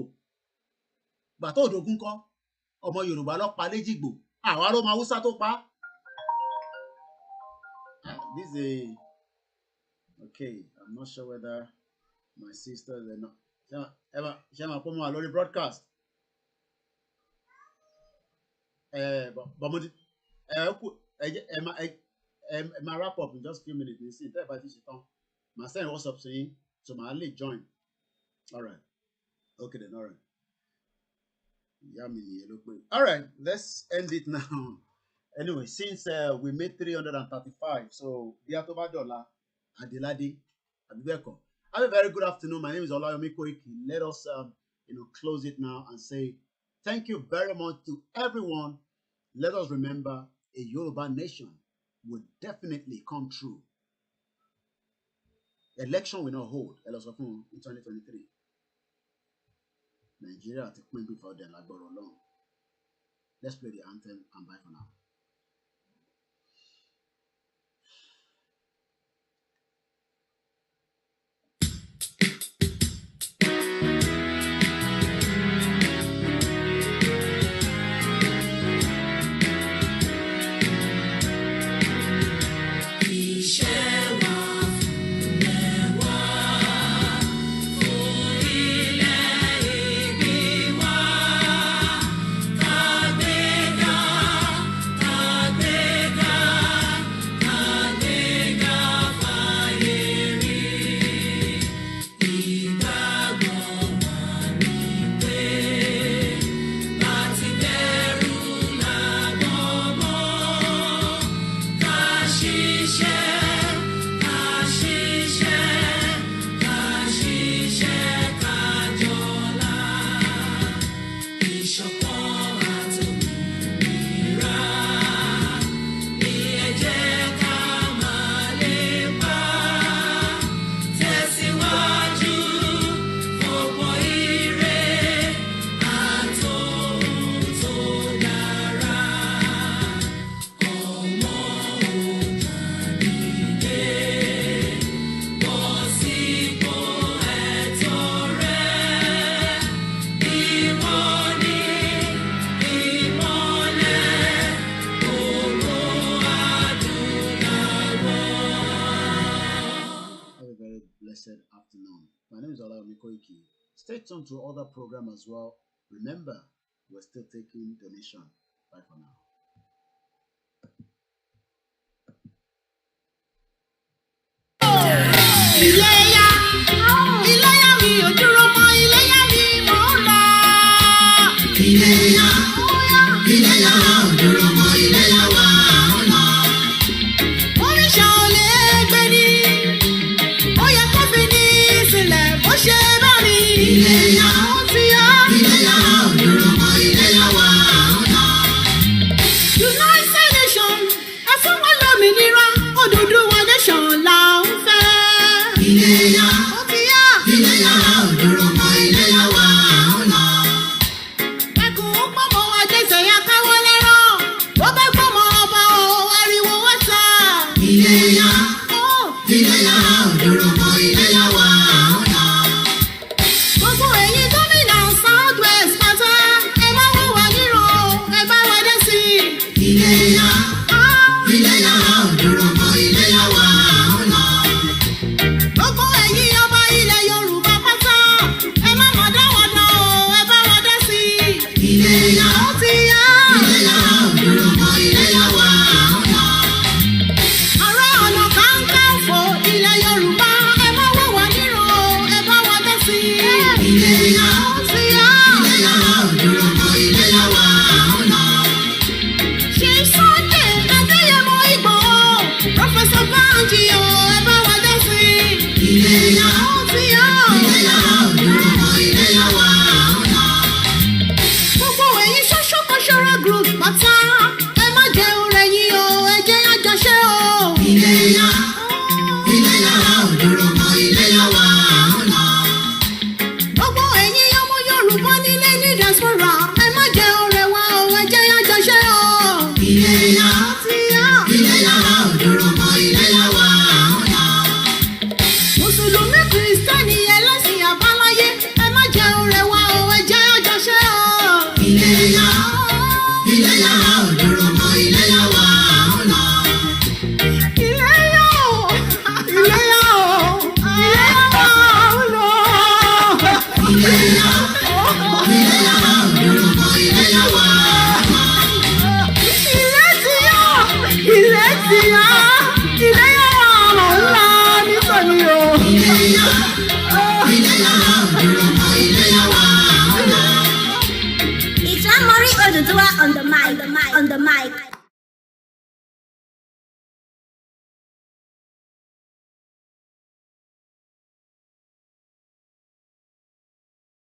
Gbà tó dogun kọ́, ọmọ Yorùbá ló pa léjìgbò, àwa ló máa Hausa tó pa. This is okay. I'm not sure whether my sisters are not. Ṣé máa pọ́ mọ́ wa lórí broadcast? But mo ti ma wrap up in just a few minutes. You see, tẹ́ ẹ bá ti ṣe tán, màá send WhatsApp sí yín, so màá lè join. All right. Okay then, all right. Ìyá mi nìyẹn ló pé. All right, let's end it now. Anyway, since we made 335, so Bia tó bá dọ̀la, Adelade, Abibeko. Have a very good afternoon. My name is Olayomi Koiki. Let us, close it now and say thank you very much to everyone. Let us remember a Yoruba nation will definitely come true. Election will not hold. In 2023. Nigeria to pín before them like long. Let's play the anthem and bye for now. My name is Olayomi Koiki. Stay tuned to other programs as well. Remember, we're still taking donation. Bye for now. On the mic.